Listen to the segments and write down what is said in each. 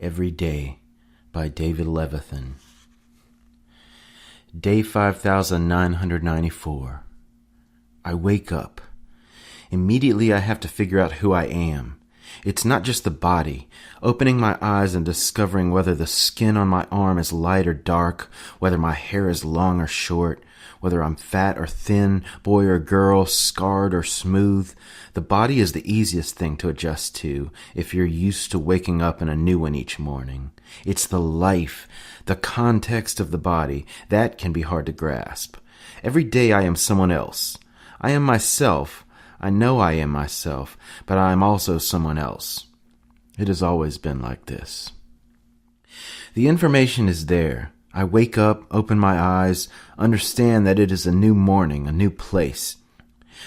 Every Day by David Levithan. Day 5994. I wake up. Immediately I have to figure out who I am. It's not just the body. Opening my eyes and discovering whether the skin on my arm is light or dark, whether my hair is long or short, whether I'm fat or thin, boy or girl, scarred or smooth. The body is the easiest thing to adjust to if you're used to waking up in a new one each morning. It's the life, the context of the body, that can be hard to grasp. Every day I am someone else. I am myself. I know I am myself, but I am also someone else. It has always been like this. The information is there. I wake up, open my eyes, understand that it is a new morning, a new place.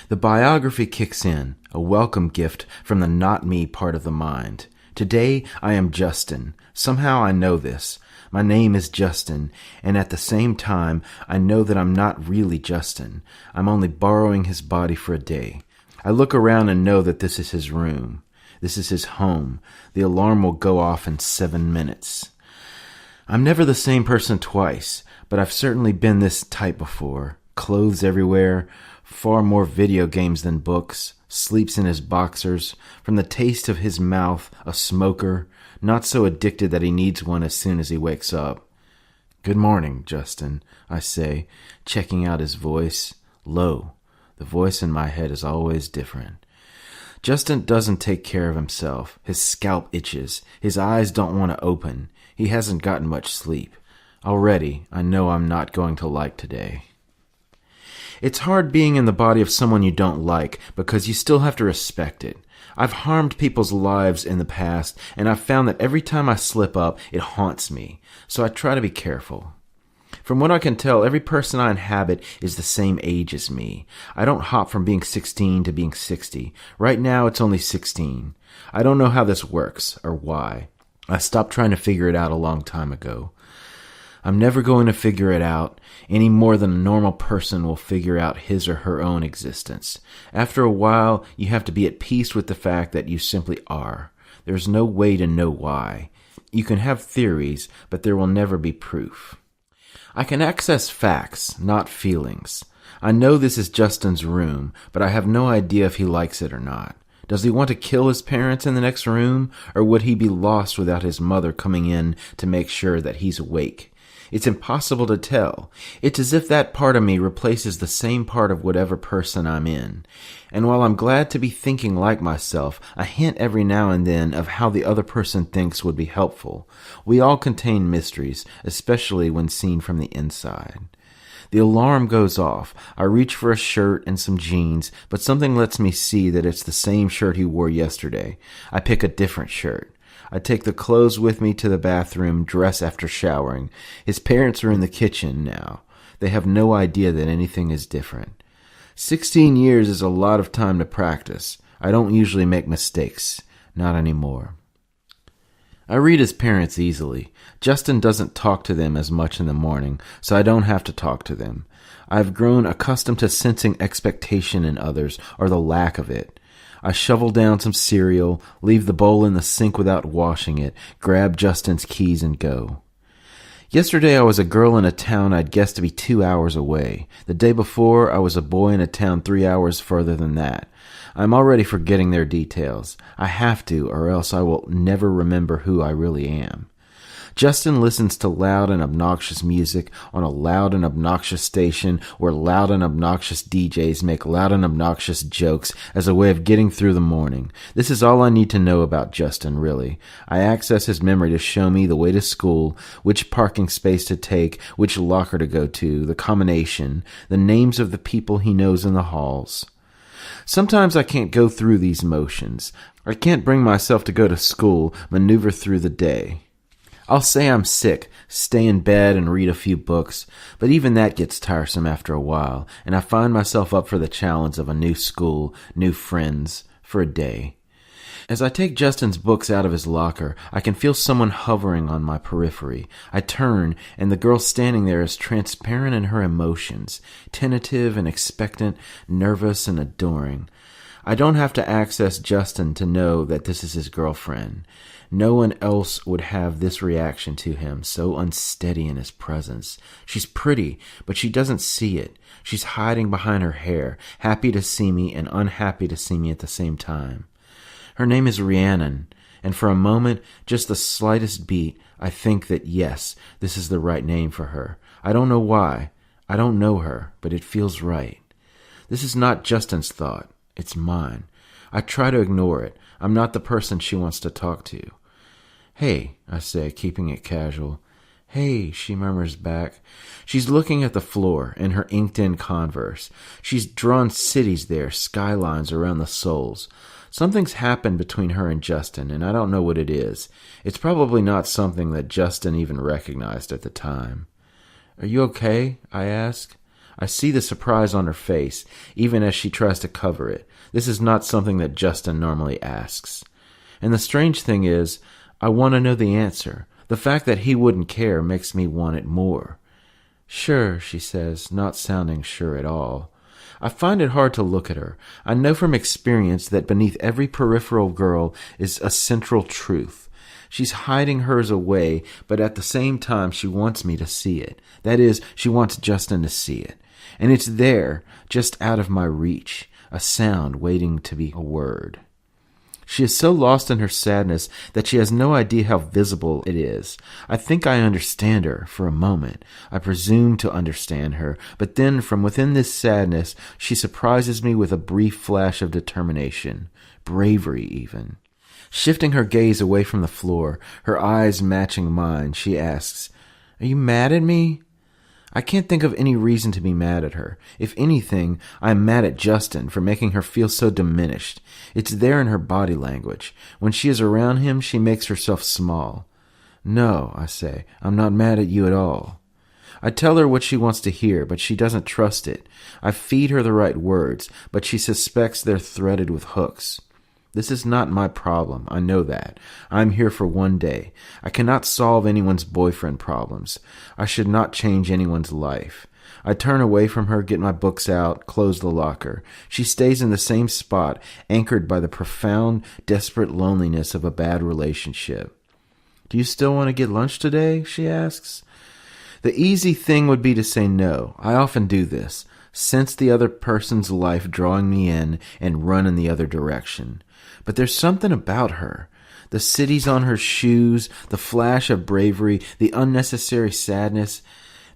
The biography kicks in, a welcome gift from the not me part of the mind. Today I am Justin. Somehow I know this. My name is Justin, and at the same time I know that I'm not really Justin. I'm only borrowing his body for a day. I look around and know that this is his room. This is his home. The alarm will go off in 7 minutes. I'm never the same person twice, but I've certainly been this type before. Clothes everywhere, far more video games than books, sleeps in his boxers, from the taste of his mouth, a smoker, not so addicted that he needs one as soon as he wakes up. Good morning, Justin, I say, checking out his voice. Low. The voice in my head is always different. Justin doesn't take care of himself. His scalp itches. His eyes don't want to open. He hasn't gotten much sleep. Already, I know I'm not going to like today. It's hard being in the body of someone you don't like because you still have to respect it. I've harmed people's lives in the past, and I've found that every time I slip up, it haunts me. So I try to be careful. From what I can tell, every person I inhabit is the same age as me. I don't hop from being 16 to being 60. Right now, it's only 16. I don't know how this works or why. I stopped trying to figure it out a long time ago. I'm never going to figure it out any more than a normal person will figure out his or her own existence. After a while, you have to be at peace with the fact that you simply are. There's no way to know why. You can have theories, but there will never be proof. I can access facts, not feelings. I know this is Justin's room, but I have no idea if he likes it or not. Does he want to kill his parents in the next room, or would he be lost without his mother coming in to make sure that he's awake? It's impossible to tell. It's as if that part of me replaces the same part of whatever person I'm in. And while I'm glad to be thinking like myself, a hint every now and then of how the other person thinks would be helpful. We all contain mysteries, especially when seen from the inside. The alarm goes off. I reach for a shirt and some jeans, but something lets me see that it's the same shirt he wore yesterday. I pick a different shirt. I take the clothes with me to the bathroom, dress after showering. His parents are in the kitchen now. They have no idea that anything is different. 16 years is a lot of time to practice. I don't usually make mistakes. Not anymore. I read his parents easily. Justin doesn't talk to them as much in the morning, so I don't have to talk to them. I've grown accustomed to sensing expectation in others, or the lack of it. I shovel down some cereal, leave the bowl in the sink without washing it, grab Justin's keys and go. Yesterday I was a girl in a town I'd guessed to be 2 hours away. The day before I was a boy in a town 3 hours further than that. I'm already forgetting their details. I have to, or else I will never remember who I really am. Justin listens to loud and obnoxious music on a loud and obnoxious station where loud and obnoxious DJs make loud and obnoxious jokes as a way of getting through the morning. This is all I need to know about Justin, really. I access his memory to show me the way to school, which parking space to take, which locker to go to, the combination, the names of the people he knows in the halls. Sometimes I can't go through these motions. I can't bring myself to go to school, maneuver through the day. I'll say I'm sick, stay in bed and read a few books, but even that gets tiresome after a while, and I find myself up for the challenge of a new school, new friends, for a day. As I take Justin's books out of his locker, I can feel someone hovering on my periphery. I turn, and the girl standing there is transparent in her emotions, tentative and expectant, nervous and adoring. I don't have to access Justin to know that this is his girlfriend. No one else would have this reaction to him, so unsteady in his presence. She's pretty, but she doesn't see it. She's hiding behind her hair, happy to see me and unhappy to see me at the same time. Her name is Rhiannon, and for a moment, just the slightest beat, I think that yes, this is the right name for her. I don't know why. I don't know her, but it feels right. This is not Justin's thought. It's mine. I try to ignore it. I'm not the person she wants to talk to. Hey, I say, keeping it casual. Hey, she murmurs back. She's looking at the floor in her inked-in Converse. She's drawn cities there, skylines around the soles. Something's happened between her and Justin, and I don't know what it is. It's probably not something that Justin even recognized at the time. Are you okay? I ask. I see the surprise on her face, even as she tries to cover it. This is not something that Justin normally asks. And the strange thing is, I want to know the answer. The fact that he wouldn't care makes me want it more. Sure, she says, not sounding sure at all. I find it hard to look at her. I know from experience that beneath every peripheral girl is a central truth. She's hiding hers away, but at the same time she wants me to see it. That is, she wants Justin to see it. And it's there, just out of my reach, a sound waiting to be a word. She is so lost in her sadness that she has no idea how visible it is. I think I understand her for a moment. I presume to understand her, but then from within this sadness, she surprises me with a brief flash of determination, bravery even. Shifting her gaze away from the floor, her eyes matching mine, she asks, "Are you mad at me?" I can't think of any reason to be mad at her. If anything, I am mad at Justin for making her feel so diminished. It's there in her body language. When she is around him, she makes herself small. No, I say, I'm not mad at you at all. I tell her what she wants to hear, but she doesn't trust it. I feed her the right words, but she suspects they're threaded with hooks. This is not my problem, I know that. I'm here for one day. I cannot solve anyone's boyfriend problems. I should not change anyone's life. I turn away from her, get my books out, close the locker. She stays in the same spot, anchored by the profound, desperate loneliness of a bad relationship. Do you still want to get lunch today? She asks. The easy thing would be to say no. I often do this. Sense the other person's life drawing me in and run in the other direction. But there's something about her. The cities on her shoes, the flash of bravery, the unnecessary sadness,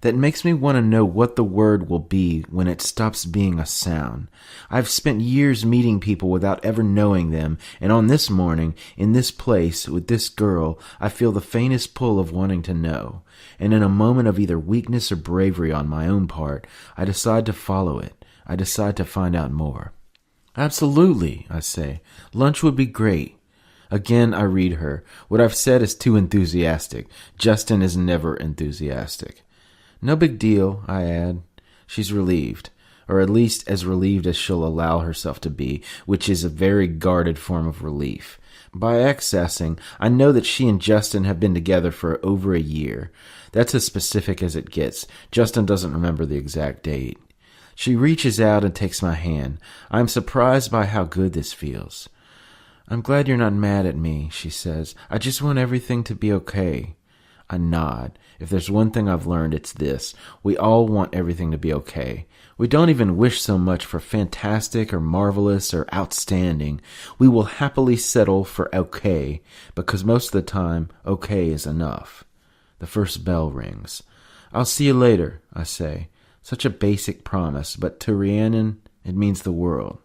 that makes me want to know what the word will be when it stops being a sound. I've spent years meeting people without ever knowing them, and on this morning, in this place, with this girl, I feel the faintest pull of wanting to know. And in a moment of either weakness or bravery on my own part, I decide to follow it. I decide to find out more. Absolutely, I say. Lunch would be great. Again, I read her. What I've said is too enthusiastic. Justin is never enthusiastic. No big deal, I add. She's relieved, or at least as relieved as she'll allow herself to be, which is a very guarded form of relief. By accessing, I know that she and Justin have been together for over a year. That's as specific as it gets. Justin doesn't remember the exact date. She reaches out and takes my hand. I'm surprised by how good this feels. I'm glad you're not mad at me, she says. I just want everything to be okay. I nod. If there's one thing I've learned, it's this. We all want everything to be okay. We don't even wish so much for fantastic or marvelous or outstanding. We will happily settle for okay, because most of the time, okay is enough. The first bell rings. I'll see you later, I say. Such a basic promise, but to Rhiannon, it means the world.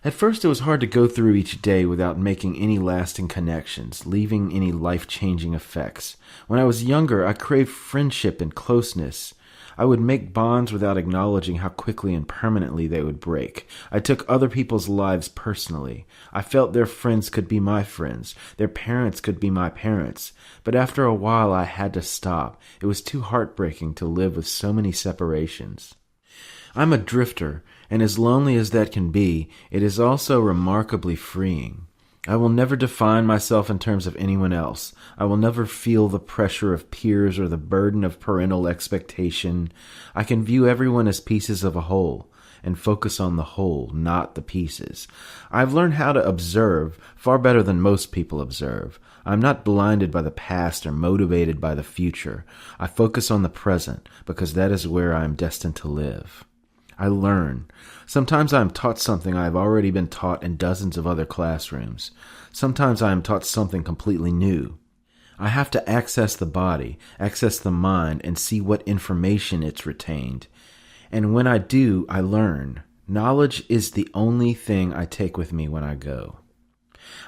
At first it was hard to go through each day without making any lasting connections, leaving any life-changing effects. When I was younger, I craved friendship and closeness. I would make bonds without acknowledging how quickly and permanently they would break. I took other people's lives personally. I felt their friends could be my friends. Their parents could be my parents. But after a while, I had to stop. It was too heartbreaking to live with so many separations. I'm a drifter, and as lonely as that can be, it is also remarkably freeing. I will never define myself in terms of anyone else. I will never feel the pressure of peers or the burden of parental expectation. I can view everyone as pieces of a whole, and focus on the whole, not the pieces. I've learned how to observe far better than most people observe. I'm not blinded by the past or motivated by the future. I focus on the present because that is where I am destined to live. I learn. Sometimes I am taught something I have already been taught in dozens of other classrooms. Sometimes I am taught something completely new. I have to access the body, access the mind, and see what information it's retained. And when I do, I learn. Knowledge is the only thing I take with me when I go.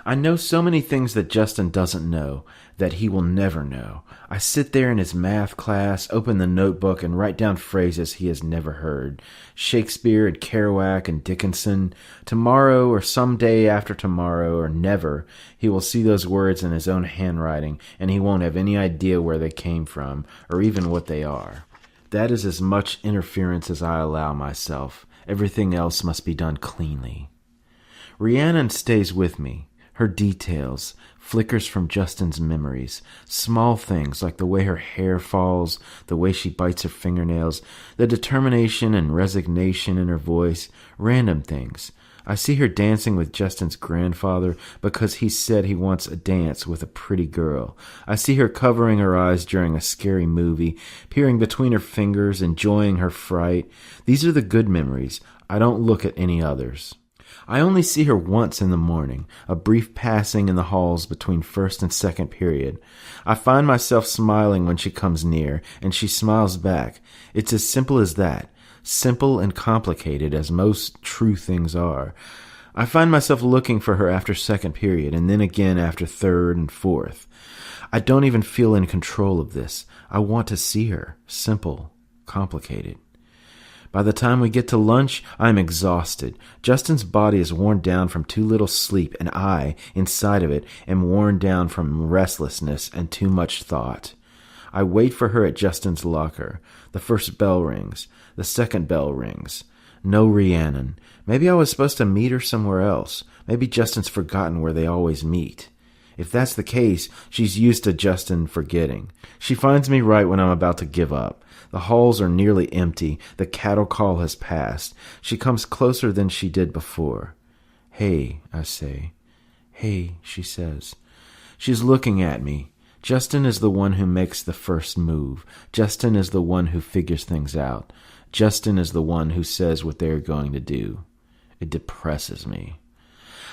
I know so many things that Justin doesn't know, that he will never know. I sit there in his math class, open the notebook, and write down phrases he has never heard. Shakespeare and Kerouac and Dickinson. Tomorrow or some day after tomorrow or never, he will see those words in his own handwriting, and he won't have any idea where they came from, or even what they are. That is as much interference as I allow myself. Everything else must be done cleanly. Rhiannon stays with me. Her details, flickers from Justin's memories, small things like the way her hair falls, the way she bites her fingernails, the determination and resignation in her voice, random things. I see her dancing with Justin's grandfather because he said he wants a dance with a pretty girl. I see her covering her eyes during a scary movie, peering between her fingers, enjoying her fright. These are the good memories. I don't look at any others. I only see her once in the morning, a brief passing in the halls between first and second period. I find myself smiling when she comes near, and she smiles back. It's as simple as that, simple and complicated as most true things are. I find myself looking for her after second period, and then again after third and fourth. I don't even feel in control of this. I want to see her, simple, complicated. By the time we get to lunch, I am exhausted. Justin's body is worn down from too little sleep, and I, inside of it, am worn down from restlessness and too much thought. I wait for her at Justin's locker. The first bell rings. The second bell rings. No Rhiannon. Maybe I was supposed to meet her somewhere else. Maybe Justin's forgotten where they always meet. If that's the case, she's used to Justin forgetting. She finds me right when I'm about to give up. The halls are nearly empty. The cattle call has passed. She comes closer than she did before. Hey, I say. Hey, she says. She's looking at me. Justin is the one who makes the first move. Justin is the one who figures things out. Justin is the one who says what they're going to do. It depresses me.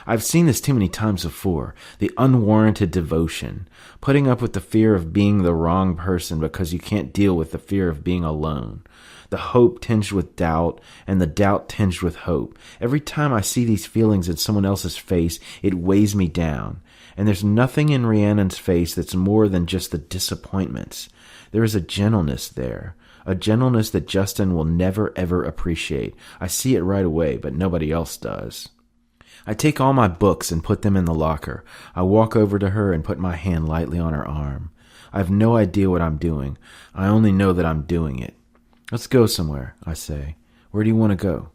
I've seen this too many times before. The unwarranted devotion. Putting up with the fear of being the wrong person because you can't deal with the fear of being alone. The hope tinged with doubt, and the doubt tinged with hope. Every time I see these feelings in someone else's face, it weighs me down. And there's nothing in Rhiannon's face that's more than just the disappointments. There is a gentleness there. A gentleness that Justin will never, ever appreciate. I see it right away, but nobody else does. I take all my books and put them in the locker. I walk over to her and put my hand lightly on her arm. I have no idea what I'm doing. I only know that I'm doing it. Let's go somewhere, I say. Where do you want to go?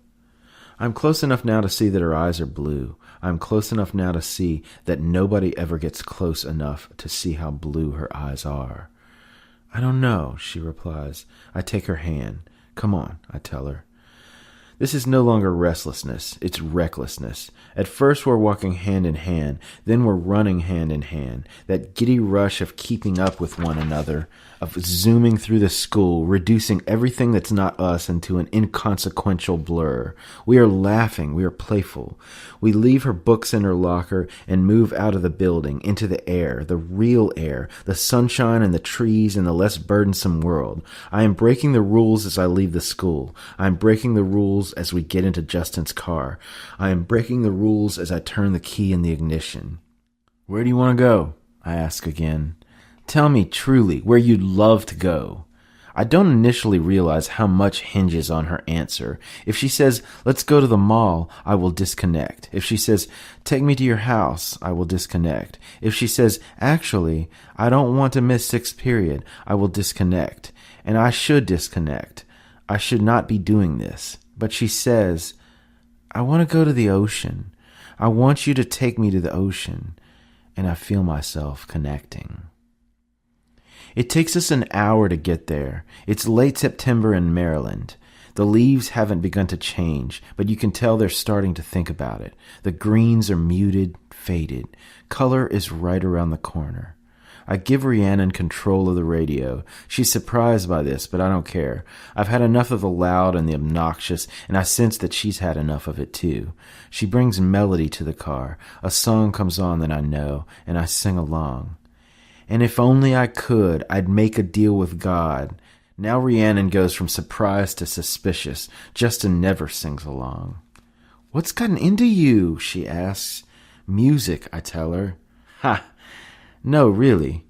I'm close enough now to see that her eyes are blue. I'm close enough now to see that nobody ever gets close enough to see how blue her eyes are. I don't know, she replies. I take her hand. Come on, I tell her. This is no longer restlessness, it's recklessness. At first we're walking hand in hand, then we're running hand in hand. That giddy rush of keeping up with one another, of zooming through the school, reducing everything that's not us into an inconsequential blur. We are laughing, we are playful. We leave her books in her locker and move out of the building, into the air, the real air, the sunshine and the trees and the less burdensome world. I am breaking the rules as I leave the school. I am breaking the rules as we get into Justin's car. I am breaking the rules as I turn the key in the ignition. Where do you want to go? I ask again. Tell me truly where you'd love to go. I don't initially realize how much hinges on her answer. If she says, let's go to the mall, I will disconnect. If she says, take me to your house, I will disconnect. If she says, actually, I don't want to miss sixth period, I will disconnect. And I should disconnect. I should not be doing this. But she says, I want to go to the ocean. I want you to take me to the ocean. And I feel myself connecting. It takes us an hour to get there. It's late September in Maryland. The leaves haven't begun to change, but you can tell they're starting to think about it. The greens are muted, faded. Color is right around the corner. I give Rhiannon control of the radio. She's surprised by this, but I don't care. I've had enough of the loud and the obnoxious, and I sense that she's had enough of it too. She brings melody to the car. A song comes on that I know, and I sing along. And if only I could, I'd make a deal with God. Now Rhiannon goes from surprised to suspicious. Justin never sings along. What's gotten into you? She asks. Music, I tell her. Ha! No, really.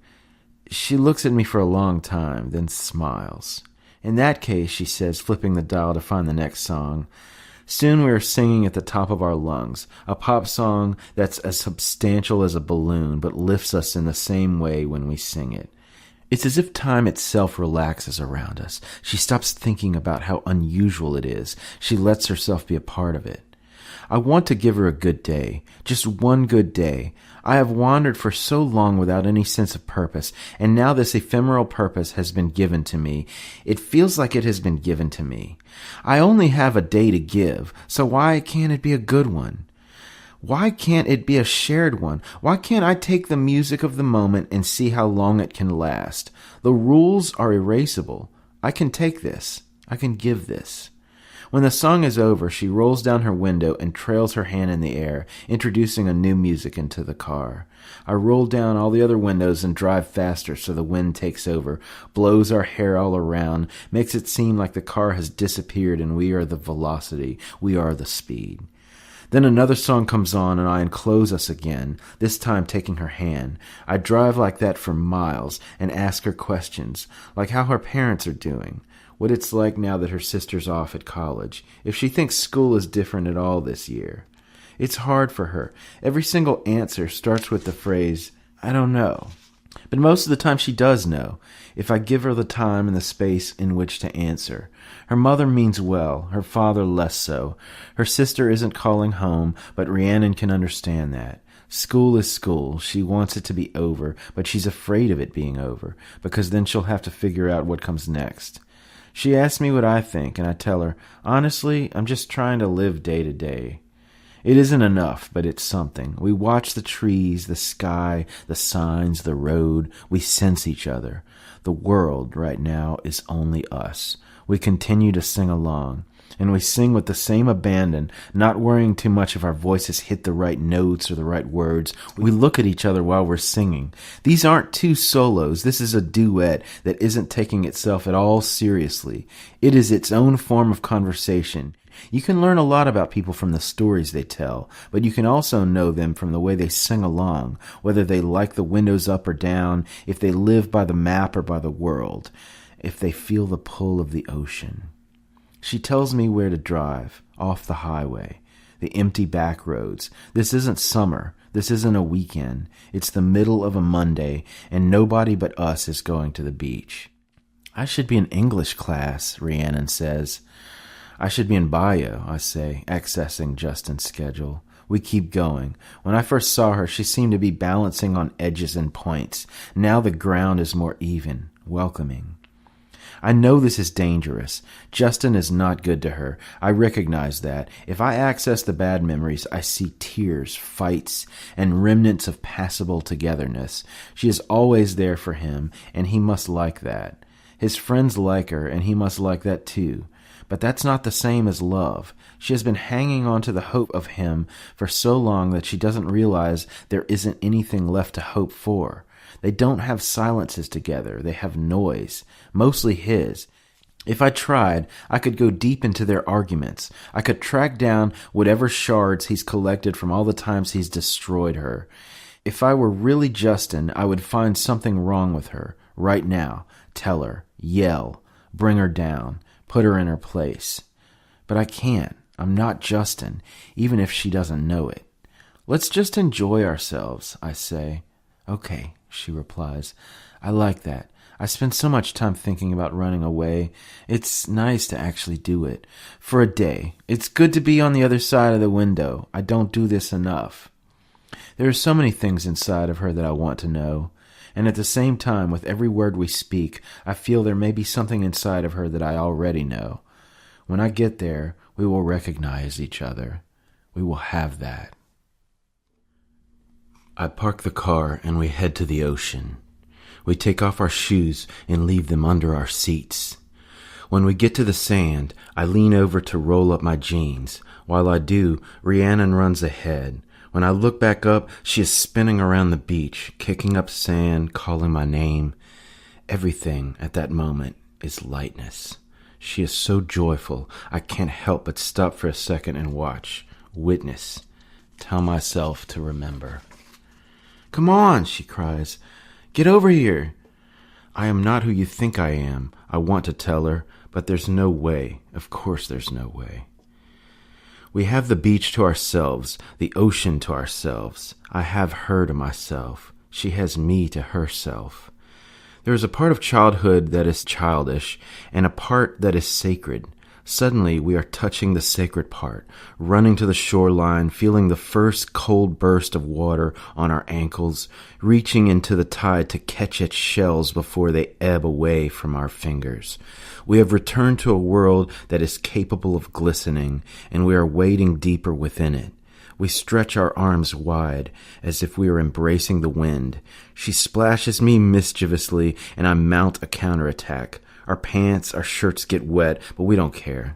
She looks at me for a long time, then smiles. In that case, she says, flipping the dial to find the next song. Soon we are singing at the top of our lungs, a pop song that's as substantial as a balloon, but lifts us in the same way when we sing it. It's as if time itself relaxes around us. She stops thinking about how unusual it is. She lets herself be a part of it. I want to give her a good day, just one good day. I have wandered for so long without any sense of purpose, and now this ephemeral purpose has been given to me. It feels like it has been given to me. I only have a day to give, so why can't it be a good one? Why can't it be a shared one? Why can't I take the music of the moment and see how long it can last? The rules are erasable. I can take this. I can give this. When the song is over, she rolls down her window and trails her hand in the air, introducing a new music into the car. I roll down all the other windows and drive faster so the wind takes over, blows our hair all around, makes it seem like the car has disappeared and we are the velocity, we are the speed. Then another song comes on and I enclose us again, this time taking her hand. I drive like that for miles and ask her questions, like how her parents are doing, what it's like now that her sister's off at college, if she thinks school is different at all this year. It's hard for her. Every single answer starts with the phrase, I don't know. But most of the time she does know, if I give her the time and the space in which to answer. Her mother means well, her father less so. Her sister isn't calling home, but Rhiannon can understand that. School is school. She wants it to be over, but she's afraid of it being over, because then she'll have to figure out what comes next. She asks me what I think, and I tell her, honestly, I'm just trying to live day to day. It isn't enough, but it's something. We watch the trees, the sky, the signs, the road. We sense each other. The world right now is only us. We continue to sing along, and we sing with the same abandon, not worrying too much if our voices hit the right notes or the right words. We look at each other while we're singing. These aren't two solos. This is a duet that isn't taking itself at all seriously. It is its own form of conversation. You can learn a lot about people from the stories they tell, but you can also know them from the way they sing along, whether they like the windows up or down, if they live by the map or by the world, if they feel the pull of the ocean. She tells me where to drive, off the highway, the empty back roads. This isn't summer. This isn't a weekend. It's the middle of a Monday, and nobody but us is going to the beach. I should be in English class, Rhiannon says. I should be in bayou, I say, accessing Justin's schedule. We keep going. When I first saw her, she seemed to be balancing on edges and points. Now the ground is more even, welcoming. I know this is dangerous. Justin is not good to her. I recognize that. If I access the bad memories, I see tears, fights, and remnants of passable togetherness. She is always there for him, and he must like that. His friends like her, and he must like that too. But that's not the same as love. She has been hanging on to the hope of him for so long that she doesn't realize there isn't anything left to hope for. They don't have silences together. They have noise, mostly his. If I tried, I could go deep into their arguments. I could track down whatever shards he's collected from all the times he's destroyed her. If I were really Justin, I would find something wrong with her, right now. Tell her, yell, bring her down, put her in her place. But I can't. I'm not Justin, even if she doesn't know it. Let's just enjoy ourselves, I say. Okay, she replies. I like that. I spend so much time thinking about running away. It's nice to actually do it. For a day. It's good to be on the other side of the window. I don't do this enough. There are so many things inside of her that I want to know. And at the same time, with every word we speak, I feel there may be something inside of her that I already know. When I get there, we will recognize each other. We will have that. I park the car and we head to the ocean. We take off our shoes and leave them under our seats. When we get to the sand, I lean over to roll up my jeans. While I do, Rhiannon runs ahead. When I look back up, she is spinning around the beach, kicking up sand, calling my name. Everything at that moment is lightness. She is so joyful, I can't help but stop for a second and watch, witness, tell myself to remember. "Come on," she cries. "Get over here." I am not who you think I am, I want to tell her, but there's no way. Of course there's no way. We have the beach to ourselves, the ocean to ourselves. I have her to myself. She has me to herself. There is a part of childhood that is childish, and a part that is sacred. Suddenly, we are touching the sacred part, running to the shoreline, feeling the first cold burst of water on our ankles, reaching into the tide to catch its shells before they ebb away from our fingers. We have returned to a world that is capable of glistening, and we are wading deeper within it. We stretch our arms wide, as if we are embracing the wind. She splashes me mischievously, and I mount a counterattack. Our pants, our shirts get wet, but we don't care.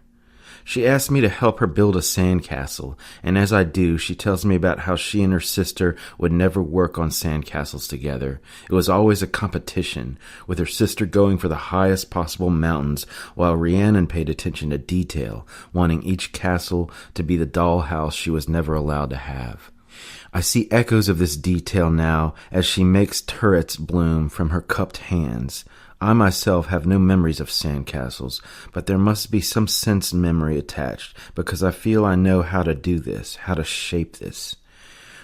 She asks me to help her build a sandcastle, and as I do, she tells me about how she and her sister would never work on sandcastles together. It was always a competition, with her sister going for the highest possible mountains, while Rhiannon paid attention to detail, wanting each castle to be the dollhouse she was never allowed to have. I see echoes of this detail now as she makes turrets bloom from her cupped hands. I myself have no memories of sandcastles, but there must be some sense memory attached, because I feel I know how to do this, how to shape this.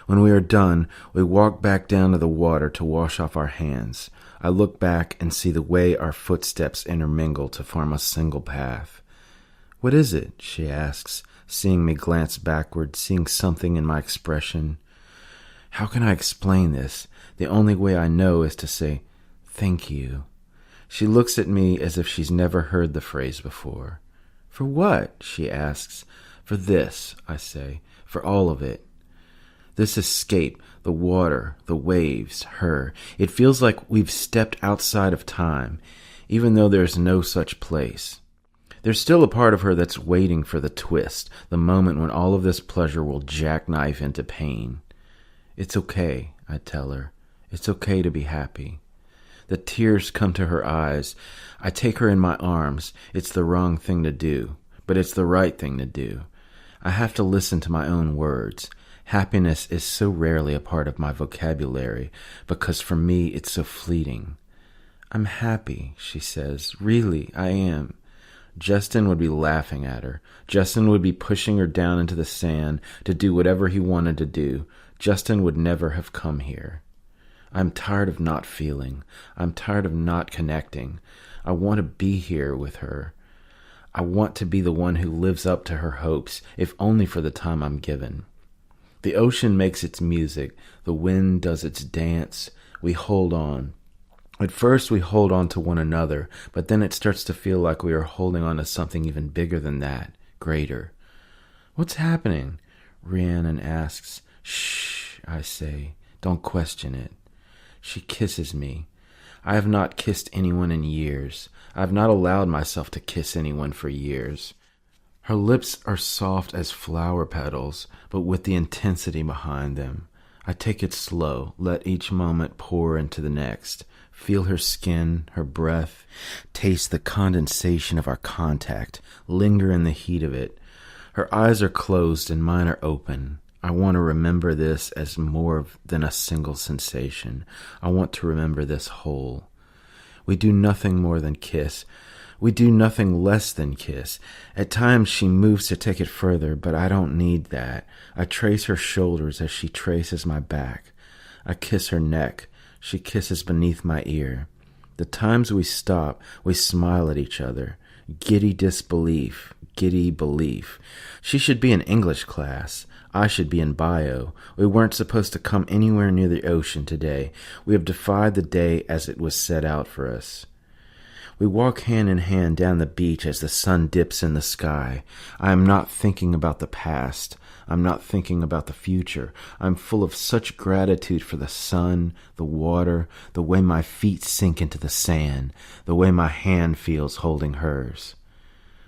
When we are done, we walk back down to the water to wash off our hands. I look back and see the way our footsteps intermingle to form a single path. "What is it?" she asks, seeing me glance backward, seeing something in my expression. How can I explain this? The only way I know is to say, "Thank you." She looks at me as if she's never heard the phrase before. "For what?" she asks. "For this," I say. "For all of it." This escape, the water, the waves, her. It feels like we've stepped outside of time, even though there's no such place. There's still a part of her that's waiting for the twist, the moment when all of this pleasure will jackknife into pain. "It's okay," I tell her. "It's okay to be happy." The tears come to her eyes. I take her in my arms. It's the wrong thing to do, but it's the right thing to do. I have to listen to my own words. Happiness is so rarely a part of my vocabulary, because for me it's so fleeting. "I'm happy," she says. "Really, I am." Justin would be laughing at her. Justin would be pushing her down into the sand to do whatever he wanted to do. Justin would never have come here. I'm tired of not feeling. I'm tired of not connecting. I want to be here with her. I want to be the one who lives up to her hopes, if only for the time I'm given. The ocean makes its music. The wind does its dance. We hold on. At first we hold on to one another, but then it starts to feel like we are holding on to something even bigger than that, greater. "What's happening?" Rhiannon asks. "Shh," I say. "Don't question it." She kisses me. I have not kissed anyone in years. I have not allowed myself to kiss anyone for years. Her lips are soft as flower petals, but with the intensity behind them. I take it slow, let each moment pour into the next. Feel her skin, her breath, taste the condensation of our contact, linger in the heat of it. Her eyes are closed and mine are open. I want to remember this as more than a single sensation. I want to remember this whole. We do nothing more than kiss. We do nothing less than kiss. At times she moves to take it further, but I don't need that. I trace her shoulders as she traces my back. I kiss her neck. She kisses beneath my ear. The times we stop, we smile at each other. Giddy disbelief, giddy belief. She should be in English class. I should be in bio. We weren't supposed to come anywhere near the ocean today. We have defied the day as it was set out for us. We walk hand in hand down the beach as the sun dips in the sky. I am not thinking about the past. I'm not thinking about the future. I'm full of such gratitude for the sun, the water, the way my feet sink into the sand, the way my hand feels holding hers.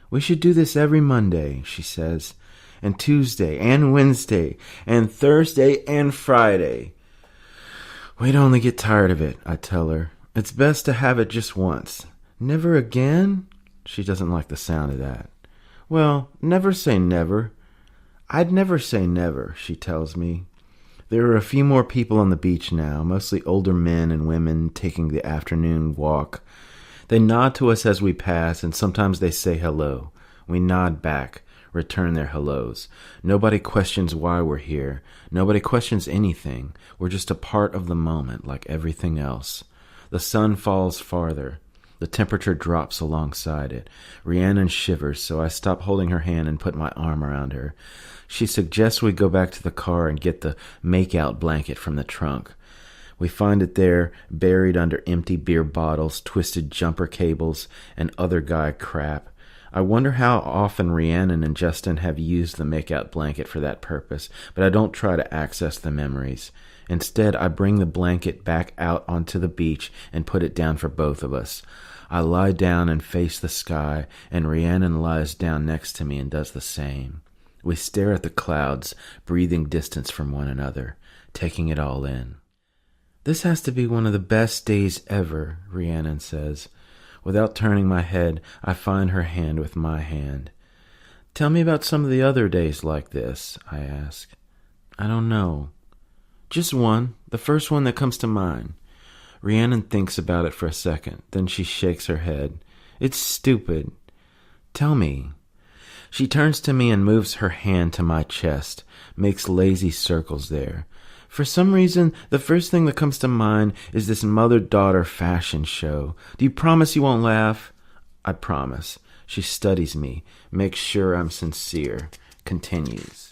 We should do this every Monday, she says, and Tuesday and Wednesday and Thursday and Friday. We'd only get tired of it, I tell her. It's best to have it just once. Never again? She doesn't like the sound of that. Well, never say never. I'd never say never, she tells me. There are a few more people on the beach now, mostly older men and women taking the afternoon walk. They nod to us as we pass, and sometimes they say hello. We nod back, return their hellos. Nobody questions why we're here. Nobody questions anything. We're just a part of the moment, like everything else. The sun falls farther. The temperature drops alongside it. Rhiannon shivers, so I stop holding her hand and put my arm around her. She suggests we go back to the car and get the make-out blanket from the trunk. We find it there, buried under empty beer bottles, twisted jumper cables, and other guy crap. I wonder how often Rhiannon and Justin have used the make-out blanket for that purpose, but I don't try to access the memories. Instead, I bring the blanket back out onto the beach and put it down for both of us. I lie down and face the sky, and Rhiannon lies down next to me and does the same. We stare at the clouds, breathing distance from one another, taking it all in. This has to be one of the best days ever, Rhiannon says. Without turning my head, I find her hand with my hand. Tell me about some of the other days like this, I ask. I don't know. Just one, the first one that comes to mind. Rhiannon thinks about it for a second, then she shakes her head. It's stupid. Tell me. She turns to me and moves her hand to my chest, makes lazy circles there. For some reason, the first thing that comes to mind is this mother-daughter fashion show. Do you promise you won't laugh? I promise. She studies me, makes sure I'm sincere, continues.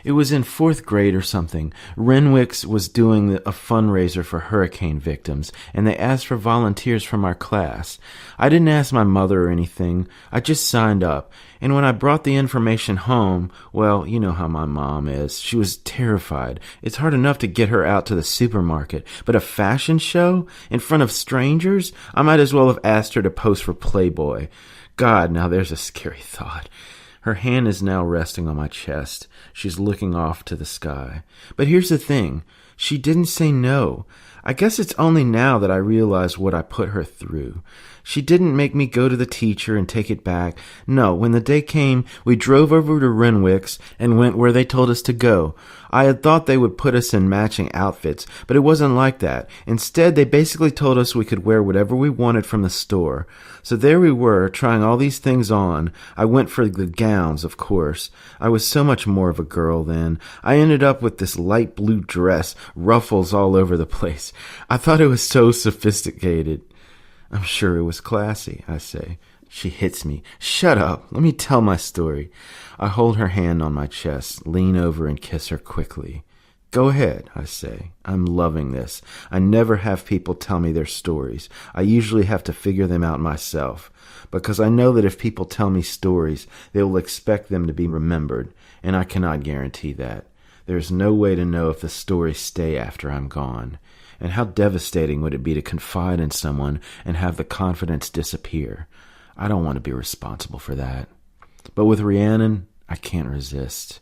It was in 4th grade or something. Renwick's was doing a fundraiser for hurricane victims, and they asked for volunteers from our class. I didn't ask my mother or anything. I just signed up. And when I brought the information home, well, you know how my mom is. She was terrified. It's hard enough to get her out to the supermarket. But a fashion show? In front of strangers? I might as well have asked her to pose for Playboy. God, now there's a scary thought. Her hand is now resting on my chest. She's looking off to the sky. But here's the thing. She didn't say no. I guess it's only now that I realize what I put her through. She didn't make me go to the teacher and take it back. No, when the day came, we drove over to Renwick's and went where they told us to go. I had thought they would put us in matching outfits, but it wasn't like that. Instead, they basically told us we could wear whatever we wanted from the store. So there we were, trying all these things on. I went for the gowns, of course. I was so much more of a girl then. I ended up with this light blue dress, ruffles all over the place. I thought it was so sophisticated. I'm sure it was classy, I say. She hits me. Shut up. Let me tell my story. I hold her hand on my chest, lean over and kiss her quickly. Go ahead, I say. I'm loving this. I never have people tell me their stories. I usually have to figure them out myself, because I know that if people tell me stories, they will expect them to be remembered, and I cannot guarantee that. There is no way to know if the stories stay after I'm gone. And how devastating would it be to confide in someone and have the confidence disappear? I don't want to be responsible for that. But with Rhiannon, I can't resist.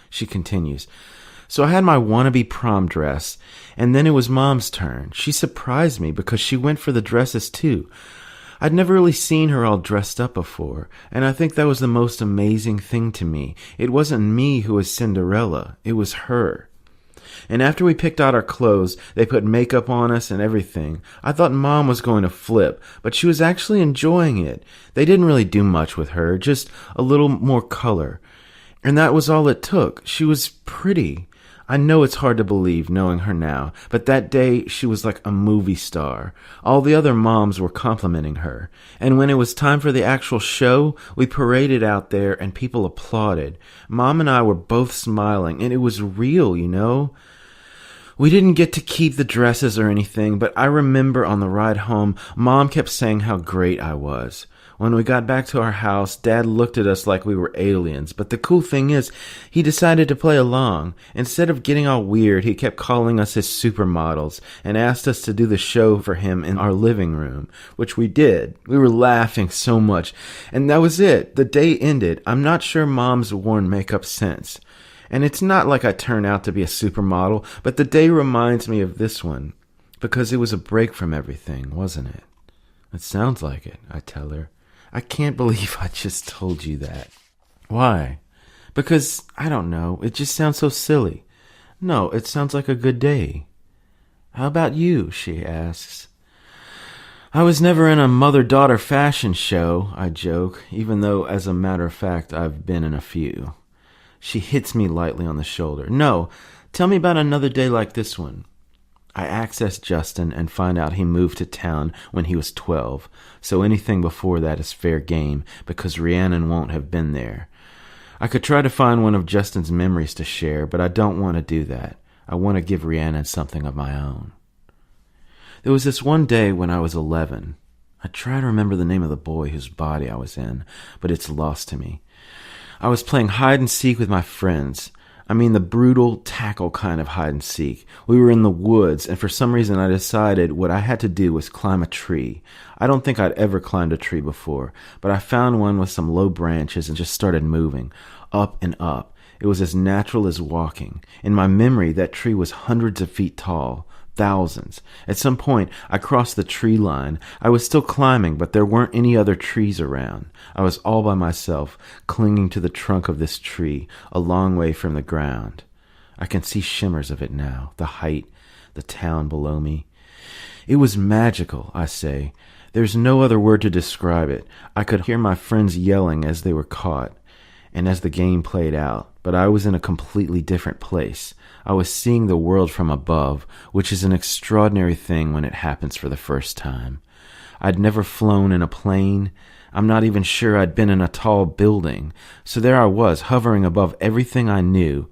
She continues. So I had my wannabe prom dress, and then it was Mom's turn. She surprised me because she went for the dresses too. I'd never really seen her all dressed up before, and I think that was the most amazing thing to me. It wasn't me who was Cinderella. It was her. And after we picked out our clothes, they put makeup on us and everything. I thought Mom was going to flip, but she was actually enjoying it. They didn't really do much with her, just a little more color. And that was all it took. She was pretty. I know it's hard to believe knowing her now, but that day she was like a movie star. All the other moms were complimenting her. And when it was time for the actual show, we paraded out there and people applauded. Mom and I were both smiling, and it was real, you know? We didn't get to keep the dresses or anything, but I remember on the ride home, Mom kept saying how great I was. When we got back to our house, Dad looked at us like we were aliens, but the cool thing is, he decided to play along. Instead of getting all weird, he kept calling us his supermodels and asked us to do the show for him in our living room, which we did. We were laughing so much, and that was it. The day ended. I'm not sure Mom's worn makeup since. And it's not like I turned out to be a supermodel, but the day reminds me of this one, because it was a break from everything, wasn't it? It sounds like it, I tell her. I can't believe I just told you that. Why? Because, I don't know, it just sounds so silly. No, it sounds like a good day. How about you? She asks. I was never in a mother-daughter fashion show, I joke, even though, as a matter of fact, I've been in a few. She hits me lightly on the shoulder. No, tell me about another day like this one. I access Justin and find out he moved to town when he was 12, so anything before that is fair game because Rhiannon won't have been there. I could try to find one of Justin's memories to share, but I don't want to do that. I want to give Rhiannon something of my own. There was this one day when I was 11. I try to remember the name of the boy whose body I was in, but it's lost to me. I was playing hide and seek with my friends. I mean the brutal tackle kind of hide and seek. We were in the woods, and for some reason I decided what I had to do was climb a tree. I don't think I'd ever climbed a tree before, but I found one with some low branches and just started moving, up and up. It was as natural as walking. In my memory, that tree was hundreds of feet tall. Thousands. At some point, I crossed the tree line. I was still climbing, but there weren't any other trees around. I was all by myself, clinging to the trunk of this tree, a long way from the ground. I can see shimmers of it now, the height, the town below me. It was magical, I say. There's no other word to describe it. I could hear my friends yelling as they were caught, and as the game played out, but I was in a completely different place. I was seeing the world from above, which is an extraordinary thing when it happens for the first time. I'd never flown in a plane. I'm not even sure I'd been in a tall building. So there I was, hovering above everything I knew.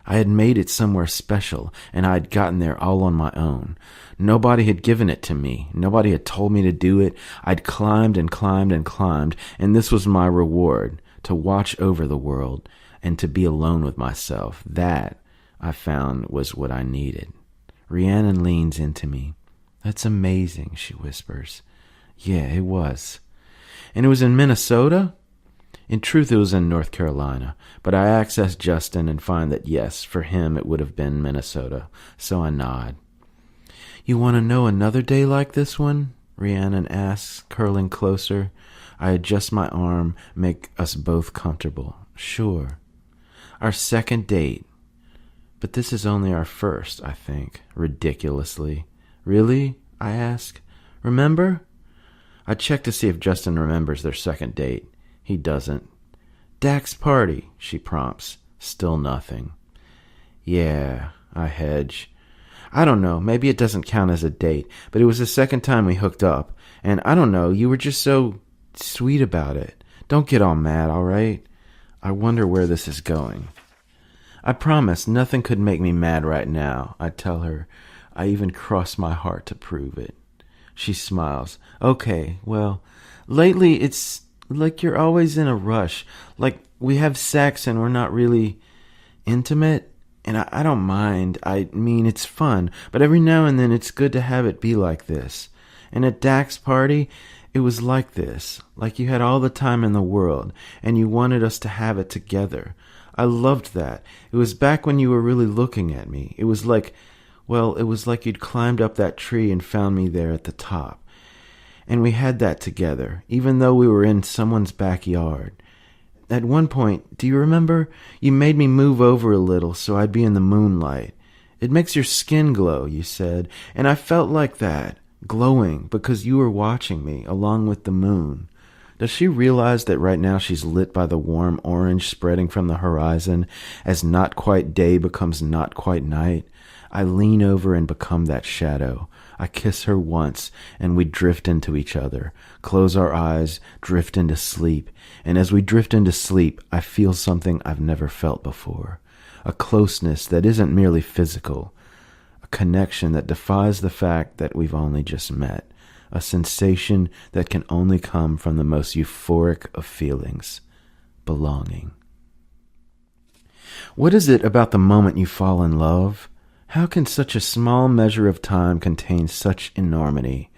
I had made it somewhere special, and I had gotten there all on my own. Nobody had given it to me. Nobody had told me to do it. I'd climbed and climbed and climbed, and this was my reward, to watch over the world and to be alone with myself. That, I found, was what I needed. Rhiannon leans into me. That's amazing, she whispers. Yeah, it was. And it was in Minnesota? In truth, it was in North Carolina, but I access Justin and find that yes, for him it would have been Minnesota, so I nod. You want to know another day like this one? Rhiannon asks, curling closer. I adjust my arm, make us both comfortable. Sure. Our second date. But this is only our first, I think, ridiculously. Really? I ask. Remember? I check to see if Justin remembers their second date. He doesn't. Dak's party, she prompts. Still nothing. Yeah, I hedge. I don't know, maybe it doesn't count as a date, but it was the second time we hooked up, and I don't know, you were just so sweet about it. Don't get all mad, all right? I wonder where this is going. I promise nothing could make me mad right now, I tell her. I even cross my heart to prove it. She smiles. Okay, well, lately it's like you're always in a rush. Like we have sex and we're not really intimate. And I don't mind. I mean, it's fun. But every now and then it's good to have it be like this. And at Dak's party, it was like this. Like you had all the time in the world and you wanted us to have it together. I loved that. It was back when you were really looking at me. It was like you'd climbed up that tree and found me there at the top. And we had that together, even though we were in someone's backyard. At one point, do you remember? You made me move over a little so I'd be in the moonlight. It makes your skin glow, you said, and I felt like that, glowing, because you were watching me, along with the moon. Does she realize that right now she's lit by the warm orange spreading from the horizon as not quite day becomes not quite night? I lean over and become that shadow. I kiss her once, and we drift into each other, close our eyes, drift into sleep. And as we drift into sleep, I feel something I've never felt before. A closeness that isn't merely physical. A connection that defies the fact that we've only just met, a sensation that can only come from the most euphoric of feelings, belonging. What is it about the moment you fall in love? How can such a small measure of time contain such enormity?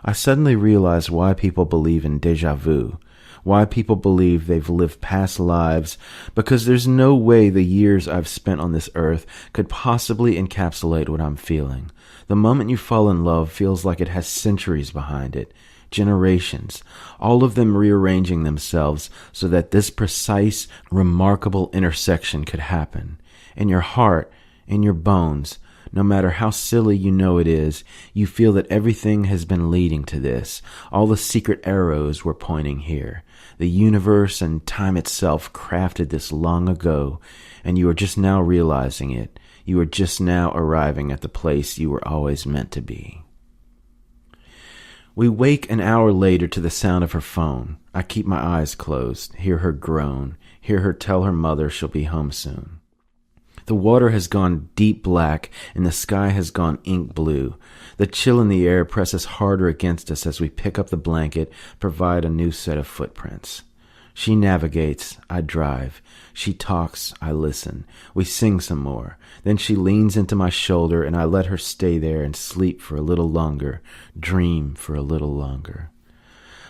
I suddenly realized why people believe in déjà vu, why people believe they've lived past lives, because there's no way the years I've spent on this earth could possibly encapsulate what I'm feeling. The moment you fall in love feels like it has centuries behind it, generations, all of them rearranging themselves so that this precise, remarkable intersection could happen. In your heart, in your bones, no matter how silly you know it is, you feel that everything has been leading to this. All the secret arrows were pointing here. The universe and time itself crafted this long ago, and you are just now realizing it. You are just now arriving at the place you were always meant to be. We wake an hour later to the sound of her phone. I keep my eyes closed, hear her groan, hear her tell her mother she'll be home soon. The water has gone deep black and the sky has gone ink blue. The chill in the air presses harder against us as we pick up the blanket, provide a new set of footprints. She navigates, I drive. She talks, I listen. We sing some more. Then she leans into my shoulder and I let her stay there and sleep for a little longer, dream for a little longer.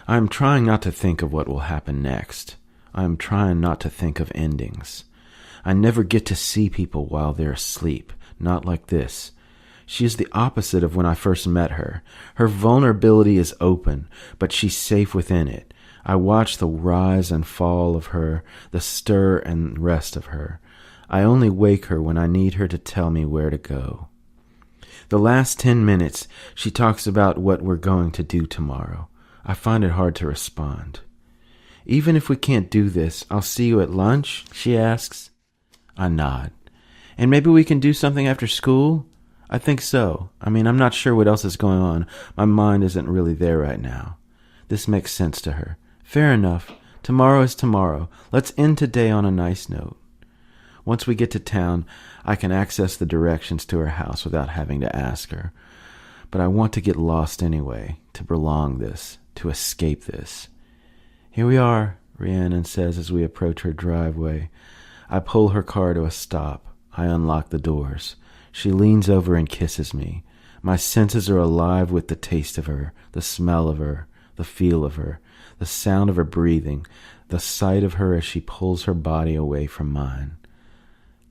I am trying not to think of what will happen next. I am trying not to think of endings. I never get to see people while they're asleep, not like this. She is the opposite of when I first met her. Her vulnerability is open, but she's safe within it. I watch the rise and fall of her, the stir and rest of her. I only wake her when I need her to tell me where to go. The last 10 minutes, she talks about what we're going to do tomorrow. I find it hard to respond. Even if we can't do this, I'll see you at lunch, she asks. I nod. And maybe we can do something after school? I think so. I'm not sure what else is going on. My mind isn't really there right now. This makes sense to her. Fair enough. Tomorrow is tomorrow. Let's end today on a nice note. Once we get to town, I can access the directions to her house without having to ask her. But I want to get lost anyway, to prolong this, to escape this. Here we are, Rhiannon says as we approach her driveway. I pull her car to a stop. I unlock the doors. She leans over and kisses me. My senses are alive with the taste of her, the smell of her, the feel of her, the sound of her breathing, the sight of her as she pulls her body away from mine.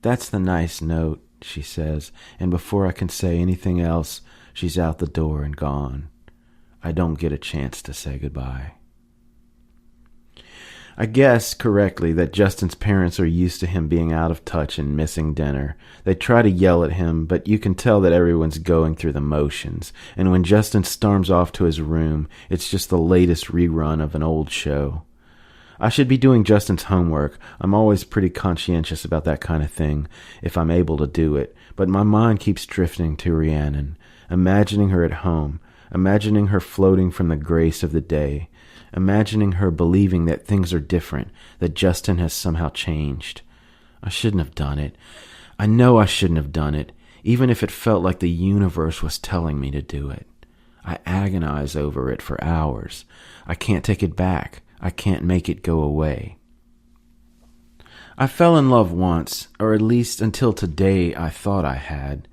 That's the nice note, she says, and before I can say anything else, she's out the door and gone. I don't get a chance to say goodbye. I guess correctly that Justin's parents are used to him being out of touch and missing dinner. They try to yell at him, but you can tell that everyone's going through the motions. And when Justin storms off to his room, it's just the latest rerun of an old show. I should be doing Justin's homework. I'm always pretty conscientious about that kind of thing, if I'm able to do it. But my mind keeps drifting to Rhiannon, imagining her at home, imagining her floating from the grace of the day, imagining her believing that things are different, that Justin has somehow changed. I shouldn't have done it. I know I shouldn't have done it, even if it felt like the universe was telling me to do it. I agonize over it for hours. I can't take it back. I can't make it go away. I fell in love once, or at least until today I thought I had.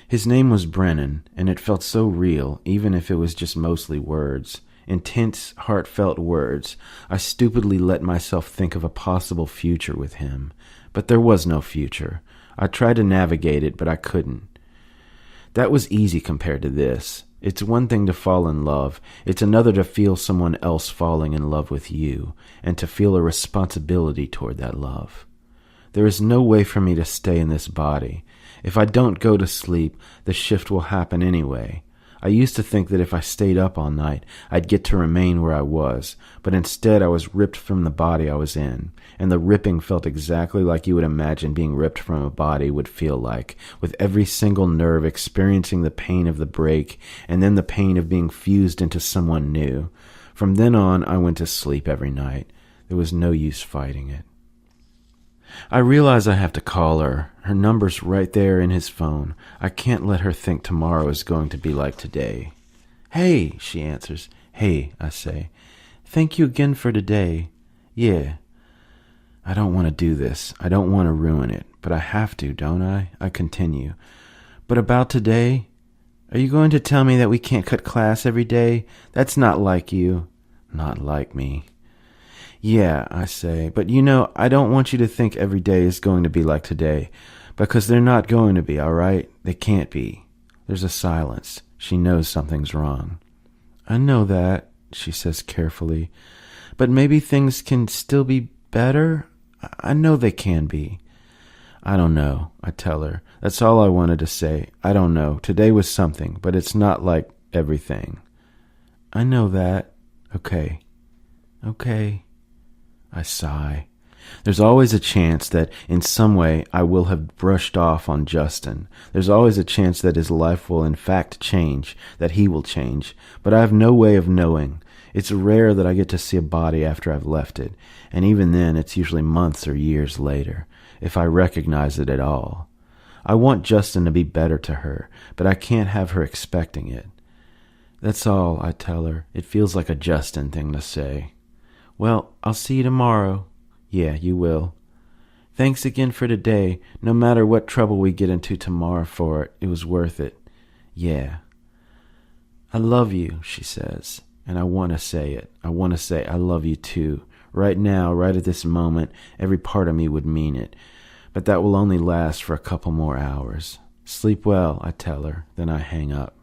His name was Brennan, and it felt so real, even if it was just mostly words. Intense, heartfelt words. I stupidly let myself think of a possible future with him. But there was no future. I tried to navigate it, but I couldn't. That was easy compared to this. It's one thing to fall in love. It's another to feel someone else falling in love with you, and to feel a responsibility toward that love. There is no way for me to stay in this body. If I don't go to sleep, the shift will happen anyway. I used to think that if I stayed up all night, I'd get to remain where I was, but instead I was ripped from the body I was in, and the ripping felt exactly like you would imagine being ripped from a body would feel like, with every single nerve experiencing the pain of the break, and then the pain of being fused into someone new. From then on, I went to sleep every night. There was no use fighting it. I realize I have to call her. Her number's right there in his phone. I can't let her think tomorrow is going to be like today. Hey, she answers. Hey, I say. Thank you again for today. Yeah. I don't want to do this. I don't want to ruin it. But I have to, don't I? I continue. But about today? Are you going to tell me that we can't cut class every day? That's not like you. Not like me. Yeah, I say, but I don't want you to think every day is going to be like today, because they're not going to be, all right? They can't be. There's a silence. She knows something's wrong. I know that, she says carefully, but maybe things can still be better? I know they can be. I don't know, I tell her. That's all I wanted to say. I don't know. Today was something, but it's not like everything. I know that. Okay. I sigh. There's always a chance that in some way I will have brushed off on Justin. There's always a chance that his life will in fact change, that he will change, but I have no way of knowing. It's rare that I get to see a body after I've left it, and even then it's usually months or years later, if I recognize it at all. I want Justin to be better to her, but I can't have her expecting it. That's all, I tell her. It feels like a Justin thing to say. Well, I'll see you tomorrow. Yeah, you will. Thanks again for today. No matter what trouble we get into tomorrow for it, it was worth it. Yeah. I love you, she says, and I want to say it. I want to say I love you too. Right now, right at this moment, every part of me would mean it. But that will only last for a couple more hours. Sleep well, I tell her, then I hang up.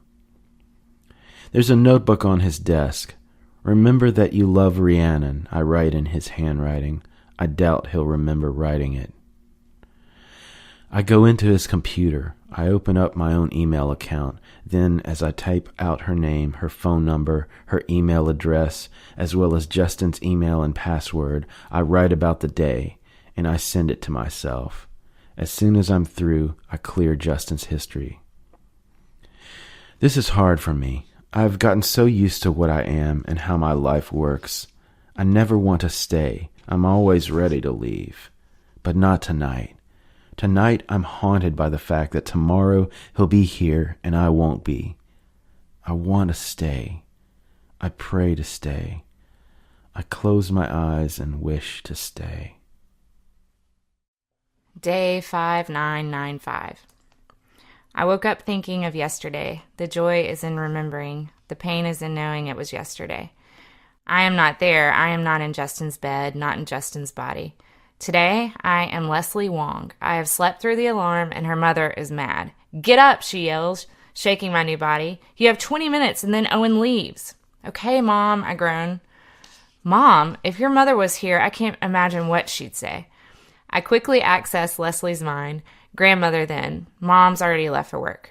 There's a notebook on his desk. Remember that you love Rhiannon, I write in his handwriting. I doubt he'll remember writing it. I go into his computer. I open up my own email account. Then, as I type out her name, her phone number, her email address, as well as Justin's email and password, I write about the day, and I send it to myself. As soon as I'm through, I clear Justin's history. This is hard for me. I've gotten so used to what I am and how my life works. I never want to stay. I'm always ready to leave. But not tonight. Tonight I'm haunted by the fact that tomorrow he'll be here and I won't be. I want to stay. I pray to stay. I close my eyes and wish to stay. Day 5995. I woke up thinking of yesterday. The joy is in remembering. The pain is in knowing it was yesterday. I am not there. I am not in Justin's bed, not in Justin's body. Today, I am Leslie Wong. I have slept through the alarm, and her mother is mad. Get up, she yells, shaking my new body. You have 20 minutes, and then Owen leaves. Okay, Mom, I groan. Mom, if your mother was here, I can't imagine what she'd say. I quickly access Leslie's mind. Grandmother then. Mom's already left for work.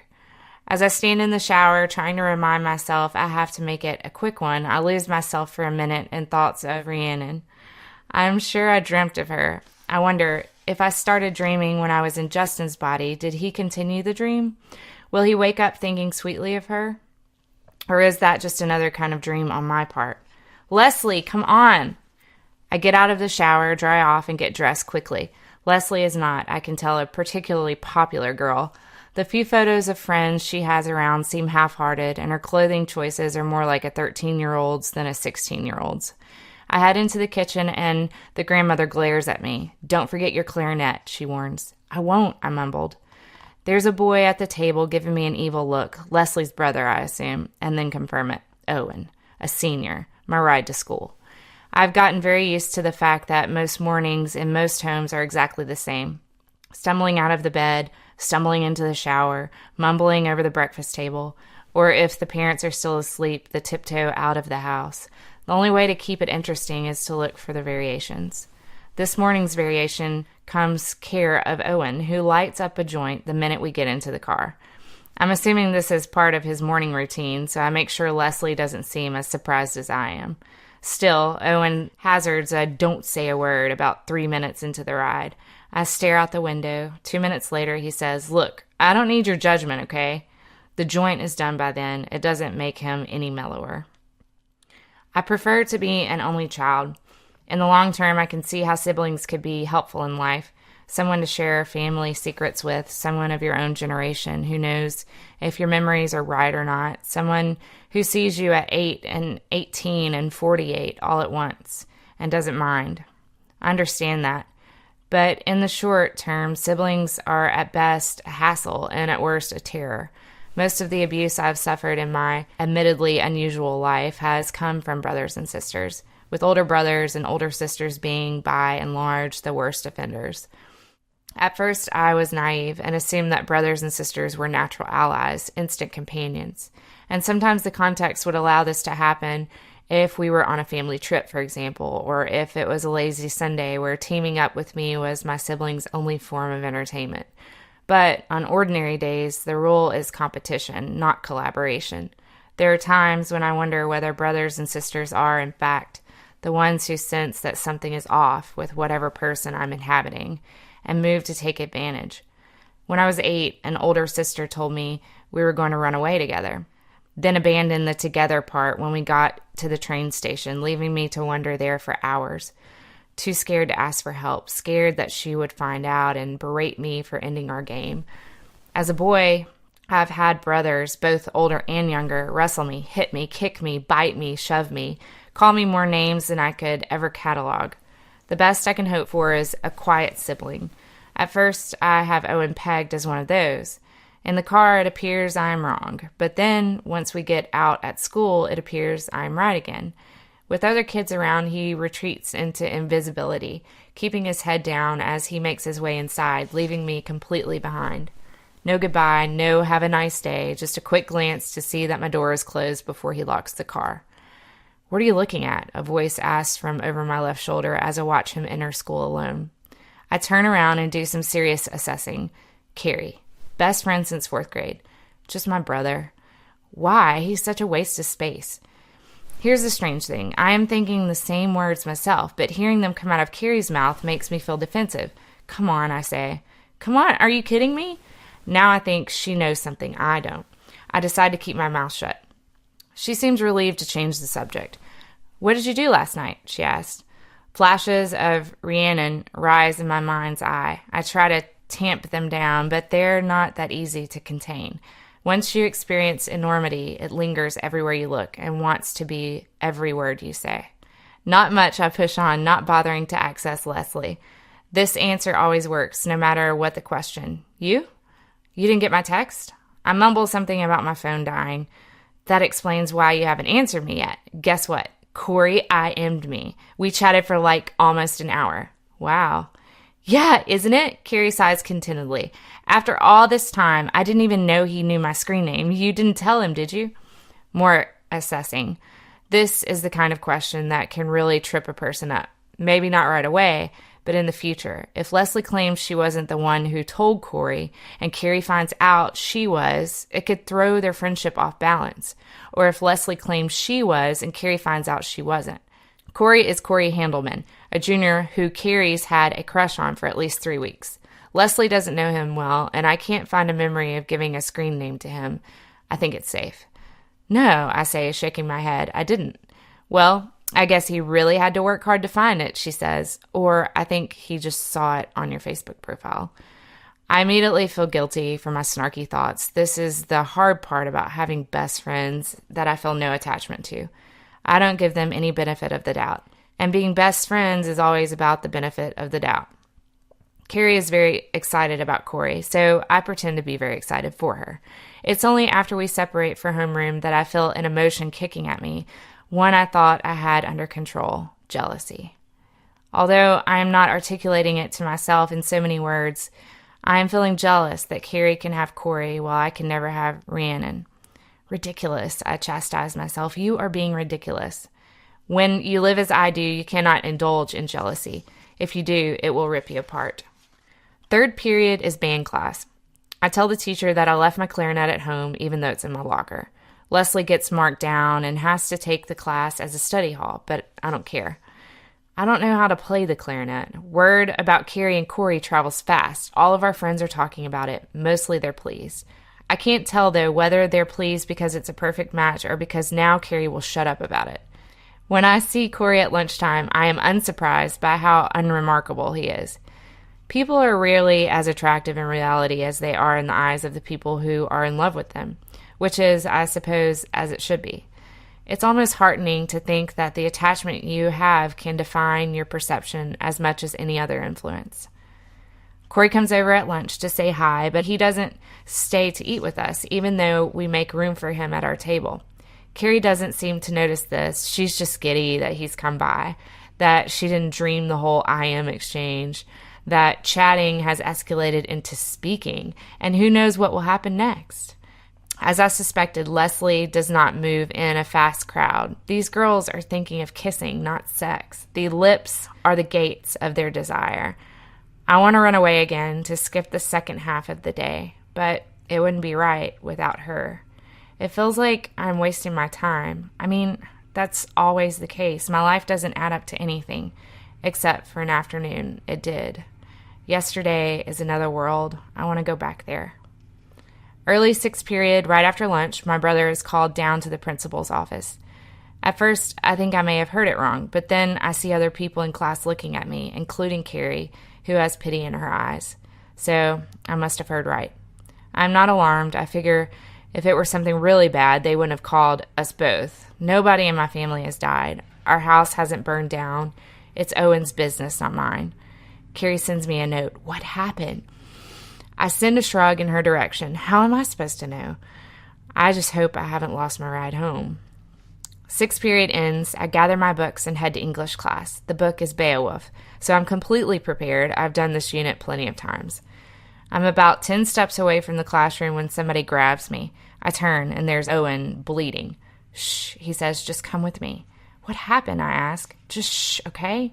As I stand in the shower, trying to remind myself I have to make it a quick one, I lose myself for a minute in thoughts of Rhiannon. I'm sure I dreamt of her. I wonder, if I started dreaming when I was in Justin's body, did he continue the dream? Will he wake up thinking sweetly of her? Or is that just another kind of dream on my part? Leslie, come on! I get out of the shower, dry off, and get dressed quickly. Leslie is not, I can tell, a particularly popular girl. The few photos of friends she has around seem half-hearted, and her clothing choices are more like a 13-year-old's than a 16-year-old's. I head into the kitchen, and the grandmother glares at me. Don't forget your clarinet, she warns. I won't, I mumbled. There's a boy at the table giving me an evil look. Leslie's brother, I assume, and then confirm it. Owen, a senior, my ride to school. I've gotten very used to the fact that most mornings in most homes are exactly the same. Stumbling out of the bed, stumbling into the shower, mumbling over the breakfast table, or if the parents are still asleep, the tiptoe out of the house. The only way to keep it interesting is to look for the variations. This morning's variation comes care of Owen, who lights up a joint the minute we get into the car. I'm assuming this is part of his morning routine, so I make sure Leslie doesn't seem as surprised as I am. Still, Owen hazards a don't say a word about 3 minutes into the ride. I stare out the window. 2 minutes later, he says, Look, I don't need your judgment, okay? The joint is done by then. It doesn't make him any mellower. I prefer to be an only child. In the long term, I can see how siblings could be helpful in life. someone to share family secrets with, someone of your own generation who knows if your memories are right or not, someone who sees you at 8 and 18 and 48 all at once and doesn't mind. I understand that. But in the short term, siblings are at best a hassle and at worst a terror. Most of the abuse I've suffered in my admittedly unusual life has come from brothers and sisters, with older brothers and older sisters being, by and large, the worst offenders. At first, I was naive and assumed that brothers and sisters were natural allies, instant companions. And sometimes the context would allow this to happen if we were on a family trip, for example, or if it was a lazy Sunday where teaming up with me was my siblings' only form of entertainment. But on ordinary days, the rule is competition, not collaboration. There are times when I wonder whether brothers and sisters are, in fact, the ones who sense that something is off with whatever person I'm inhabiting and move to take advantage. When I was 8, an older sister told me we were going to run away together, then abandoned the together part when we got to the train station, leaving me to wander there for hours. Too scared to ask for help, scared that she would find out and berate me for ending our game. As a boy, I've had brothers, both older and younger, wrestle me, hit me, kick me, bite me, shove me, call me more names than I could ever catalog. The best I can hope for is a quiet sibling. At first, I have Owen pegged as one of those. In the car, it appears I am wrong. But then, once we get out at school, it appears I am right again. With other kids around, he retreats into invisibility, keeping his head down as he makes his way inside, leaving me completely behind. No goodbye, no have a nice day, just a quick glance to see that my door is closed before he locks the car. "What are you looking at?" a voice asks from over my left shoulder as I watch him enter school alone. I turn around and do some serious assessing. Carrie. Best friend since 4th grade. Just my brother. Why? He's such a waste of space. Here's the strange thing. I am thinking the same words myself, but hearing them come out of Carrie's mouth makes me feel defensive. "Come on," I say. "Come on, are you kidding me?" Now I think she knows something I don't. I decide to keep my mouth shut. She seems relieved to change the subject. "What did you do last night?" she asked. Flashes of Rhiannon rise in my mind's eye. I try to tamp them down, but they're not that easy to contain. Once you experience enormity, it lingers everywhere you look and wants to be every word you say. Not much, I push on, not bothering to access Leslie. This answer always works, no matter what the question. You? You didn't get my text? I mumble something about my phone dying. That explains why you haven't answered me yet. Guess what? Corey IM'd me. We chatted for like almost an hour. Wow. Yeah, isn't it? Carrie sighs contentedly. After all this time, I didn't even know he knew my screen name. You didn't tell him, did you? More assessing. This is the kind of question that can really trip a person up. Maybe not right away, but in the future. If Leslie claims she wasn't the one who told Corey and Carrie finds out she was, it could throw their friendship off balance. Or if Leslie claims she was and Carrie finds out she wasn't. Corey is Corey Handelman, a junior who Carrie's had a crush on for at least 3 weeks. Leslie doesn't know him well, and I can't find a memory of giving a screen name to him. I think it's safe. No, I say, shaking my head. I didn't. Well, I guess he really had to work hard to find it, she says. Or I think he just saw it on your Facebook profile. I immediately feel guilty for my snarky thoughts. This is the hard part about having best friends that I feel no attachment to. I don't give them any benefit of the doubt. And being best friends is always about the benefit of the doubt. Carrie is very excited about Corey, so I pretend to be very excited for her. It's only after we separate for homeroom that I feel an emotion kicking at me, one I thought I had under control, jealousy. Although I am not articulating it to myself in so many words, I am feeling jealous that Carrie can have Corey while I can never have Rhiannon. Ridiculous, I chastise myself. You are being ridiculous. When you live as I do, you cannot indulge in jealousy. If you do, it will rip you apart. 3rd period is band class. I tell the teacher that I left my clarinet at home, even though it's in my locker. Leslie gets marked down and has to take the class as a study hall, but I don't care. I don't know how to play the clarinet. Word about Carrie and Corey travels fast. All of our friends are talking about it. Mostly they're pleased. I can't tell, though, whether they're pleased because it's a perfect match or because now Carrie will shut up about it. When I see Corey at lunchtime, I am unsurprised by how unremarkable he is. People are rarely as attractive in reality as they are in the eyes of the people who are in love with them, which is, I suppose, as it should be. It's almost heartening to think that the attachment you have can define your perception as much as any other influence. Corey comes over at lunch to say hi, but he doesn't stay to eat with us, even though we make room for him at our table. Carrie doesn't seem to notice this. She's just giddy that he's come by, that she didn't dream the whole I am exchange, that chatting has escalated into speaking, and who knows what will happen next. As I suspected, Leslie does not move in a fast crowd. These girls are thinking of kissing, not sex. The lips are the gates of their desire. I want to run away again to skip the second half of the day, but it wouldn't be right without her. It feels like I'm wasting my time. I mean, that's always the case. My life doesn't add up to anything, except for an afternoon. It did. Yesterday is another world. I want to go back there. Early sixth period, right after lunch, my brother is called down to the principal's office. At first, I think I may have heard it wrong, but then I see other people in class looking at me, including Carrie, who has pity in her eyes. So I must have heard right. I'm not alarmed. I figure if it were something really bad, they wouldn't have called us both. Nobody in my family has died. Our house hasn't burned down. It's Owen's business, not mine. Carrie sends me a note. What happened? I send a shrug in her direction. How am I supposed to know? I just hope I haven't lost my ride home. Sixth period ends. I gather my books and head to English class. The book is Beowulf, so I'm completely prepared. I've done this unit plenty of times. I'm about 10 steps away from the classroom when somebody grabs me. I turn, and there's Owen, bleeding. Shh, he says, just come with me. What happened, I ask. Just shh, okay?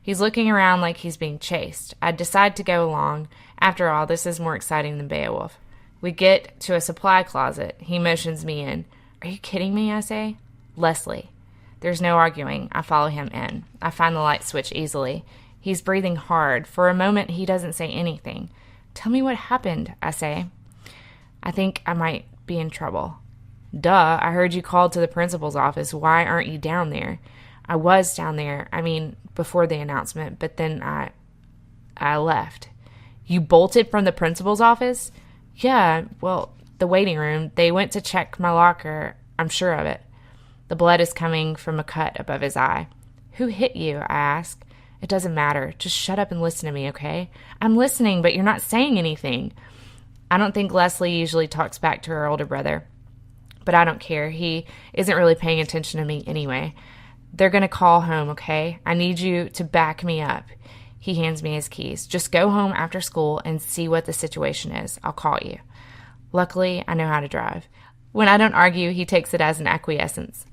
He's looking around like he's being chased. I decide to go along. After all, this is more exciting than Beowulf. We get to a supply closet. He motions me in. Are you kidding me, I say? Leslie. There's no arguing. I follow him in. I find the light switch easily. He's breathing hard. For a moment, he doesn't say anything. Tell me what happened, I say. I think I might be in trouble. Duh, I heard you called to the principal's office. Why aren't you down there? I was down there, before the announcement, but then I left. You bolted from the principal's office? Yeah, well, the waiting room. They went to check my locker. I'm sure of it. The blood is coming from a cut above his eye. Who hit you? I ask. It doesn't matter. Just shut up and listen to me, okay? I'm listening, but you're not saying anything. I don't think Leslie usually talks back to her older brother, but I don't care. He isn't really paying attention to me anyway. They're going to call home, okay? I need you to back me up. He hands me his keys. Just go home after school and see what the situation is. I'll call you. Luckily, I know how to drive. When I don't argue, he takes it as an acquiescence.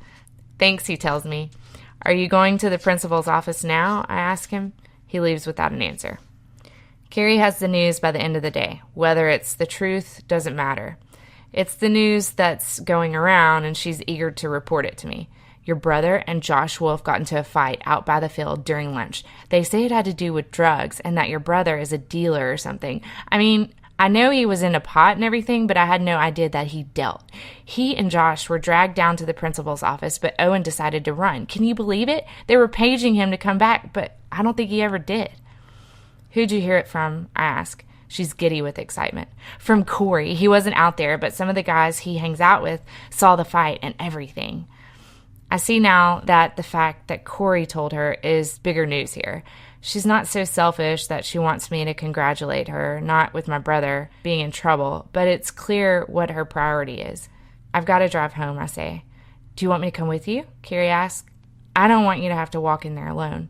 Thanks, he tells me. Are you going to the principal's office now? I ask him. He leaves without an answer. Carrie has the news by the end of the day. Whether it's the truth doesn't matter. It's the news that's going around, and she's eager to report it to me. Your brother and Josh Wolf got into a fight out by the field during lunch. They say it had to do with drugs and that your brother is a dealer or something. I know he was in a pot and everything, but I had no idea that he dealt. He and Josh were dragged down to the principal's office, but Owen decided to run. Can you believe it? They were paging him to come back, but I don't think he ever did. Who'd you hear it from? I ask. She's giddy with excitement. From Corey. He wasn't out there, but some of the guys he hangs out with saw the fight and everything. I see now that the fact that Corey told her is bigger news here. She's not so selfish that she wants me to congratulate her, not with my brother being in trouble, but it's clear what her priority is. I've got to drive home, I say. Do you want me to come with you? Carrie asks. I don't want you to have to walk in there alone.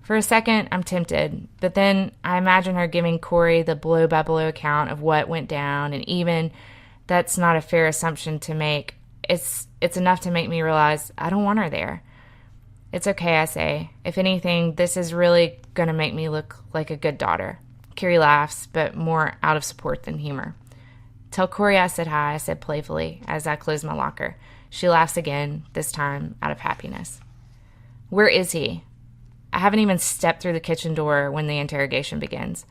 For a second, I'm tempted, but then I imagine her giving Corey the blow-by-blow account of what went down, and even that's not a fair assumption to make. It's enough to make me realize I don't want her there. It's okay, I say. If anything, this is really going to make me look like a good daughter. Carrie laughs, but more out of support than humor. Tell Corey I said hi, I said playfully as I close my locker. She laughs again, this time out of happiness. Where is he? I haven't even stepped through the kitchen door when the interrogation begins.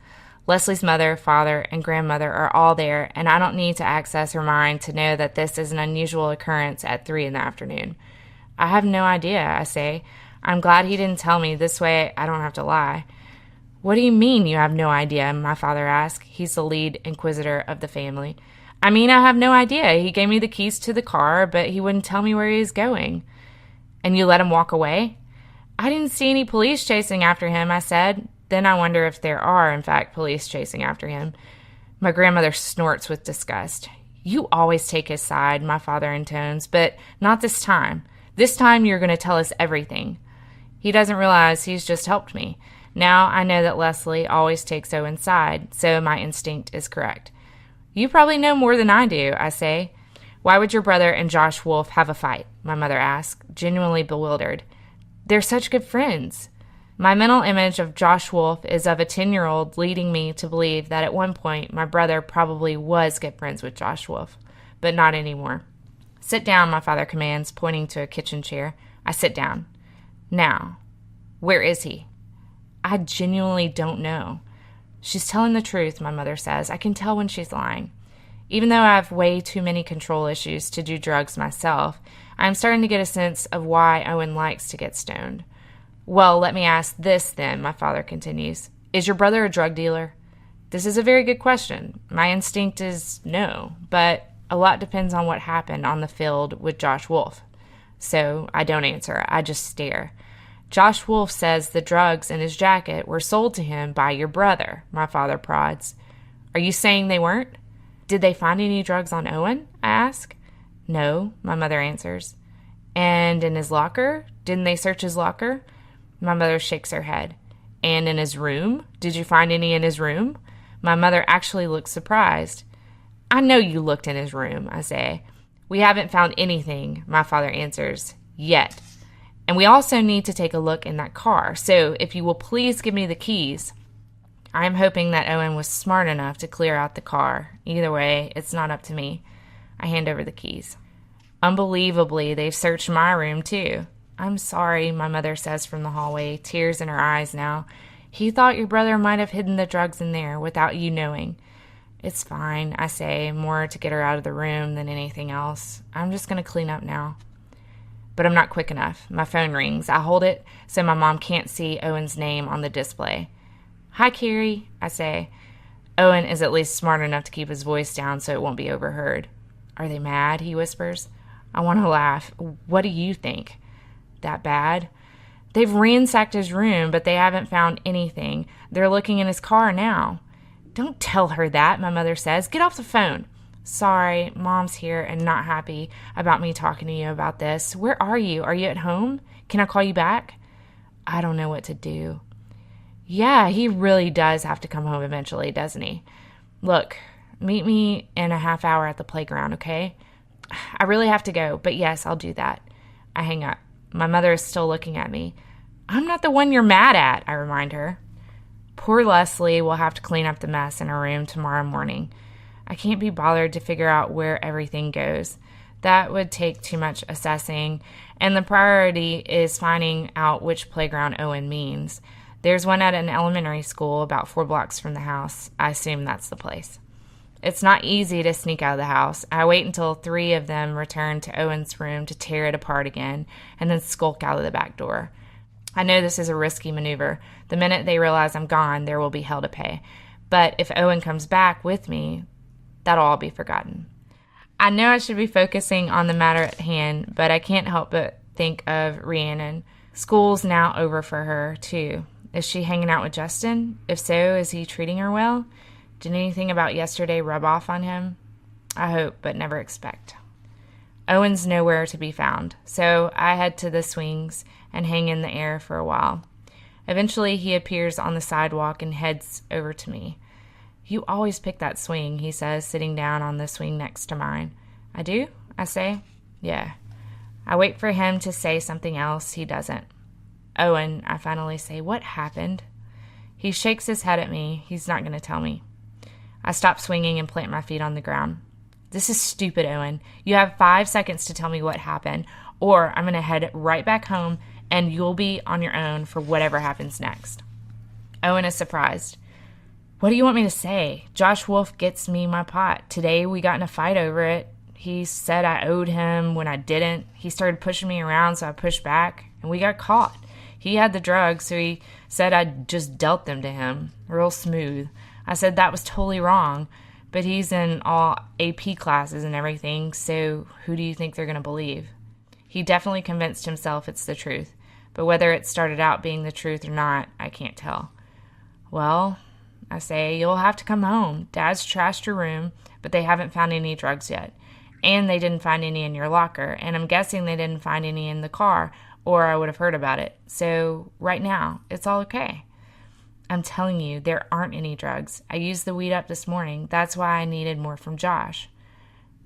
Leslie's mother, father, and grandmother are all there, and I don't need to access her mind to know that this is an unusual occurrence at 3 p.m. I have no idea, I say. I'm glad he didn't tell me. This way I don't have to lie. What do you mean you have no idea? My father asked. He's the lead inquisitor of the family. I mean, I have no idea. He gave me the keys to the car, but he wouldn't tell me where he was going. And you let him walk away? I didn't see any police chasing after him, I said. Then I wonder if there are, in fact, police chasing after him. My grandmother snorts with disgust. You always take his side, my father intones, but not this time. This time you're going to tell us everything. He doesn't realize he's just helped me. Now I know that Leslie always takes Owen's side, so my instinct is correct. You probably know more than I do, I say. Why would your brother and Josh Wolf have a fight? My mother asked, genuinely bewildered. They're such good friends. My mental image of Josh Wolf is of a 10-year-old, leading me to believe that at one point my brother probably was good friends with Josh Wolf, but not anymore. Sit down, my father commands, pointing to a kitchen chair. I sit down. Now, where is he? I genuinely don't know. She's telling the truth, my mother says. I can tell when she's lying. Even though I have way too many control issues to do drugs myself, I'm starting to get a sense of why Owen likes to get stoned. Well, let me ask this then, my father continues. Is your brother a drug dealer? This is a very good question. My instinct is no, but a lot depends on what happened on the field with Josh Wolf. So I don't answer. I just stare. Josh Wolf says the drugs in his jacket were sold to him by your brother, my father prods. Are you saying they weren't? Did they find any drugs on Owen? I ask. No, my mother answers. And in his locker? Didn't they search his locker? My mother shakes her head. And in his room? Did you find any in his room? My mother actually looks surprised. I know you looked in his room, I say. We haven't found anything, my father answers, yet. And we also need to take a look in that car, so if you will please give me the keys. I am hoping that Owen was smart enough to clear out the car. Either way, it's not up to me. I hand over the keys. Unbelievably, they've searched my room, too. I'm sorry, my mother says from the hallway, tears in her eyes now. He thought your brother might have hidden the drugs in there without you knowing. It's fine, I say, more to get her out of the room than anything else. I'm just going to clean up now. But I'm not quick enough. My phone rings. I hold it so my mom can't see Owen's name on the display. Hi, Carrie, I say. Owen is at least smart enough to keep his voice down so it won't be overheard. Are they mad? He whispers. I want to laugh. What do you think? That bad? They've ransacked his room, but they haven't found anything. They're looking in his car now. Don't tell her that, my mother says. Get off the phone. Sorry, Mom's here and not happy about me talking to you about this. Where are you? Are you at home? Can I call you back? I don't know what to do. Yeah, he really does have to come home eventually, doesn't he? Look, meet me in a half hour at the playground, okay? I really have to go, but yes, I'll do that. I hang up. My mother is still looking at me. I'm not the one you're mad at, I remind her. Poor Leslie will have to clean up the mess in her room tomorrow morning. I can't be bothered to figure out where everything goes. That would take too much assessing, and the priority is finding out which playground Owen means. There's one at an elementary school about 4 blocks from the house. I assume that's the place. It's not easy to sneak out of the house. I wait until 3 of them return to Owen's room to tear it apart again, and then skulk out of the back door. I know this is a risky maneuver. The minute they realize I'm gone, there will be hell to pay. But if Owen comes back with me, that'll all be forgotten. I know I should be focusing on the matter at hand, but I can't help but think of Rhiannon. School's now over for her, too. Is she hanging out with Justin? If so, is he treating her well? Did anything about yesterday rub off on him? I hope, but never expect. Owen's nowhere to be found, so I head to the swings and hang in the air for a while. Eventually, he appears on the sidewalk and heads over to me. You always pick that swing, he says, sitting down on the swing next to mine. I do? I say. Yeah. I wait for him to say something else. He doesn't. Owen, I finally say, what happened? He shakes his head at me. He's not going to tell me. I stop swinging and plant my feet on the ground. This is stupid, Owen. You have 5 seconds to tell me what happened, or I'm going to head right back home, and you'll be on your own for whatever happens next. Owen is surprised. What do you want me to say? Josh Wolf gets me my pot. Today we got in a fight over it. He said I owed him when I didn't. He started pushing me around, so I pushed back, and we got caught. He had the drugs, so he said I'd just dealt them to him, real smooth. I said that was totally wrong, but he's in all AP classes and everything, so who do you think they're going to believe? He definitely convinced himself it's the truth, but whether it started out being the truth or not, I can't tell. Well, I say, you'll have to come home. Dad's trashed your room, but they haven't found any drugs yet. And they didn't find any in your locker, and I'm guessing they didn't find any in the car, or I would have heard about it. So right now, it's all okay. I'm telling you, there aren't any drugs. I used the weed up this morning. That's why I needed more from Josh.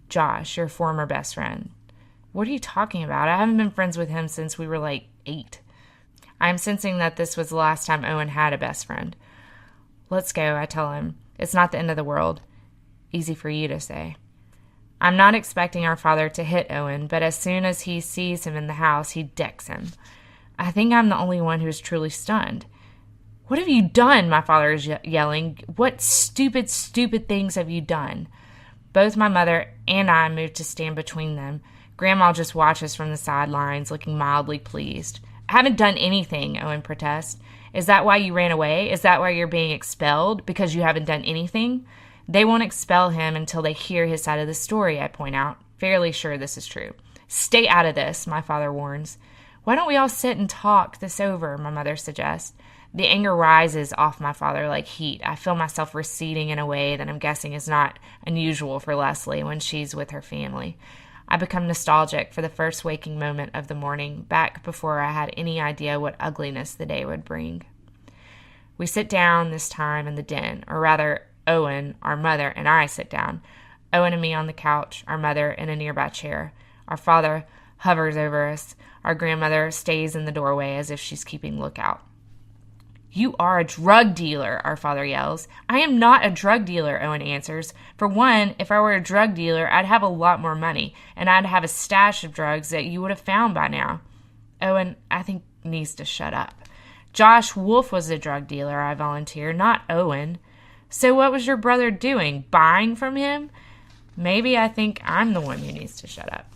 Josh, your former best friend. What are you talking about? I haven't been friends with him since we were like 8. I'm sensing that this was the last time Owen had a best friend. Let's go, I tell him. It's not the end of the world. Easy for you to say. I'm not expecting our father to hit Owen, but as soon as he sees him in the house, he decks him. I think I'm the only one who is truly stunned. What have you done? My father is yelling. What stupid, stupid things have you done? Both my mother and I moved to stand between them. Grandma just watches from the sidelines, looking mildly pleased. I haven't done anything, Owen protests. Is that why you ran away? Is that why you're being expelled? Because you haven't done anything? They won't expel him until they hear his side of the story, I point out, fairly sure this is true. Stay out of this, my father warns. Why don't we all sit and talk this over, my mother suggests. The anger rises off my father like heat. I feel myself receding in a way that I'm guessing is not unusual for Leslie when she's with her family. I become nostalgic for the first waking moment of the morning, back before I had any idea what ugliness the day would bring. We sit down this time in the den, or rather, Owen, our mother, and I sit down. Owen and me on the couch, our mother in a nearby chair. Our father hovers over us. Our grandmother stays in the doorway as if she's keeping lookout. You are a drug dealer, our father yells. I am not a drug dealer, Owen answers. For one, if I were a drug dealer, I'd have a lot more money, and I'd have a stash of drugs that you would have found by now. Owen, I think, needs to shut up. Josh Wolf was a drug dealer, I volunteer, not Owen. So what was your brother doing? Buying from him? Maybe I think I'm the one who needs to shut up.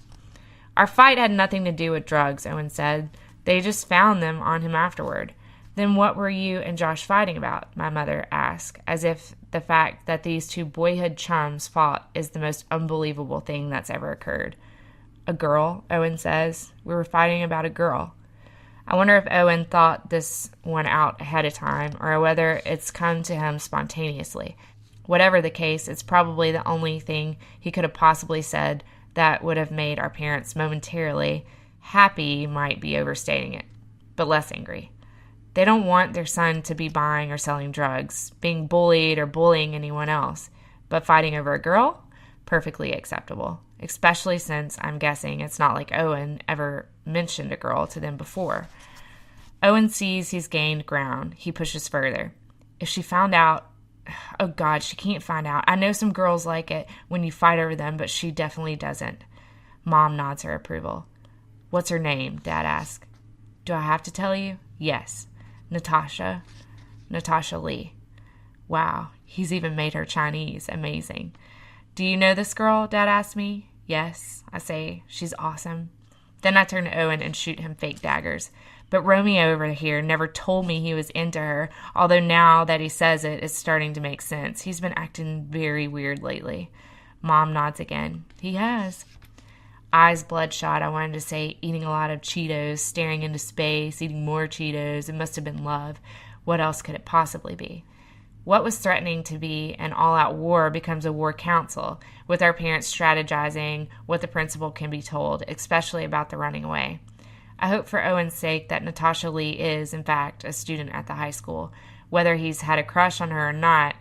Our fight had nothing to do with drugs, Owen said. They just found them on him afterward. Then what were you and Josh fighting about? My mother asked, as if the fact that these two boyhood chums fought is the most unbelievable thing that's ever occurred. A girl, Owen says. We were fighting about a girl. I wonder if Owen thought this one out ahead of time, or whether it's come to him spontaneously. Whatever the case, it's probably the only thing he could have possibly said that would have made our parents momentarily happy, might be overstating it, but less angry. They don't want their son to be buying or selling drugs, being bullied or bullying anyone else, but fighting over a girl? Perfectly acceptable, especially since I'm guessing it's not like Owen ever mentioned a girl to them before. Owen sees he's gained ground. He pushes further. If she found out, oh God, she can't find out. I know some girls like it when you fight over them, but she definitely doesn't. Mom nods her approval. What's her name? Dad asks. Do I have to tell you? Yes. Natasha Lee. Wow, he's even made her Chinese. Amazing. Do you know this girl? Dad asks me. Yes, I say. She's awesome. Then I turn to Owen and shoot him fake daggers. But Romeo over here never told me he was into her, although now that he says it, it's starting to make sense. He's been acting very weird lately. Mom nods again. He has. Eyes bloodshot, I wanted to say, eating a lot of Cheetos, staring into space, eating more Cheetos. It must have been love. What else could it possibly be? What was threatening to be an all-out war becomes a war council, with our parents strategizing what the principal can be told, especially about the running away. I hope for Owen's sake that Natasha Lee is, in fact, a student at the high school. Whether he's had a crush on her or not,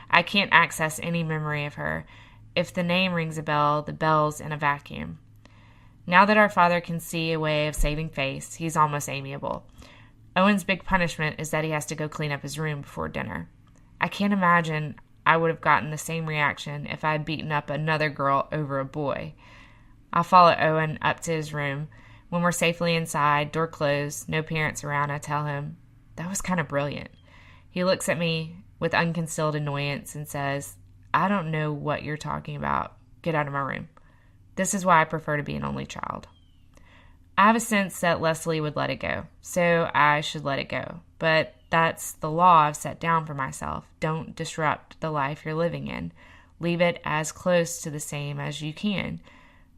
I can't access any memory of her. If the name rings a bell, the bell's in a vacuum. Now that our father can see a way of saving face, he's almost amiable. Owen's big punishment is that he has to go clean up his room before dinner. I can't imagine I would have gotten the same reaction if I had beaten up another girl over a boy. I'll follow Owen up to his room. When we're safely inside, door closed, no parents around, I tell him, that was kind of brilliant. He looks at me with unconcealed annoyance and says, I don't know what you're talking about. Get out of my room. This is why I prefer to be an only child. I have a sense that Leslie would let it go, so I should let it go. But that's the law I've set down for myself. Don't disrupt the life you're living in. Leave it as close to the same as you can.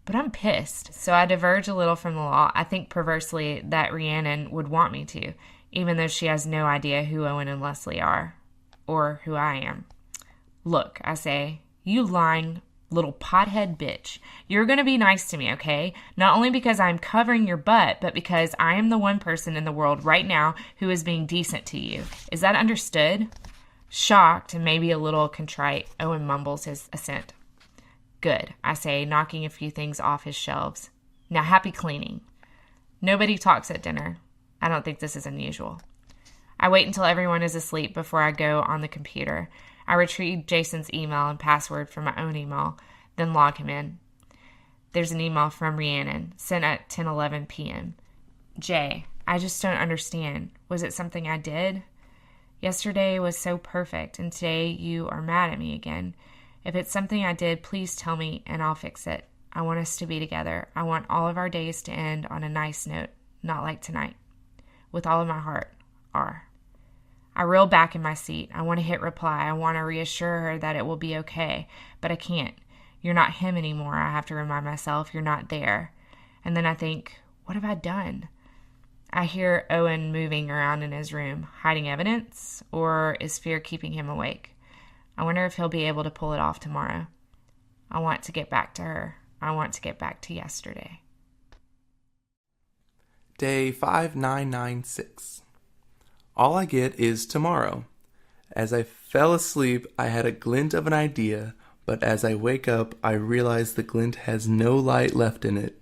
But I'm pissed, so I diverge a little from the law. I think perversely that Rhiannon would want me to, even though she has no idea who Owen and Leslie are, or who I am. Look, I say, you lying little pothead bitch. You're going to be nice to me, okay? Not only because I'm covering your butt, but because I am the one person in the world right now who is being decent to you. Is that understood? Shocked and maybe a little contrite, Owen mumbles his assent. Good, I say, knocking a few things off his shelves. Now happy cleaning. Nobody talks at dinner. I don't think this is unusual. I wait until everyone is asleep before I go on the computer. I retrieve Jason's email and password from my own email, then log him in. There's an email from Rhiannon, sent at 10:11 p.m. Jay, I just don't understand. Was it something I did? Yesterday was so perfect, and today you are mad at me again. If it's something I did, please tell me, and I'll fix it. I want us to be together. I want all of our days to end on a nice note, not like tonight. With all of my heart, R. I reel back in my seat. I want to hit reply. I want to reassure her that it will be okay, but I can't. You're not him anymore, I have to remind myself. You're not there. And then I think, what have I done? I hear Owen moving around in his room, hiding evidence, or is fear keeping him awake? I wonder if he'll be able to pull it off tomorrow. I want to get back to her. I want to get back to yesterday. Day 5996. All I get is tomorrow. As I fell asleep, I had a glint of an idea, but as I wake up, I realize the glint has no light left in it.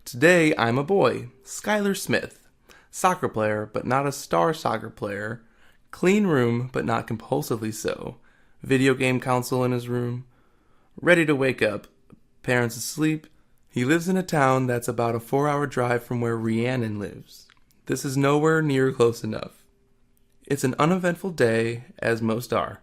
Today, I'm a boy, Skylar Smith. Soccer player, but not a star soccer player. Clean room, but not compulsively so. Video game console in his room. Ready to wake up. Parents asleep. He lives in a town that's about a 4-hour drive from where Rhiannon lives. This is nowhere near close enough. It's an uneventful day, as most are.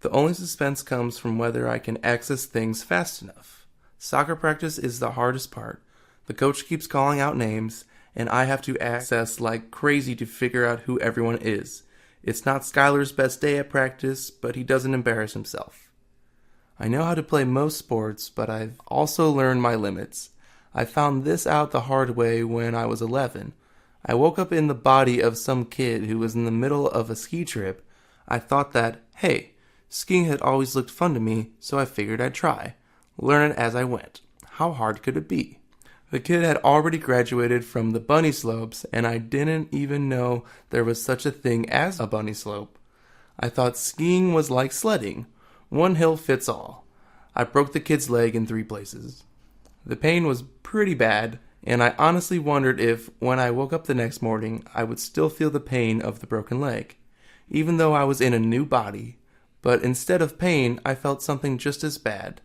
The only suspense comes from whether I can access things fast enough. Soccer practice is the hardest part. The coach keeps calling out names, and I have to access like crazy to figure out who everyone is. It's not Skylar's best day at practice, but he doesn't embarrass himself. I know how to play most sports, but I've also learned my limits. I found this out the hard way when I was 11. I woke up in the body of some kid who was in the middle of a ski trip. I thought that, hey, skiing had always looked fun to me, so I figured I'd try. Learn it as I went. How hard could it be? The kid had already graduated from the bunny slopes, and I didn't even know there was such a thing as a bunny slope. I thought skiing was like sledding. One hill fits all. I broke the kid's leg in 3 places. The pain was pretty bad, and I honestly wondered if, when I woke up the next morning, I would still feel the pain of the broken leg, even though I was in a new body. But instead of pain, I felt something just as bad.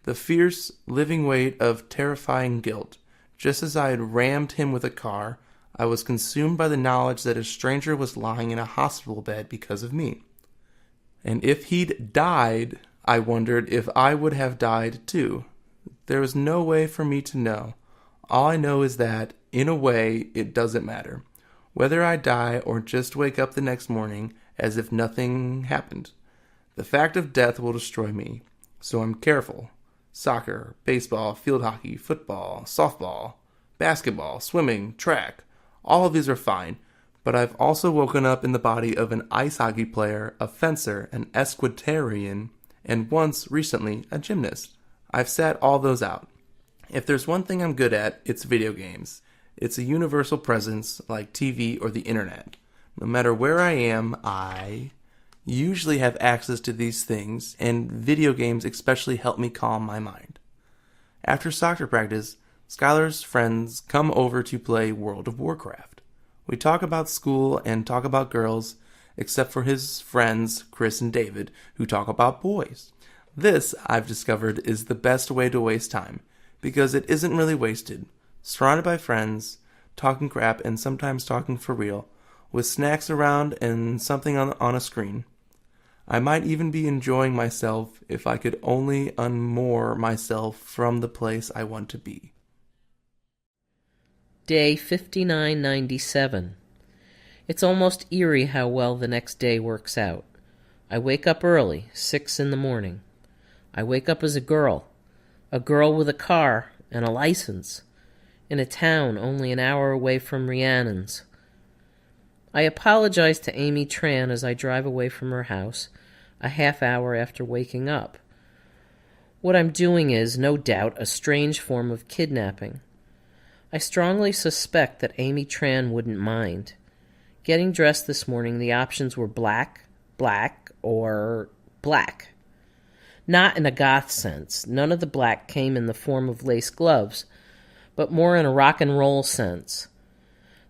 The fierce, living weight of terrifying guilt. Just as I had rammed him with a car, I was consumed by the knowledge that a stranger was lying in a hospital bed because of me. And if he'd died, I wondered if I would have died too. There was no way for me to know. All I know is that, in a way, it doesn't matter. Whether I die or just wake up the next morning as if nothing happened. The fact of death will destroy me, so I'm careful. Soccer, baseball, field hockey, football, softball, basketball, swimming, track. All of these are fine, but I've also woken up in the body of an ice hockey player, a fencer, an equestrian, and once, recently, a gymnast. I've sat all those out. If there's one thing I'm good at, it's video games. It's a universal presence like TV or the internet. No matter where I am, I usually have access to these things, and video games especially help me calm my mind. After soccer practice, Skylar's friends come over to play World of Warcraft. We talk about school and talk about girls, except for his friends, Chris and David, who talk about boys. This, I've discovered, is the best way to waste time, because it isn't really wasted. Surrounded by friends, talking crap and sometimes talking for real, with snacks around and something on a screen. I might even be enjoying myself if I could only unmoor myself from the place I want to be. Day 5997. It's almost eerie how well the next day works out. I wake up early, 6 in the morning. I wake up as a girl with a car and a license, in a town only an hour away from Rhiannon's. I apologize to Amy Tran as I drive away from her house, a half hour after waking up. What I'm doing is, no doubt, a strange form of kidnapping. I strongly suspect that Amy Tran wouldn't mind. Getting dressed this morning, the options were black, or black. Not in a goth sense. None of the black came in the form of lace gloves, but more in a rock and roll sense.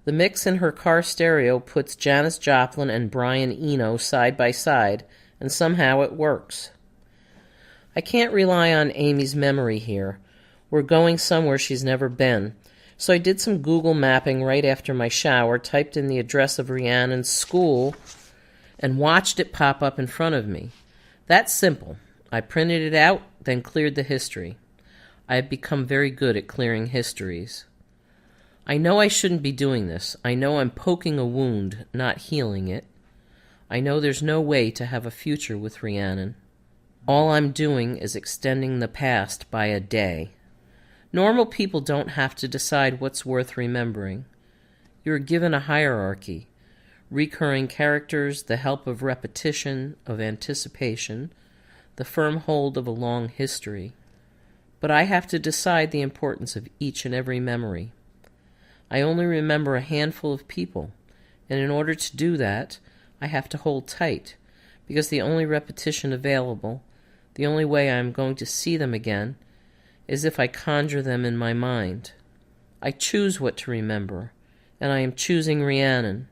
The mix in her car stereo puts Janis Joplin and Brian Eno side by side, and somehow it works. I can't rely on Amy's memory here. We're going somewhere she's never been. So I did some Google mapping right after my shower, typed in the address of Rhiannon's school, and watched it pop up in front of me. That's simple. I printed it out, then cleared the history. I have become very good at clearing histories. I know I shouldn't be doing this. I know I'm poking a wound, not healing it. I know there's no way to have a future with Rhiannon. All I'm doing is extending the past by a day. Normal people don't have to decide what's worth remembering. You're given a hierarchy, recurring characters, the help of repetition, of anticipation, the firm hold of a long history. But I have to decide the importance of each and every memory. I only remember a handful of people, and in order to do that, I have to hold tight, because the only repetition available, the only way I am going to see them again, is if I conjure them in my mind. I choose what to remember, and I am choosing Rhiannon.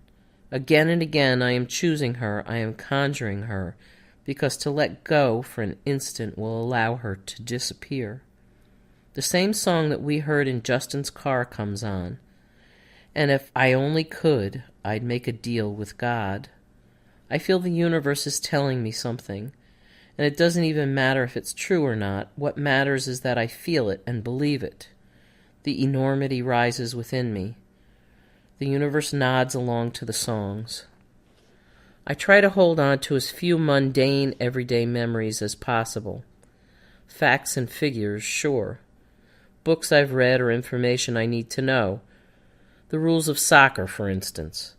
Again and again I am choosing her, I am conjuring her, because to let go for an instant will allow her to disappear. The same song that we heard in Justin's car comes on, and if I only could, I'd make a deal with God. I feel the universe is telling me something, and it doesn't even matter if it's true or not. What matters is that I feel it and believe it. The enormity rises within me. The universe nods along to the songs. I try to hold on to as few mundane, everyday memories as possible. Facts and figures, sure. Books I've read or information I need to know. The rules of soccer, for instance.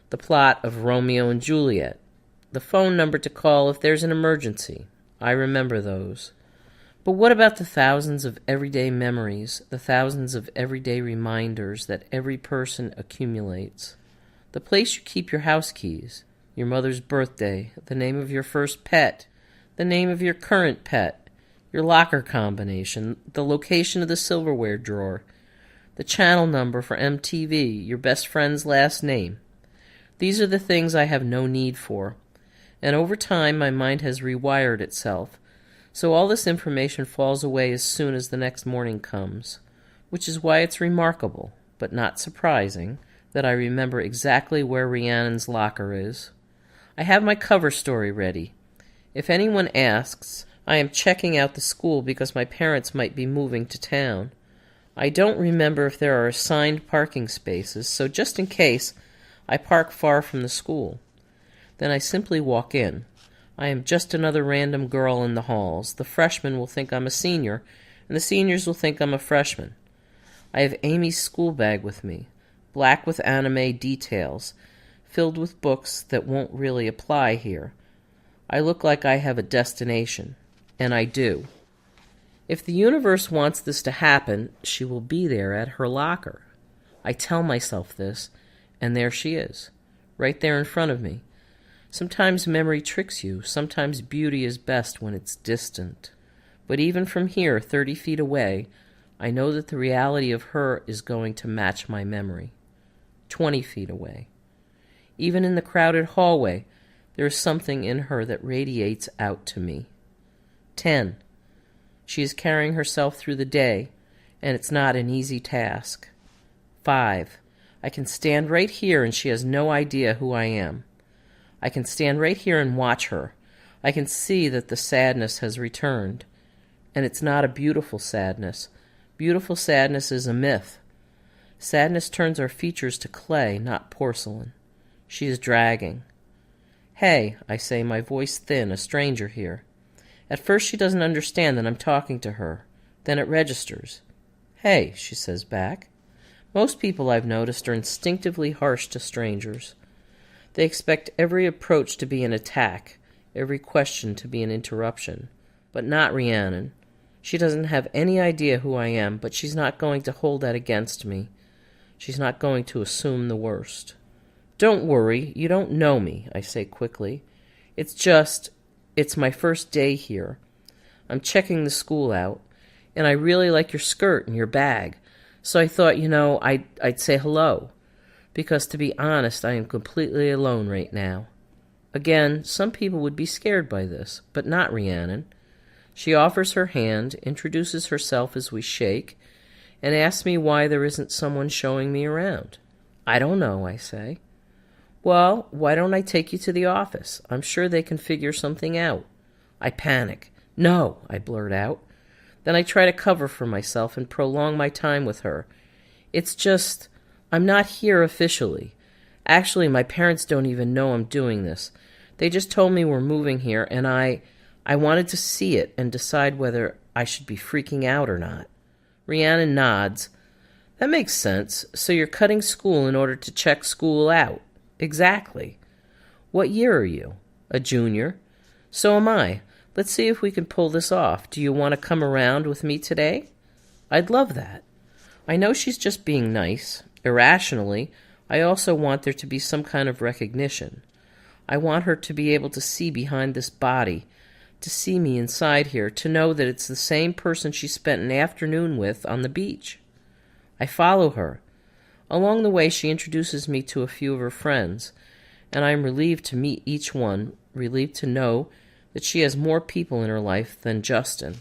The plot of Romeo and Juliet. The phone number to call if there's an emergency. I remember those. But what about the thousands of everyday memories, the thousands of everyday reminders that every person accumulates? The place you keep your house keys, your mother's birthday, the name of your first pet, the name of your current pet, your locker combination, the location of the silverware drawer, the channel number for MTV, your best friend's last name. These are the things I have no need for. And over time, my mind has rewired itself, so all this information falls away as soon as the next morning comes, which is why it's remarkable, but not surprising, that I remember exactly where Rhiannon's locker is. I have my cover story ready. If anyone asks, I am checking out the school because my parents might be moving to town. I don't remember if there are assigned parking spaces, so just in case, I park far from the school. Then I simply walk in. I am just another random girl in the halls. The freshmen will think I'm a senior, and the seniors will think I'm a freshman. I have Amy's school bag with me, black with anime details, filled with books that won't really apply here. I look like I have a destination, and I do. If the universe wants this to happen, she will be there at her locker. I tell myself this, and there she is, right there in front of me. Sometimes memory tricks you. Sometimes beauty is best when it's distant. But even from here, 30 feet away, I know that the reality of her is going to match my memory. 20 feet away. Even in the crowded hallway, there is something in her that radiates out to me. 10. She is carrying herself through the day, and it's not an easy task. 5. I can stand right here and she has no idea who I am. I can stand right here and watch her. I can see that the sadness has returned. And it's not a beautiful sadness. Beautiful sadness is a myth. Sadness turns our features to clay, not porcelain. She is dragging. "Hey," I say, my voice thin, "a stranger here." At first she doesn't understand that I'm talking to her. Then it registers. "Hey," she says back. Most people, I've noticed, are instinctively harsh to strangers. They expect every approach to be an attack, every question to be an interruption. But not Rhiannon. She doesn't have any idea who I am, but she's not going to hold that against me. She's not going to assume the worst. "Don't worry, you don't know me," I say quickly. It's my first day here. I'm checking the school out, and I really like your skirt and your bag. So I thought, I'd say hello, because to be honest, I am completely alone right now. Again, some people would be scared by this, but not Rhiannon. She offers her hand, introduces herself as we shake, and asks me why there isn't someone showing me around. "I don't know," I say. "Well, why don't I take you to the office? I'm sure they can figure something out." I panic. "No," I blurt out. Then I try to cover for myself and prolong my time with her. It's just, I'm not here officially. Actually, my parents don't even know I'm doing this. They just told me we're moving here, and I wanted to see it and decide whether I should be freaking out or not. Rhiannon nods. "That makes sense. So you're cutting school in order to check school out." "Exactly." "What year are you?" "A junior." "So am I. Let's see if we can pull this off. Do you want to come around with me today?" I'd love that. I know she's just being nice. Irrationally, I also want there to be some kind of recognition. I want her to be able to see behind this body, to see me inside here, to know that it's the same person she spent an afternoon with on the beach. I follow her. Along the way, she introduces me to a few of her friends, and I am relieved to meet each one, relieved to know that she has more people in her life than Justin.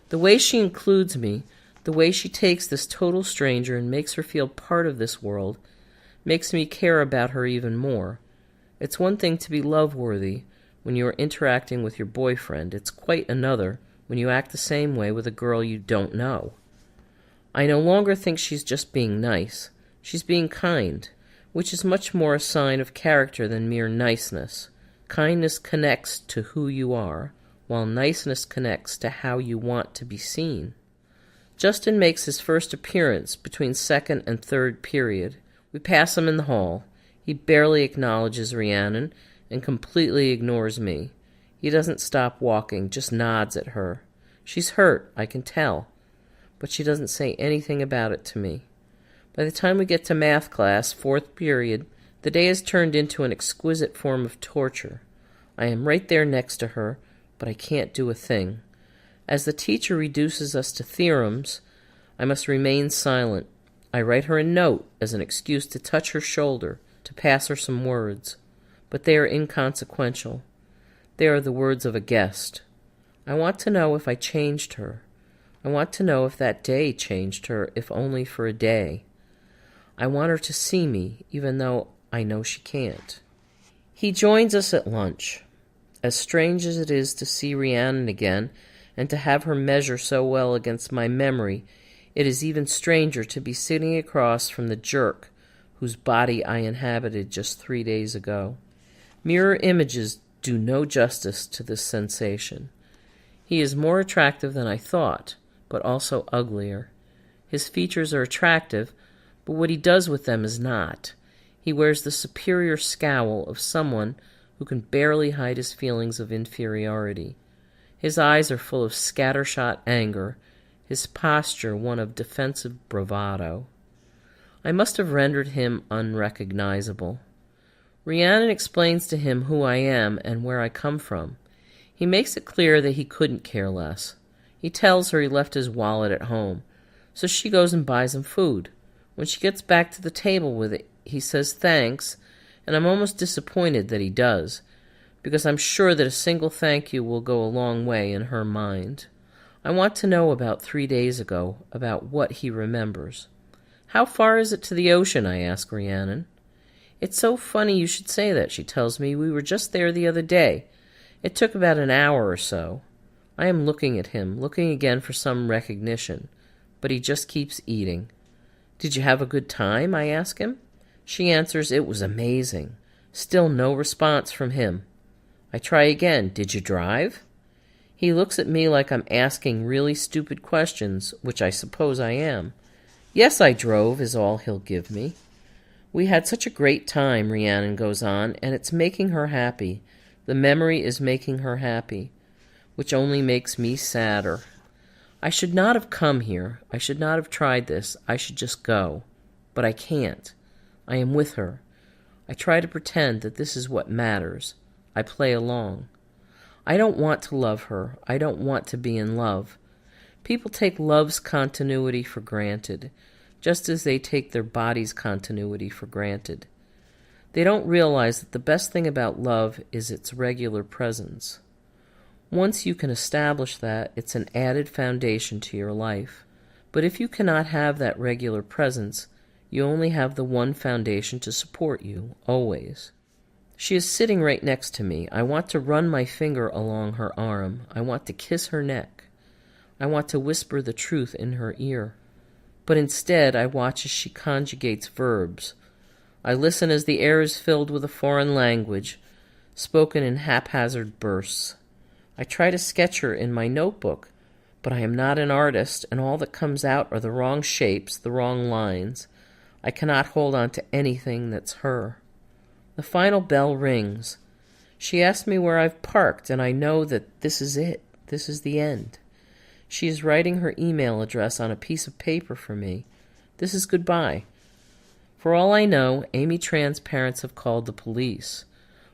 The way she includes me, the way she takes this total stranger and makes her feel part of this world, makes me care about her even more. It's one thing to be love-worthy when you are interacting with your boyfriend. It's quite another when you act the same way with a girl you don't know. I no longer think she's just being nice. She's being kind, which is much more a sign of character than mere niceness. Kindness connects to who you are, while niceness connects to how you want to be seen. Justin makes his first appearance between second and third period. We pass him in the hall. He barely acknowledges Rhiannon and completely ignores me. He doesn't stop walking, just nods at her. She's hurt, I can tell, but she doesn't say anything about it to me. By the time we get to math class, fourth period, the day has turned into an exquisite form of torture. I am right there next to her, but I can't do a thing. As the teacher reduces us to theorems, I must remain silent. I write her a note as an excuse to touch her shoulder, to pass her some words. But they are inconsequential. They are the words of a guest. I want to know if I changed her. I want to know if that day changed her, if only for a day. I want her to see me, even though I know she can't. He joins us at lunch. As strange as it is to see Rhiannon again, and to have her measure so well against my memory, it is even stranger to be sitting across from the jerk whose body I inhabited just 3 days ago. Mirror images do no justice to this sensation. He is more attractive than I thought, but also uglier. His features are attractive, but what he does with them is not. He wears the superior scowl of someone who can barely hide his feelings of inferiority. His eyes are full of scattershot anger, his posture one of defensive bravado. I must have rendered him unrecognizable. Rhiannon explains to him who I am and where I come from. He makes it clear that he couldn't care less. He tells her he left his wallet at home, so she goes and buys him food. When she gets back to the table with it, he says thanks, and I'm almost disappointed that he does, because I'm sure that a single thank you will go a long way in her mind. I want to know about 3 days ago, about what he remembers. How far is it to the ocean, I ask Rhiannon. It's so funny you should say that, she tells me. We were just there the other day. It took about an hour or so. I am looking at him, looking again for some recognition, but he just keeps eating. Did you have a good time? I ask him. She answers, it was amazing. Still no response from him. I try again. Did you drive? He looks at me like I'm asking really stupid questions, which I suppose I am. Yes, I drove, is all he'll give me. We had such a great time, Rhiannon goes on, and it's making her happy. The memory is making her happy, which only makes me sadder. I should not have come here. I should not have tried this. I should just go. But I can't. I am with her. I try to pretend that this is what matters. I play along. I don't want to love her. I don't want to be in love. People take love's continuity for granted, just as they take their body's continuity for granted. They don't realize that the best thing about love is its regular presence. Once you can establish that, it's an added foundation to your life. But if you cannot have that regular presence, you only have the one foundation to support you, always. She is sitting right next to me. I want to run my finger along her arm. I want to kiss her neck. I want to whisper the truth in her ear. But instead, I watch as she conjugates verbs. I listen as the air is filled with a foreign language, spoken in haphazard bursts. I try to sketch her in my notebook, but I am not an artist, and all that comes out are the wrong shapes, the wrong lines. I cannot hold on to anything that's her. The final bell rings. She asks me where I've parked, and I know that this is it. This is the end. She is writing her email address on a piece of paper for me. This is goodbye. For all I know, Amy Tran's parents have called the police.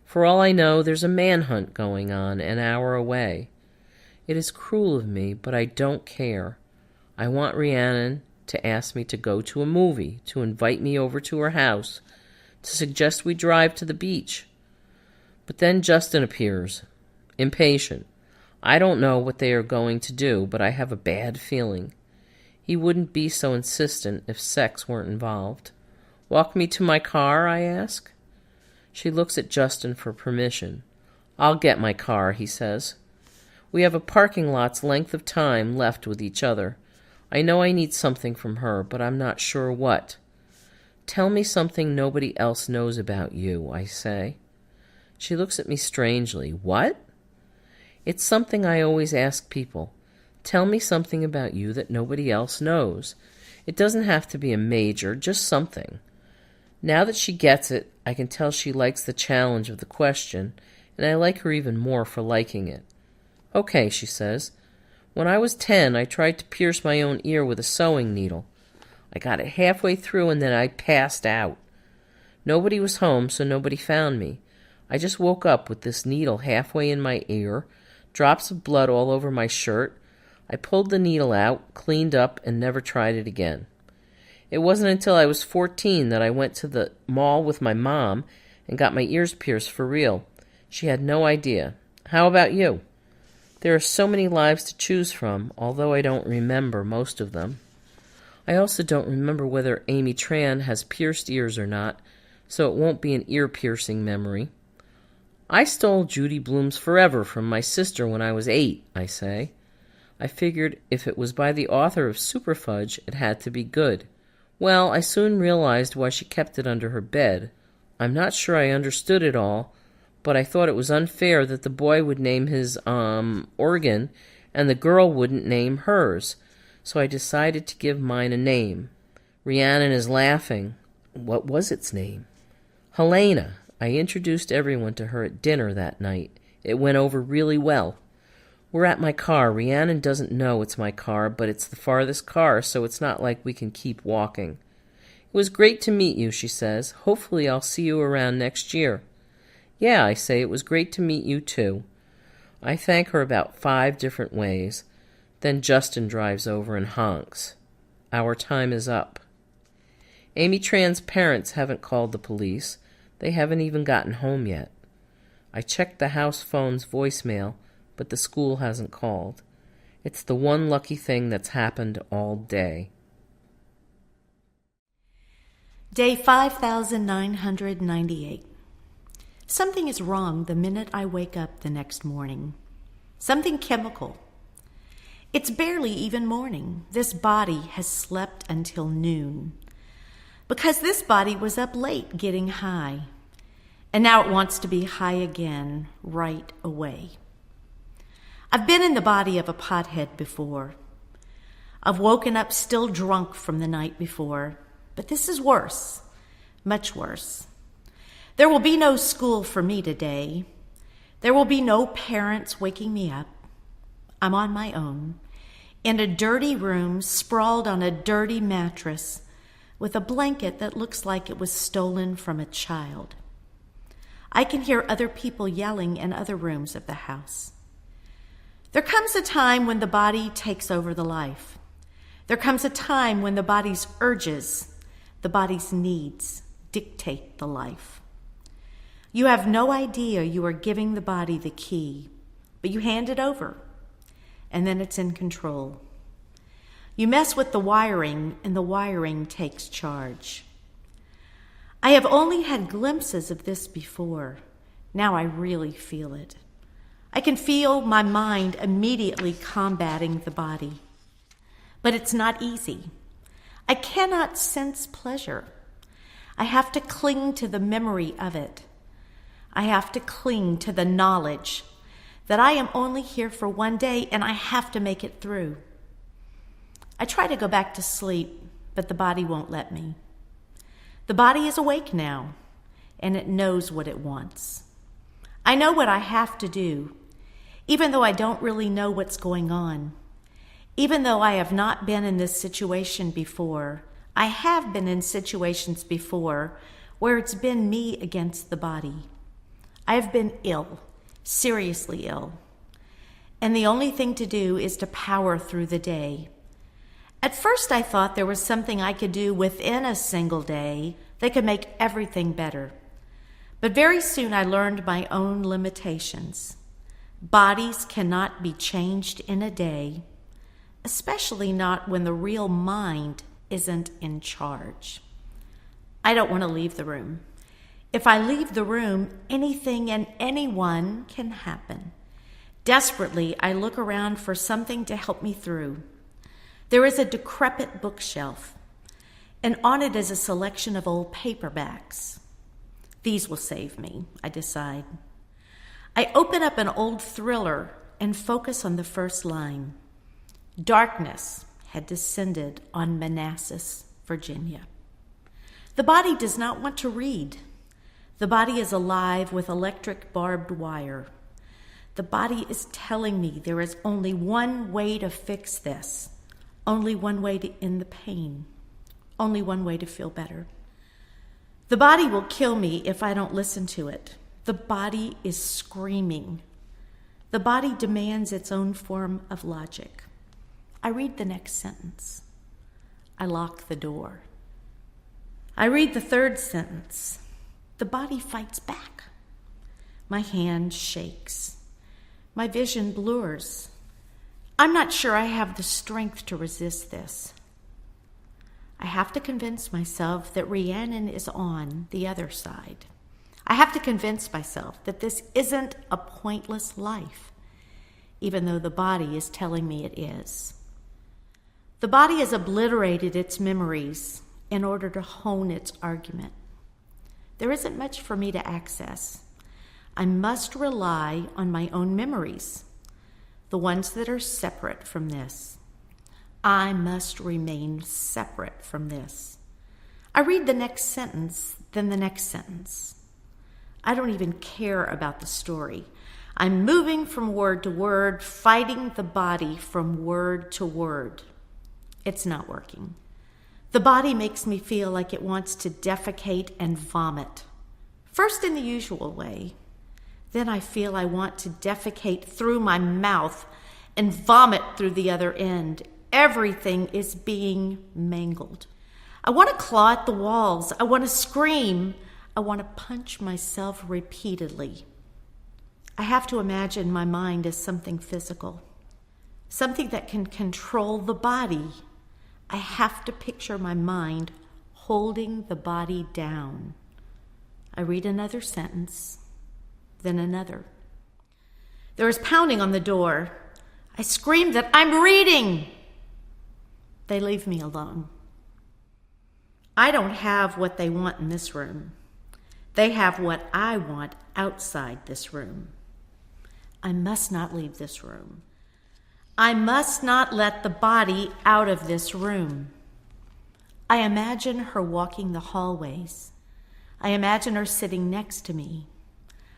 For all I know, there's a manhunt going on an hour away. It is cruel of me, but I don't care. I want Rhiannon to ask me to go to a movie, to invite me over to her house, to suggest we drive to the beach. But then Justin appears, impatient. I don't know what they are going to do, but I have a bad feeling. He wouldn't be so insistent if sex weren't involved. Walk me to my car, I ask. She looks at Justin for permission. I'll get my car, he says. We have a parking lot's length of time left with each other. I know I need something from her, but I'm not sure what. Tell me something nobody else knows about you, I say. She looks at me strangely. What? It's something I always ask people. Tell me something about you that nobody else knows. It doesn't have to be a major, just something. Now that she gets it, I can tell she likes the challenge of the question, and I like her even more for liking it. Okay, she says. When I was 10, I tried to pierce my own ear with a sewing needle. I got it halfway through and then I passed out. Nobody was home, so nobody found me. I just woke up with this needle halfway in my ear, drops of blood all over my shirt. I pulled the needle out, cleaned up, and never tried it again. It wasn't until I was 14 that I went to the mall with my mom and got my ears pierced for real. She had no idea. How about you? There are so many lives to choose from, although I don't remember most of them. I also don't remember whether Amy Tran has pierced ears or not, so it won't be an ear-piercing memory. I stole Judy Blume's Forever from my sister when I was 8, I say. I figured if it was by the author of Superfudge, it had to be good. Well, I soon realized why she kept it under her bed. I'm not sure I understood it all, but I thought it was unfair that the boy would name his, organ, and the girl wouldn't name hers, so I decided to give mine a name. Rhiannon is laughing. What was its name? Helena. I introduced everyone to her at dinner that night. It went over really well. We're at my car. Rhiannon doesn't know it's my car, but it's the farthest car, so it's not like we can keep walking. It was great to meet you, she says. Hopefully I'll see you around next year. Yeah, I say, it was great to meet you too. I thank her about 5 different ways. Then Justin drives over and honks. Our time is up. Amy Tran's parents haven't called the police. They haven't even gotten home yet. I checked the house phone's voicemail, but the school hasn't called. It's the one lucky thing that's happened all day. Day 5998. Something is wrong the minute I wake up the next morning. Something chemical. It's barely even morning. This body has slept until noon. because this body was up late getting high, and now it wants to be high again right away. I've been in the body of a pothead before. I've woken up still drunk from the night before, but this is worse, much worse. There will be no school for me today. There will be no parents waking me up. I'm on my own, in a dirty room, sprawled on a dirty mattress, with a blanket that looks like it was stolen from a child. I can hear other people yelling in other rooms of the house. There comes a time when the body takes over the life. There comes a time when the body's urges, the body's needs, dictate the life. You have no idea you are giving the body the key, but you hand it over, and then it's in control. You mess with the wiring, and the wiring takes charge. I have only had glimpses of this before. Now I really feel it. I can feel my mind immediately combating the body. But it's not easy. I cannot sense pleasure. I have to cling to the memory of it. I have to cling to the knowledge that I am only here for one day and I have to make it through. I try to go back to sleep, but the body won't let me. The body is awake now, and it knows what it wants. I know what I have to do, even though I don't really know what's going on. Even though I have not been in this situation before, I have been in situations before where it's been me against the body. I have been ill, seriously ill, and the only thing to do is to power through the day. At first I thought there was something I could do within a single day that could make everything better. But very soon I learned my own limitations. Bodies cannot be changed in a day, especially not when the real mind isn't in charge. I don't want to leave the room. If I leave the room, anything and anyone can happen. Desperately, I look around for something to help me through. There is a decrepit bookshelf, and on it is a selection of old paperbacks. These will save me, I decide. I open up an old thriller and focus on the first line. Darkness had descended on Manassas, Virginia. The body does not want to read. The body is alive with electric barbed wire. The body is telling me there is only one way to fix this, only one way to end the pain, only one way to feel better. The body will kill me if I don't listen to it. The body is screaming. The body demands its own form of logic. I read the next sentence. I lock the door. I read the third sentence. The body fights back. My hand shakes. My vision blurs. I'm not sure I have the strength to resist this. I have to convince myself that Rhiannon is on the other side. I have to convince myself that this isn't a pointless life, even though the body is telling me it is. The body has obliterated its memories in order to hone its argument. There isn't much for me to access. I must rely on my own memories, the ones that are separate from this. I must remain separate from this. I read the next sentence, then the next sentence. I don't even care about the story. I'm moving from word to word, fighting the body from word to word. It's not working. The body makes me feel like it wants to defecate and vomit. First in the usual way. Then I feel I want to defecate through my mouth and vomit through the other end. Everything is being mangled. I want to claw at the walls. I want to scream. I want to punch myself repeatedly. I have to imagine my mind as something physical, something that can control the body. I have to picture my mind holding the body down. I read another sentence, then another. There is pounding on the door. I scream that I'm reading. They leave me alone. I don't have what they want in this room. They have what I want outside this room. I must not leave this room. I must not let the body out of this room. I imagine her walking the hallways. I imagine her sitting next to me.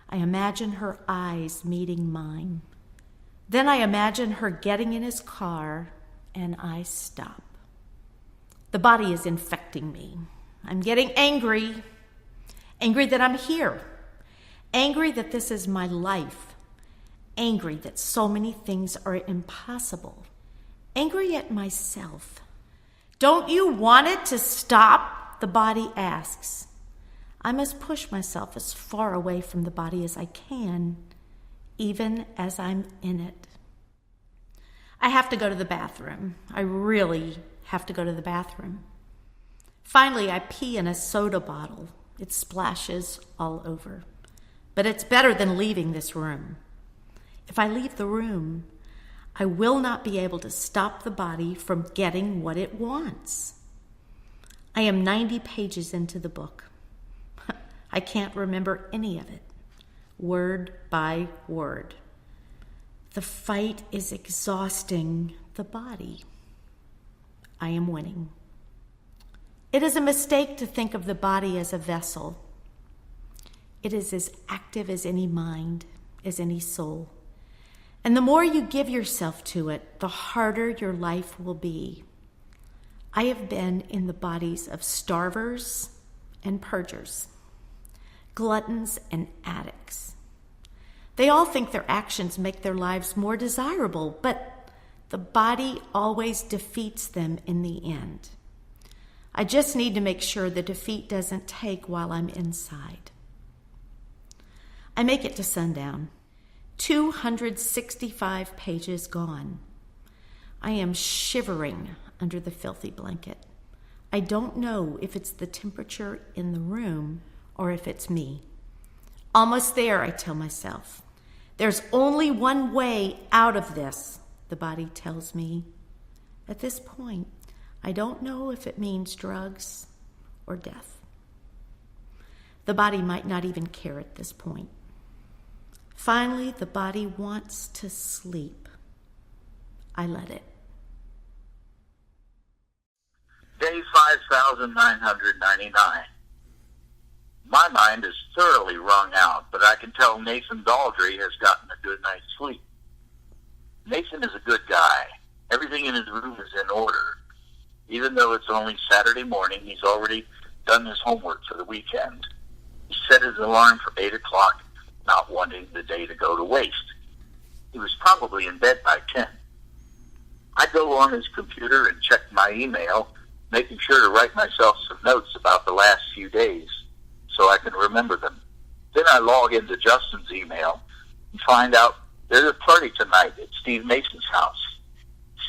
I imagine her eyes meeting mine. Then I imagine her getting in his car, and I stop. The body is infecting me. I'm getting angry. Angry that I'm here. Angry that this is my life. Angry that so many things are impossible. Angry at myself. Don't you want it to stop? The body asks. I must push myself as far away from the body as I can, even as I'm in it. I have to go to the bathroom. I really have to go to the bathroom. Finally, I pee in a soda bottle. It splashes all over. But it's better than leaving this room. If I leave the room, I will not be able to stop the body from getting what it wants. I am 90 pages into the book. I can't remember any of it, word by word. The fight is exhausting the body. I am winning. It is a mistake to think of the body as a vessel. It is as active as any mind, as any soul. And the more you give yourself to it, the harder your life will be. I have been in the bodies of starvers and purgers, gluttons and addicts. They all think their actions make their lives more desirable, but the body always defeats them in the end. I just need to make sure the defeat doesn't take while I'm inside. I make it to sundown. 265 pages gone. I am shivering under the filthy blanket. I don't know if it's the temperature in the room or if it's me. Almost there, I tell myself. There's only one way out of this, the body tells me. At this point, I don't know if it means drugs or death. The body might not even care at this point. Finally, the body wants to sleep. I let it. Day 5,999. My mind is thoroughly wrung out, but I can tell Nathan Daldry has gotten a good night's sleep. Nathan is a good guy. Everything in his room is in order. Even though it's only Saturday morning, he's already done his homework for the weekend. He set his alarm for 8 o'clock, not wanting the day to go to waste. He was probably in bed by 10. I go on his computer and check my email, making sure to write myself some notes about the last few days so I can remember them. Then I log into Justin's email and find out there's a party tonight at Steve Mason's house.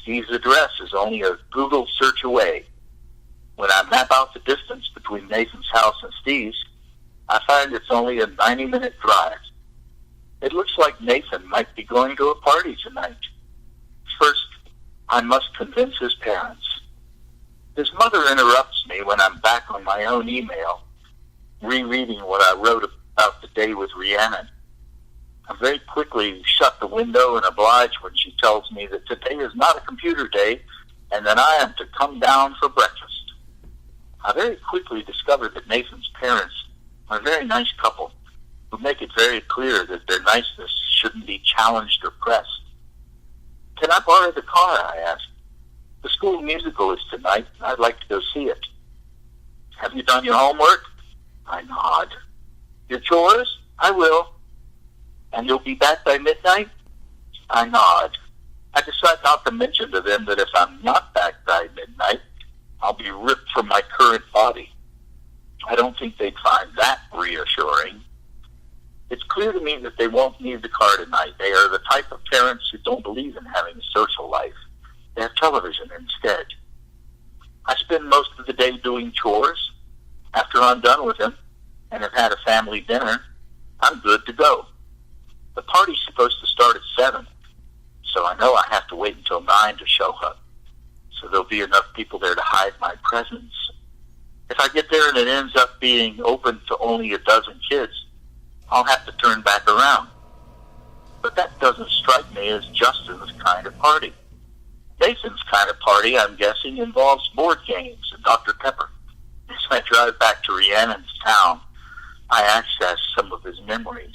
Steve's address is only a Google search away. When I map out the distance between Nathan's house and Steve's, I find it's only a 90-minute drive. It looks like Nathan might be going to a party tonight. First, I must convince his parents. His mother interrupts me when I'm back on my own email, rereading what I wrote about the day with Rhiannon. I very quickly shut the window and oblige when she tells me that today is not a computer day and that I am to come down for breakfast. I very quickly discovered that Nathan's parents are a very nice couple who make it very clear that their niceness shouldn't be challenged or pressed. Can I borrow the car, I asked. The school musical is tonight, and I'd like to go see it. Have you done your homework? I nod. Your chores? I will. And you'll be back by midnight? I nod. I decide not to mention to them that if I'm not back by midnight, I'll be ripped from my current body. I don't think they'd find that reassuring. It's clear to me that they won't need the car tonight. They are the type of parents who don't believe in having a social life. They have television instead. I spend most of the day doing chores. After I'm done with them and have had a family dinner, I'm good to go. The party's supposed to start at 7, so I know I have to wait until 9 to show up. So there'll be enough people there to hide my presence. If I get there and it ends up being open to only a dozen kids, I'll have to turn back around. But that doesn't strike me as Justin's kind of party. Nathan's kind of party, I'm guessing, involves board games and Dr. Pepper. As I drive back to Rhiannon's town, I access some of his memories.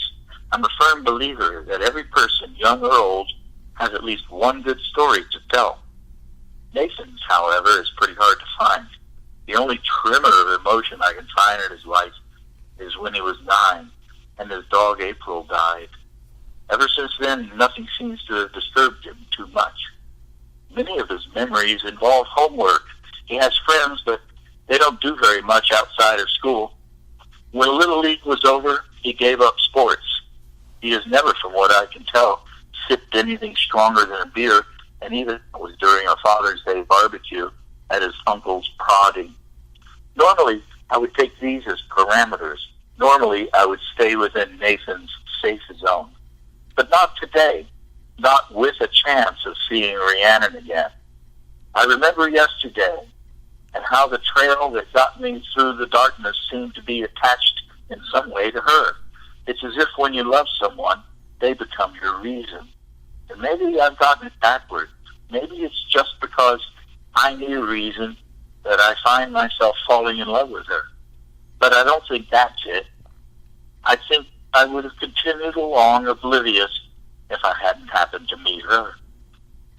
I'm a firm believer that every person, young or old, has at least one good story to tell. Nathan's, however, is pretty hard to find. The only tremor of emotion I can find in his life is when he was 9 and his dog April died. Ever since then, nothing seems to have disturbed him too much. Many of his memories involve homework. He has friends, but they don't do very much outside of school. When Little League was over, he gave up sports. He has never, from what I can tell, sipped anything stronger than a beer, and even it was during a Father's Day barbecue at his uncle's prodding. Normally, I would take these as parameters. Normally, I would stay within Nathan's safe zone. But not today, not with a chance of seeing Rhiannon again. I remember yesterday and how the trail that got me through the darkness seemed to be attached in some way to her. It's as if when you love someone, they become your reason. And maybe I've gotten it backward. Maybe it's just because I need a reason that I find myself falling in love with her. But I don't think that's it. I think I would have continued along oblivious if I hadn't happened to meet her.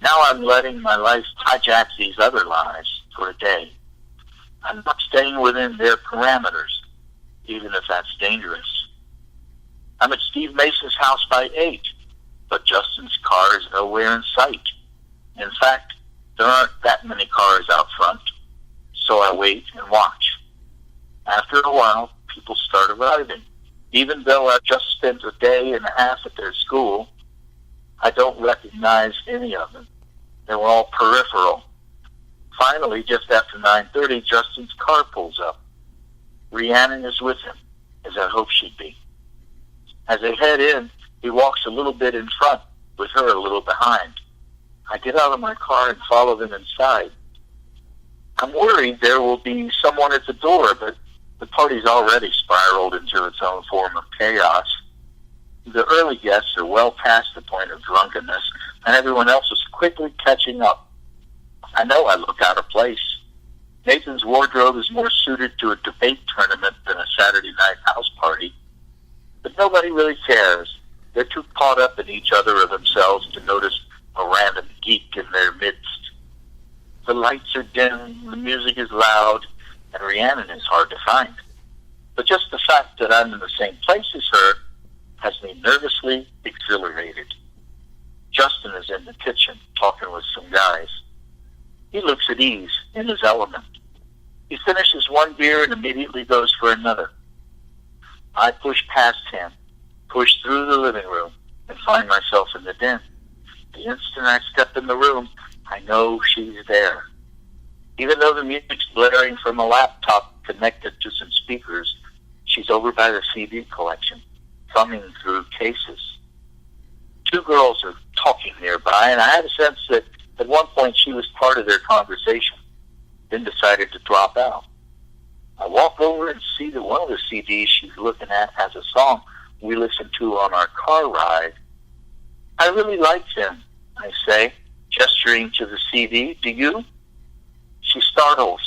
Now I'm letting my life hijack these other lives for a day. I'm not staying within their parameters, even if that's dangerous. I'm at Steve Mason's house by 8, but Justin's car is nowhere in sight. In fact, there aren't that many cars out front, so I wait and watch. After a while, people start arriving. Even though I've just spent a day and a half at their school, I don't recognize any of them. They were all peripheral. Finally, just after 9:30, Justin's car pulls up. Rhiannon is with him, as I hoped she'd be. As they head in, he walks a little bit in front, with her a little behind. I get out of my car and follow them inside. I'm worried there will be someone at the door, but the party's already spiraled into its own form of chaos. The early guests are well past the point of drunkenness, and everyone else is quickly catching up. I know I look out of place. Nathan's wardrobe is more suited to a debate tournament than a Saturday night house party. But nobody really cares. They're too caught up in each other or themselves to notice a random geek in their midst. The lights are dim, the music is loud, and Rhiannon is hard to find. But just the fact that I'm in the same place as her has me nervously exhilarated. Justin is in the kitchen, talking with some guys. He looks at ease, in his element. He finishes one beer and immediately goes for another. I push past him, push through the living room, and find myself in the den. The instant I step in the room, I know she's there. Even though the music's blaring from a laptop connected to some speakers, she's over by the CD collection, thumbing through cases. 2 girls are talking nearby, and I had a sense that at one point she was part of their conversation, then decided to drop out. I walk over and see that one of the CDs she's looking at has a song we listened to on our car ride. I really like him, I say, gesturing to the CD. Do you? She startles,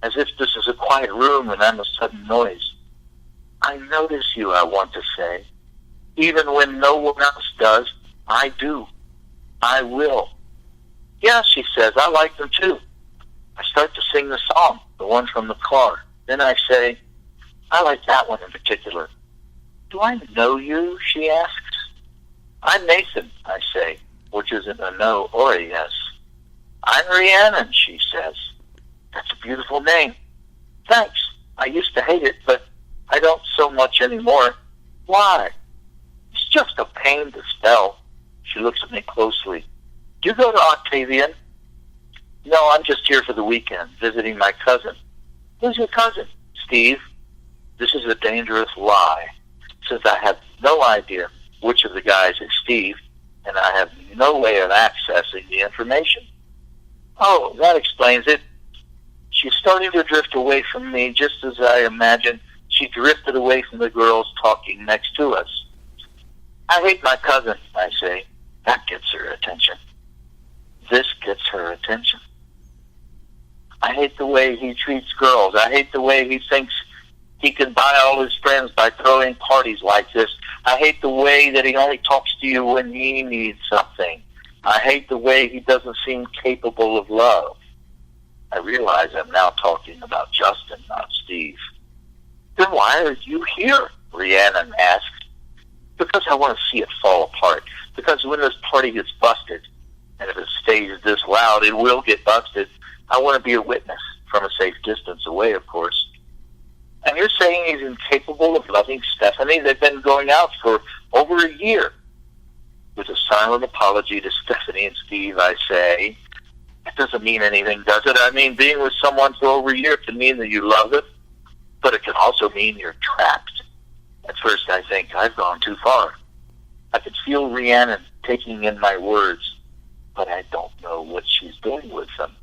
as if this is a quiet room and I'm a sudden noise. I notice you, I want to say. Even when no one else does, I do. I will. Yeah, she says, I like them too. I start to sing the song, the one from the car. Then I say, I like that one in particular. Do I know you? She asks. I'm Nathan, I say, which isn't a no or a yes. I'm Rhiannon, she says. That's a beautiful name. Thanks. I used to hate it, but I don't so much anymore. Why? It's just a pain to spell. She looks at me closely. Do you go to Octavian? No, I'm just here for the weekend, visiting my cousin. Who's your cousin? Steve. This is a dangerous lie, since I have no idea which of the guys is Steve, and I have no way of accessing the information. Oh, that explains it. She's starting to drift away from me, just as I imagined she drifted away from the girls talking next to us. I hate my cousin, I say. That gets her attention. This gets her attention. I hate the way he treats girls. I hate the way he thinks he can buy all his friends by throwing parties like this. I hate the way that he only talks to you when he needs something. I hate the way he doesn't seem capable of love. I realize I'm now talking about Justin, not Steve. Then why are you here? Rhiannon asks. Because I want to see it fall apart. Because when this party gets busted, and if it stays this loud, it will get busted, I want to be a witness, from a safe distance away, of course. And you're saying he's incapable of loving Stephanie? They've been going out for over a year. With a silent apology to Stephanie and Steve, I say, it doesn't mean anything, does it? I mean, being with someone for over a year can mean that you love it, but it can also mean you're trapped. At first, I think I've gone too far. I could feel Rhiannon taking in my words, but I don't know what she's doing with them.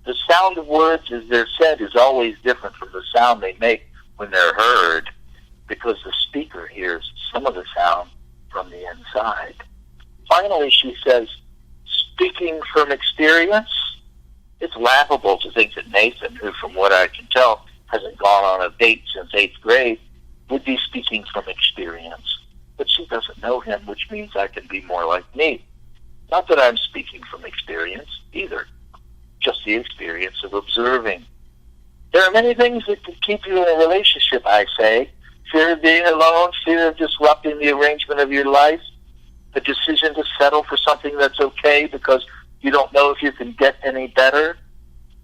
The sound of words as they're said is always different from the sound they make when they're heard, because the speaker hears some of the sound from the inside. Finally, she says, speaking from experience, it's laughable to think that Nathan, who from what I can tell hasn't gone on a date since 8th grade, would be speaking from experience. But she doesn't know him, which means I can be more like me. Not that I'm speaking from experience either, just the experience of observing. There are many things that can keep you in a relationship, I say. Fear of being alone, fear of disrupting the arrangement of your life, the decision to settle for something that's okay because you don't know if you can get any better.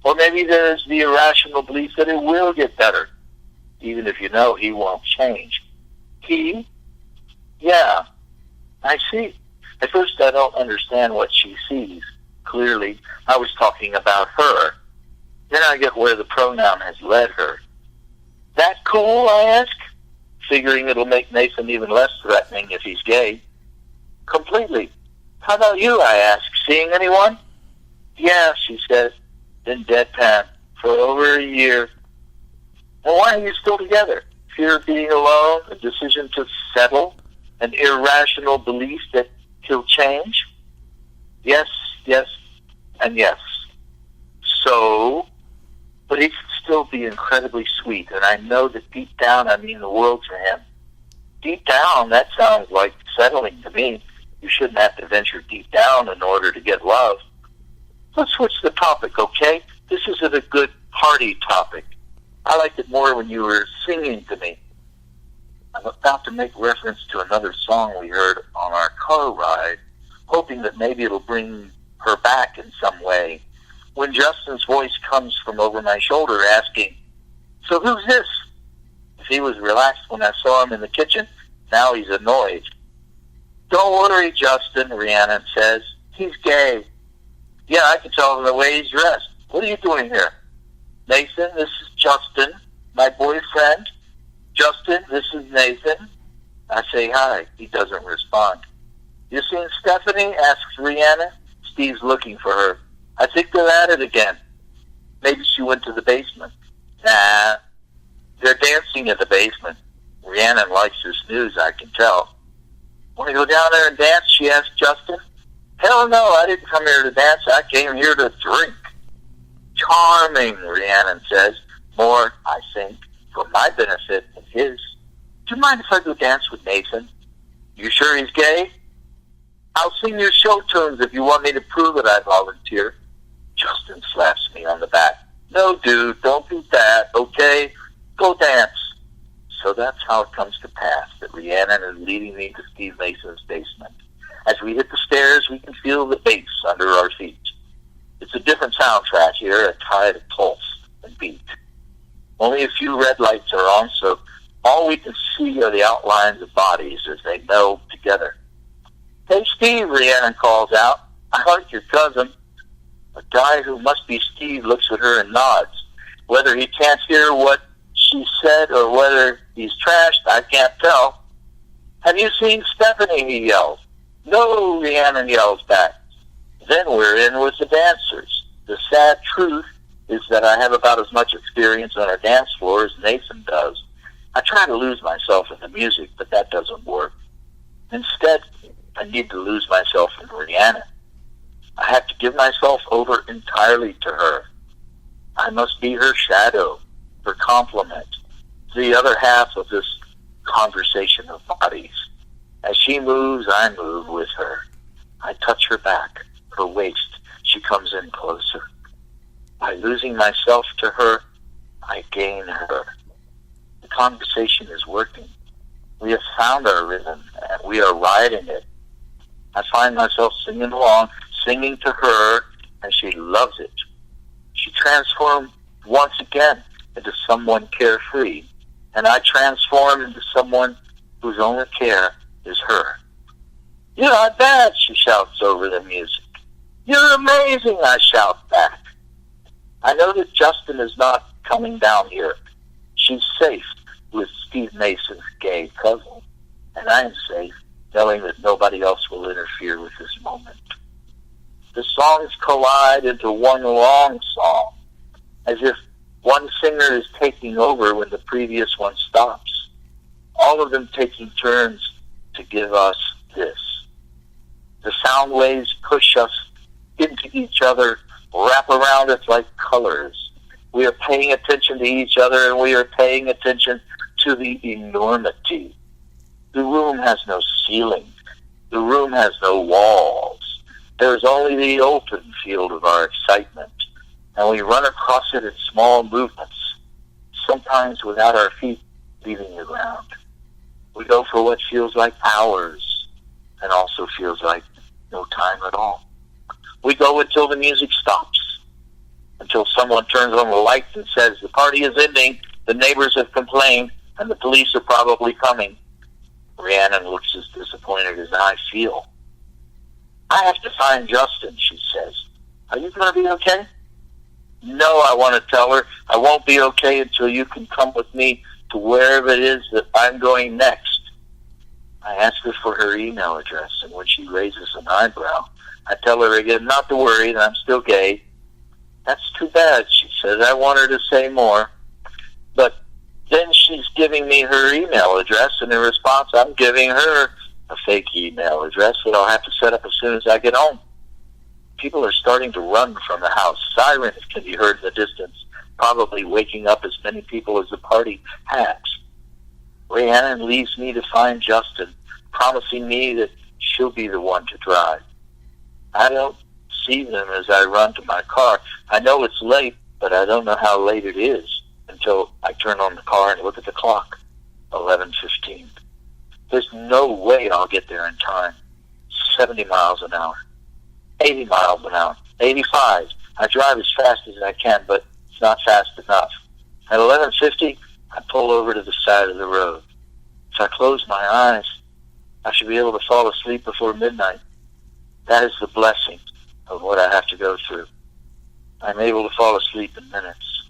Or maybe there's the irrational belief that it will get better, even if you know he won't change. He? Yeah, I see. At first I don't understand what she sees. Clearly, I was talking about her. Then I get where the pronoun has led her. That cool, I ask, figuring it'll make Nathan even less threatening if he's gay. Completely. How about you, I ask, seeing anyone? Yeah, she says, then deadpan, for over a year. And why are you still together? Fear of being alone, a decision to settle, an irrational belief that he'll change? Yes, yes, and yes. So, but he can still be incredibly sweet, and I know that deep down I mean the world to him. Deep down, that sounds like settling to me. You shouldn't have to venture deep down in order to get love. Let's switch the topic, okay? This isn't a good party topic. I liked it more when you were singing to me. I'm about to make reference to another song we heard on our car ride, hoping that maybe it'll bring her back in some way, when Justin's voice comes from over my shoulder asking, so who's this? If he was relaxed when I saw him in the kitchen, now he's annoyed. Don't worry, Justin, Rhiannon says. He's gay. Yeah, I can tell from the way he's dressed. What are you doing here? Nathan, this is Justin, my boyfriend. Justin, this is Nathan. I say hi. He doesn't respond. You seen Stephanie? Asks Rhiannon. Steve's looking for her. I think they're at it again. Maybe she went to the basement. Nah, they're dancing in the basement. Rhiannon likes this news, I can tell. Want to go down there and dance? She asked Justin. Hell no, I didn't come here to dance. I came here to drink. Charming, Rhiannon says. More, I think, for my benefit than his. Do you mind if I go dance with Nathan? You sure he's gay? I'll sing your show tunes if you want me to prove it, I volunteer. Justin slaps me on the back. No, dude, don't do that, okay? Go dance. So that's how it comes to pass that Rhiannon is leading me to Steve Mason's basement. As we hit the stairs, we can feel the bass under our feet. It's a different soundtrack here, a tide of pulse and beat. Only a few red lights are on, so all we can see are the outlines of bodies as they meld together. Hey, Steve, Rhiannon calls out. I like your cousin. A guy who must be Steve looks at her and nods. Whether he can't hear what she said or whether he's trashed, I can't tell. Have you seen Stephanie? He yells. No, Rhiannon yells back. Then we're in with the dancers. The sad truth is that I have about as much experience on a dance floor as Nathan does. I try to lose myself in the music, but that doesn't work. Instead, I need to lose myself in Rihanna. I have to give myself over entirely to her. I must be her shadow, her complement, the other half of this conversation of bodies. As she moves, I move with her. I touch her back, her waist. She comes in closer. By losing myself to her, I gain her. The conversation is working. We have found our rhythm, and we are riding it. I find myself singing along, singing to her, and she loves it. She transformed once again into someone carefree, and I transform into someone whose only care is her. "You're not bad," she shouts over the music. "You're amazing," I shout back. I know that Justin is not coming down here. She's safe with Steve Mason's gay cousin, and I am safe knowing that nobody else will interfere with this moment. The songs collide into one long song, as if one singer is taking over when the previous one stops, all of them taking turns to give us this. The sound waves push us into each other, wrap around us like colors. We are paying attention to each other, and we are paying attention to the enormity. The room has no ceiling. The room has no walls. There is only the open field of our excitement, and we run across it in small movements, sometimes without our feet leaving the ground. We go for what feels like hours, and also feels like no time at all. We go until the music stops, until someone turns on the lights and says, "The party is ending, the neighbors have complained, and the police are probably coming." Rhiannon looks as disappointed as I feel. "I have to find Justin," she says. "Are you going to be okay?" "No," I want to tell her. "I won't be okay until you can come with me to wherever it is that I'm going next." I ask her for her email address, and when she raises an eyebrow, I tell her again not to worry, that I'm still gay. "That's too bad," she says. "I want her to say more." But then she's giving me her email address, and in response, I'm giving her a fake email address that I'll have to set up as soon as I get home. People are starting to run from the house. Sirens can be heard in the distance, probably waking up as many people as the party has. Rhiannon leaves me to find Justin, promising me that she'll be the one to drive. I don't see them as I run to my car. I know it's late, but I don't know how late it is until I turn on the car and look at the clock. 11:15. There's no way I'll get there in time. 70 miles an hour. 80 miles an hour. 85. I drive as fast as I can, but it's not fast enough. At 11:50, I pull over to the side of the road. If I close my eyes, I should be able to fall asleep before midnight. That is the blessing of what I have to go through. I'm able to fall asleep in minutes.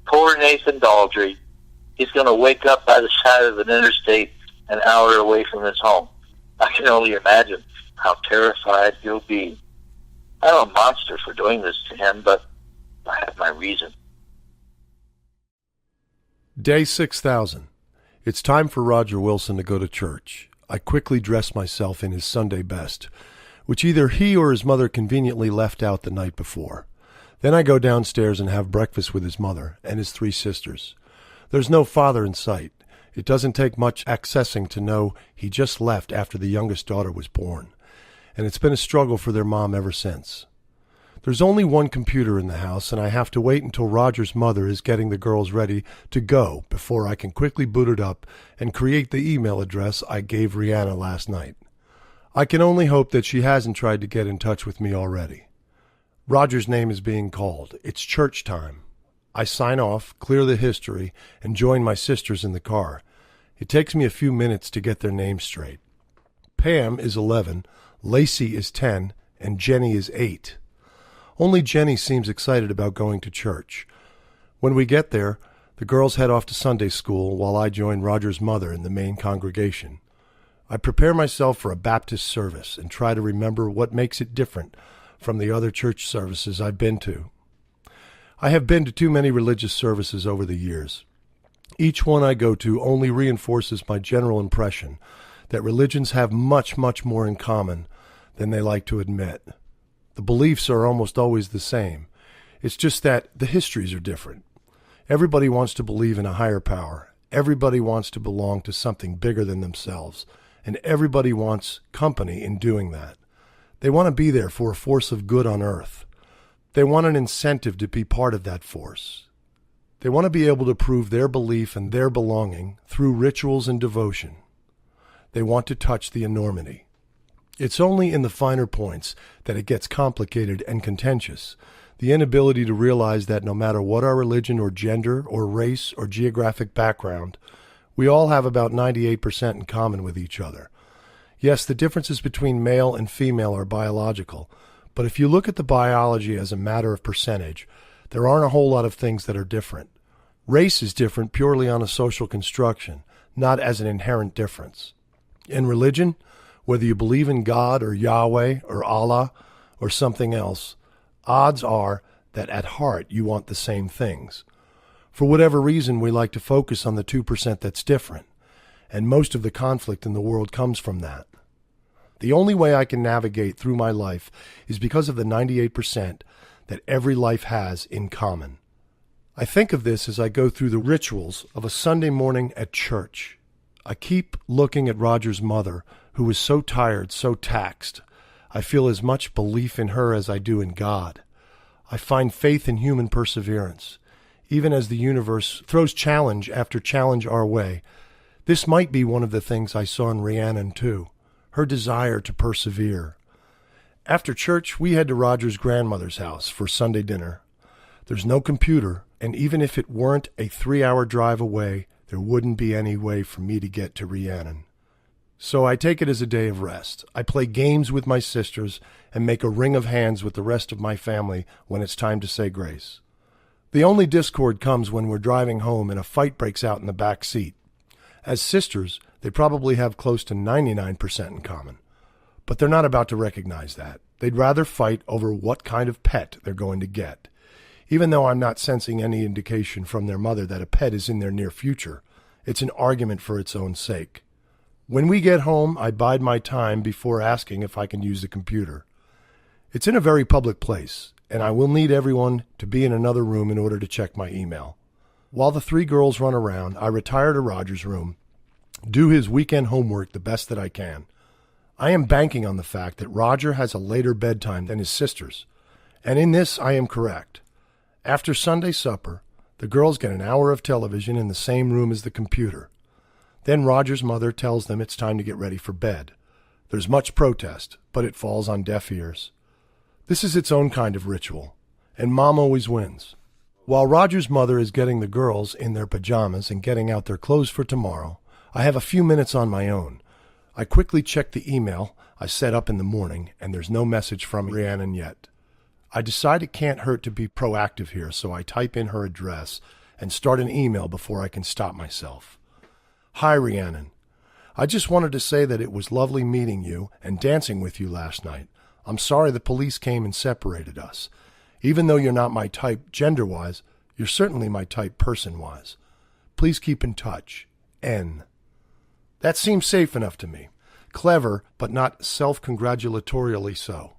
Poor Nathan Daldry. He's going to wake up by the side of an interstate an hour away from his home. I can only imagine how terrified he'll be. I'm a monster for doing this to him, but I have my reason. Day 6000. It's time for Roger Wilson to go to church. I quickly dress myself in his Sunday best, which either he or his mother conveniently left out the night before. Then I go downstairs and have breakfast with his mother and his 3 sisters. There's no father in sight. It doesn't take much accessing to know he just left after the youngest daughter was born, and it's been a struggle for their mom ever since. There's only one computer in the house, and I have to wait until Roger's mother is getting the girls ready to go before I can quickly boot it up and create the email address I gave Rihanna last night. I can only hope that she hasn't tried to get in touch with me already. Roger's name is being called. It's church time. I sign off, clear the history, and join my sisters in the car. It takes me a few minutes to get their names straight. Pam is 11, Lacey is 10, and Jenny is 8. Only Jenny seems excited about going to church. When we get there, the girls head off to Sunday school while I join Roger's mother in the main congregation. I prepare myself for a Baptist service and try to remember what makes it different from the other church services I've been to. I have been to too many religious services over the years. Each one I go to only reinforces my general impression that religions have much, much more in common than they like to admit. The beliefs are almost always the same. It's just that the histories are different. Everybody wants to believe in a higher power. Everybody wants to belong to something bigger than themselves. And everybody wants company in doing that. They want to be there for a force of good on earth. They want an incentive to be part of that force. They want to be able to prove their belief and their belonging through rituals and devotion. They want to touch the enormity. It's only in the finer points that it gets complicated and contentious. The inability to realize that no matter what our religion or gender or race or geographic background, we all have about 98% in common with each other. Yes, the differences between male and female are biological, but if you look at the biology as a matter of percentage, there aren't a whole lot of things that are different. Race is different purely on a social construction, not as an inherent difference. In religion, whether you believe in God or Yahweh or Allah or something else, odds are that at heart you want the same things. For whatever reason, we like to focus on the 2% that's different, and most of the conflict in the world comes from that. The only way I can navigate through my life is because of the 98% that every life has in common. I think of this as I go through the rituals of a Sunday morning at church. I keep looking at Roger's mother, who was so tired, so taxed. I feel as much belief in her as I do in God. I find faith in human perseverance. Even as the universe throws challenge after challenge our way, this might be one of the things I saw in Rhiannon too, her desire to persevere. After church, we head to Roger's grandmother's house for Sunday dinner. There's no computer, and even if it weren't a 3-hour drive away, there wouldn't be any way for me to get to Rhiannon. So I take it as a day of rest. I play games with my sisters and make a ring of hands with the rest of my family when it's time to say grace. The only discord comes when we're driving home and a fight breaks out in the back seat. As sisters, they probably have close to 99% in common. But they're not about to recognize that. They'd rather fight over what kind of pet they're going to get. Even though I'm not sensing any indication from their mother that a pet is in their near future, it's an argument for its own sake. When we get home, I bide my time before asking if I can use the computer. It's in a very public place, and I will need everyone to be in another room in order to check my email. While the 3 girls run around, I retire to Roger's room, do his weekend homework the best that I can. I am banking on the fact that Roger has a later bedtime than his sisters, and in this I am correct. After Sunday supper, the girls get an hour of television in the same room as the computer. Then Roger's mother tells them it's time to get ready for bed. There's much protest, but it falls on deaf ears. This is its own kind of ritual, and Mom always wins. While Roger's mother is getting the girls in their pajamas and getting out their clothes for tomorrow, I have a few minutes on my own. I quickly check the email I set up in the morning, and there's no message from Rhiannon yet. I decide it can't hurt to be proactive here, so I type in her address and start an email before I can stop myself. Hi, Rhiannon. I just wanted to say that it was lovely meeting you and dancing with you last night. I'm sorry the police came and separated us. Even though you're not my type gender-wise, you're certainly my type person-wise. Please keep in touch. N. That seems safe enough to me. Clever, but not self-congratulatorially so.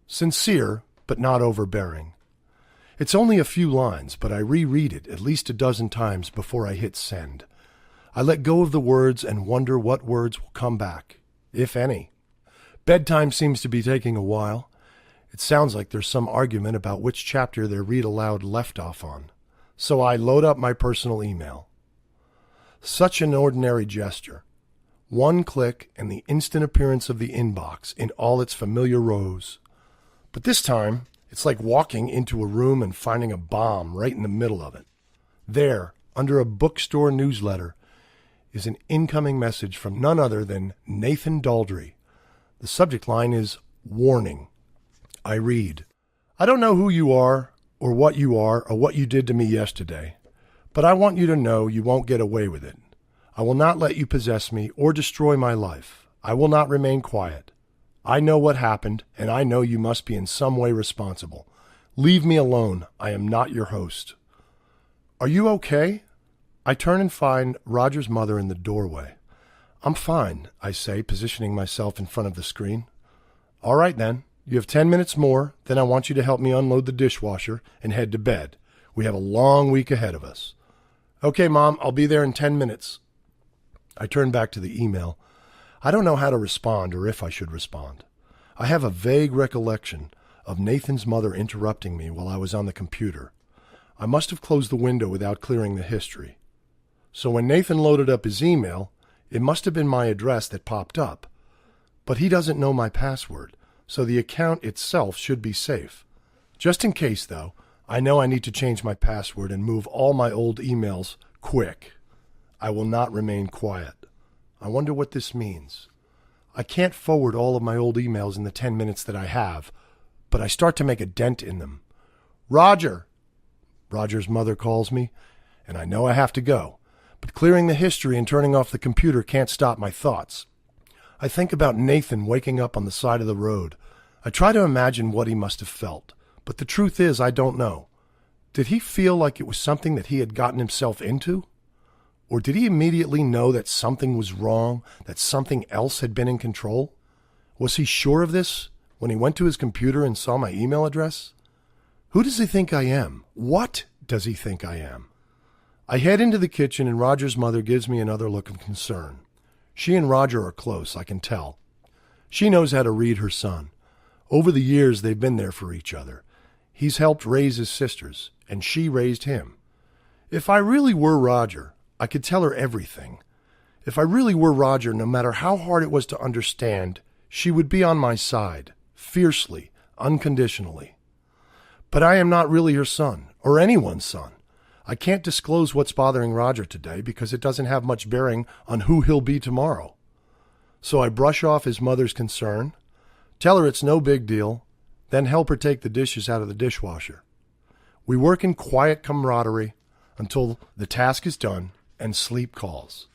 Sincere, but not overbearing. It's only a few lines, but I reread it at least a dozen times before I hit send. I let go of the words and wonder what words will come back, if any. Bedtime seems to be taking a while. It sounds like there's some argument about which chapter their read aloud left off on. So I load up my personal email. Such an ordinary gesture. One click and the instant appearance of the inbox in all its familiar rows. But this time, it's like walking into a room and finding a bomb right in the middle of it. There, under a bookstore newsletter, is an incoming message from none other than Nathan Daldry. The subject line is Warning. I read, I don't know who you are or what you did to me yesterday, but I want you to know you won't get away with it. I will not let you possess me or destroy my life. I will not remain quiet. I know what happened, and I know you must be in some way responsible. Leave me alone. I am not your host. Are you okay? I turn and find Roger's mother in the doorway. I'm fine, I say, positioning myself in front of the screen. All right, then. You have 10 minutes more, then I want you to help me unload the dishwasher and head to bed. We have a long week ahead of us. Okay, Mom, I'll be there in 10 minutes. I turn back to the email. I don't know how to respond or if I should respond. I have a vague recollection of Nathan's mother interrupting me while I was on the computer. I must have closed the window without clearing the history. So when Nathan loaded up his email, it must have been my address that popped up. But he doesn't know my password, so the account itself should be safe. Just in case, though, I know I need to change my password and move all my old emails quick. I will not remain quiet. I wonder what this means. I can't forward all of my old emails in the 10 minutes that I have, but I start to make a dent in them. Roger! Roger's mother calls me, and I know I have to go. But clearing the history and turning off the computer can't stop my thoughts. I think about Nathan waking up on the side of the road. I try to imagine what he must have felt, but the truth is I don't know. Did he feel like it was something that he had gotten himself into? Or did he immediately know that something was wrong, that something else had been in control? Was he sure of this when he went to his computer and saw my email address? Who does he think I am? What does he think I am? I head into the kitchen and Roger's mother gives me another look of concern. She and Roger are close, I can tell. She knows how to read her son. Over the years, they've been there for each other. He's helped raise his sisters, and she raised him. If I really were Roger, I could tell her everything. If I really were Roger, no matter how hard it was to understand, she would be on my side, fiercely, unconditionally. But I am not really her son, or anyone's son. I can't disclose what's bothering Roger today because it doesn't have much bearing on who he'll be tomorrow. So I brush off his mother's concern, tell her it's no big deal, then help her take the dishes out of the dishwasher. We work in quiet camaraderie until the task is done and sleep calls.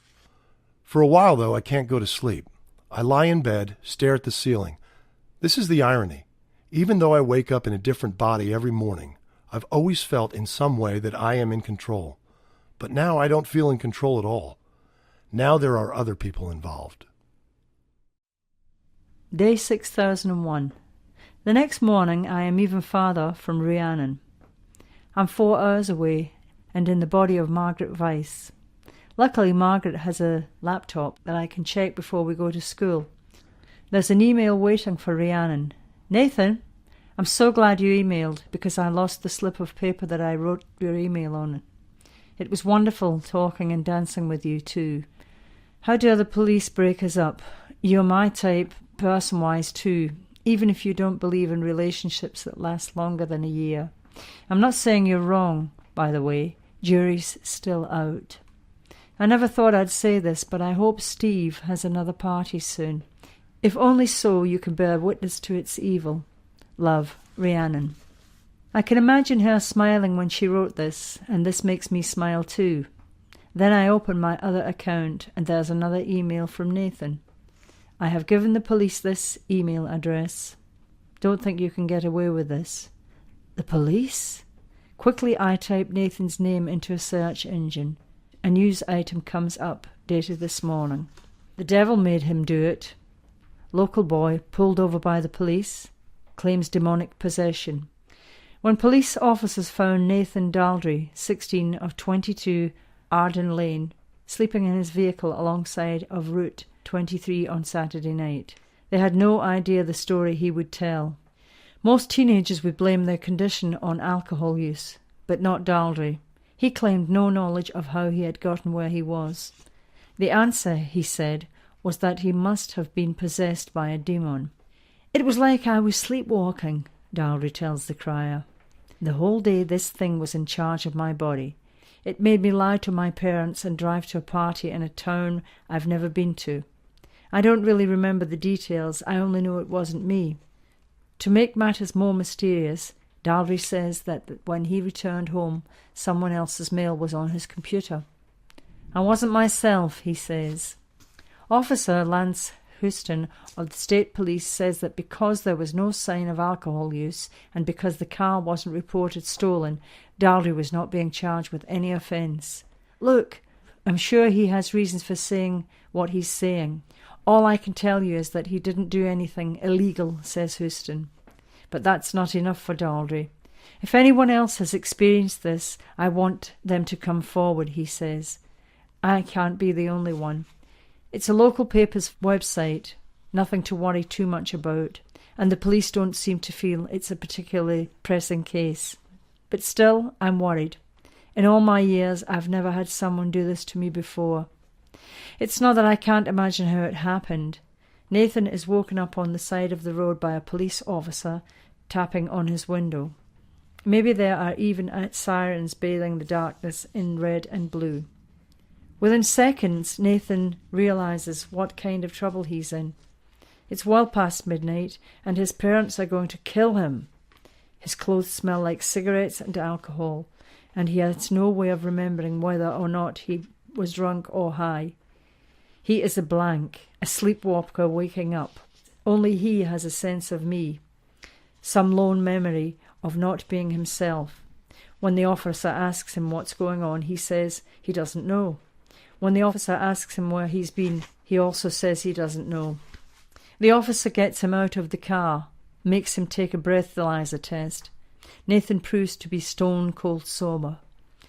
For a while, though, I can't go to sleep. I lie in bed, stare at the ceiling. This is the irony. Even though I wake up in a different body every morning, I've always felt in some way that I am in control. But now I don't feel in control at all. Now there are other people involved. Day 6001. The next morning I am even farther from Rhiannon. I'm 4 hours away and in the body of Margaret Weiss. Luckily, Margaret has a laptop that I can check before we go to school. There's an email waiting for Rhiannon. Nathan, I'm so glad you emailed because I lost the slip of paper that I wrote your email on. It was wonderful talking and dancing with you too. How dare the police break us up? You're my type, person-wise too, even if you don't believe in relationships that last longer than a year. I'm not saying you're wrong, by the way. Jury's still out. I never thought I'd say this, but I hope Steve has another party soon. If only so you can bear witness to its evil. Love, Rhiannon. I can imagine her smiling when she wrote this, and this makes me smile too. Then I open my other account, and there's another email from Nathan. I have given the police this email address. Don't think you can get away with this. The police? Quickly I type Nathan's name into a search engine. A news item comes up, dated this morning. The devil made him do it. Local boy pulled over by the police. Claims demonic possession. When police officers found Nathan Daldry, 16 of 22 Arden Lane, sleeping in his vehicle alongside of Route 23 on Saturday night, they had no idea the story he would tell. Most teenagers would blame their condition on alcohol use, but not Daldry. He claimed no knowledge of how he had gotten where he was. The answer, he said, was that he must have been possessed by a demon. It was like I was sleepwalking, Daldry tells the crier. The whole day this thing was in charge of my body. It made me lie to my parents and drive to a party in a town I've never been to. I don't really remember the details, I only know it wasn't me. To make matters more mysterious, Daldry says that when he returned home, someone else's mail was on his computer. I wasn't myself, he says. Officer Lance Houston of the state police says that because there was no sign of alcohol use and because the car wasn't reported stolen, Daldry was not being charged with any offence. Look, I'm sure he has reasons for saying what he's saying. All I can tell you is that he didn't do anything illegal, says Houston. But that's not enough for Daldry. If anyone else has experienced this, I want them to come forward, he says. I can't be the only one. It's a local paper's website, nothing to worry too much about, and the police don't seem to feel it's a particularly pressing case. But still, I'm worried. In all my years, I've never had someone do this to me before. It's not that I can't imagine how it happened. Nathan is woken up on the side of the road by a police officer tapping on his window. Maybe there are even sirens bathing the darkness in red and blue. Within seconds, Nathan realizes what kind of trouble he's in. It's well past midnight, and his parents are going to kill him. His clothes smell like cigarettes and alcohol, and he has no way of remembering whether or not he was drunk or high. He is a blank, a sleepwalker waking up. Only he has a sense of me, some lone memory of not being himself. When the officer asks him what's going on, he says he doesn't know. When the officer asks him where he's been, he also says he doesn't know. The officer gets him out of the car, makes him take a breathalyzer test. Nathan proves to be stone cold sober.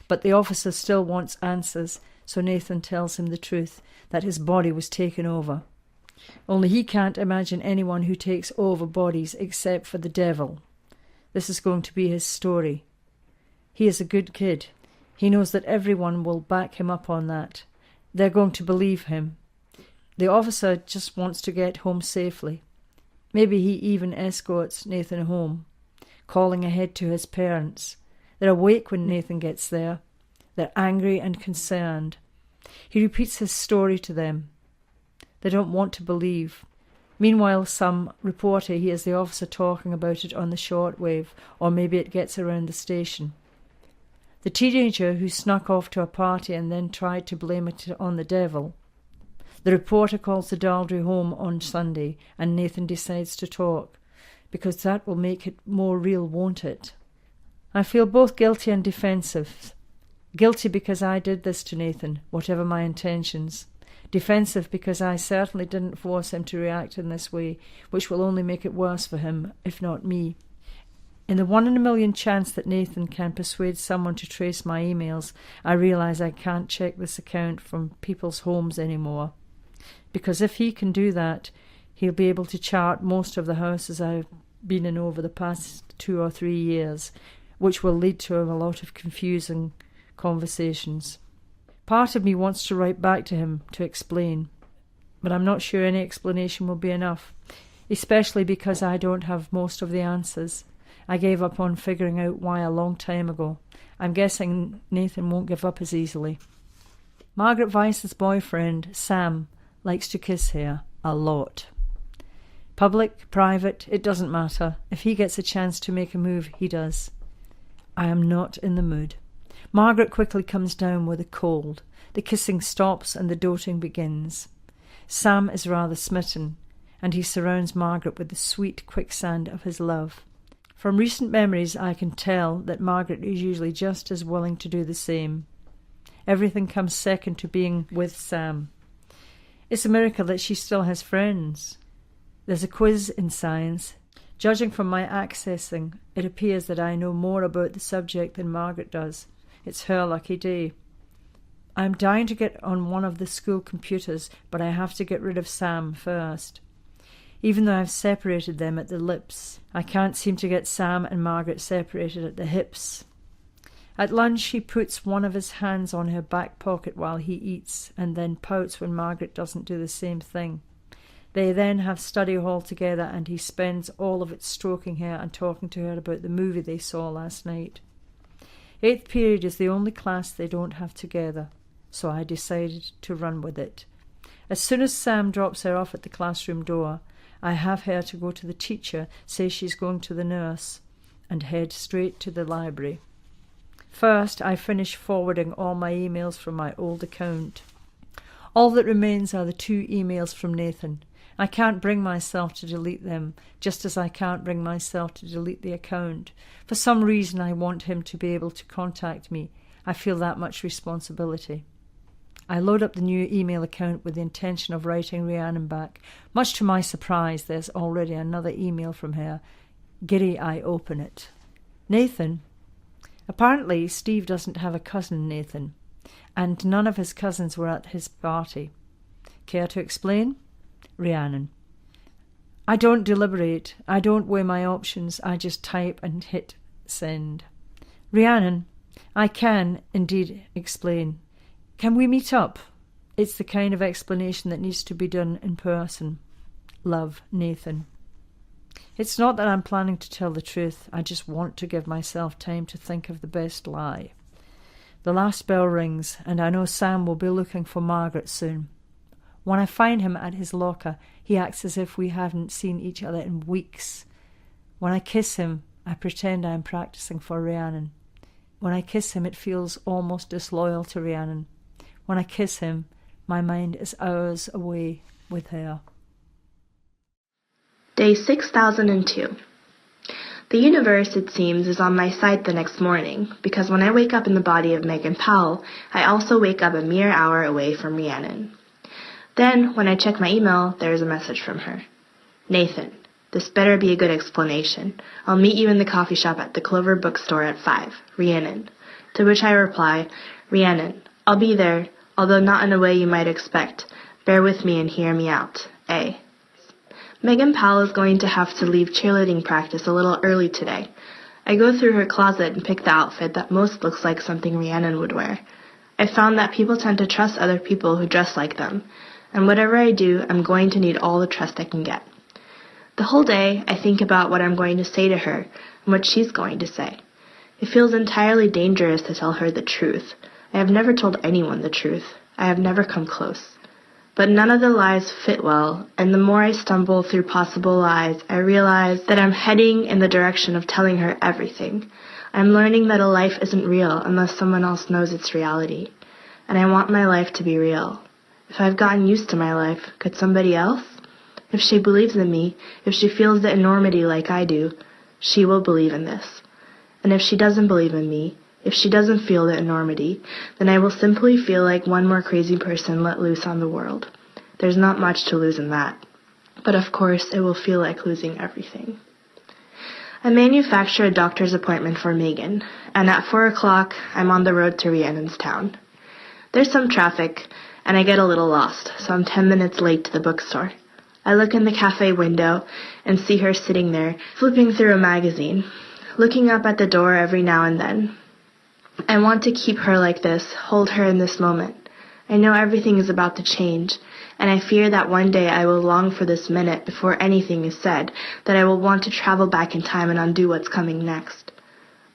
But the officer still wants answers, so Nathan tells him the truth, that his body was taken over. Only he can't imagine anyone who takes over bodies except for the devil. This is going to be his story. He is a good kid. He knows that everyone will back him up on that. They're going to believe him. The officer just wants to get home safely. Maybe he even escorts Nathan home, calling ahead to his parents. They're awake when Nathan gets there. They're angry and concerned. He repeats his story to them. They don't want to believe. Meanwhile, some reporter hears the officer talking about it on the shortwave, or maybe it gets around the station. The teenager who snuck off to a party and then tried to blame it on the devil. The reporter calls the Daldry home on Sunday, and Nathan decides to talk, because that will make it more real, won't it? I feel both guilty and defensive. Guilty because I did this to Nathan, whatever my intentions. Defensive because I certainly didn't force him to react in this way, which will only make it worse for him, if not me. In the 1 in a million chance that Nathan can persuade someone to trace my emails, I realise I can't check this account from people's homes anymore. Because if he can do that, he'll be able to chart most of the houses I've been in over the past 2 or 3 years, which will lead to a lot of confusing conversations. Part of me wants to write back to him to explain, but I'm not sure any explanation will be enough, especially because I don't have most of the answers. I gave up on figuring out why a long time ago. I'm guessing Nathan won't give up as easily. Margaret Weiss's boyfriend, Sam, likes to kiss her a lot. Public, private, it doesn't matter. If he gets a chance to make a move, he does. I am not in the mood. Margaret quickly comes down with a cold. The kissing stops and the doting begins. Sam is rather smitten, and he surrounds Margaret with the sweet quicksand of his love. From recent memories I can tell that Margaret is usually just as willing to do the same. Everything comes second to being with Sam. It's a miracle that she still has friends. There's a quiz in science. Judging from my accessing, it appears that I know more about the subject than Margaret does. It's her lucky day. I'm dying to get on one of the school computers, but I have to get rid of Sam first. Even though I've separated them at the lips, I can't seem to get Sam and Margaret separated at the hips. At lunch, he puts one of his hands on her back pocket while he eats, and then pouts when Margaret doesn't do the same thing. They then have study hall together, and he spends all of it stroking her and talking to her about the movie they saw last night. 8th period is the only class they don't have together, so I decided to run with it. As soon as Sam drops her off at the classroom door, I have her to go to the teacher, say she's going to the nurse, and head straight to the library. First, I finish forwarding all my emails from my old account. All that remains are the 2 emails from Nathan, I can't bring myself to delete them, just as I can't bring myself to delete the account. For some reason I want him to be able to contact me. I feel that much responsibility. I load up the new email account with the intention of writing Rhiannon back. Much to my surprise, there's already another email from her. Giddy, I open it. Nathan. Apparently, Steve doesn't have a cousin, Nathan, and none of his cousins were at his party. Care to explain? Rhiannon. I don't deliberate. I don't weigh my options. I just type and hit send. Rhiannon, I can, indeed, explain. Can we meet up? It's the kind of explanation that needs to be done in person. Love, Nathan. It's not that I'm planning to tell the truth. I just want to give myself time to think of the best lie. The last bell rings, and I know Sam will be looking for Margaret soon. When I find him at his locker, he acts as if we haven't seen each other in weeks. When I kiss him, I pretend I am practicing for Rhiannon. When I kiss him, it feels almost disloyal to Rhiannon. When I kiss him, my mind is hours away with her. Day 6002. The universe, it seems, is on my side the next morning, because when I wake up in the body of Megan Powell, I also wake up a mere hour away from Rhiannon. Then, when I check my email, there is a message from her. Nathan, this better be a good explanation. I'll meet you in the coffee shop at the Clover bookstore at 5. Rhiannon. To which I reply, Rhiannon, I'll be there, although not in a way you might expect. Bear with me and hear me out. A. Megan Powell is going to have to leave cheerleading practice a little early today. I go through her closet and pick the outfit that most looks like something Rhiannon would wear. I found that people tend to trust other people who dress like them, and whatever I do, I'm going to need all the trust I can get. The whole day, I think about what I'm going to say to her and what she's going to say. It feels entirely dangerous to tell her the truth. I have never told anyone the truth. I have never come close. But none of the lies fit well, and the more I stumble through possible lies, I realize that I'm heading in the direction of telling her everything. I'm learning that a life isn't real unless someone else knows its reality. And I want my life to be real. If I've gotten used to my life, could somebody else? If she believes in me, if she feels the enormity like I do, she will believe in this. And if she doesn't believe in me, if she doesn't feel the enormity, then I will simply feel like one more crazy person let loose on the world. There's not much to lose in that. But of course, it will feel like losing everything. I manufacture a doctor's appointment for Megan, and at 4 o'clock, I'm on the road to Rhiannon's town. There's some traffic, and I get a little lost, so I'm 10 minutes late to the bookstore. I look in the cafe window and see her sitting there, flipping through a magazine, looking up at the door every now and then. I want to keep her like this, hold her in this moment. I know everything is about to change, and I fear that one day I will long for this minute before anything is said, that I will want to travel back in time and undo what's coming next.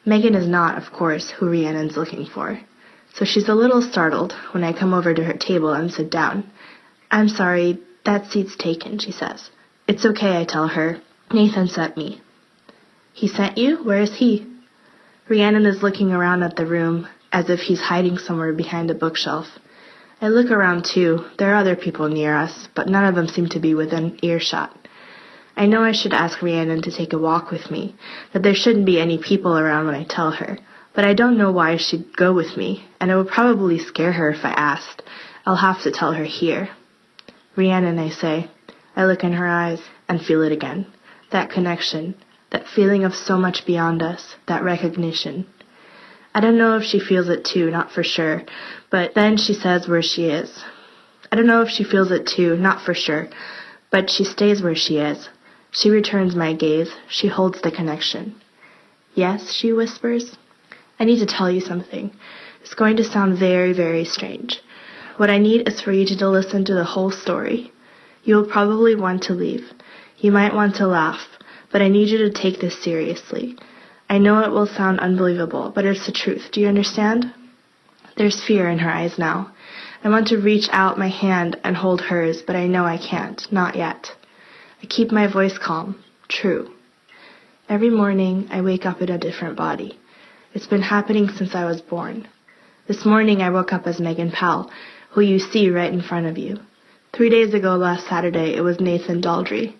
Megan is not, of course, who Rhiannon's looking for, so she's a little startled when I come over to her table and sit down. I'm sorry, that seat's taken, she says. It's okay, I tell her. Nathan sent me. He sent you? Where is he? Rhiannon is looking around at the room as if he's hiding somewhere behind a bookshelf. I look around too. There are other people near us, but none of them seem to be within earshot. I know I should ask Rhiannon to take a walk with me, that there shouldn't be any people around when I tell her, but I don't know why she'd go with me, and it would probably scare her if I asked. I'll have to tell her here. Rhiannon, I say. I look in her eyes and feel it again. That connection, that feeling of so much beyond us, that recognition. I don't know if she feels it too, not for sure, but then she says where she is. I don't know if she feels it too, not for sure, but she stays where she is. She returns my gaze. She holds the connection. Yes, she whispers. I need to tell you something. It's going to sound very, very strange. What I need is for you to listen to the whole story. You will probably want to leave. You might want to laugh, but I need you to take this seriously. I know it will sound unbelievable, but it's the truth. Do you understand? There's fear in her eyes now. I want to reach out my hand and hold hers, but I know I can't. Not yet. I keep my voice calm. True. Every morning, I wake up in a different body. It's been happening since I was born. This morning, I woke up as Megan Powell, who you see right in front of you. 3 days ago last Saturday, it was Nathan Daldry.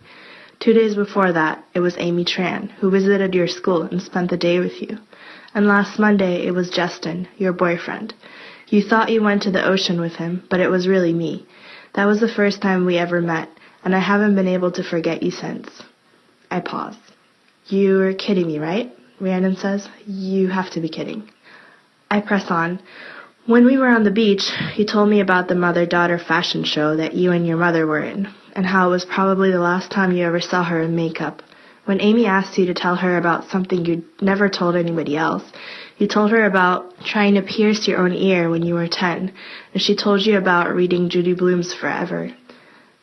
2 days before that, it was Amy Tran, who visited your school and spent the day with you. And last Monday, it was Justin, your boyfriend. You thought you went to the ocean with him, but it was really me. That was the first time we ever met, and I haven't been able to forget you since. I pause. You're kidding me, right? Rhiannon says. You have to be kidding. I press on. When we were on the beach, you told me about the mother-daughter fashion show that you and your mother were in, and how it was probably the last time you ever saw her in makeup. When Amy asked you to tell her about something you'd never told anybody else, you told her about trying to pierce your own ear when you were 10, and she told you about reading Judy Blume's Forever.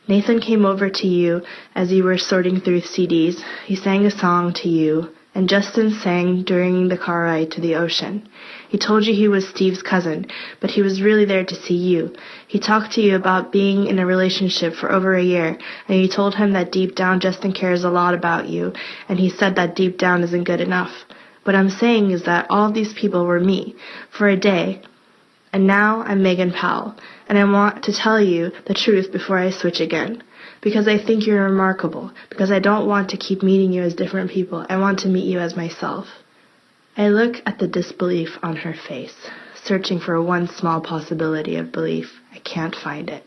Nathan came over to you as you were sorting through CDs. He sang a song to you, and Justin sang during the car ride to the ocean. He told you he was Steve's cousin, but he was really there to see you. He talked to you about being in a relationship for over a year, and you told him that deep down Justin cares a lot about you, and he said that deep down isn't good enough. What I'm saying is that all of these people were me, for a day, and now I'm Megan Powell, and I want to tell you the truth before I switch again. Because I think you're remarkable, because I don't want to keep meeting you as different people. I want to meet you as myself. I look at the disbelief on her face, searching for one small possibility of belief. I can't find it.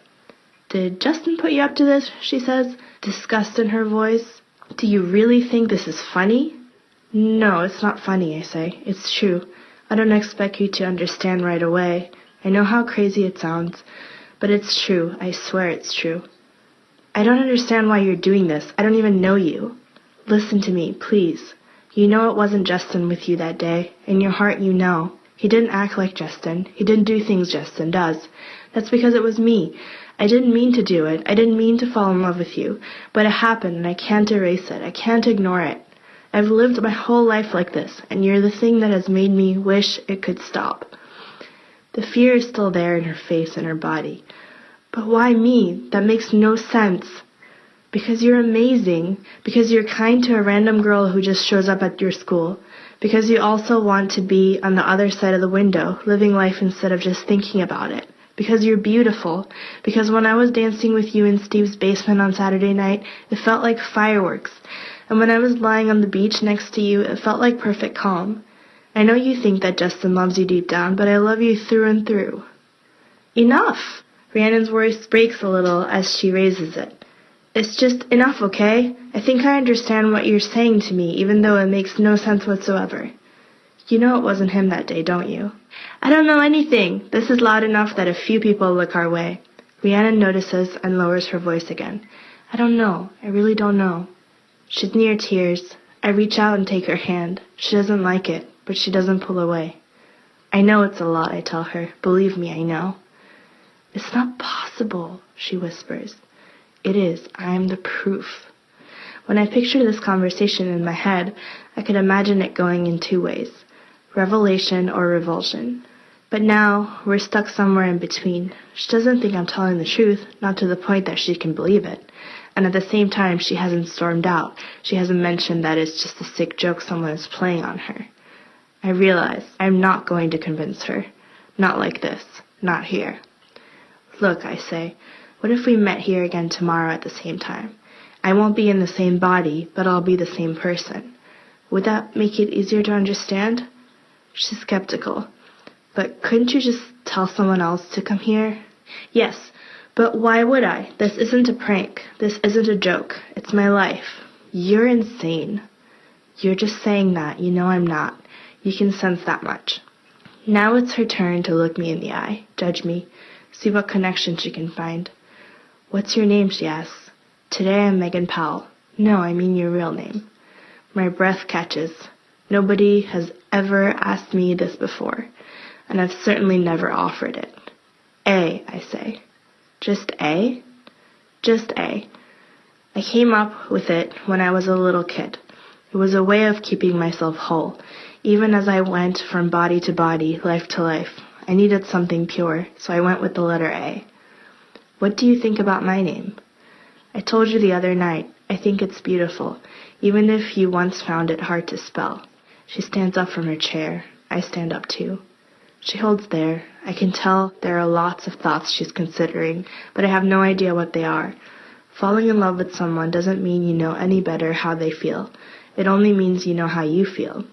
Did Justin put you up to this? She says, disgust in her voice. Do you really think this is funny? No, it's not funny, I say. It's true. I don't expect you to understand right away. I know how crazy it sounds, but it's true. I swear it's true. I don't understand why you're doing this. I don't even know you. Listen to me, please. You know it wasn't Justin with you that day. In your heart, you know. He didn't act like Justin. He didn't do things Justin does. That's because it was me. I didn't mean to do it. I didn't mean to fall in love with you. But it happened, and I can't erase it. I can't ignore it. I've lived my whole life like this, and you're the thing that has made me wish it could stop. The fear is still there in her face and her body. But why me? That makes no sense. Because you're amazing. Because you're kind to a random girl who just shows up at your school. Because you also want to be on the other side of the window, living life instead of just thinking about it. Because you're beautiful. Because when I was dancing with you in Steve's basement on Saturday night, it felt like fireworks. And when I was lying on the beach next to you, it felt like perfect calm. I know you think that Justin loves you deep down, but I love you through and through. Enough! Rhiannon's voice breaks a little as she raises it. It's just enough, okay? I think I understand what you're saying to me, even though it makes no sense whatsoever. You know it wasn't him that day, don't you? I don't know anything. This is loud enough that a few people look our way. Rhiannon notices and lowers her voice again. I don't know. I really don't know. She's near tears. I reach out and take her hand. She doesn't like it, but she doesn't pull away. I know it's a lot, I tell her. Believe me, I know. It's not possible, she whispers. It is. I am the proof. When I picture this conversation in my head, I could imagine it going in two ways, revelation or revulsion. But now, we're stuck somewhere in between. She doesn't think I'm telling the truth, not to the point that she can believe it. And at the same time, she hasn't stormed out. She hasn't mentioned that it's just a sick joke someone is playing on her. I realize I'm not going to convince her. Not like this. Not here. Look, I say, what if we met here again tomorrow at the same time? I won't be in the same body, but I'll be the same person. Would that make it easier to understand? She's skeptical. But couldn't you just tell someone else to come here? Yes, but why would I? This isn't a prank. This isn't a joke. It's my life. You're insane. You're just saying that. You know I'm not. You can sense that much. Now it's her turn to look me in the eye, judge me, see what connection she can find. What's your name, she asks. Today I'm Megan Powell. No, I mean your real name. My breath catches. Nobody has ever asked me this before, and I've certainly never offered it. A, I say. Just A? Just A. I came up with it when I was a little kid. It was a way of keeping myself whole, even as I went from body to body, life to life. I needed something pure, so I went with the letter A. What do you think about my name? I told you the other night, I think it's beautiful, even if you once found it hard to spell. She stands up from her chair. I stand up too. She holds there. I can tell there are lots of thoughts she's considering, but I have no idea what they are. Falling in love with someone doesn't mean you know any better how they feel. It only means you know how you feel.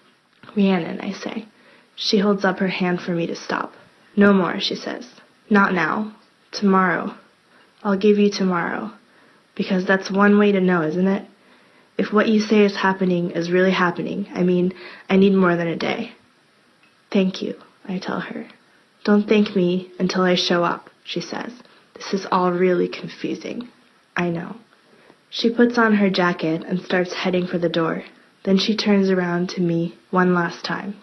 Rhiannon, I say. She holds up her hand for me to stop. No more, she says. Not now. Tomorrow. I'll give you tomorrow. Because that's one way to know, isn't it? If what you say is really happening, I mean, I need more than a day. Thank you, I tell her. Don't thank me until I show up, she says. This is all really confusing. I know. She puts on her jacket and starts heading for the door. Then she turns around to me one last time.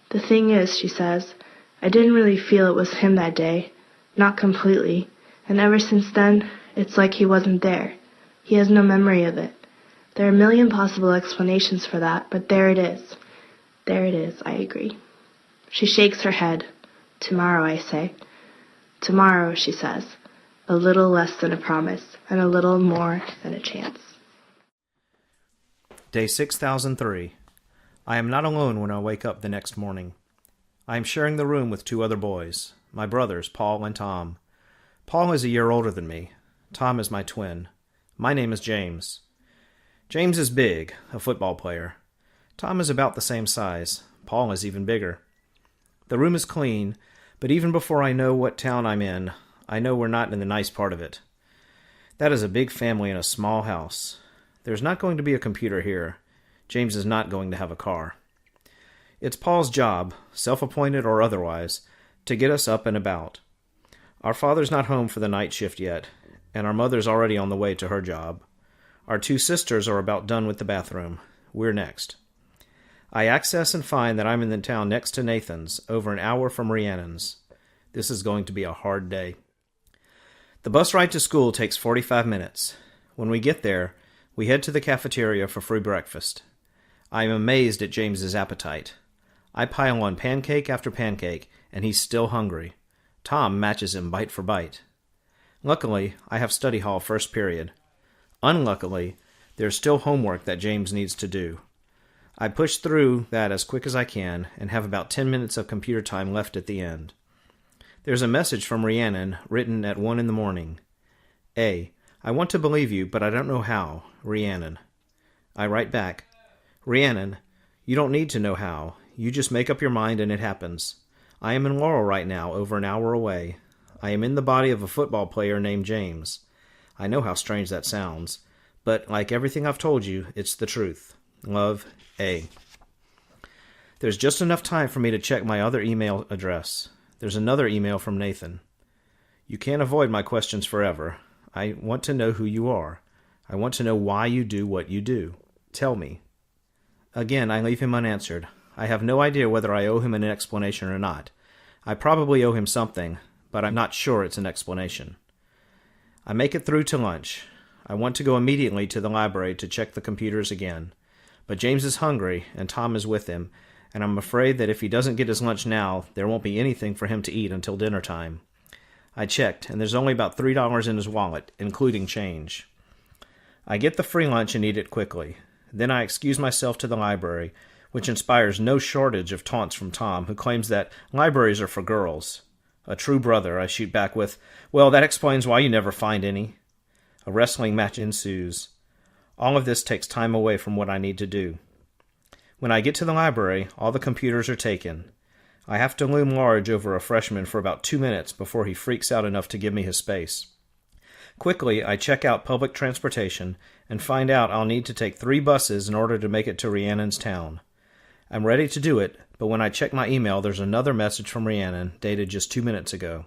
The thing is, she says, I didn't really feel it was him that day. Not completely. And ever since then, it's like he wasn't there. He has no memory of it. There are a million possible explanations for that, but there it is. There it is, I agree. She shakes her head. Tomorrow, I say. Tomorrow, she says. A little less than a promise, and a little more than a chance. Day 6003. I am not alone when I wake up the next morning. I am sharing the room with two other boys, my brothers, Paul and Tom. Paul is a year older than me. Tom is my twin. My name is James. James is big, a football player. Tom is about the same size. Paul is even bigger. The room is clean, but even before I know what town I'm in, I know we're not in the nice part of it. That is a big family in a small house. There's not going to be a computer here. James is not going to have a car. It's Paul's job, self-appointed or otherwise, to get us up and about. Our father's not home for the night shift yet, and our mother's already on the way to her job. Our two sisters are about done with the bathroom. We're next. I access and find that I'm in the town next to Nathan's, over an hour from Rhiannon's. This is going to be a hard day. The bus ride to school takes 45 minutes. When we get there, we head to the cafeteria for free breakfast. I am amazed at James's appetite. I pile on pancake after pancake, and he's still hungry. Tom matches him bite for bite. Luckily, I have study hall first period. Unluckily, there's still homework that James needs to do. I push through that as quick as I can and have about 10 minutes of computer time left at the end. There's a message from Rhiannon written at 1 in the morning. A. I want to believe you, but I don't know how. Rhiannon. I write back, Rhiannon, you don't need to know how. You just make up your mind and it happens. I am in Laurel right now, over an hour away. I am in the body of a football player named James. I know how strange that sounds, but like everything I've told you, it's the truth. Love, A. There's just enough time for me to check my other email address. There's another email from Nathan. You can't avoid my questions forever. I want to know who you are. I want to know why you do what you do. Tell me. Again, I leave him unanswered. I have no idea whether I owe him an explanation or not. I probably owe him something, but I'm not sure it's an explanation. I make it through to lunch. I want to go immediately to the library to check the computers again. But James is hungry, and Tom is with him, and I'm afraid that if he doesn't get his lunch now, there won't be anything for him to eat until dinner time. I checked, and there's only about $3 in his wallet, including change. I get the free lunch and eat it quickly. Then I excuse myself to the library, which inspires no shortage of taunts from Tom, who claims that libraries are for girls. A true brother, I shoot back with, well, that explains why you never find any. A wrestling match ensues. All of this takes time away from what I need to do. When I get to the library, all the computers are taken. I have to loom large over a freshman for about 2 minutes before he freaks out enough to give me his space. Quickly, I check out public transportation and find out I'll need to take 3 buses in order to make it to Rhiannon's town. I'm ready to do it, but when I check my email, there's another message from Rhiannon, dated just 2 minutes ago.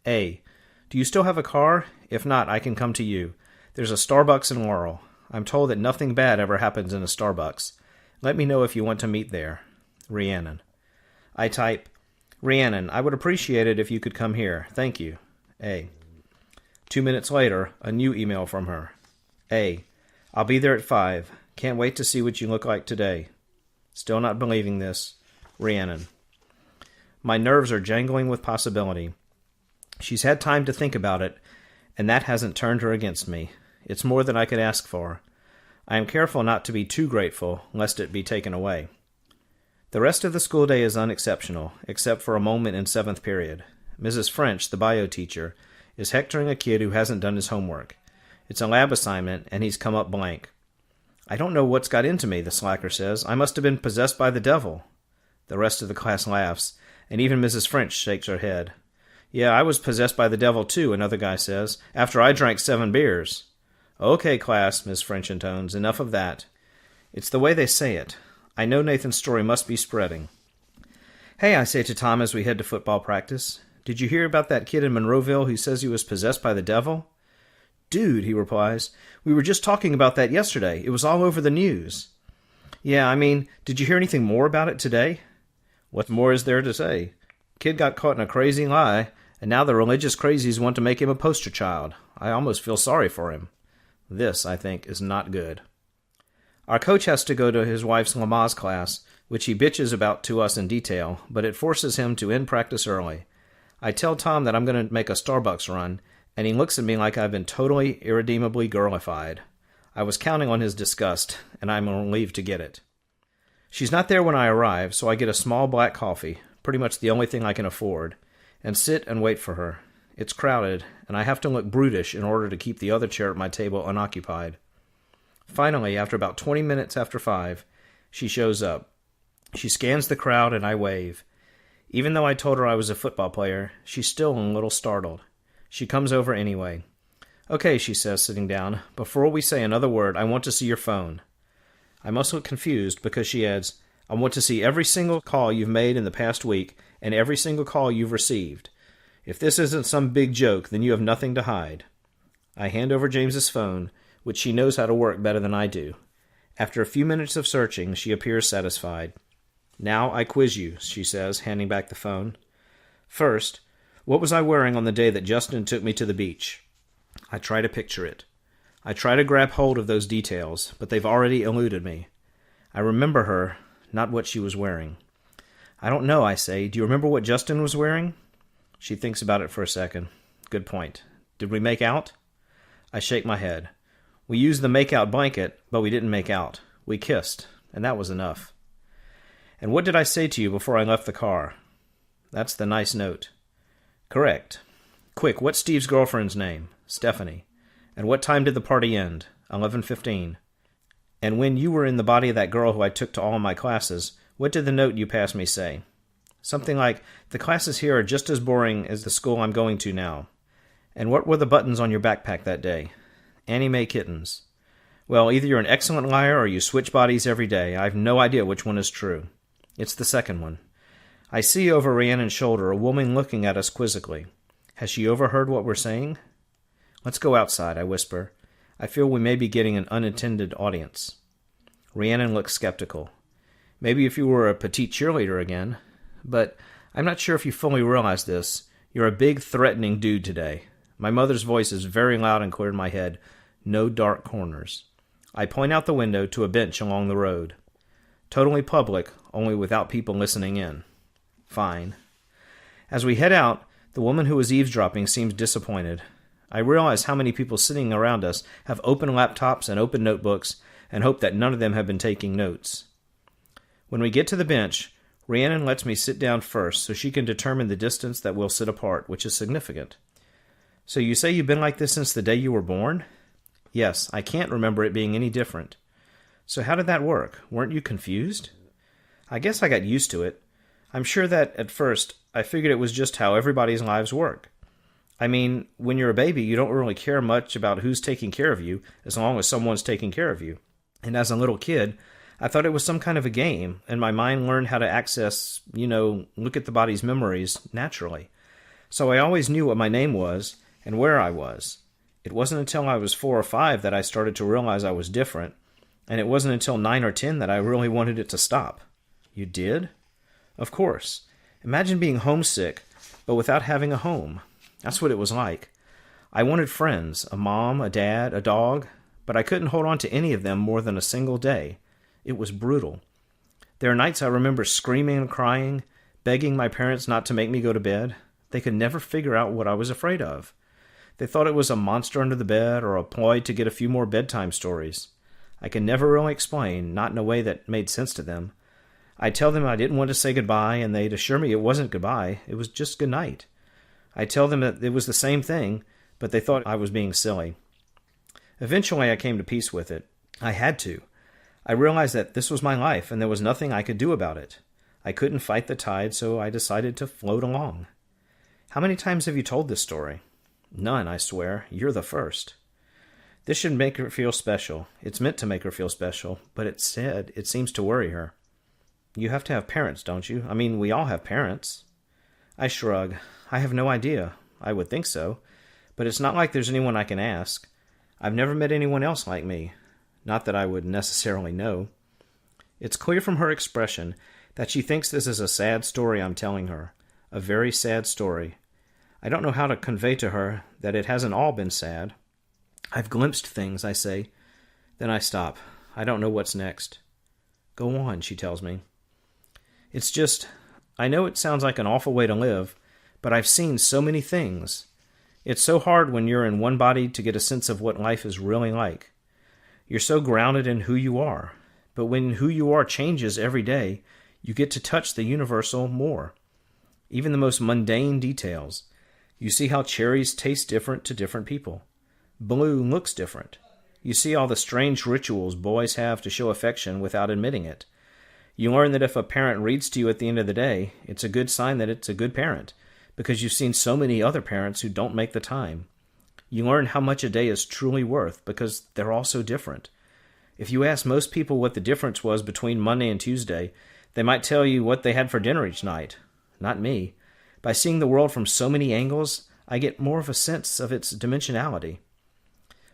A. Do you still have a car? If not, I can come to you. There's a Starbucks in Laurel. I'm told that nothing bad ever happens in a Starbucks. Let me know if you want to meet there. Rhiannon. I type, Rhiannon, I would appreciate it if you could come here. Thank you. A. 2 minutes later, a new email from her. A. I'll be there at 5. Can't wait to see what you look like today. Still not believing this. Rhiannon. My nerves are jangling with possibility. She's had time to think about it, and that hasn't turned her against me. It's more than I could ask for. I am careful not to be too grateful, lest it be taken away. The rest of the school day is unexceptional, except for a moment in 7th period. Mrs. French, the bio teacher, is hectoring a kid who hasn't done his homework. It's a lab assignment, and he's come up blank. I don't know what's got into me, the slacker says. I must have been possessed by the devil. The rest of the class laughs, and even Mrs. French shakes her head. Yeah, I was possessed by the devil too, another guy says, after I drank 7 beers. Okay, class, Miss French intones, enough of that. It's the way they say it. I know Nathan's story must be spreading. Hey, I say to Tom as we head to football practice, did you hear about that kid in Monroeville who says he was possessed by the devil? Dude, he replies, we were just talking about that yesterday. It was all over the news. Yeah, I mean, did you hear anything more about it today? What more is there to say? Kid got caught in a crazy lie, and now the religious crazies want to make him a poster child. I almost feel sorry for him. This, I think, is not good. Our coach has to go to his wife's Lamaze class, which he bitches about to us in detail, but it forces him to end practice early. I tell Tom that I'm going to make a Starbucks run, and he looks at me like I've been totally, irredeemably girlified. I was counting on his disgust, and I'm relieved to get it. She's not there when I arrive, so I get a small black coffee, pretty much the only thing I can afford, and sit and wait for her. It's crowded, and I have to look brutish in order to keep the other chair at my table unoccupied. Finally, after about 20 minutes after 5, she shows up. She scans the crowd, and I wave. Even though I told her I was a football player, she's still a little startled. She comes over anyway. Okay, she says, sitting down. Before we say another word, I want to see your phone. I'm also confused because she adds, I want to see every single call you've made in the past week and every single call you've received. If this isn't some big joke, then you have nothing to hide. I hand over James's phone, which she knows how to work better than I do. After a few minutes of searching, she appears satisfied. Now I quiz you, she says, handing back the phone. First, what was I wearing on the day that Justin took me to the beach? I try to picture it. I try to grab hold of those details, but they've already eluded me. I remember her, not what she was wearing. I don't know, I say. Do you remember what Justin was wearing? She thinks about it for a second. Good point. Did we make out? I shake my head. We used the make-out blanket, but we didn't make out. We kissed, and that was enough. And what did I say to you before I left the car? That's the nice note. Correct. Quick, what's Steve's girlfriend's name? Stephanie. And what time did the party end? 11:15. And when you were in the body of that girl who I took to all my classes, what did the note you passed me say? Something like, the classes here are just as boring as the school I'm going to now. And what were the buttons on your backpack that day? Annie Mae kittens. Well, either you're an excellent liar or you switch bodies every day. I've no idea which one is true. It's the second one. I see over Rhiannon's shoulder a woman looking at us quizzically. Has she overheard what we're saying? Let's go outside, I whisper. I feel we may be getting an unintended audience. Rhiannon looks skeptical. Maybe if you were a petite cheerleader again. But I'm not sure if you fully realize this. You're a big, threatening dude today. My mother's voice is very loud and clear in my head. No dark corners. I point out the window to a bench along the road. Totally public, only without people listening in. Fine. As we head out, the woman who was eavesdropping seems disappointed. I realize how many people sitting around us have open laptops and open notebooks and hope that none of them have been taking notes. When we get to the bench, Rhiannon lets me sit down first so she can determine the distance that we'll sit apart, which is significant. So you say you've been like this since the day you were born? Yes, I can't remember it being any different. So how did that work? Weren't you confused? I guess I got used to it. I'm sure that, at first, I figured it was just how everybody's lives work. I mean, when you're a baby, you don't really care much about who's taking care of you, as long as someone's taking care of you. And as a little kid, I thought it was some kind of a game, and my mind learned how to access, look at the body's memories naturally. So I always knew what my name was and where I was. It wasn't until I was 4 or 5 that I started to realize I was different, and it wasn't until 9 or 10 that I really wanted it to stop. You did? Of course. Imagine being homesick, but without having a home. That's what it was like. I wanted friends, a mom, a dad, a dog, but I couldn't hold on to any of them more than a single day. It was brutal. There are nights I remember screaming and crying, begging my parents not to make me go to bed. They could never figure out what I was afraid of. They thought it was a monster under the bed or a ploy to get a few more bedtime stories. I could never really explain, not in a way that made sense to them. I'd tell them I didn't want to say goodbye, and they'd assure me it wasn't goodbye, it was just good night. I'd tell them that it was the same thing, but they thought I was being silly. Eventually I came to peace with it. I had to. I realized that this was my life, and there was nothing I could do about it. I couldn't fight the tide, so I decided to float along. How many times have you told this story? None, I swear. You're the first. This should make her feel special. It's meant to make her feel special, but it seems to worry her. You have to have parents, don't you? I mean, we all have parents. I shrug. I have no idea. I would think so. But it's not like there's anyone I can ask. I've never met anyone else like me. Not that I would necessarily know. It's clear from her expression that she thinks this is a sad story I'm telling her. A very sad story. I don't know how to convey to her that it hasn't all been sad. I've glimpsed things, I say. Then I stop. I don't know what's next. Go on, she tells me. It's just, I know it sounds like an awful way to live, but I've seen so many things. It's so hard when you're in one body to get a sense of what life is really like. You're so grounded in who you are. But when who you are changes every day, you get to touch the universal more. Even the most mundane details. You see how cherries taste different to different people. Blue looks different. You see all the strange rituals boys have to show affection without admitting it. You learn that if a parent reads to you at the end of the day, it's a good sign that it's a good parent, because you've seen so many other parents who don't make the time. You learn how much a day is truly worth, because they're all so different. If you ask most people what the difference was between Monday and Tuesday, they might tell you what they had for dinner each night. Not me. By seeing the world from so many angles, I get more of a sense of its dimensionality.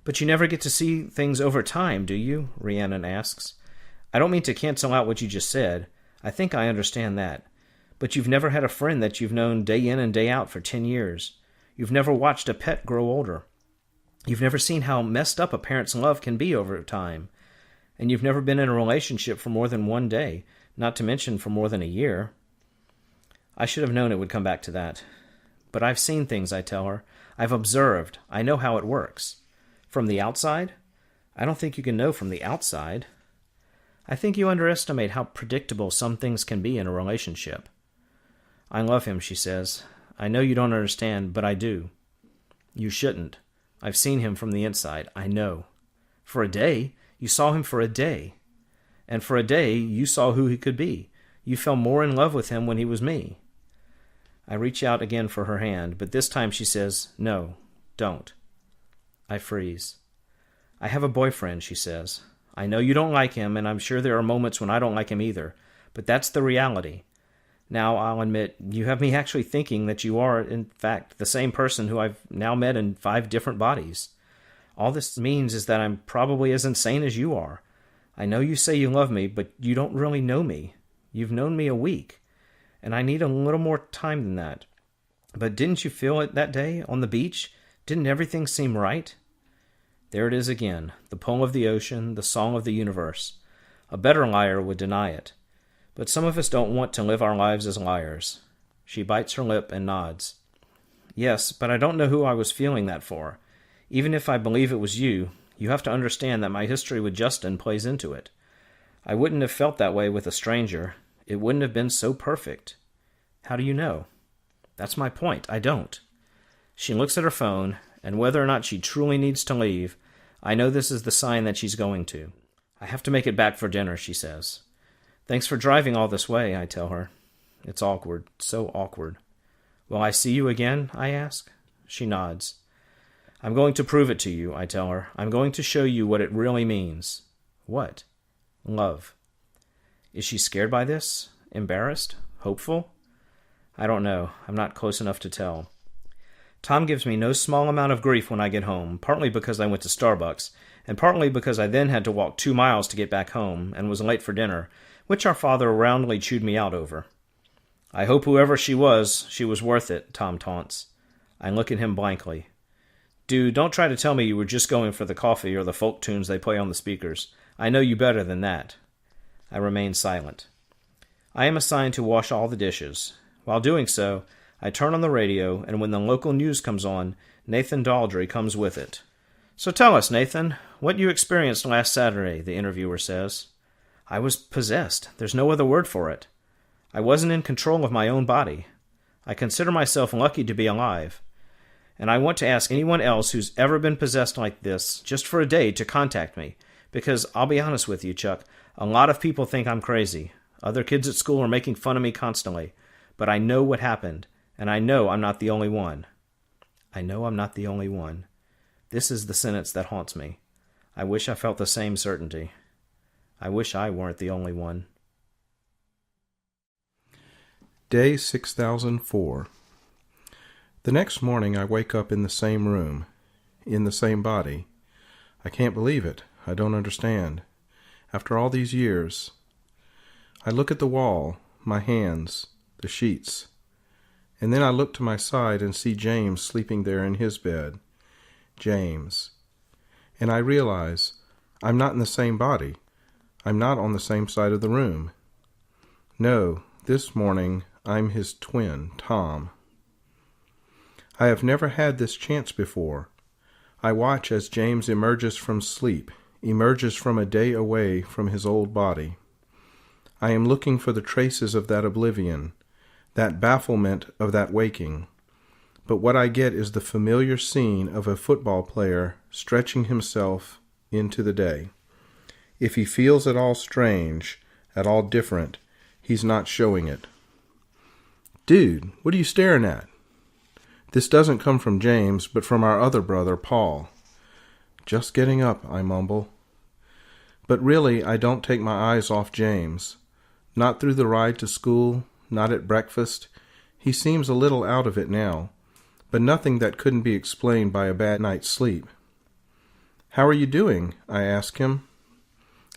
But you never get to see things over time, do you? Rhiannon asks. I don't mean to cancel out what you just said. I think I understand that. But you've never had a friend that you've known day in and day out for 10 years. You've never watched a pet grow older. You've never seen how messed up a parent's love can be over time. And you've never been in a relationship for more than one day, not to mention for more than a year. I should have known it would come back to that. But I've seen things, I tell her. I've observed. I know how it works. From the outside? I don't think you can know from the outside. I think you underestimate how predictable some things can be in a relationship. I love him, she says. I know you don't understand, but I do. You shouldn't. I've seen him from the inside. I know. For a day, you saw him for a day. And for a day, you saw who he could be. You fell more in love with him when he was me. I reach out again for her hand, but this time she says, no, don't. I freeze. I have a boyfriend, she says. I know you don't like him, and I'm sure there are moments when I don't like him either, but that's the reality. Now, I'll admit, you have me actually thinking that you are, in fact, the same person who I've now met in 5 different bodies. All this means is that I'm probably as insane as you are. I know you say you love me, but you don't really know me. You've known me a week, and I need a little more time than that. But didn't you feel it that day on the beach? Didn't everything seem right? There it is again, the poem of the ocean, the song of the universe. A better liar would deny it. But some of us don't want to live our lives as liars. She bites her lip and nods. Yes, but I don't know who I was feeling that for. Even if I believe it was you, you have to understand that my history with Justin plays into it. I wouldn't have felt that way with a stranger. It wouldn't have been so perfect. How do you know? That's my point. I don't. She looks at her phone, and whether or not she truly needs to leave, I know this is the sign that she's going to. I have to make it back for dinner, she says. Thanks for driving all this way, I tell her. It's awkward, so awkward. Will I see you again, I ask? She nods. I'm going to prove it to you, I tell her. I'm going to show you what it really means. What? Love. Is she scared by this? Embarrassed? Hopeful? I don't know. I'm not close enough to tell. Tom gives me no small amount of grief when I get home, partly because I went to Starbucks, and partly because I then had to walk 2 miles to get back home, and was late for dinner, which our father roundly chewed me out over. I hope whoever she was worth it, Tom taunts. I look at him blankly. Dude, don't try to tell me you were just going for the coffee or the folk tunes they play on the speakers. I know you better than that. I remain silent. I am assigned to wash all the dishes. While doing so, I turn on the radio, and when the local news comes on, Nathan Daldry comes with it. So tell us, Nathan, what you experienced last Saturday, the interviewer says. I was possessed. There's no other word for it. I wasn't in control of my own body. I consider myself lucky to be alive. And I want to ask anyone else who's ever been possessed like this, just for a day, to contact me. Because I'll be honest with you, Chuck, a lot of people think I'm crazy. Other kids at school are making fun of me constantly. But I know what happened, and I know I'm not the only one. I know I'm not the only one. This is the sentence that haunts me. I wish I felt the same certainty. I wish I weren't the only one. Day 6004. The next morning I wake up in the same room, in the same body. I can't believe it. I don't understand. After all these years, I look at the wall, my hands, the sheets, and then I look to my side and see James sleeping there in his bed. James. And I realize I'm not in the same body. I'm not on the same side of the room. No, this morning I'm his twin, Tom. I have never had this chance before. I watch as James emerges from sleep, emerges from a day away from his old body. I am looking for the traces of that oblivion, that bafflement of that waking. But what I get is the familiar scene of a football player stretching himself into the day. If he feels at all strange, at all different, he's not showing it. Dude, what are you staring at? This doesn't come from James, but from our other brother, Paul. Just getting up, I mumble. But really, I don't take my eyes off James. Not through the ride to school, not at breakfast. He seems a little out of it now, but nothing that couldn't be explained by a bad night's sleep. How are you doing? I ask him.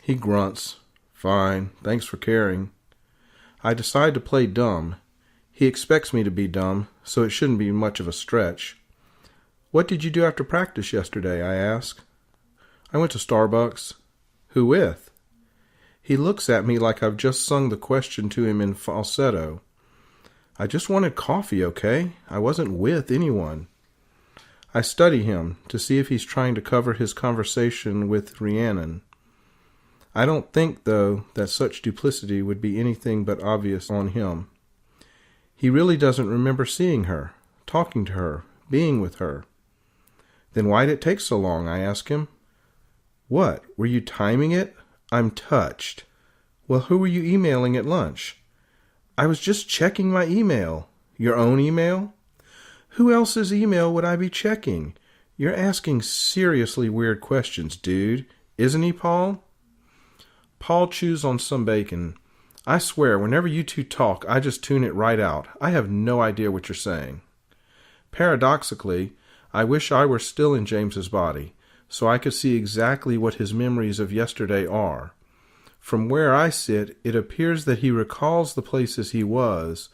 He grunts. Fine, thanks for caring. I decide to play dumb. He expects me to be dumb, so it shouldn't be much of a stretch. What did you do after practice yesterday? I ask. I went to Starbucks. Who with? He looks at me like I've just sung the question to him in falsetto. I just wanted coffee, okay? I wasn't with anyone. I study him to see if he's trying to cover his conversation with Rhiannon. I don't think, though, that such duplicity would be anything but obvious on him. He really doesn't remember seeing her, talking to her, being with her. Then why'd it take so long? I ask him. What, were you timing it? I'm touched. Well, who were you emailing at lunch? I was just checking my email. Your own email? Who else's email would I be checking? You're asking seriously weird questions, dude. Isn't he, Paul? Paul chews on some bacon. I swear, whenever you two talk, I just tune it right out. I have no idea what you're saying. Paradoxically, I wish I were still in James's body, so I could see exactly what his memories of yesterday are. From where I sit, it appears that he recalls the places he was,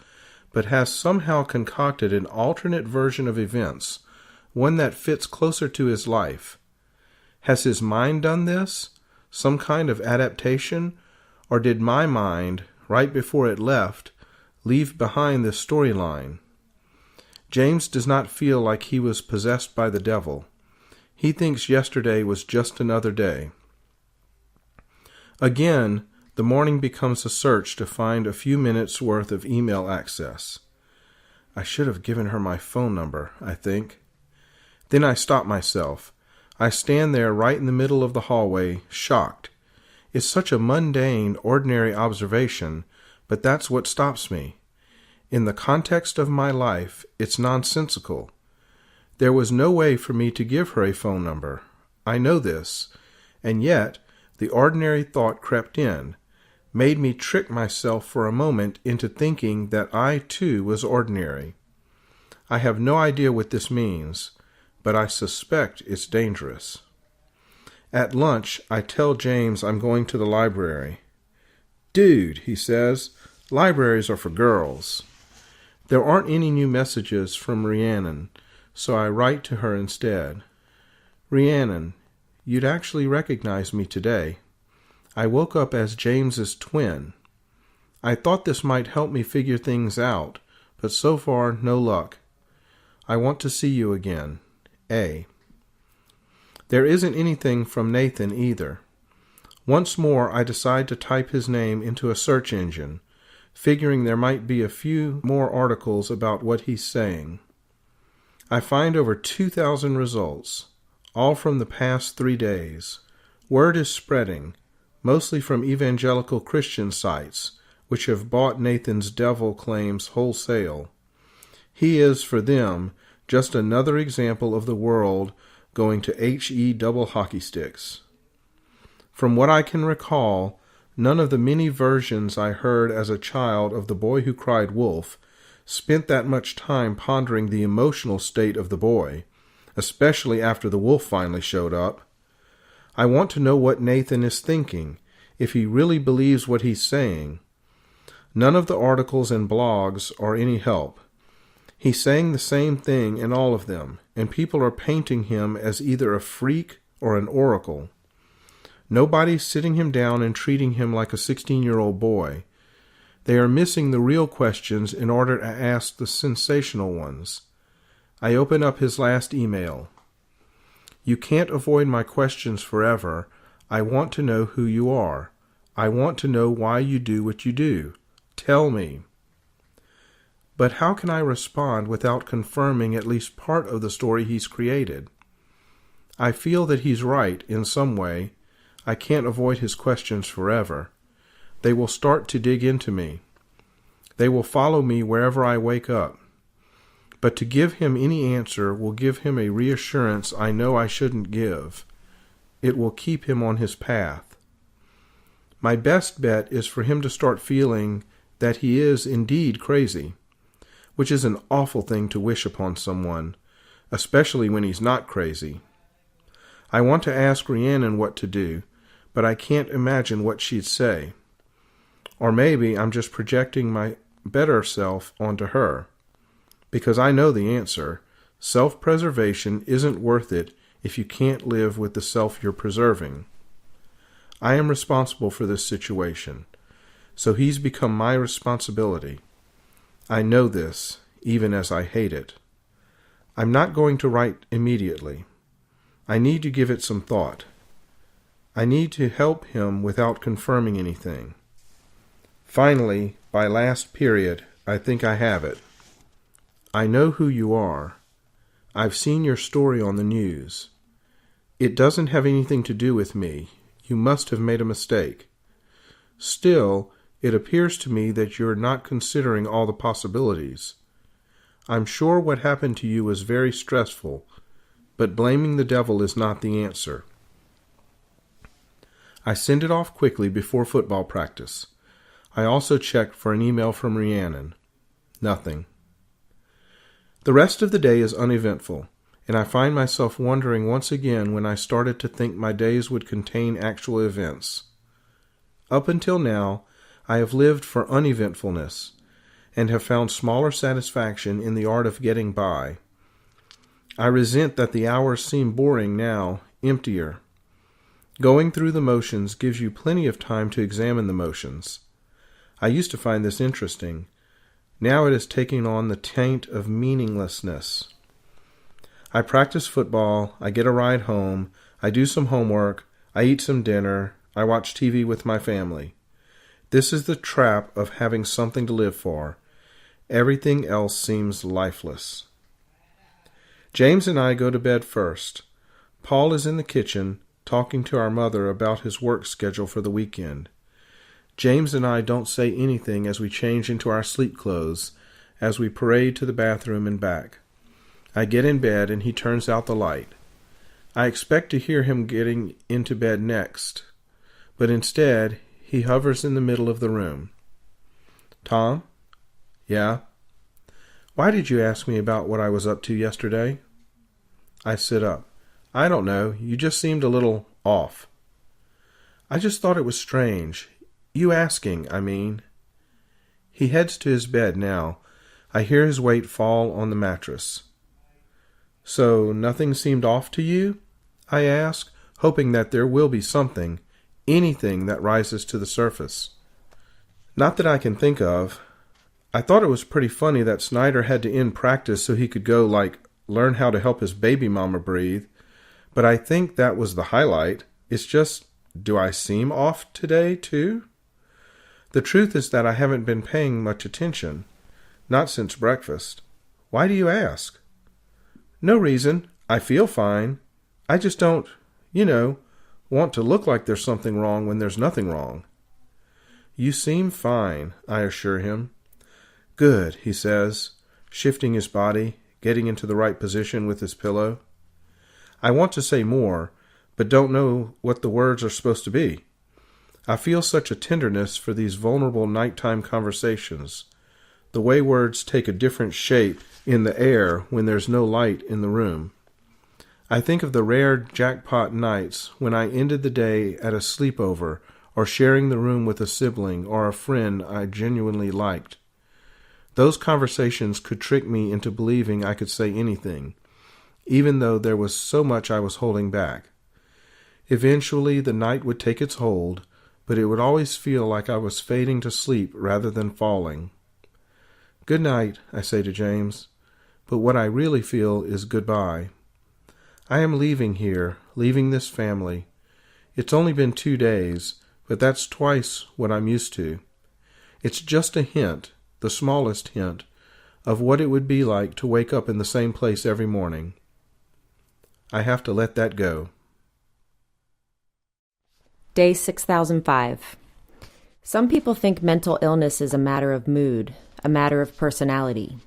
but has somehow concocted an alternate version of events, one that fits closer to his life. Has his mind done this? Some kind of adaptation? Or did my mind, right before it left, leave behind this storyline? James does not feel like he was possessed by the devil. He thinks yesterday was just another day. Again, the morning becomes a search to find a few minutes' worth of email access. I should have given her my phone number, I think. Then I stop myself. I stand there right in the middle of the hallway, shocked. It's such a mundane, ordinary observation, but that's what stops me. In the context of my life, it's nonsensical. There was no way for me to give her a phone number. I know this, and yet the ordinary thought crept in, made me trick myself for a moment into thinking that I too was ordinary. I have no idea what this means, but I suspect it's dangerous. At lunch, I tell James I'm going to the library. Dude, he says, libraries are for girls. There aren't any new messages from Rhiannon, so I write to her instead. Rhiannon, you'd actually recognize me today. I woke up as James's twin. I thought this might help me figure things out, but so far, no luck. I want to see you again. A. There isn't anything from Nathan either. Once more, I decide to type his name into a search engine, figuring there might be a few more articles about what he's saying. I find over 2,000 results, all from the past 3 days. Word is spreading, mostly from evangelical Christian sites, which have bought Nathan's devil claims wholesale. He is, for them, just another example of the world going to HE double hockey sticks. From what I can recall, none of the many versions I heard as a child of The Boy Who Cried Wolf spent that much time pondering the emotional state of the boy, especially after the wolf finally showed up. I want to know what Nathan is thinking, if he really believes what he's saying. None of the articles and blogs are any help. He's saying the same thing in all of them, and people are painting him as either a freak or an oracle. Nobody's sitting him down and treating him like a 16-year-old boy. They are missing the real questions in order to ask the sensational ones. I open up his last email. You can't avoid my questions forever. I want to know who you are. I want to know why you do what you do. Tell me. But how can I respond without confirming at least part of the story he's created? I feel that he's right in some way. I can't avoid his questions forever. They will start to dig into me. They will follow me wherever I wake up. But to give him any answer will give him a reassurance I know I shouldn't give. It will keep him on his path. My best bet is for him to start feeling that he is indeed crazy, which is an awful thing to wish upon someone, especially when he's not crazy. I want to ask Rhiannon what to do, but I can't imagine what she'd say. Or maybe I'm just projecting my better self onto her, because I know the answer. Self-preservation isn't worth it if you can't live with the self you're preserving. I am responsible for this situation, so he's become my responsibility. I know this, even as I hate it. I'm not going to write immediately. I need to give it some thought. I need to help him without confirming anything. Finally, by last period, I think I have it. I know who you are. I've seen your story on the news. It doesn't have anything to do with me. You must have made a mistake. Still, it appears to me that you're not considering all the possibilities. I'm sure what happened to you was very stressful, but blaming the devil is not the answer. I send it off quickly before football practice. I also checked for an email from Rhiannon. Nothing. The rest of the day is uneventful, and I find myself wondering once again when I started to think my days would contain actual events. Up until now, I have lived for uneventfulness, and have found smaller satisfaction in the art of getting by. I resent that the hours seem boring now, emptier. Going through the motions gives you plenty of time to examine the motions. I used to find this interesting. Now it is taking on the taint of meaninglessness. I practice football, I get a ride home, I do some homework, I eat some dinner, I watch TV with my family. This is the trap of having something to live for. Everything else seems lifeless. James and I go to bed first. Paul is in the kitchen, talking to our mother about his work schedule for the weekend. James and I don't say anything as we change into our sleep clothes, as we parade to the bathroom and back. I get in bed and he turns out the light. I expect to hear him getting into bed next, but instead he hovers in the middle of the room. Tom? Yeah? Why did you ask me about what I was up to yesterday? I sit up. I don't know. You just seemed a little off. I just thought it was strange. You asking, I mean. He heads to his bed now. I hear his weight fall on the mattress. So nothing seemed off to you? I ask, hoping that there will be something, anything that rises to the surface. Not that I can think of. I thought it was pretty funny that Snyder had to end practice so he could go, learn how to help his baby mama breathe. But I think that was the highlight. It's just, Do I seem off today, too? The truth is that I haven't been paying much attention. Not since breakfast. Why do you ask? No reason. I feel fine. I just don't, want to look like there's something wrong when there's nothing wrong. You seem fine, I assure him. Good, he says, shifting his body, getting into the right position with his pillow. I want to say more, but don't know what the words are supposed to be. I feel such a tenderness for these vulnerable nighttime conversations, the way words take a different shape in the air when there's no light in the room. I think of the rare jackpot nights when I ended the day at a sleepover or sharing the room with a sibling or a friend I genuinely liked. Those conversations could trick me into believing I could say anything, even though there was so much I was holding back. Eventually the night would take its hold, but it would always feel like I was fading to sleep rather than falling. Good night, I say to James, but what I really feel is goodbye. I am leaving here, leaving this family. It's only been 2 days, but that's twice what I'm used to. It's just a hint, the smallest hint, of what it would be like to wake up in the same place every morning. I have to let that go. Day 6005. Some people think mental illness is a matter of mood, a matter of personality.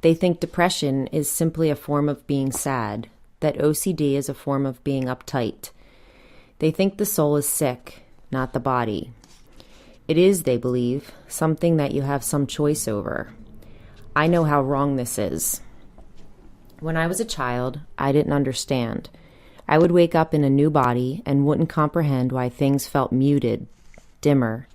They think depression is simply a form of being sad, that OCD is a form of being uptight. They think the soul is sick, not the body. It is, they believe, something that you have some choice over. I know how wrong this is. When I was a child, I didn't understand. I would wake up in a new body and wouldn't comprehend why things felt muted, dimmer.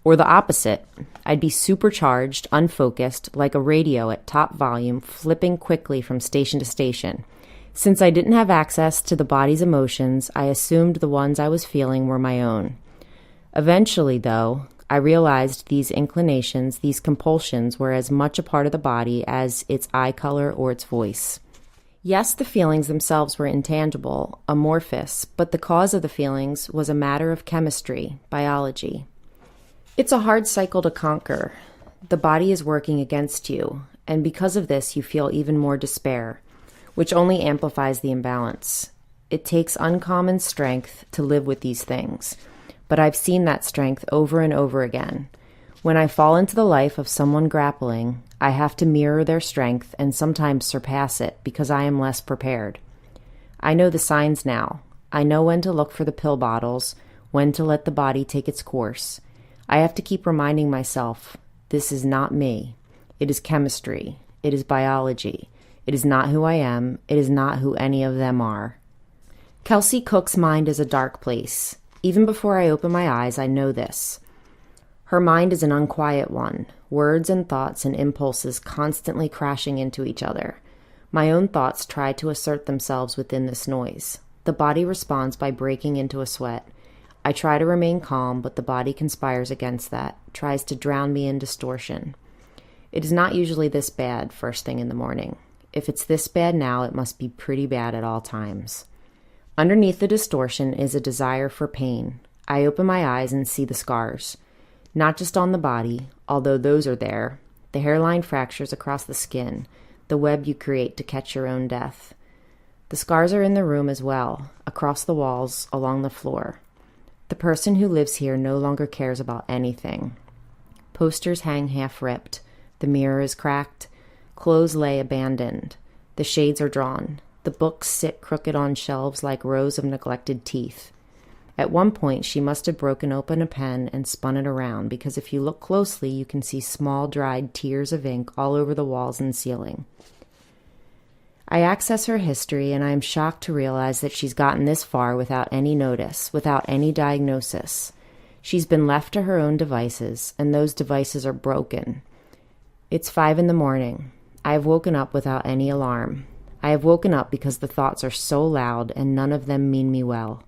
Or the opposite. I'd be supercharged, unfocused, like a radio at top volume, flipping quickly from station to station. Since I didn't have access to the body's emotions, I assumed the ones I was feeling were my own. Eventually, though, I realized these inclinations, these compulsions, were as much a part of the body as its eye color or its voice. Yes, the feelings themselves were intangible, amorphous, but the cause of the feelings was a matter of chemistry, biology. It's a hard cycle to conquer. The body is working against you, and because of this you feel even more despair, which only amplifies the imbalance. It takes uncommon strength to live with these things, but I've seen that strength over and over again. When I fall into the life of someone grappling, I have to mirror their strength and sometimes surpass it because I am less prepared. I know the signs now. I know when to look for the pill bottles, when to let the body take its course. I have to keep reminding myself, this is not me. It is chemistry. It is biology. It is not who I am. It is not who any of them are. Kelsey Cook's mind is a dark place. Even before I open my eyes, I know this. Her mind is an unquiet one, words and thoughts and impulses constantly crashing into each other. My own thoughts try to assert themselves within this noise. The body responds by breaking into a sweat. I try to remain calm, but the body conspires against that, tries to drown me in distortion. It is not usually this bad first thing in the morning. If it's this bad now, it must be pretty bad at all times. Underneath the distortion is a desire for pain. I open my eyes and see the scars. Not just on the body, although those are there, the hairline fractures across the skin, the web you create to catch your own death. The scars are in the room as well, across the walls, along the floor. The person who lives here no longer cares about anything. Posters hang half-ripped, the mirror is cracked, clothes lay abandoned, the shades are drawn, the books sit crooked on shelves like rows of neglected teeth. At one point, she must have broken open a pen and spun it around, because if you look closely, you can see small, dried tears of ink all over the walls and ceiling. I access her history, and I am shocked to realize that she's gotten this far without any notice, without any diagnosis. She's been left to her own devices, and those devices are broken. It's 5 a.m. I have woken up without any alarm. I have woken up because the thoughts are so loud, and none of them mean me well.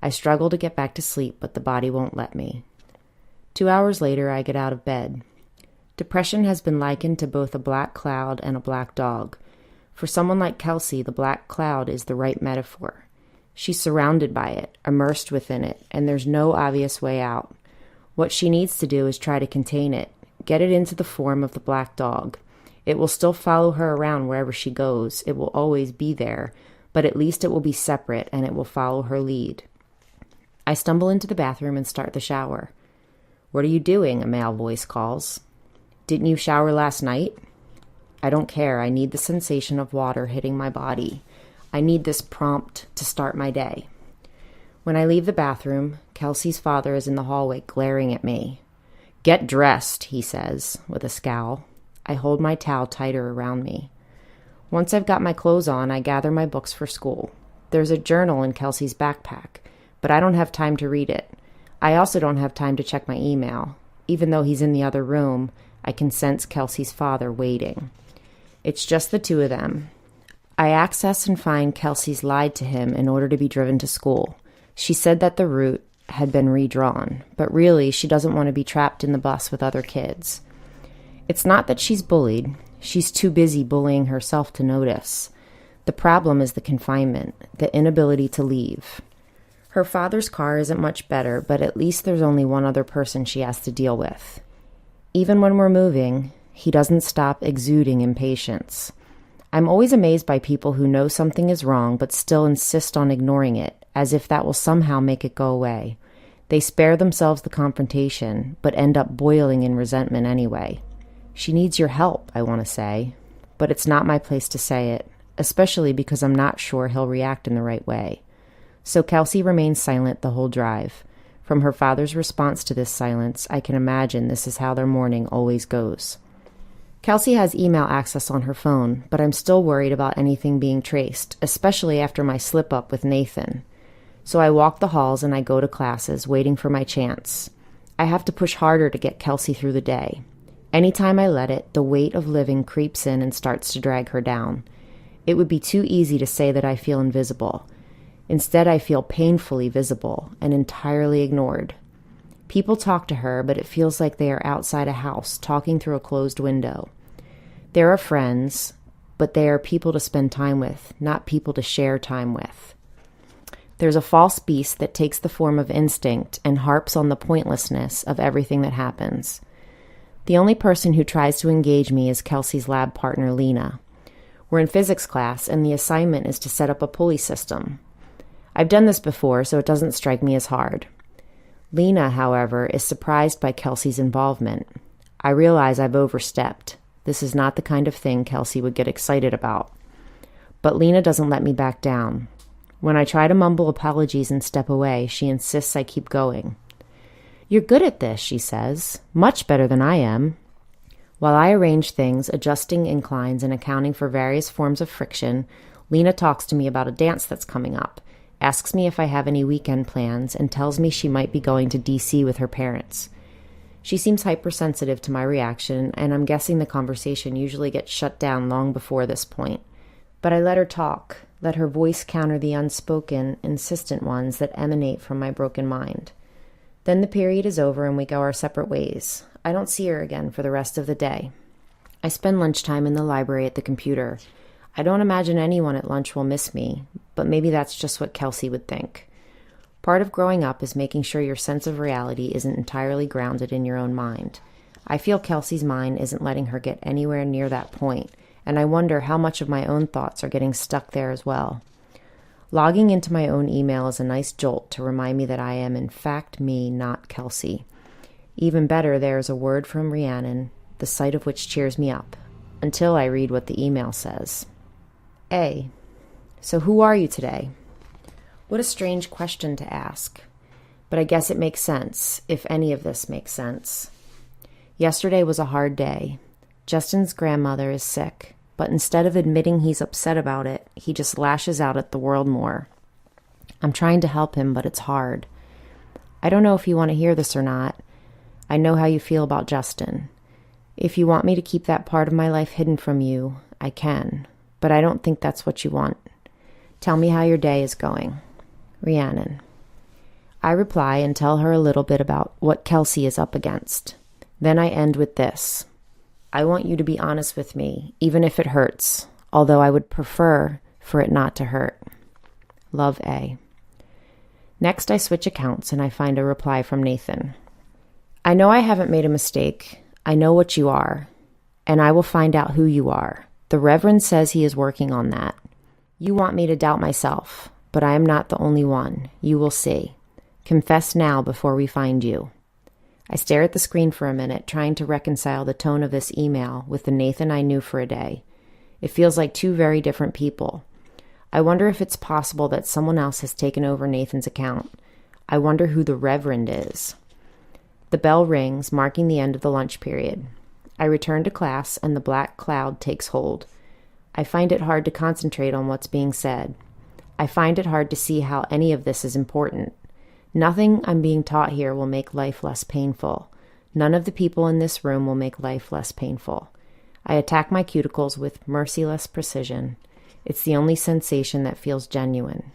I struggle to get back to sleep, but the body won't let me. 2 hours later, I get out of bed. Depression has been likened to both a black cloud and a black dog. For someone like Kelsey, the black cloud is the right metaphor. She's surrounded by it, immersed within it, and there's no obvious way out. What she needs to do is try to contain it, get it into the form of the black dog. It will still follow her around wherever she goes. It will always be there, but at least it will be separate and it will follow her lead. I stumble into the bathroom and start the shower. "What are you doing?" a male voice calls. "Didn't you shower last night?" I don't care. I need the sensation of water hitting my body. I need this prompt to start my day. When I leave the bathroom, Kelsey's father is in the hallway glaring at me. "Get dressed," he says, with a scowl. I hold my towel tighter around me. Once I've got my clothes on, I gather my books for school. There's a journal in Kelsey's backpack, but I don't have time to read it. I also don't have time to check my email. Even though he's in the other room, I can sense Kelsey's father waiting. It's just the two of them. I access and find Kelsey's lied to him in order to be driven to school. She said that the route had been redrawn, but really she doesn't want to be trapped in the bus with other kids. It's not that she's bullied. She's too busy bullying herself to notice. The problem is the confinement, the inability to leave. Her father's car isn't much better, but at least there's only one other person she has to deal with. Even when we're moving, he doesn't stop exuding impatience. I'm always amazed by people who know something is wrong but still insist on ignoring it, as if that will somehow make it go away. They spare themselves the confrontation, but end up boiling in resentment anyway. She needs your help, I want to say, but it's not my place to say it, especially because I'm not sure he'll react in the right way. So Kelsey remains silent the whole drive. From her father's response to this silence, I can imagine this is how their morning always goes. Kelsey has email access on her phone, but I'm still worried about anything being traced, especially after my slip-up with Nathan. So I walk the halls and I go to classes, waiting for my chance. I have to push harder to get Kelsey through the day. Anytime I let it, the weight of living creeps in and starts to drag her down. It would be too easy to say that I feel invisible. Instead, I feel painfully visible and entirely ignored. People talk to her, but it feels like they are outside a house, talking through a closed window. There are friends, but they are people to spend time with, not people to share time with. There's a false beast that takes the form of instinct and harps on the pointlessness of everything that happens. The only person who tries to engage me is Kelsey's lab partner, Lena. We're in physics class, and the assignment is to set up a pulley system. I've done this before, so it doesn't strike me as hard. Lena, however, is surprised by Kelsey's involvement. I realize I've overstepped. This is not the kind of thing Kelsey would get excited about. But Lena doesn't let me back down. When I try to mumble apologies and step away, she insists I keep going. "You're good at this," she says. "Much better than I am." While I arrange things, adjusting inclines and accounting for various forms of friction, Lena talks to me about a dance that's coming up, asks me if I have any weekend plans, and tells me she might be going to D.C. with her parents. She seems hypersensitive to my reaction, and I'm guessing the conversation usually gets shut down long before this point. But I let her talk, let her voice counter the unspoken, insistent ones that emanate from my broken mind. Then the period is over and we go our separate ways. I don't see her again for the rest of the day. I spend lunchtime in the library at the computer. I don't imagine anyone at lunch will miss me, but maybe that's just what Kelsey would think. Part of growing up is making sure your sense of reality isn't entirely grounded in your own mind. I feel Kelsey's mind isn't letting her get anywhere near that point, and I wonder how much of my own thoughts are getting stuck there as well. Logging into my own email is a nice jolt to remind me that I am in fact me, not Kelsey. Even better, there is a word from Rhiannon, the sight of which cheers me up, until I read what the email says. A. So who are you today? What a strange question to ask. But I guess it makes sense, if any of this makes sense. Yesterday was a hard day. Justin's grandmother is sick, but instead of admitting he's upset about it, he just lashes out at the world more. I'm trying to help him, but it's hard. I don't know if you want to hear this or not. I know how you feel about Justin. If you want me to keep that part of my life hidden from you, I can, but I don't think that's what you want. Tell me how your day is going. Rhiannon. I reply and tell her a little bit about what Kelsey is up against. Then I end with this. I want you to be honest with me, even if it hurts, although I would prefer for it not to hurt. Love, A. Next, I switch accounts and I find a reply from Nathan. I know I haven't made a mistake. I know what you are, and I will find out who you are. The Reverend says he is working on that. You want me to doubt myself, but I am not the only one. You will see. Confess now before we find you. I stare at the screen for a minute, trying to reconcile the tone of this email with the Nathan I knew for a day. It feels like two very different people. I wonder if it's possible that someone else has taken over Nathan's account. I wonder who the Reverend is. The bell rings, marking the end of the lunch period. I return to class, and the black cloud takes hold. I find it hard to concentrate on what's being said. I find it hard to see how any of this is important. Nothing I'm being taught here will make life less painful. None of the people in this room will make life less painful. I attack my cuticles with merciless precision. It's the only sensation that feels genuine.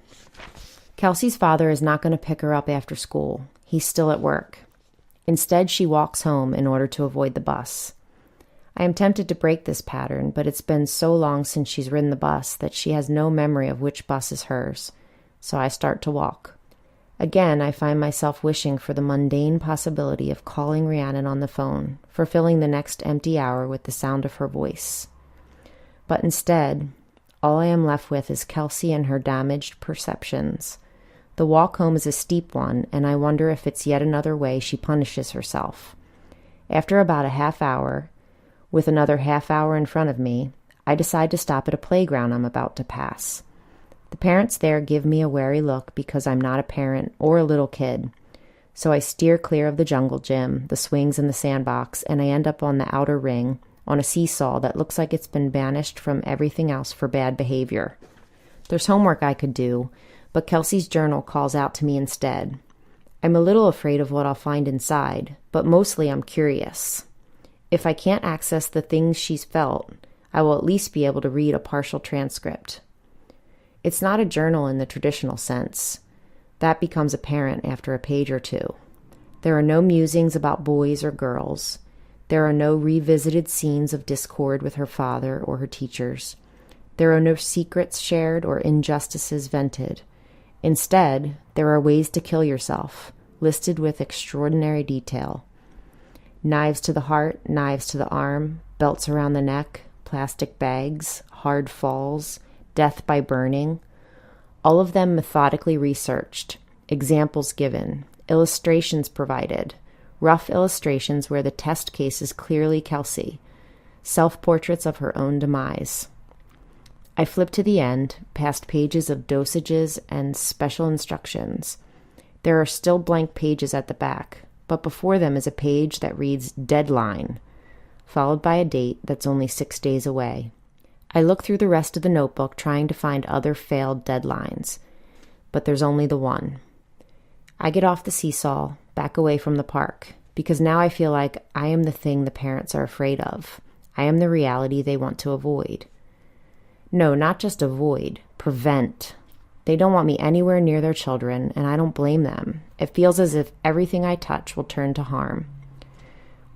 Kelsey's father is not going to pick her up after school. He's still at work. Instead, she walks home in order to avoid the bus. I am tempted to break this pattern, but it's been so long since she's ridden the bus that she has no memory of which bus is hers. So I start to walk. Again, I find myself wishing for the mundane possibility of calling Rhiannon on the phone, for filling the next empty hour with the sound of her voice. But instead, all I am left with is Kelsey and her damaged perceptions. The walk home is a steep one, and I wonder if it's yet another way she punishes herself. After about a half hour, with another half hour in front of me, I decide to stop at a playground I'm about to pass. The parents there give me a wary look because I'm not a parent or a little kid. So I steer clear of the jungle gym, the swings and the sandbox, and I end up on the outer ring, on a seesaw that looks like it's been banished from everything else for bad behavior. There's homework I could do, but Kelsey's journal calls out to me instead. I'm a little afraid of what I'll find inside, but mostly I'm curious. If I can't access the things she's felt, I will at least be able to read a partial transcript. It's not a journal in the traditional sense. That becomes apparent after a page or two. There are no musings about boys or girls. There are no revisited scenes of discord with her father or her teachers. There are no secrets shared or injustices vented. Instead, there are ways to kill yourself, listed with extraordinary detail. Knives to the heart, knives to the arm, belts around the neck, plastic bags, hard falls, death by burning. All of them methodically researched, examples given, illustrations provided, rough illustrations where the test case is clearly Kelsey, self-portraits of her own demise. I flip to the end, past pages of dosages and special instructions. There are still blank pages at the back, but before them is a page that reads deadline, followed by a date that's only 6 days away. I look through the rest of the notebook trying to find other failed deadlines, but there's only the one. I get off the seesaw, back away from the park, because now I feel like I am the thing the parents are afraid of. I am the reality they want to avoid. No, not just avoid, prevent. They don't want me anywhere near their children, and I don't blame them. It feels as if everything I touch will turn to harm.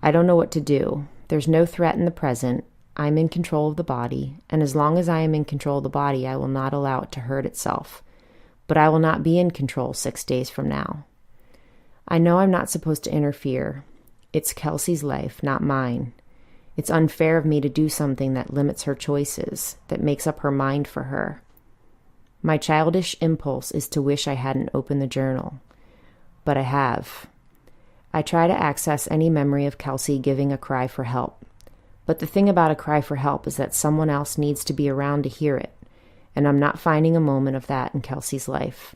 I don't know what to do. There's no threat in the present. I'm in control of the body, and as long as I am in control of the body, I will not allow it to hurt itself. But I will not be in control 6 days from now. I know I'm not supposed to interfere. It's Kelsey's life, not mine. It's unfair of me to do something that limits her choices, that makes up her mind for her. My childish impulse is to wish I hadn't opened the journal. But I have. I try to access any memory of Kelsey giving a cry for help. But the thing about a cry for help is that someone else needs to be around to hear it, and I'm not finding a moment of that in Kelsey's life.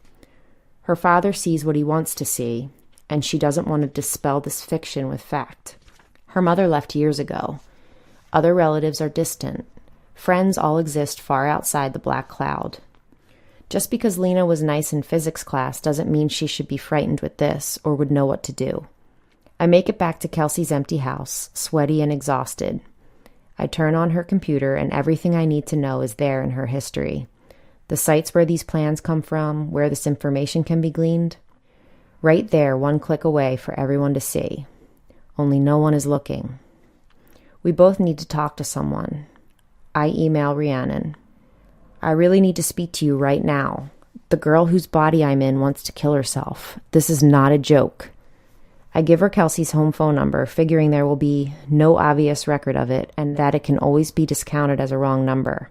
Her father sees what he wants to see, and she doesn't want to dispel this fiction with fact. Her mother left years ago. Other relatives are distant. Friends all exist far outside the black cloud. Just because Lena was nice in physics class doesn't mean she should be frightened with this or would know what to do. I make it back to Kelsey's empty house, sweaty and exhausted. I turn on her computer and everything I need to know is there in her history. The sites where these plans come from, where this information can be gleaned. Right there, one click away for everyone to see. Only no one is looking. We both need to talk to someone. I email Rhiannon. I really need to speak to you right now. The girl whose body I'm in wants to kill herself. This is not a joke. I give her Kelsey's home phone number, figuring there will be no obvious record of it and that it can always be discounted as a wrong number.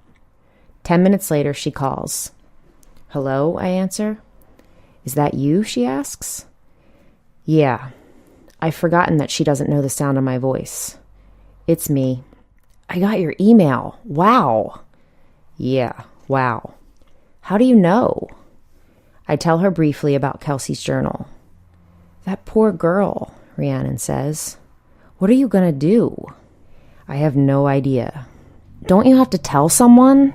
10 minutes later, she calls. Hello, I answer. Is that you? She asks. Yeah. I've forgotten that she doesn't know the sound of my voice. It's me. I got your email. Wow. Yeah, wow. How do you know? I tell her briefly about Kelsey's journal. That poor girl, Rhiannon says. What are you going to do? I have no idea. Don't you have to tell someone?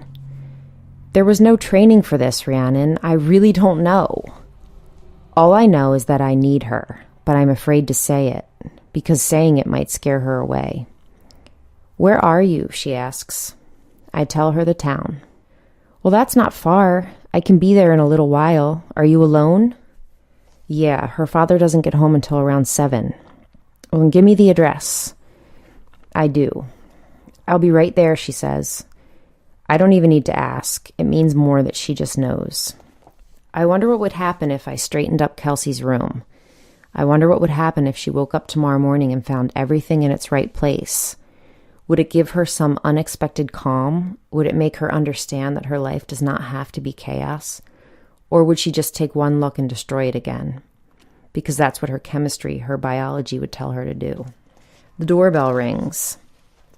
There was no training for this, Rhiannon. I really don't know. All I know is that I need her, but I'm afraid to say it, because saying it might scare her away. Where are you? She asks. I tell her the town. Well, that's not far. I can be there in a little while. Are you alone? Yeah, her father doesn't get home until around 7. Well, give me the address. I do. I'll be right there, she says. I don't even need to ask. It means more that she just knows. I wonder what would happen if I straightened up Kelsey's room. I wonder what would happen if she woke up tomorrow morning and found everything in its right place. Would it give her some unexpected calm? Would it make her understand that her life does not have to be chaos? Or would she just take one look and destroy it again? Because that's what her chemistry, her biology would tell her to do. The doorbell rings.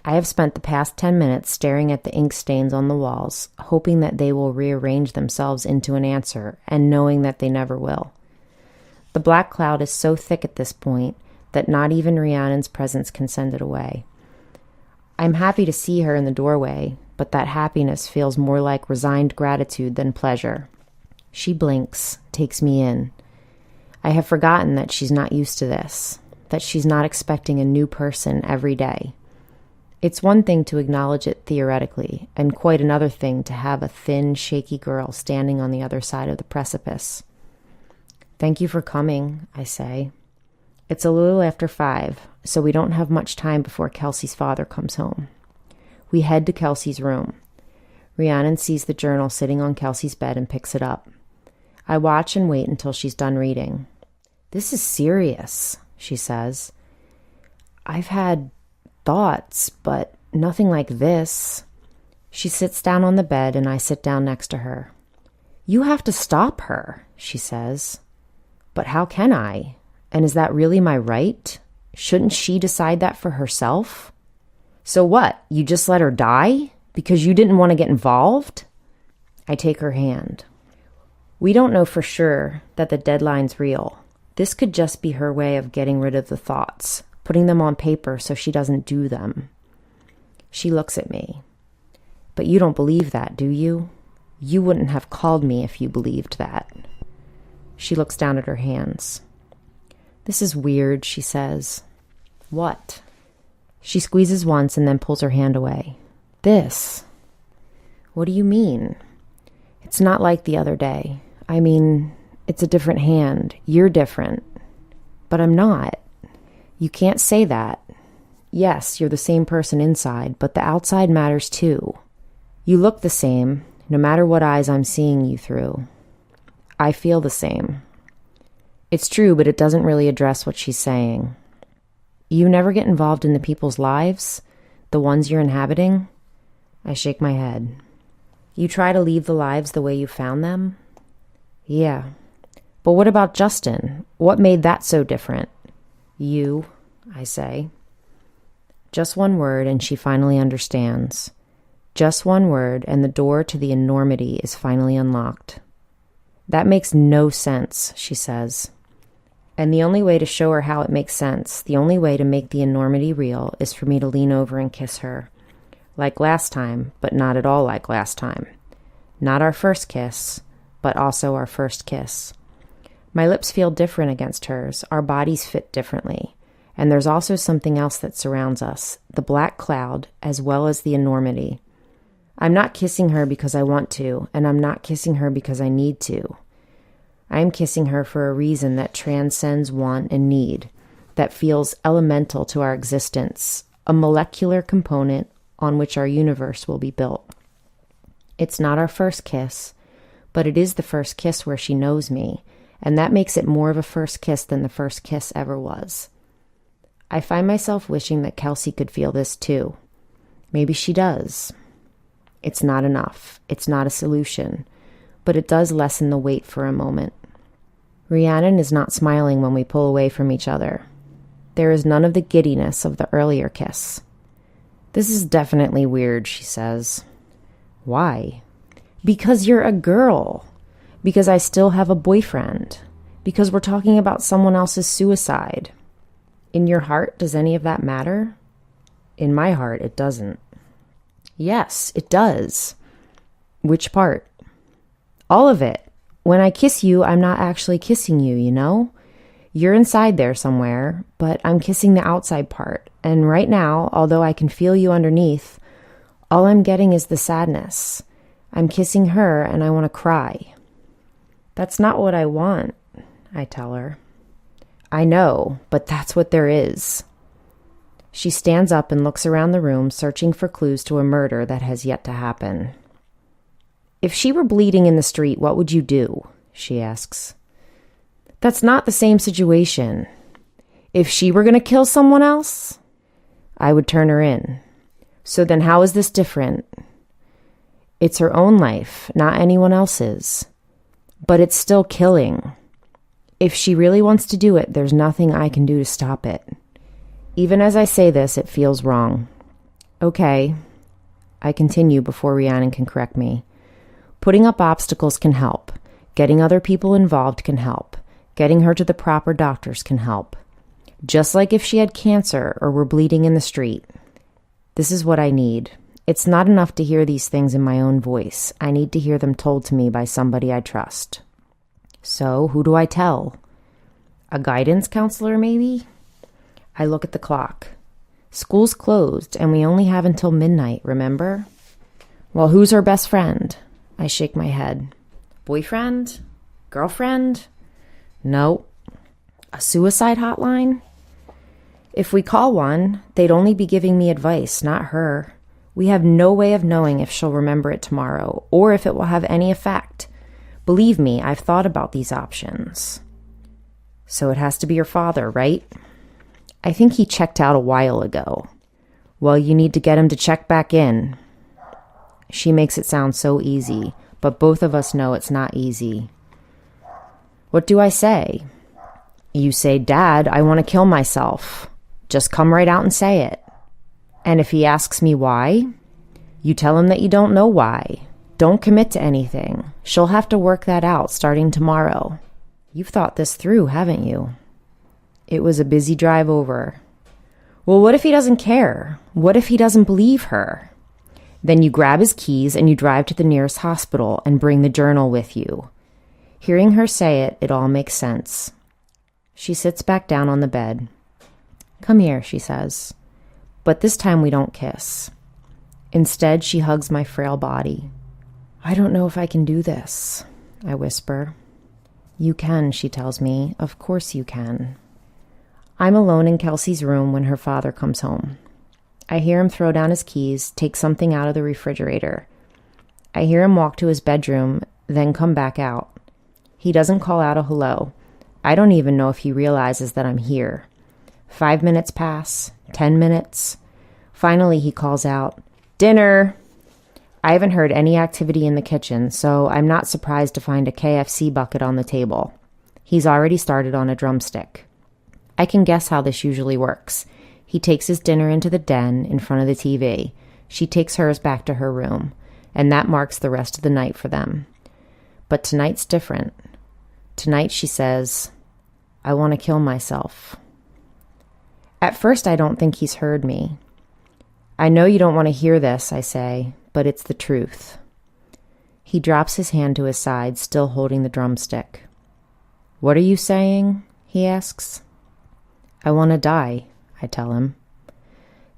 I have spent the past 10 minutes staring at the ink stains on the walls, hoping that they will rearrange themselves into an answer, and knowing that they never will. The black cloud is so thick at this point that not even Rhiannon's presence can send it away. I'm happy to see her in the doorway, but that happiness feels more like resigned gratitude than pleasure. She blinks, takes me in. I have forgotten that she's not used to this, that she's not expecting a new person every day. It's one thing to acknowledge it theoretically, and quite another thing to have a thin, shaky girl standing on the other side of the precipice. Thank you for coming, I say. It's a little after 5, so we don't have much time before Kelsey's father comes home. We head to Kelsey's room. Rhiannon sees the journal sitting on Kelsey's bed and picks it up. I watch and wait until she's done reading. This is serious, she says. I've had thoughts, but nothing like this. She sits down on the bed and I sit down next to her. You have to stop her, she says. But how can I? And is that really my right? Shouldn't she decide that for herself? So what? You just let her die? Because you didn't want to get involved? I take her hand. We don't know for sure that the deadline's real. This could just be her way of getting rid of the thoughts, putting them on paper so she doesn't do them. She looks at me. But you don't believe that, do you? You wouldn't have called me if you believed that. She looks down at her hands. This is weird, she says. What? She squeezes once and then pulls her hand away. This. What do you mean? It's not like the other day. I mean, it's a different hand. You're different. But I'm not. You can't say that. Yes, you're the same person inside, but the outside matters too. You look the same, no matter what eyes I'm seeing you through. I feel the same. It's true, but it doesn't really address what she's saying. You never get involved in the people's lives? The ones you're inhabiting? I shake my head. You try to leave the lives the way you found them? Yeah. But what about Justin? What made that so different? You, I say. Just one word and she finally understands. Just one word and the door to the enormity is finally unlocked. That makes no sense, she says. And the only way to show her how it makes sense, the only way to make the enormity real, is for me to lean over and kiss her. Like last time, but not at all like last time. Not our first kiss, but also our first kiss. My lips feel different against hers, our bodies fit differently. And there's also something else that surrounds us, the black cloud, as well as the enormity. I'm not kissing her because I want to, and I'm not kissing her because I need to. I'm kissing her for a reason that transcends want and need, that feels elemental to our existence, a molecular component on which our universe will be built. It's not our first kiss, But it is the first kiss where she knows me, and that makes it more of a first kiss than the first kiss ever was. I find myself wishing that Kelsey could feel this too. Maybe she does. It's not enough. It's not a solution. But it does lessen the weight for a moment. Rhiannon is not smiling when we pull away from each other. There is none of the giddiness of the earlier kiss. This is definitely weird, she says. Why? Because you're a girl. Because I still have a boyfriend. Because we're talking about someone else's suicide. In your heart, does any of that matter? In my heart, it doesn't. Yes, it does. Which part? All of it. When I kiss you, I'm not actually kissing you, you know? You're inside there somewhere, but I'm kissing the outside part. And right now, although I can feel you underneath, all I'm getting is the sadness. I'm kissing her and I want to cry. That's not what I want, I tell her. I know, but that's what there is. She stands up and looks around the room, searching for clues to a murder that has yet to happen. If she were bleeding in the street, what would you do? She asks. That's not the same situation. If she were going to kill someone else, I would turn her in. So then how is this different? It's her own life, not anyone else's. But it's still killing. If she really wants to do it, there's nothing I can do to stop it. Even as I say this, it feels wrong. Okay. I continue before Rhiannon can correct me. Putting up obstacles can help. Getting other people involved can help. Getting her to the proper doctors can help. Just like if she had cancer or were bleeding in the street. This is what I need. It's not enough to hear these things in my own voice. I need to hear them told to me by somebody I trust. So, who do I tell? A guidance counselor, maybe? I look at the clock. School's closed, and we only have until midnight, remember? Well, who's her best friend? I shake my head. Boyfriend? Girlfriend? No. A suicide hotline? If we call one, they'd only be giving me advice, not her. We have no way of knowing if she'll remember it tomorrow, or if it will have any effect. Believe me, I've thought about these options. So it has to be your father, right? I think he checked out a while ago. Well, you need to get him to check back in. She makes it sound so easy, but both of us know it's not easy. What do I say? You say, Dad, I want to kill myself. Just come right out and say it. And if he asks me why, you tell him that you don't know why. Don't commit to anything. She'll have to work that out starting tomorrow. You've thought this through, haven't you? It was a busy drive over. Well, what if he doesn't care? What if he doesn't believe her? Then you grab his keys and you drive to the nearest hospital and bring the journal with you. Hearing her say it, it all makes sense. She sits back down on the bed. Come here, she says. But this time we don't kiss. Instead, she hugs my frail body. I don't know if I can do this, I whisper. You can, she tells me. Of course you can. I'm alone in Kelsey's room when her father comes home. I hear him throw down his keys, take something out of the refrigerator. I hear him walk to his bedroom, then come back out. He doesn't call out a hello. I don't even know if he realizes that I'm here. 5 minutes pass, 10 minutes. Finally, he calls out, Dinner! I haven't heard any activity in the kitchen, so I'm not surprised to find a KFC bucket on the table. He's already started on a drumstick. I can guess how this usually works. He takes his dinner into the den in front of the TV. She takes hers back to her room, and that marks the rest of the night for them. But tonight's different. Tonight, she says, I want to kill myself. At first, I don't think he's heard me. I know you don't want to hear this, I say, but it's the truth. He drops his hand to his side, still holding the drumstick. What are you saying? He asks. I want to die, I tell him.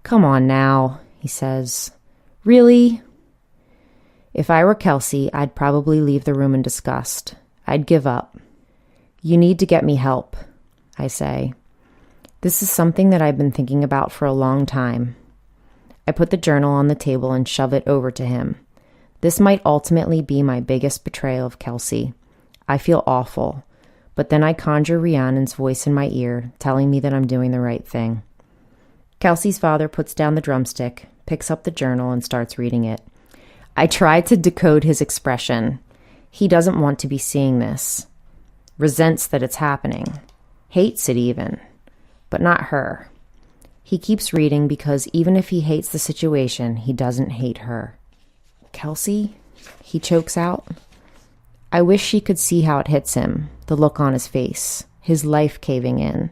Come on now, he says. Really? If I were Kelsey, I'd probably leave the room in disgust. I'd give up. You need to get me help, I say. This is something that I've been thinking about for a long time. I put the journal on the table and shove it over to him. This might ultimately be my biggest betrayal of Kelsey. I feel awful, but then I conjure Rhiannon's voice in my ear, telling me that I'm doing the right thing. Kelsey's father puts down the drumstick, picks up the journal, and starts reading it. I try to decode his expression. He doesn't want to be seeing this. Resents that it's happening. Hates it even. But not her. He keeps reading because even if he hates the situation, he doesn't hate her. Kelsey? He chokes out. I wish she could see how it hits him, the look on his face, his life caving in.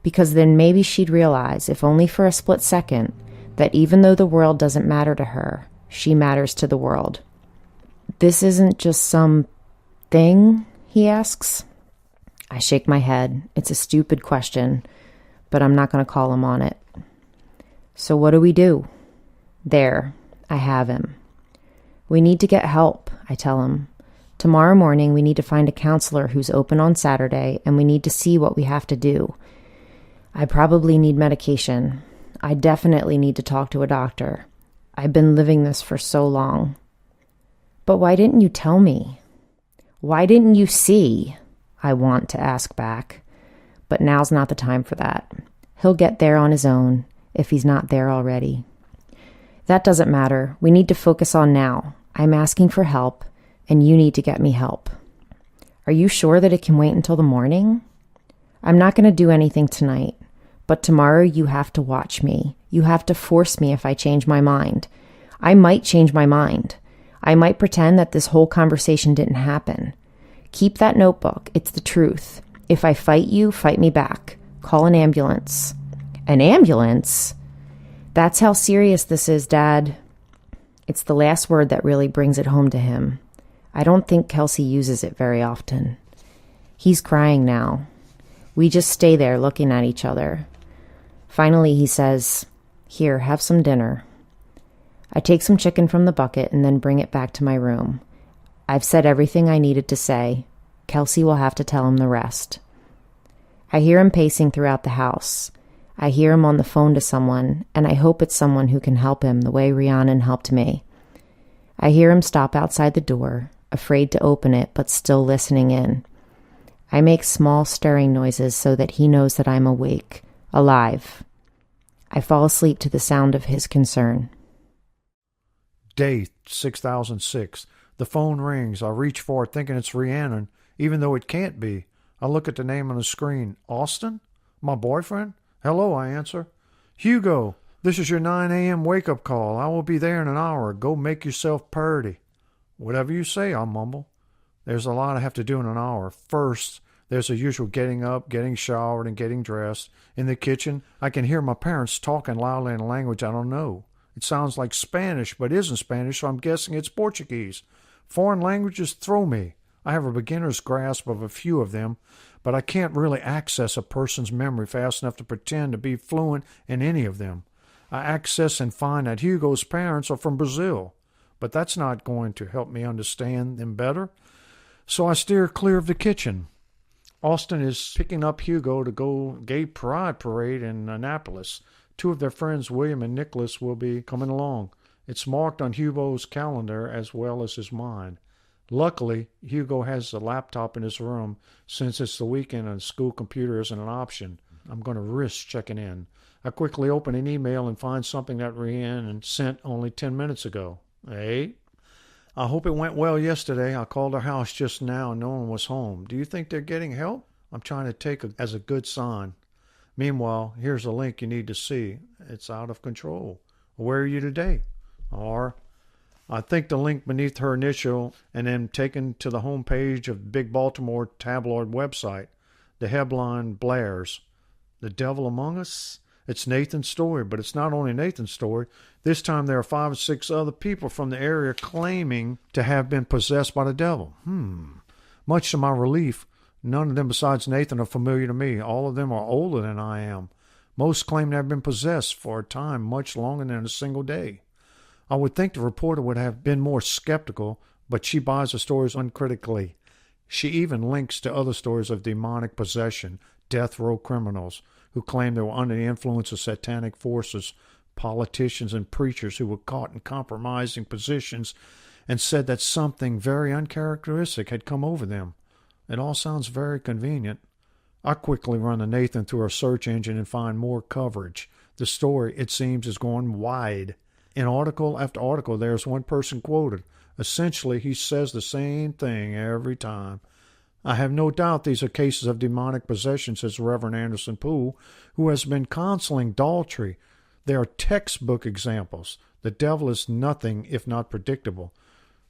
Because then maybe she'd realize, if only for a split second, that even though the world doesn't matter to her, she matters to the world. This isn't just some thing, he asks. I shake my head. It's a stupid question, but I'm not going to call him on it. So what do we do? There, I have him. We need to get help, I tell him. Tomorrow morning we need to find a counselor who's open on Saturday, and we need to see what we have to do. I probably need medication. I definitely need to talk to a doctor. I've been living this for so long. But why didn't you tell me? Why didn't you see? I want to ask back. But now's not the time for that. He'll get there on his own, if he's not there already. That doesn't matter. We need to focus on now. I'm asking for help, and you need to get me help. Are you sure that it can wait until the morning? I'm not going to do anything tonight, but tomorrow you have to watch me. You have to force me if I change my mind. I might change my mind. I might pretend that this whole conversation didn't happen. Keep that notebook. It's the truth. If I fight you, fight me back. Call an ambulance. An ambulance? That's how serious this is, Dad. It's the last word that really brings it home to him. I don't think Kelsey uses it very often. He's crying now. We just stay there looking at each other. Finally, he says, "Here, have some dinner." I take some chicken from the bucket and then bring it back to my room. I've said everything I needed to say. Kelsey will have to tell him the rest. I hear him pacing throughout the house. I hear him on the phone to someone, and I hope it's someone who can help him the way Rhiannon helped me. I hear him stop outside the door, afraid to open it, but still listening in. I make small stirring noises so that he knows that I'm awake, alive. I fall asleep to the sound of his concern. Day 6006. The phone rings. I reach for it thinking it's Rhiannon, even though it can't be. I look at the name on the screen. Austin? My boyfriend? Hello, I answer. Hugo, this is your 9 a.m. wake-up call. I will be there in an hour. Go make yourself purty. Whatever you say, I mumble. There's a lot I have to do in an hour. First, there's the usual getting up, getting showered, and getting dressed. In the kitchen, I can hear my parents talking loudly in a language I don't know. It sounds like Spanish, but isn't Spanish, so I'm guessing it's Portuguese. Foreign languages throw me. I have a beginner's grasp of a few of them, but I can't really access a person's memory fast enough to pretend to be fluent in any of them. I access and find that Hugo's parents are from Brazil, but that's not going to help me understand them better, so I steer clear of the kitchen. Austin is picking up Hugo to go Gay Pride Parade in Annapolis. Two of their friends, William and Nicholas, will be coming along. It's marked on Hugo's calendar as well as his mind. Luckily, Hugo has a laptop in his room since it's the weekend and school computer isn't an option. I'm going to risk checking in. I quickly open an email and find something that Rhiannon sent only 10 minutes ago. Hey, I hope it went well yesterday. I called our house just now and no one was home. Do you think they're getting help? I'm trying to take it as a good sign. Meanwhile, here's a link you need to see. It's out of control. Where are you today? Or I think the link beneath her initial and then taken to the home page of the big Baltimore tabloid website. The headline blares, "The Devil Among Us?" It's Nathan's story, but it's not only Nathan's story. This time there are 5 or 6 other people from the area claiming to have been possessed by the devil. Much to my relief, none of them besides Nathan are familiar to me. All of them are older than I am. Most claim to have been possessed for a time much longer than a single day. I would think the reporter would have been more skeptical, but she buys the stories uncritically. She even links to other stories of demonic possession, death row criminals who claim they were under the influence of satanic forces, politicians and preachers who were caught in compromising positions, and said that something very uncharacteristic had come over them. It all sounds very convenient. I quickly run the Nathan through our search engine and find more coverage. The story, it seems, is going wide. In article after article, there's one person quoted. Essentially, he says the same thing every time. I have no doubt these are cases of demonic possession, says Reverend Anderson Poole, who has been counseling Daltrey. They are textbook examples. The devil is nothing if not predictable.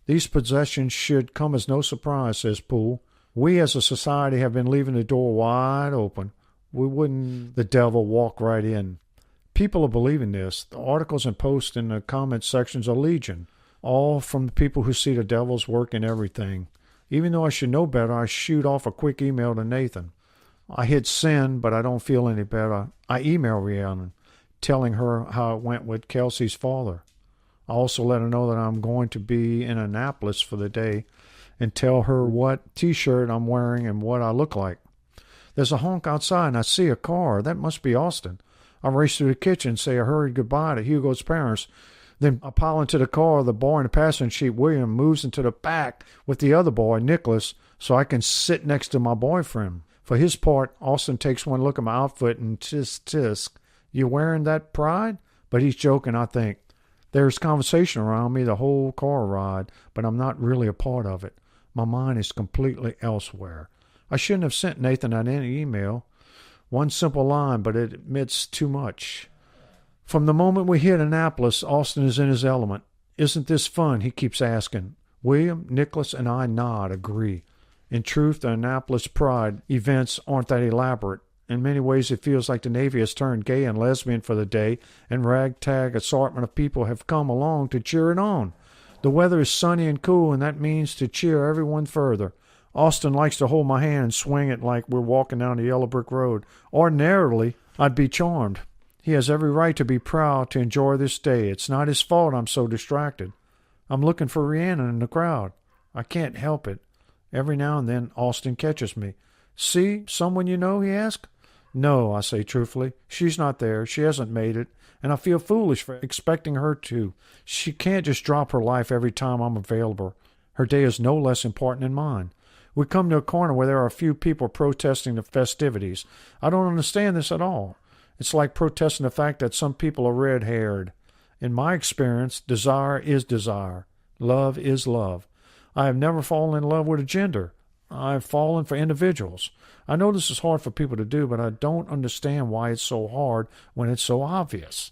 These possessions should come as no surprise, says Poole. We as a society have been leaving the door wide open. We wouldn't the devil walk right in. People are believing this. The articles and posts in the comment sections are legion, all from the people who see the devil's work in everything. Even though I should know better, I shoot off a quick email to Nathan. I hit send, but I don't feel any better. I email Rhiannon, telling her how it went with Kelsey's father. I also let her know that I'm going to be in Annapolis for the day and tell her what T-shirt I'm wearing and what I look like. There's a honk outside and I see a car. That must be Austin. I race to the kitchen and say a hurried goodbye to Hugo's parents. Then I pile into the car. The boy in the passenger seat, William, moves into the back with the other boy, Nicholas, so I can sit next to my boyfriend. For his part, Austin takes one look at my outfit and tisk. You wearing that Pride? But he's joking, I think. There's conversation around me the whole car ride, but I'm not really a part of it. My mind is completely elsewhere. I shouldn't have sent Nathan that email. One simple line, but it admits too much. From the moment we hit Annapolis, Austin is in his element. Isn't this fun? He keeps asking. William, Nicholas, and I nod, agree. In truth, the Annapolis Pride events aren't that elaborate. In many ways, it feels like the Navy has turned gay and lesbian for the day, and ragtag assortment of people have come along to cheer it on. The weather is sunny and cool, and that means to cheer everyone further. Austin likes to hold my hand and swing it like we're walking down the yellow brick road. Ordinarily, I'd be charmed. He has every right to be proud to enjoy this day. It's not his fault I'm so distracted. I'm looking for Rhiannon in the crowd. I can't help it. Every now and then, Austin catches me. See, someone you know, he asks. No, I say truthfully. She's not there. She hasn't made it. And I feel foolish for expecting her to. She can't just drop her life every time I'm available. Her day is no less important than mine. We come to a corner where there are a few people protesting the festivities. I don't understand this at all. It's like protesting the fact that some people are red-haired. In my experience, desire is desire. Love is love. I have never fallen in love with a gender. I have fallen for individuals. I know this is hard for people to do, but I don't understand why it's so hard when it's so obvious.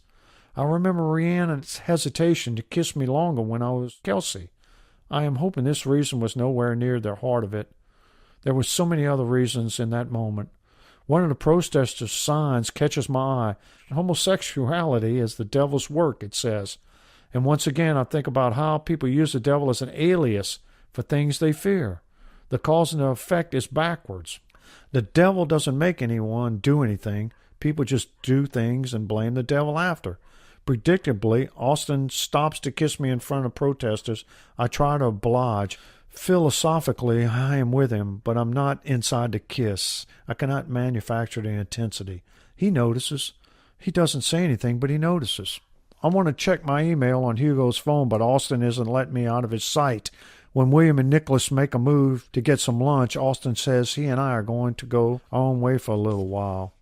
I remember Rhiannon's hesitation to kiss me longer when I was Kelsey. I am hoping this reason was nowhere near the heart of it. There were so many other reasons in that moment. One of the protesters' signs catches my eye. Homosexuality is the devil's work, it says. And once again, I think about how people use the devil as an alias for things they fear. The cause and the effect is backwards. The devil doesn't make anyone do anything. People just do things and blame the devil after. Predictably, Austin stops to kiss me in front of protesters. I try to oblige. Philosophically, I am with him, but I'm not inside the kiss. I cannot manufacture the intensity. He notices. He doesn't say anything, but he notices. I want to check my email on Hugo's phone, but Austin isn't letting me out of his sight. When William and Nicholas make a move to get some lunch, Austin says he and I are going to go our own way for a little while.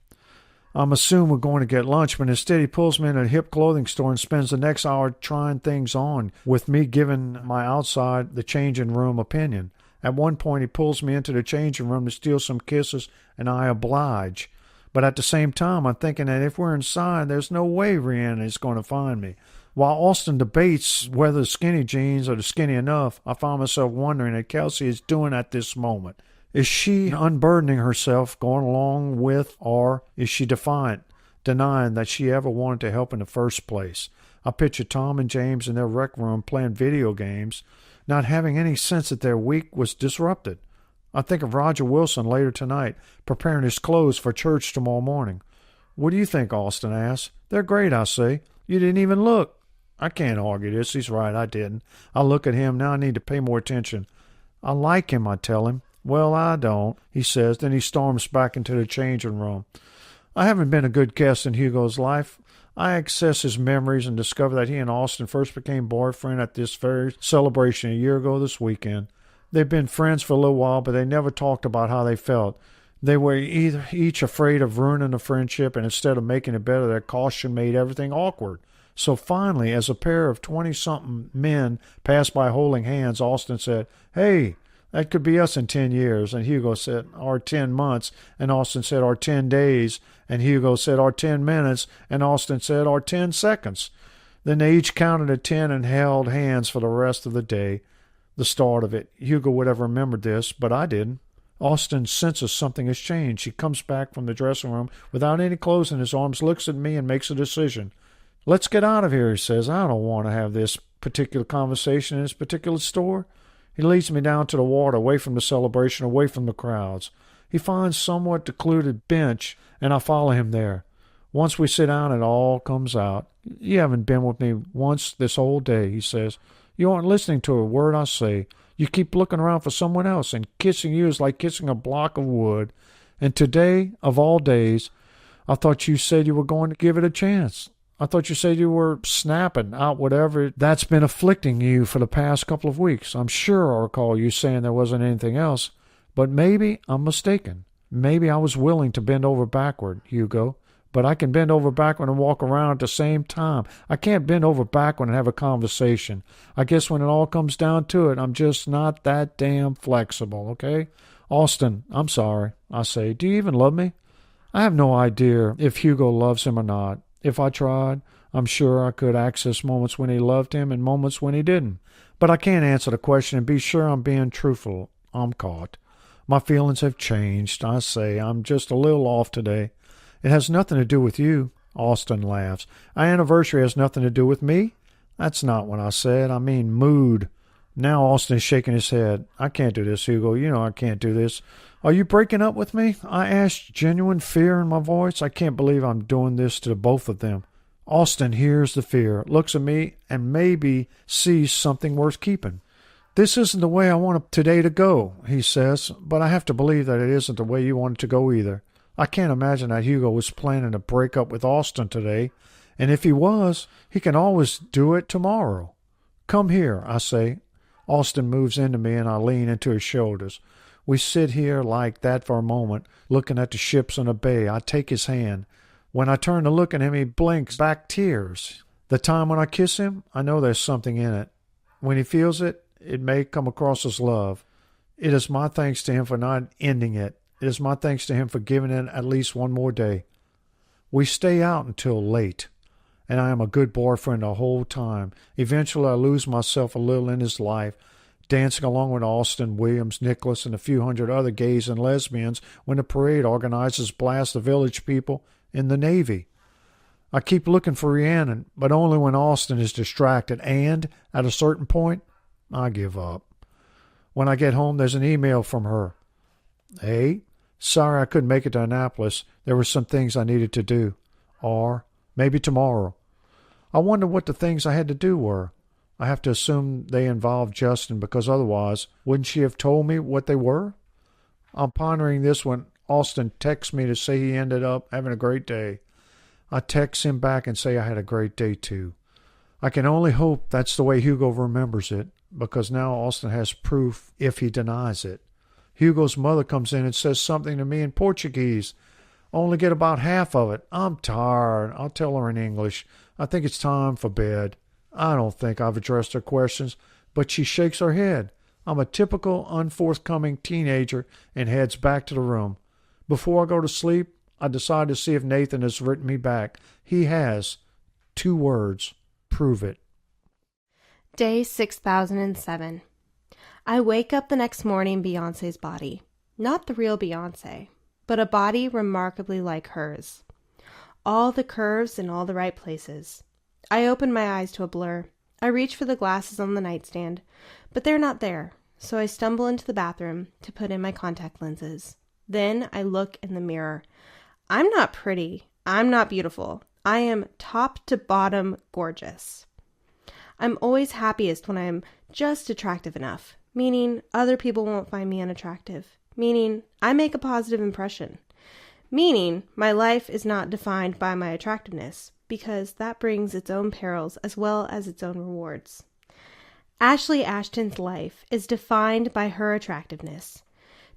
I'm assuming we're going to get lunch, but instead he pulls me in a hip clothing store and spends the next hour trying things on, with me giving my outside the changing room opinion. At one point he pulls me into the changing room to steal some kisses, and I oblige. But at the same time, I'm thinking that if we're inside, there's no way Rhiannon is going to find me. While Austin debates whether the skinny jeans are skinny enough, I find myself wondering what Kelsey is doing at this moment. Is she unburdening herself, going along with, or is she defiant, denying that she ever wanted to help in the first place? I picture Tom and James in their rec room playing video games, not having any sense that their week was disrupted. I think of Roger Wilson later tonight, preparing his clothes for church tomorrow morning. What do you think, Austin asks. They're great, I say. You didn't even look. I can't argue this. He's right, I didn't. I look at him. Now I need to pay more attention. I like him, I tell him. Well, I don't, he says. Then he storms back into the changing room. I haven't been a good guest in Hugo's life. I access his memories and discover that he and Austin first became boyfriend at this very celebration a year ago this weekend. They've been friends for a little while, but they never talked about how they felt. They were each afraid of ruining the friendship, and instead of making it better, their caution made everything awkward. So finally, as a pair of 20-something men passed by holding hands, Austin said, "Hey, that could be us in 10 years. And Hugo said, "Or 10 months. And Austin said, "Or 10 days. And Hugo said, "Or 10 minutes. And Austin said, "Or 10 seconds. Then they each counted to 10 and held hands for the rest of the day. The start of it. Hugo would have remembered this, but I didn't. Austin senses something has changed. He comes back from the dressing room without any clothes in his arms, looks at me, and makes a decision. "Let's get out of here," he says. "I don't want to have this particular conversation in this particular store." He leads me down to the water, away from the celebration, away from the crowds. He finds somewhat secluded bench, and I follow him there. Once we sit down, it all comes out. "You haven't been with me once this whole day," he says. "You aren't listening to a word I say. You keep looking around for someone else, and kissing you is like kissing a block of wood. And today, of all days, I thought you said you were going to give it a chance. I thought you said you were snapping out whatever that's been afflicting you for the past couple of weeks. I'm sure I recall you saying there wasn't anything else, but maybe I'm mistaken. Maybe I was willing to bend over backward, Hugo, but I can bend over backward and walk around at the same time. I can't bend over backward and have a conversation. I guess when it all comes down to it, I'm just not that damn flexible, okay? Austin, I'm sorry," I say. "Do you even love me?" I have no idea if Hugo loves him or not. If I tried, I'm sure I could access moments when he loved him and moments when he didn't. But I can't answer the question and be sure I'm being truthful. I'm caught. My feelings have changed. I say I'm just a little off today. It has nothing to do with you. Austin laughs. Our anniversary has nothing to do with me? That's not what I said. I mean mood. Now Austin is shaking his head. I can't do this, Hugo. You know I can't do this. Are you breaking up with me? I asked, genuine fear in my voice. I can't believe I'm doing this to both of them. Austin hears the fear, looks at me, and maybe sees something worth keeping. This isn't the way I want today to go, he says, but I have to believe that it isn't the way you want it to go either. I can't imagine that Hugo was planning to break up with Austin today, and if he was, he can always do it tomorrow. Come here, I say. Austin moves into me, and I lean into his shoulders. We sit here like that for a moment, looking at the ships in the bay. I take his hand. When I turn to look at him, he blinks back tears. The time when I kiss him, I know there's something in it. When he feels it, it may come across as love. It is my thanks to him for not ending it. It is my thanks to him for giving it at least one more day. We stay out until late, and I am a good boyfriend the whole time. Eventually, I lose myself a little in his life, dancing along with Austin, Williams, Nicholas, and a few hundred other gays and lesbians when the parade organizers blast the village people in the Navy. I keep looking for Rhiannon, but only when Austin is distracted, and at a certain point, I give up. When I get home, there's an email from her. "Hey, sorry I couldn't make it to Annapolis. There were some things I needed to do. Or maybe tomorrow." I wonder what the things I had to do were. I have to assume they involved Justin, because otherwise, wouldn't she have told me what they were? I'm pondering this when Austin texts me to say he ended up having a great day. I text him back and say I had a great day too. I can only hope that's the way Hugo remembers it, because now Austin has proof if he denies it. Hugo's mother comes in and says something to me in Portuguese. I only get about half of it. I'm tired. I'll tell her in English. I think it's time for bed. I don't think I've addressed her questions, but she shakes her head. I'm a typical unforthcoming teenager and heads back to the room. Before I go to sleep, I decide to see if Nathan has written me back. He has. 2 words. Prove it. Day 6007. I wake up the next morning Beyoncé's body. Not the real Beyoncé, but a body remarkably like hers. All the curves in all the right places. I open my eyes to a blur. I reach for the glasses on the nightstand, but they're not there, so I stumble into the bathroom to put in my contact lenses. Then I look in the mirror. I'm not pretty. I'm not beautiful. I am top to bottom gorgeous. I'm always happiest when I am just attractive enough, meaning other people won't find me unattractive, meaning I make a positive impression, meaning my life is not defined by my attractiveness, because that brings its own perils as well as its own rewards. Ashley Ashton's life is defined by her attractiveness.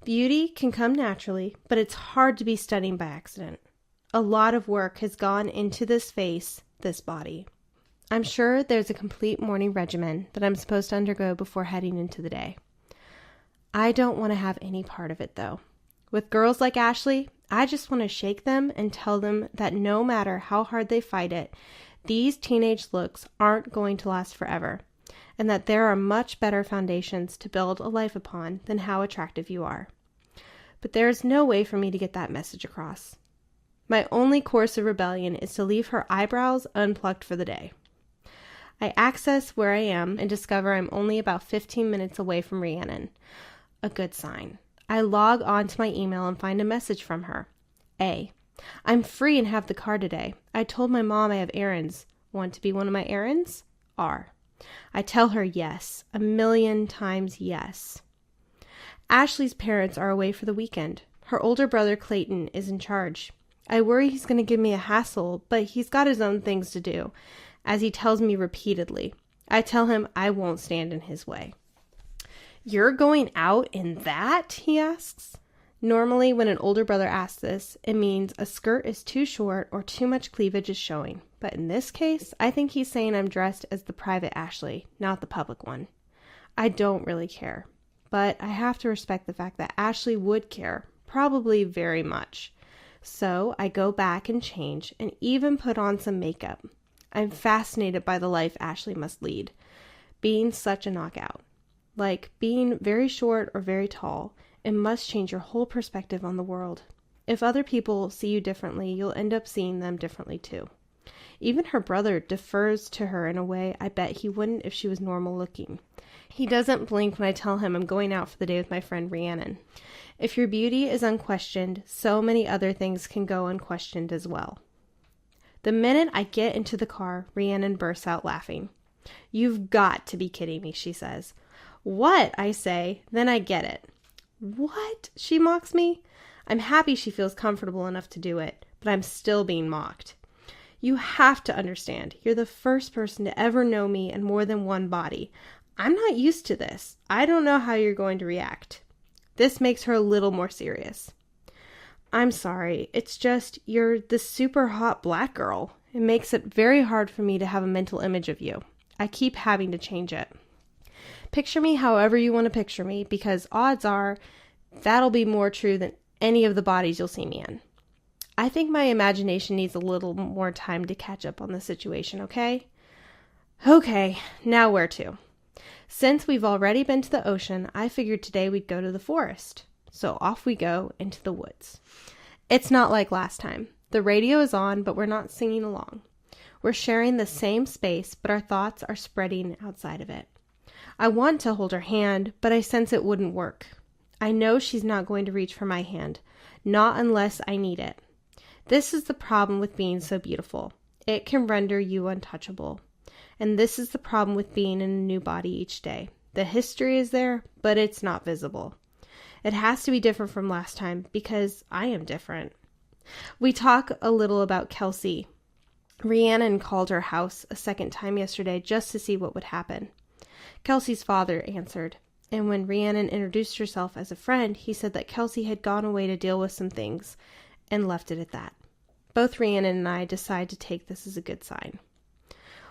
Beauty can come naturally, but it's hard to be stunning by accident. A lot of work has gone into this face, this body. I'm sure there's a complete morning regimen that I'm supposed to undergo before heading into the day. I don't want to have any part of it, though. With girls like Ashley, I just want to shake them and tell them that no matter how hard they fight it, these teenage looks aren't going to last forever, and that there are much better foundations to build a life upon than how attractive you are. But there is no way for me to get that message across. My only course of rebellion is to leave her eyebrows unplucked for the day. I access where I am and discover I'm only about 15 minutes away from Rhiannon. A good sign. I log on to my email and find a message from her. A. I'm free and have the car today. I told my mom I have errands. Want to be one of my errands? R. I tell her yes, 1,000,000 times yes. Ashley's parents are away for the weekend. Her older brother Clayton is in charge. I worry he's going to give me a hassle, but he's got his own things to do, as he tells me repeatedly. I tell him I won't stand in his way. You're going out in that? He asks. Normally, when an older brother asks this, it means a skirt is too short or too much cleavage is showing. But in this case, I think he's saying I'm dressed as the private Ashley, not the public one. I don't really care, but I have to respect the fact that Ashley would care, probably very much. So I go back and change and even put on some makeup. I'm fascinated by the life Ashley must lead, being such a knockout. Like being very short or very tall, it must change your whole perspective on the world. If other people see you differently, you'll end up seeing them differently too. Even her brother defers to her in a way I bet he wouldn't if she was normal looking. He doesn't blink when I tell him I'm going out for the day with my friend Rhiannon. If your beauty is unquestioned, so many other things can go unquestioned as well. The minute I get into the car, Rhiannon bursts out laughing. You've got to be kidding me, she says. What? I say, then I get it. What? She mocks me. I'm happy she feels comfortable enough to do it, but I'm still being mocked. You have to understand, you're the first person to ever know me in more than one body. I'm not used to this. I don't know how you're going to react. This makes her a little more serious. I'm sorry, it's just you're the super hot black girl. It makes it very hard for me to have a mental image of you. I keep having to change it. Picture me however you want to picture me, because odds are that'll be more true than any of the bodies you'll see me in. I think my imagination needs a little more time to catch up on the situation, okay? Okay, now where to? Since we've already been to the ocean, I figured today we'd go to the forest. So off we go into the woods. It's not like last time. The radio is on, but we're not singing along. We're sharing the same space, but our thoughts are spreading outside of it. I want to hold her hand, but I sense it wouldn't work. I know she's not going to reach for my hand, not unless I need it. This is the problem with being so beautiful. It can render you untouchable. And this is the problem with being in a new body each day. The history is there, but it's not visible. It has to be different from last time because I am different. We talk a little about Kelsey. Rhiannon called her house a second time yesterday just to see what would happen. Kelsey's father answered, and when Rhiannon introduced herself as a friend, he said that Kelsey had gone away to deal with some things and left it at that. Both Rhiannon and I decide to take this as a good sign.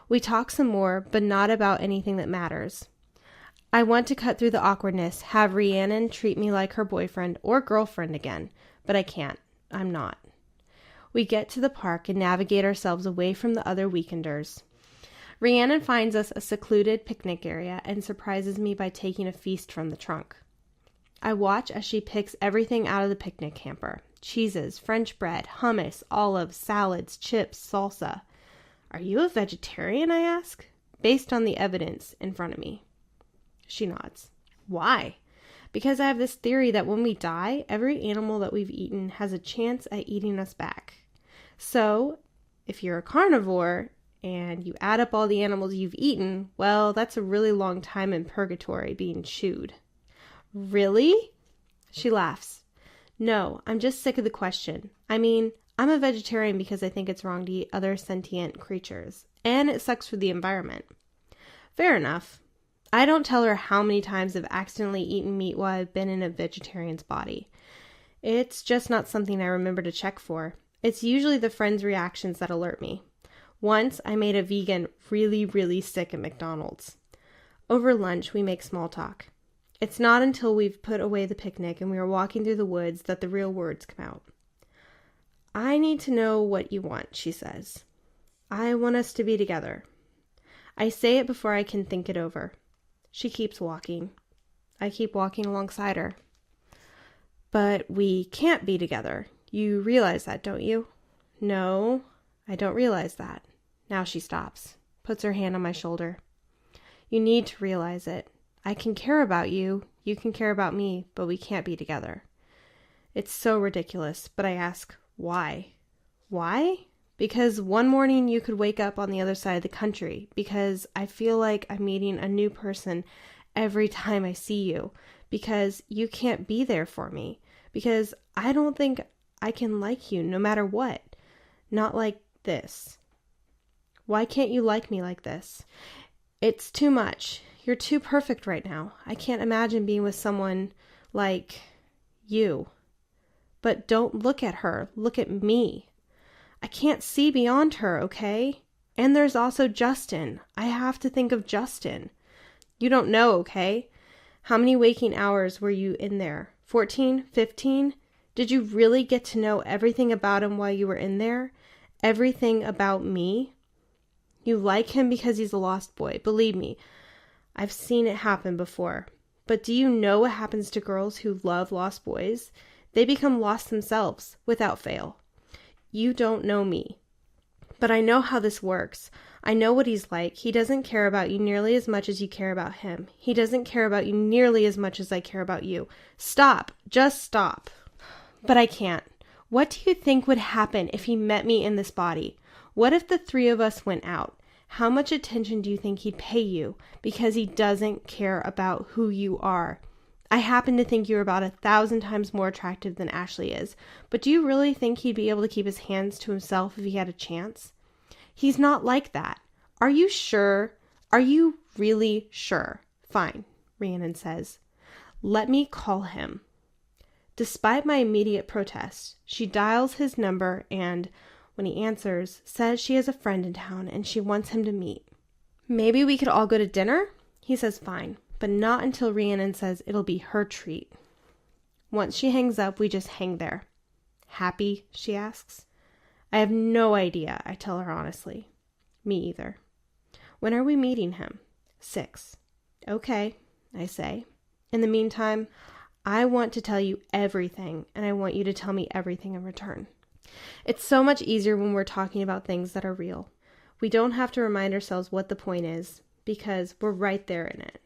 We talk some more, but not about anything that matters. I want to cut through the awkwardness, have Rhiannon treat me like her boyfriend or girlfriend again, but I can't. I'm not. We get to the park and navigate ourselves away from the other weekenders. Rhiannon finds us a secluded picnic area and surprises me by taking a feast from the trunk. I watch as she picks everything out of the picnic hamper. Cheeses, French bread, hummus, olives, salads, chips, salsa. Are you a vegetarian, I ask, based on the evidence in front of me. She nods. Why? Because I have this theory that when we die, every animal that we've eaten has a chance at eating us back. So, if you're a carnivore and you add up all the animals you've eaten, well, that's a really long time in purgatory being chewed. Really? She laughs. No, I'm just sick of the question. I mean, I'm a vegetarian because I think it's wrong to eat other sentient creatures, and it sucks for the environment. Fair enough. I don't tell her how many times I've accidentally eaten meat while I've been in a vegetarian's body. It's just not something I remember to check for. It's usually the friends' reactions that alert me. Once, I made a vegan really, really sick at McDonald's. Over lunch, we make small talk. It's not until we've put away the picnic and we are walking through the woods that the real words come out. I need to know what you want, she says. I want us to be together. I say it before I can think it over. She keeps walking. I keep walking alongside her. But we can't be together. You realize that, don't you? No, I don't realize that. Now she stops, puts her hand on my shoulder. You need to realize it. I can care about you, you can care about me, but we can't be together. It's so ridiculous, but I ask, why? Why? Because one morning you could wake up on the other side of the country, because I feel like I'm meeting a new person every time I see you, because you can't be there for me, because I don't think I can like you no matter what. Not like this. Why can't you like me like this? It's too much. You're too perfect right now. I can't imagine being with someone like you. But don't look at her. Look at me. I can't see beyond her, okay? And there's also Justin. I have to think of Justin. You don't know, okay? How many waking hours were you in there? 14? 15? Did you really get to know everything about him while you were in there? Everything about me? You like him because he's a lost boy. Believe me, I've seen it happen before. But do you know what happens to girls who love lost boys? They become lost themselves, without fail. You don't know me. But I know how this works. I know what he's like. He doesn't care about you nearly as much as you care about him. He doesn't care about you nearly as much as I care about you. Stop. Just stop. But I can't. What do you think would happen if he met me in this body? What if the three of us went out? How much attention do you think he'd pay you? Because he doesn't care about who you are. I happen to think you're about 1,000 times more attractive than Ashley is, but do you really think he'd be able to keep his hands to himself if he had a chance? He's not like that. Are you sure? Are you really sure? Fine, Rhiannon says. Let me call him. Despite my immediate protest, she dials his number and, when he answers, says she has a friend in town and she wants him to meet. Maybe we could all go to dinner? He says fine, but not until Rhiannon says it'll be her treat. Once she hangs up, we just hang there. Happy? She asks. I have no idea, I tell her honestly. Me either. When are we meeting him? 6. Okay, I say. In the meantime, I want to tell you everything, and I want you to tell me everything in return. It's so much easier when we're talking about things that are real. We don't have to remind ourselves what the point is, because we're right there in it.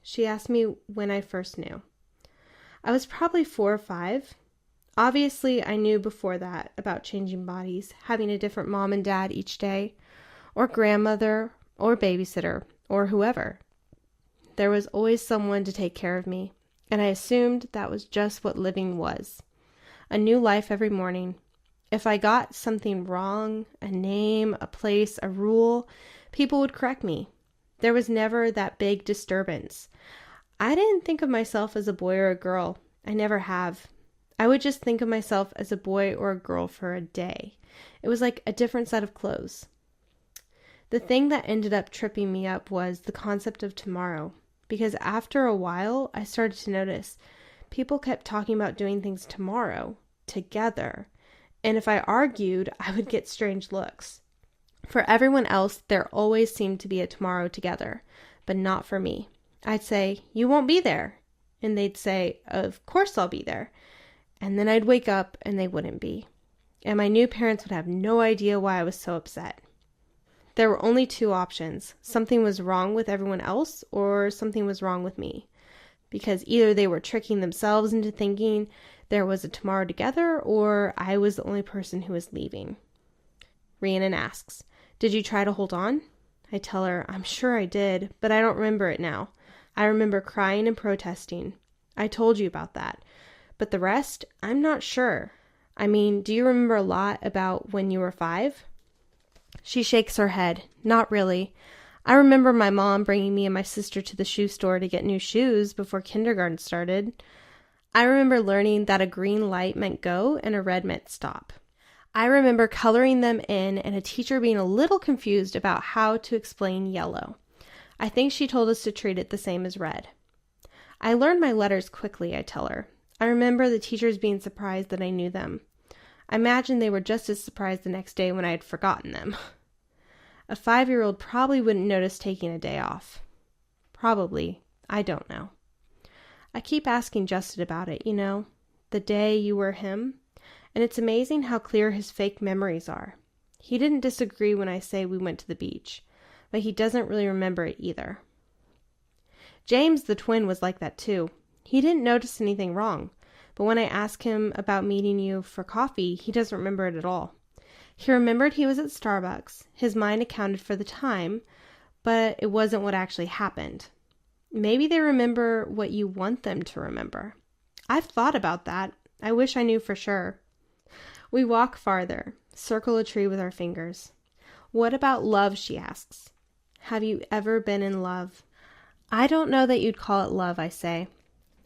She asked me when I first knew. I was probably 4 or 5. Obviously, I knew before that about changing bodies, having a different mom and dad each day, or grandmother, or babysitter, or whoever. There was always someone to take care of me, and I assumed that was just what living was. A new life every morning. If I got something wrong, a name, a place, a rule, people would correct me. There was never that big disturbance. I didn't think of myself as a boy or a girl. I never have. I would just think of myself as a boy or a girl for a day. It was like a different set of clothes. The thing that ended up tripping me up was the concept of tomorrow, because after a while, I started to notice people kept talking about doing things tomorrow, together, and if I argued, I would get strange looks. For everyone else, there always seemed to be a tomorrow together, but not for me. I'd say, you won't be there, and they'd say, of course I'll be there, and then I'd wake up and they wouldn't be, and my new parents would have no idea why I was so upset. There were only 2 options. Something was wrong with everyone else, or something was wrong with me. Because either they were tricking themselves into thinking there was a tomorrow together, or I was the only person who was leaving. Rhiannon asks, did you try to hold on? I tell her, I'm sure I did, but I don't remember it now. I remember crying and protesting. I told you about that. But the rest, I'm not sure. I mean, do you remember a lot about when you were 5? She shakes her head. Not really. I remember my mom bringing me and my sister to the shoe store to get new shoes before kindergarten started. I remember learning that a green light meant go and a red meant stop. I remember coloring them in and a teacher being a little confused about how to explain yellow. I think she told us to treat it the same as red. I learned my letters quickly, I tell her. I remember the teachers being surprised that I knew them. I imagine they were just as surprised the next day when I had forgotten them. A 5-year-old probably wouldn't notice taking a day off. Probably. I don't know. I keep asking Justin about it, the day you were him, and it's amazing how clear his fake memories are. He didn't disagree when I say we went to the beach, but he doesn't really remember it either. James, the twin, was like that too. He didn't notice anything wrong, but when I ask him about meeting you for coffee, he doesn't remember it at all. He remembered he was at Starbucks. His mind accounted for the time, but it wasn't what actually happened. Maybe they remember what you want them to remember. I've thought about that. I wish I knew for sure. We walk farther, circle a tree with our fingers. What about love, she asks. Have you ever been in love? I don't know that you'd call it love, I say.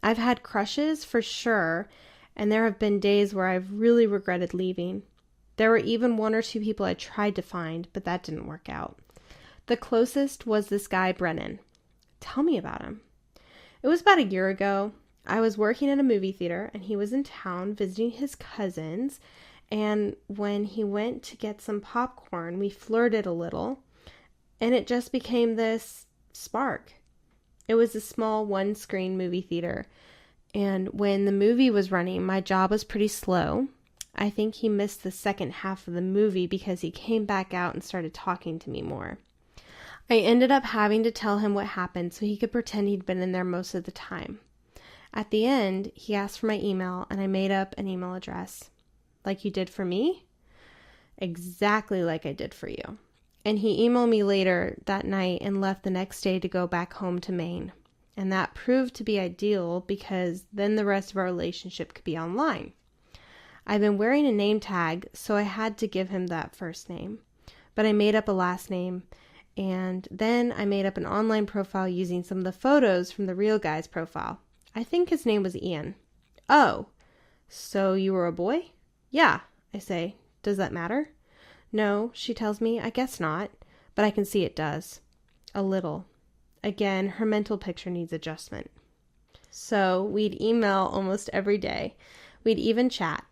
I've had crushes for sure, and there have been days where I've really regretted leaving. There were even 1 or 2 people I tried to find, but that didn't work out. The closest was this guy, Brennan. Tell me about him. It was about a year ago. I was working at a movie theater, and he was in town visiting his cousins, and when he went to get some popcorn, we flirted a little, and it just became this spark. It was a small 1-screen movie theater, and when the movie was running, my job was pretty slow. I think he missed the second half of the movie because he came back out and started talking to me more. I ended up having to tell him what happened so he could pretend he'd been in there most of the time. At the end, he asked for my email, and I made up an email address. Like you did for me? Exactly like I did for you. And he emailed me later that night and left the next day to go back home to Maine. And that proved to be ideal because then the rest of our relationship could be online. I've been wearing a name tag, so I had to give him that first name. But I made up a last name, and then I made up an online profile using some of the photos from the real guy's profile. I think his name was Ian. Oh, so you were a boy? Yeah, I say. Does that matter? No, she tells me, I guess not, but I can see it does. A little. Again, her mental picture needs adjustment. So we'd email almost every day. We'd even chat.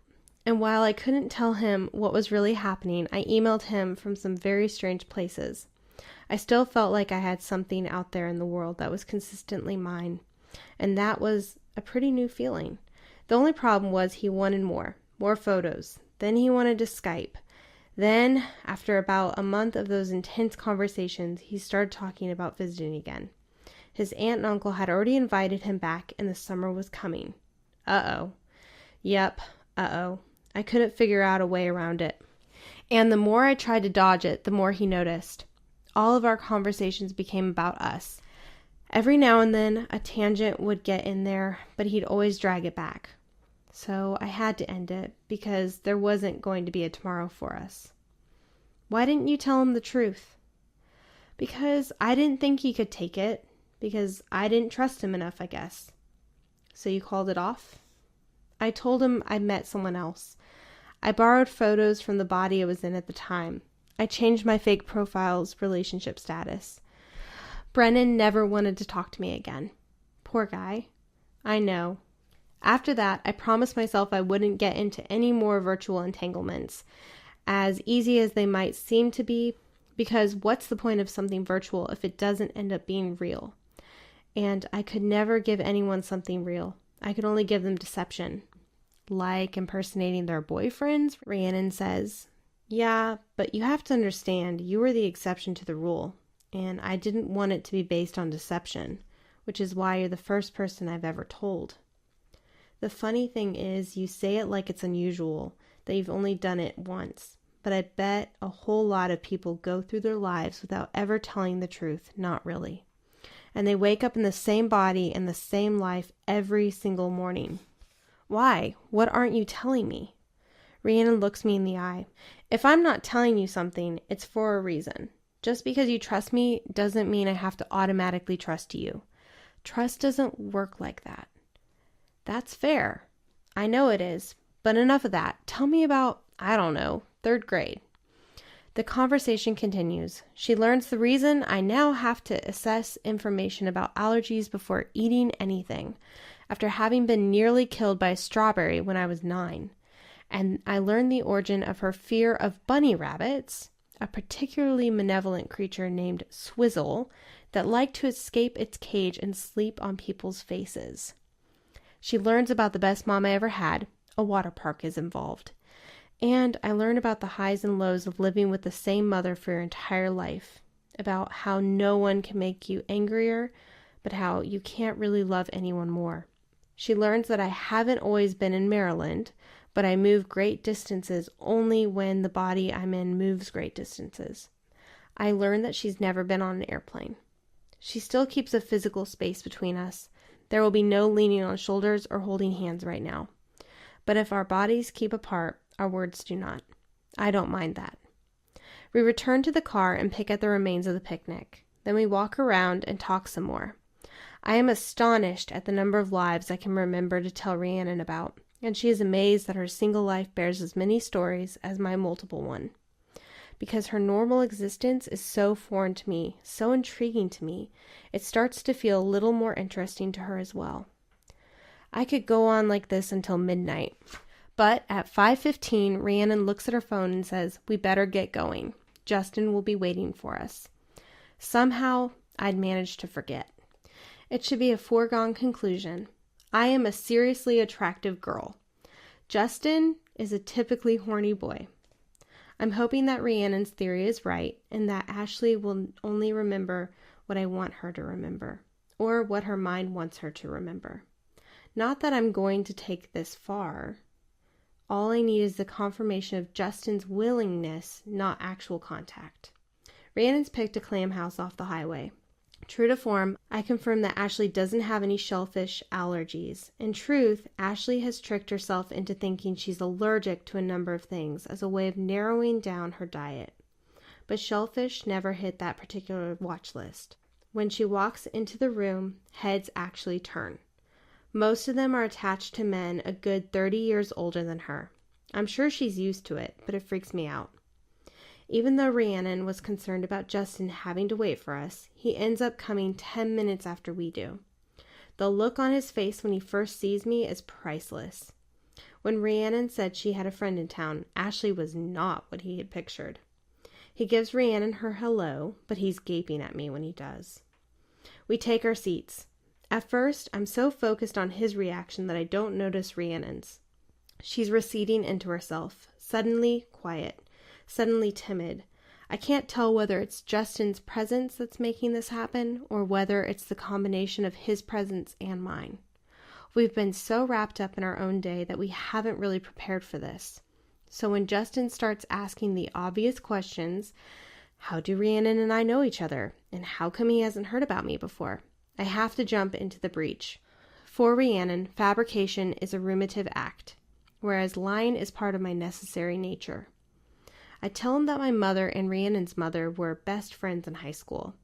And while I couldn't tell him what was really happening, I emailed him from some very strange places. I still felt like I had something out there in the world that was consistently mine. And that was a pretty new feeling. The only problem was he wanted more photos. Then he wanted to Skype. Then, after about a month of those intense conversations, he started talking about visiting again. His aunt and uncle had already invited him back, and the summer was coming. Uh-oh. Yep, uh-oh. I couldn't figure out a way around it. And the more I tried to dodge it, the more he noticed. All of our conversations became about us. Every now and then, a tangent would get in there, but he'd always drag it back. So I had to end it, because there wasn't going to be a tomorrow for us. Why didn't you tell him the truth? Because I didn't think he could take it. Because I didn't trust him enough, I guess. So you called it off? I told him I met someone else. I borrowed photos from the body I was in at the time. I changed my fake profile's relationship status. Brennan never wanted to talk to me again. Poor guy. I know. After that, I promised myself I wouldn't get into any more virtual entanglements, as easy as they might seem to be, because what's the point of something virtual if it doesn't end up being real? And I could never give anyone something real. I could only give them deception. Like impersonating their boyfriends, Rhiannon says. Yeah, but you have to understand, you were the exception to the rule, and I didn't want it to be based on deception, which is why you're the first person I've ever told. The funny thing is, you say it like it's unusual, that you've only done it once, but I bet a whole lot of people go through their lives without ever telling the truth, not really. And they wake up in the same body and the same life every single morning. Why? What aren't you telling me? Rhiannon looks me in the eye. If I'm not telling you something, it's for a reason. Just because you trust me doesn't mean I have to automatically trust you. Trust doesn't work like that. That's fair. I know it is, but enough of that. Tell me about, I don't know, 3rd grade. The conversation continues. She learns the reason I now have to assess information about allergies before eating anything, after having been nearly killed by a strawberry when I was 9. And I learned the origin of her fear of bunny rabbits, a particularly malevolent creature named Swizzle that liked to escape its cage and sleep on people's faces. She learns about the best mom I ever had. A water park is involved. And I learn about the highs and lows of living with the same mother for your entire life, about how no one can make you angrier, but how you can't really love anyone more. She learns that I haven't always been in Maryland, but I move great distances only when the body I'm in moves great distances. I learn that she's never been on an airplane. She still keeps a physical space between us. There will be no leaning on shoulders or holding hands right now. But if our bodies keep apart, our words do not. I don't mind that. We return to the car and pick at the remains of the picnic. Then we walk around and talk some more. I am astonished at the number of lives I can remember to tell Rhiannon about, and she is amazed that her single life bears as many stories as my multiple one. Because her normal existence is so foreign to me, so intriguing to me, it starts to feel a little more interesting to her as well. I could go on like this until midnight. But at 5:15, Rhiannon looks at her phone and says, "We better get going. Justin will be waiting for us." Somehow, I'd managed to forget. It should be a foregone conclusion. I am a seriously attractive girl. Justin is a typically horny boy. I'm hoping that Rhiannon's theory is right and that Ashley will only remember what I want her to remember, or what her mind wants her to remember. Not that I'm going to take this far. All I need is the confirmation of Justin's willingness, not actual contact. Rhiannon's picked a clam house off the highway. True to form, I confirm that Ashley doesn't have any shellfish allergies. In truth, Ashley has tricked herself into thinking she's allergic to a number of things as a way of narrowing down her diet. But shellfish never hit that particular watch list. When she walks into the room, heads actually turn. Most of them are attached to men a good 30 years older than her. I'm sure she's used to it, but it freaks me out. Even though Rhiannon was concerned about Justin having to wait for us, he ends up coming 10 minutes after we do. The look on his face when he first sees me is priceless. When Rhiannon said she had a friend in town, Ashley was not what he had pictured. He gives Rhiannon her hello, but he's gaping at me when he does. We take our seats. At first, I'm so focused on his reaction that I don't notice Rhiannon's. She's receding into herself, suddenly quiet, suddenly timid. I can't tell whether it's Justin's presence that's making this happen, or whether it's the combination of his presence and mine. We've been so wrapped up in our own day that we haven't really prepared for this. So when Justin starts asking the obvious questions, how do Rhiannon and I know each other? And how come he hasn't heard about me before? I have to jump into the breach. For Rhiannon, fabrication is a ruminative act, whereas lying is part of my necessary nature. I tell him that my mother and Rhiannon's mother were best friends in high school.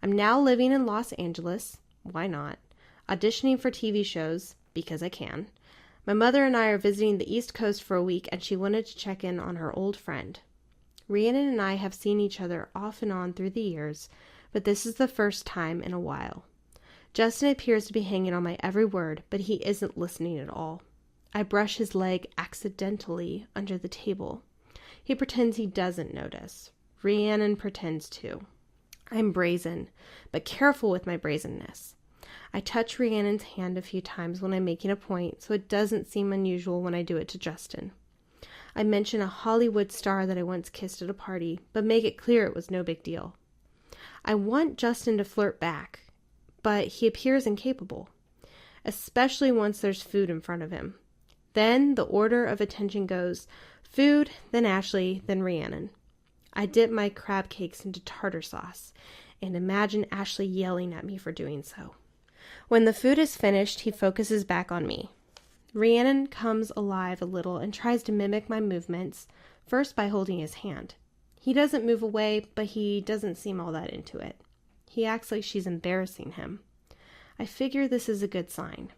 I'm now living in Los Angeles. Why not? Auditioning for TV shows, because I can. My mother and I are visiting the East Coast for a week, and she wanted to check in on her old friend. Rhiannon and I have seen each other off and on through the years, but this is the first time in a while. Justin appears to be hanging on my every word, but he isn't listening at all. I brush his leg accidentally under the table. He pretends he doesn't notice. Rhiannon pretends to. I'm brazen, but careful with my brazenness. I touch Rhiannon's hand a few times when I'm making a point, so it doesn't seem unusual when I do it to Justin. I mention a Hollywood star that I once kissed at a party, but make it clear it was no big deal. I want Justin to flirt back, but he appears incapable, especially once there's food in front of him. Then the order of attention goes food, then Ashley, then Rhiannon. I dip my crab cakes into tartar sauce and imagine Ashley yelling at me for doing so. When the food is finished, he focuses back on me. Rhiannon comes alive a little and tries to mimic my movements, first by holding his hand. He doesn't move away, but he doesn't seem all that into it. He acts like she's embarrassing him. I figure this is a good sign.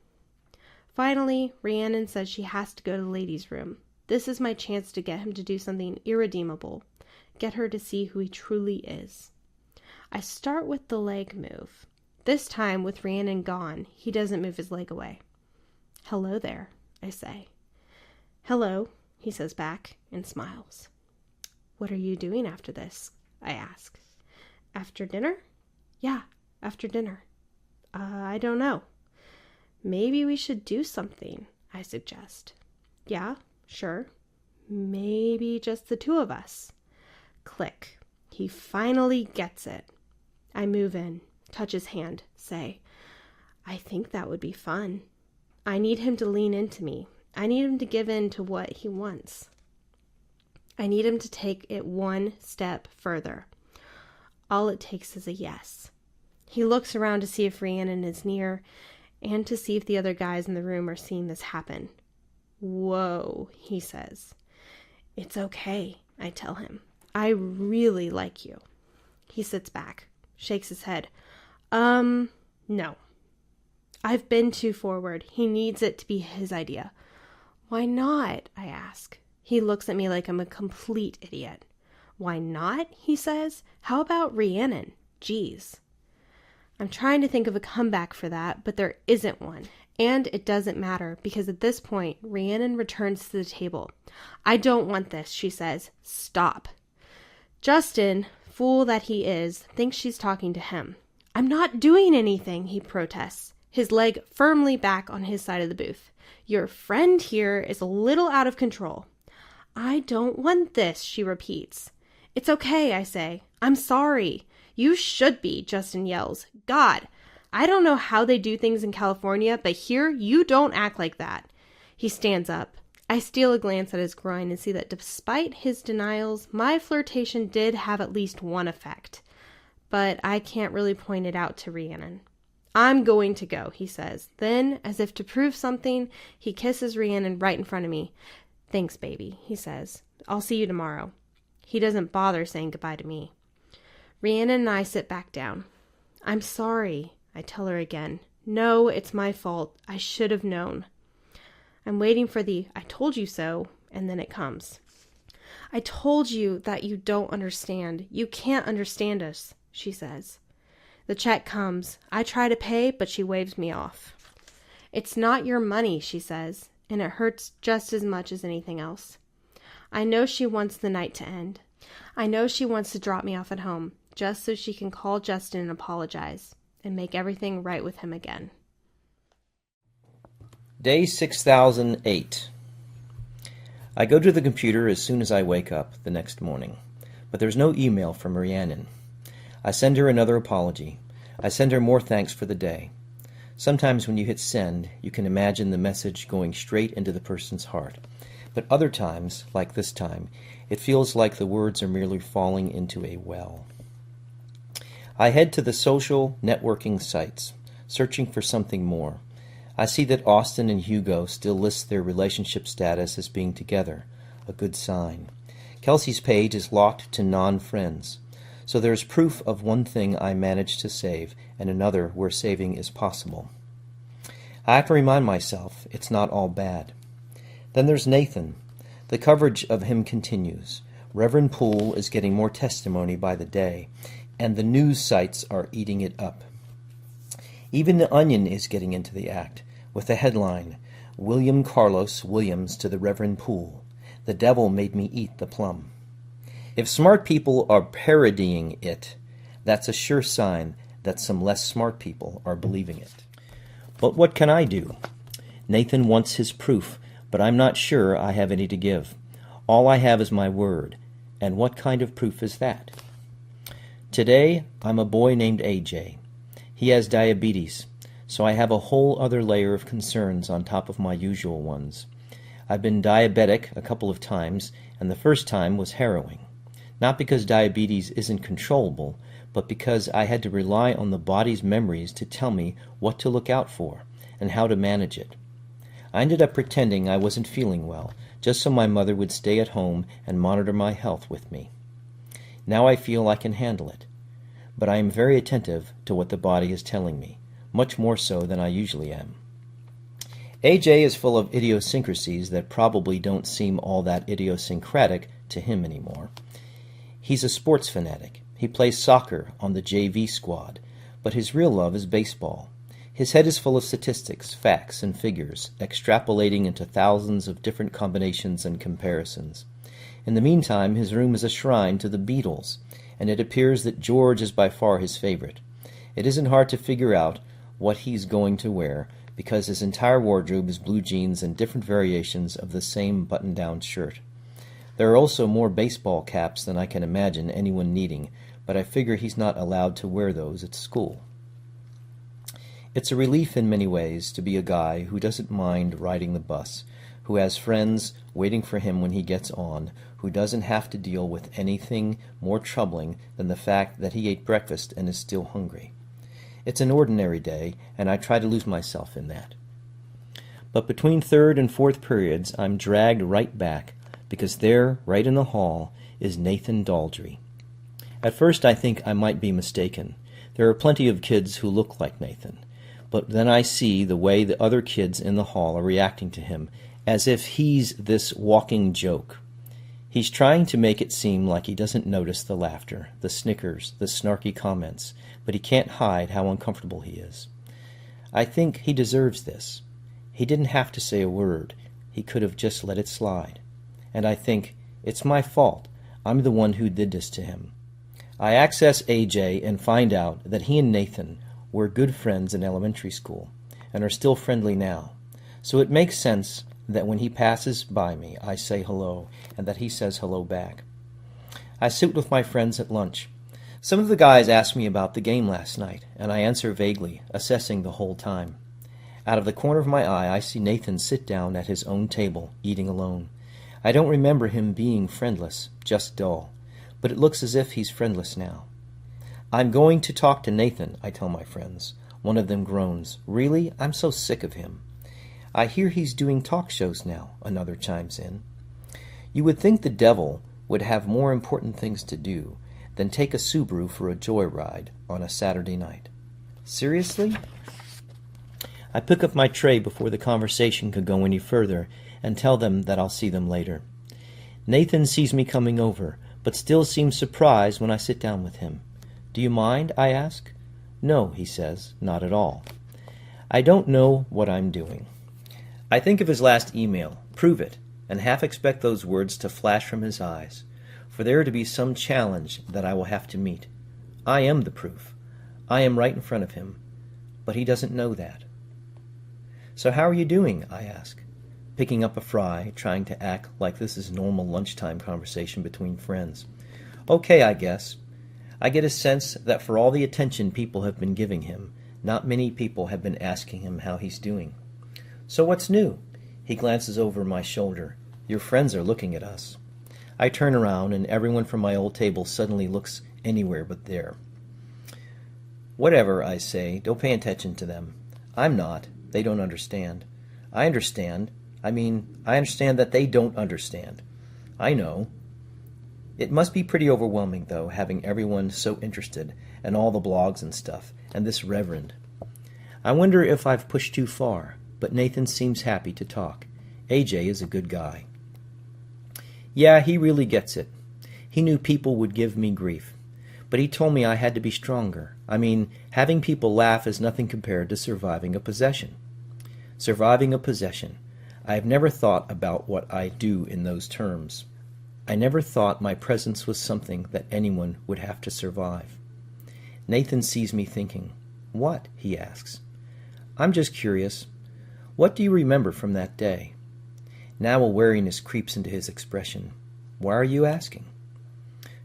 Finally, Rhiannon says she has to go to the ladies' room. This is my chance to get him to do something irredeemable, get her to see who he truly is. I start with the leg move. This time, with Rhiannon gone, he doesn't move his leg away. "Hello there," I say. "Hello," he says back and smiles. "What are you doing after this?" I ask. "After dinner?" "Yeah, after dinner." I don't know. "Maybe we should do something," I suggest. "Yeah, sure. Maybe just the two of us." Click. He finally gets it. I move in, touch his hand, say, "I think that would be fun." I need him to lean into me. I need him to give in to what he wants. I need him to take it one step further. All it takes is a yes. He looks around to see if Rhiannon is near and to see if the other guys in the room are seeing this happen. "Whoa," he says. "It's okay," I tell him. "I really like you." He sits back, shakes his head. No. I've been too forward. He needs it to be his idea." "Why not?" I ask. He looks at me like I'm a complete idiot. "Why not?" he says. "How about Rhiannon? Geez." I'm trying to think of a comeback for that, but there isn't one. And it doesn't matter, because at this point, Rhiannon returns to the table. "I don't want this," she says. "Stop." Justin, fool that he is, thinks she's talking to him. "I'm not doing anything," he protests, his leg firmly back on his side of the booth. "Your friend here is a little out of control." "I don't want this," she repeats. "It's okay," I say. "I'm sorry." "You should be," Justin yells. "God, I don't know how they do things in California, but here you don't act like that." He stands up. I steal a glance at his groin and see that despite his denials, my flirtation did have at least one effect. But I can't really point it out to Rhiannon. "I'm going to go," he says. Then, as if to prove something, he kisses Rhiannon right in front of me. "Thanks, baby," he says. "I'll see you tomorrow." He doesn't bother saying goodbye to me. Rhiannon and I sit back down. "I'm sorry," I tell her again. "No, it's my fault. I should have known." I'm waiting for the "I told you so," and then it comes. "I told you that you don't understand. You can't understand us," she says. The check comes. I try to pay, but she waves me off. "It's not your money," she says, and it hurts just as much as anything else. I know she wants the night to end. I know she wants to drop me off at home, just so she can call Justin and apologize, and make everything right with him again. Day 6008. I go to the computer as soon as I wake up the next morning, but there's no email from Rhiannon. I send her another apology. I send her more thanks for the day. Sometimes when you hit send, you can imagine the message going straight into the person's heart. But other times, like this time, it feels like the words are merely falling into a well. I head to the social networking sites, searching for something more. I see that Austin and Hugo still list their relationship status as being together, a good sign. Kelsey's page is locked to non-friends, so there's proof of one thing I managed to save and another where saving is possible. I have to remind myself it's not all bad. Then there's Nathan. The coverage of him continues. Reverend Poole is getting more testimony by the day, and the news sites are eating it up. Even the Onion is getting into the act, with the headline, "William Carlos Williams to the Reverend Poole. The devil made me eat the plum." If smart people are parodying it, that's a sure sign that some less smart people are believing it. But what can I do? Nathan wants his proof, but I'm not sure I have any to give. All I have is my word, and what kind of proof is that? Today, I'm a boy named AJ. He has diabetes, so I have a whole other layer of concerns on top of my usual ones. I've been diabetic a couple of times, and the first time was harrowing. Not because diabetes isn't controllable, but because I had to rely on the body's memories to tell me what to look out for and how to manage it. I ended up pretending I wasn't feeling well, just so my mother would stay at home and monitor my health with me. Now I feel I can handle it, but I am very attentive to what the body is telling me, much more so than I usually am. AJ is full of idiosyncrasies that probably don't seem all that idiosyncratic to him anymore. He's a sports fanatic. He plays soccer on the JV squad, but his real love is baseball. His head is full of statistics, facts, and figures, extrapolating into thousands of different combinations and comparisons. In the meantime, his room is a shrine to the Beatles, and it appears that George is by far his favorite. It isn't hard to figure out what he's going to wear, because his entire wardrobe is blue jeans and different variations of the same button-down shirt. There are also more baseball caps than I can imagine anyone needing, but I figure he's not allowed to wear those at school. It's a relief in many ways to be a guy who doesn't mind riding the bus, who has friends waiting for him when he gets on, who doesn't have to deal with anything more troubling than the fact that he ate breakfast and is still hungry. It's an ordinary day, and I try to lose myself in that. But between third and fourth periods, I'm dragged right back, because there, right in the hall, is Nathan Daldry. At first I think I might be mistaken. There are plenty of kids who look like Nathan. But then I see the way the other kids in the hall are reacting to him, as if he's this walking joke. He's trying to make it seem like he doesn't notice the laughter, the snickers, the snarky comments, but he can't hide how uncomfortable he is. I think he deserves this. He didn't have to say a word. He could have just let it slide. And I think, it's my fault. I'm the one who did this to him. I access AJ and find out that he and Nathan were good friends in elementary school, and are still friendly now. So it makes sense that when he passes by me, I say hello, and that he says hello back. I sit with my friends at lunch. Some of the guys ask me about the game last night, and I answer vaguely, assessing the whole time. Out of the corner of my eye, I see Nathan sit down at his own table, eating alone. I don't remember him being friendless, just dull, but it looks as if he's friendless now. I'm going to talk to Nathan, I tell my friends. One of them groans. Really? I'm so sick of him. I hear he's doing talk shows now, another chimes in. You would think the devil would have more important things to do than take a Subaru for a joyride on a Saturday night. Seriously? I pick up my tray before the conversation could go any further and tell them that I'll see them later. Nathan sees me coming over, but still seems surprised when I sit down with him. Do you mind? I ask. No, he says, not at all. I don't know what I'm doing. I think of his last email, prove it, and half expect those words to flash from his eyes, for there to be some challenge that I will have to meet. I am the proof. I am right in front of him, but he doesn't know that. So how are you doing? I ask, picking up a fry, trying to act like this is normal lunchtime conversation between friends. Okay, I guess. I get a sense that for all the attention people have been giving him, not many people have been asking him how he's doing. So what's new? He glances over my shoulder. Your friends are looking at us. I turn around, and everyone from my old table suddenly looks anywhere but there. Whatever, I say. Don't pay attention to them. I'm not. They don't understand. I understand. I understand that they don't understand. I know. It must be pretty overwhelming, though, having everyone so interested, and all the blogs and stuff, and this reverend. I wonder if I've pushed too far, but Nathan seems happy to talk. AJ is a good guy. Yeah, he really gets it. He knew people would give me grief, but he told me I had to be stronger. Having people laugh is nothing compared to surviving a possession. Surviving a possession. I have never thought about what I do in those terms. I never thought my presence was something that anyone would have to survive. Nathan sees me thinking. What? He asks. I'm just curious. What do you remember from that day? Now a wariness creeps into his expression. Why are you asking?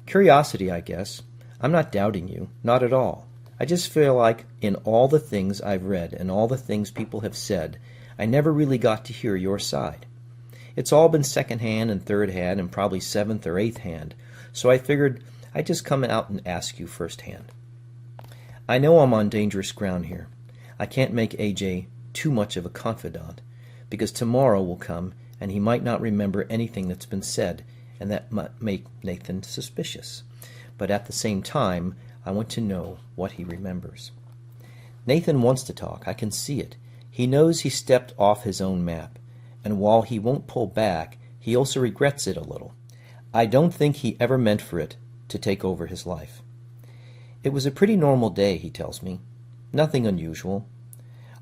Curiosity, I guess. I'm not doubting you. Not at all. I just feel like in all the things I've read and all the things people have said, I never really got to hear your side. It's all been second-hand and third-hand and probably seventh or eighth-hand, so I figured I'd just come out and ask you first-hand. I know I'm on dangerous ground here. I can't make AJ too much of a confidant, because tomorrow will come and he might not remember anything that's been said, and that might make Nathan suspicious. But at the same time, I want to know what he remembers. Nathan wants to talk. I can see it. He knows he stepped off his own map, and while he won't pull back, he also regrets it a little. I don't think he ever meant for it to take over his life. It was a pretty normal day, he tells me. Nothing unusual.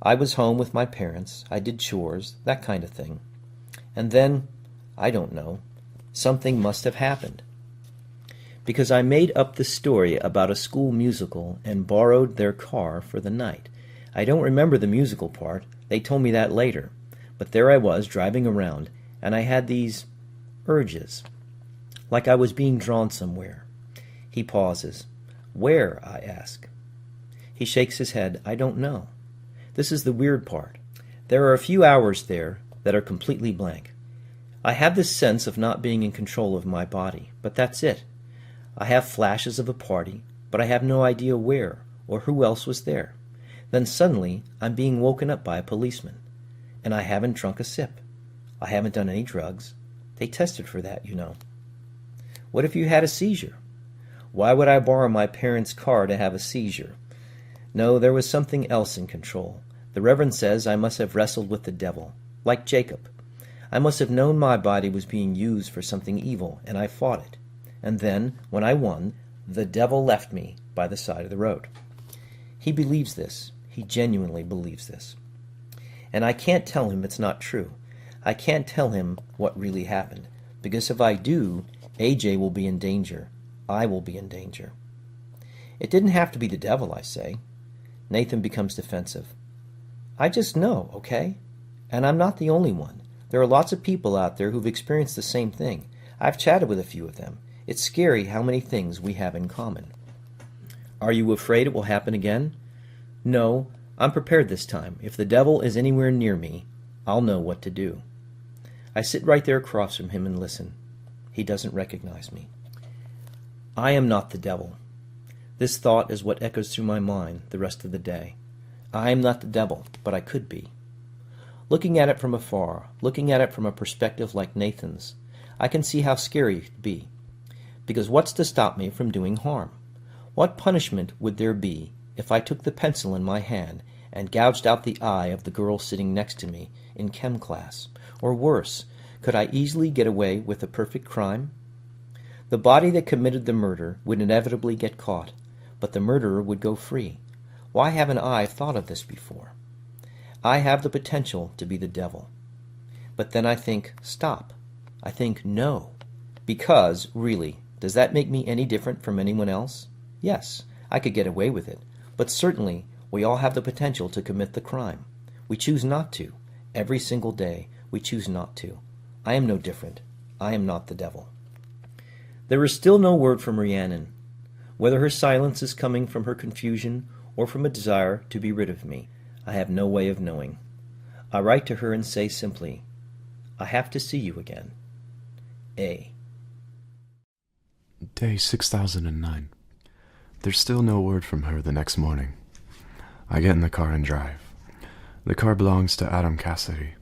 I was home with my parents. I did chores, that kind of thing. And then, I don't know, something must have happened. Because I made up the story about a school musical and borrowed their car for the night. I don't remember the musical part. They told me that later. But there I was, driving around, and I had these urges, like I was being drawn somewhere. He pauses. Where? I ask. He shakes his head. I don't know. This is the weird part. There are a few hours there that are completely blank. I have this sense of not being in control of my body, but that's it. I have flashes of a party, but I have no idea where or who else was there. Then suddenly I'm being woken up by a policeman, and I haven't drunk a sip. I haven't done any drugs. They tested for that, you know. What if you had a seizure? Why would I borrow my parents' car to have a seizure? No, there was something else in control. The Reverend says I must have wrestled with the devil, like Jacob. I must have known my body was being used for something evil, and I fought it. And then, when I won, the devil left me by the side of the road. He believes this. He genuinely believes this. And I can't tell him it's not true. I can't tell him what really happened, because if I do, AJ will be in danger. I will be in danger. It didn't have to be the devil, I say. Nathan becomes defensive. I just know, okay? And I'm not the only one. There are lots of people out there who've experienced the same thing. I've chatted with a few of them. It's scary how many things we have in common. Are you afraid it will happen again? No, I'm prepared this time. If the devil is anywhere near me, I'll know what to do. I sit right there across from him and listen. He doesn't recognize me. I am not the devil. This thought is what echoes through my mind the rest of the day. I am not the devil, but I could be. Looking at it from afar, looking at it from a perspective like Nathan's, I can see how scary it could be. Because what's to stop me from doing harm? What punishment would there be if I took the pencil in my hand and gouged out the eye of the girl sitting next to me in chem class? Or worse, could I easily get away with a perfect crime? The body that committed the murder would inevitably get caught, but the murderer would go free. Why haven't I thought of this before? I have the potential to be the devil. But then I think, stop. I think, no. Because, really, does that make me any different from anyone else? Yes, I could get away with it. But certainly, we all have the potential to commit the crime. We choose not to. Every single day, we choose not to. I am no different. I am not the devil. There is still no word from Rhiannon. Whether her silence is coming from her confusion or from a desire to be rid of me, I have no way of knowing. I write to her and say simply, I have to see you again. A. Day 6009. There's still no word from her the next morning. I get in the car and drive. The car belongs to Adam Cassidy.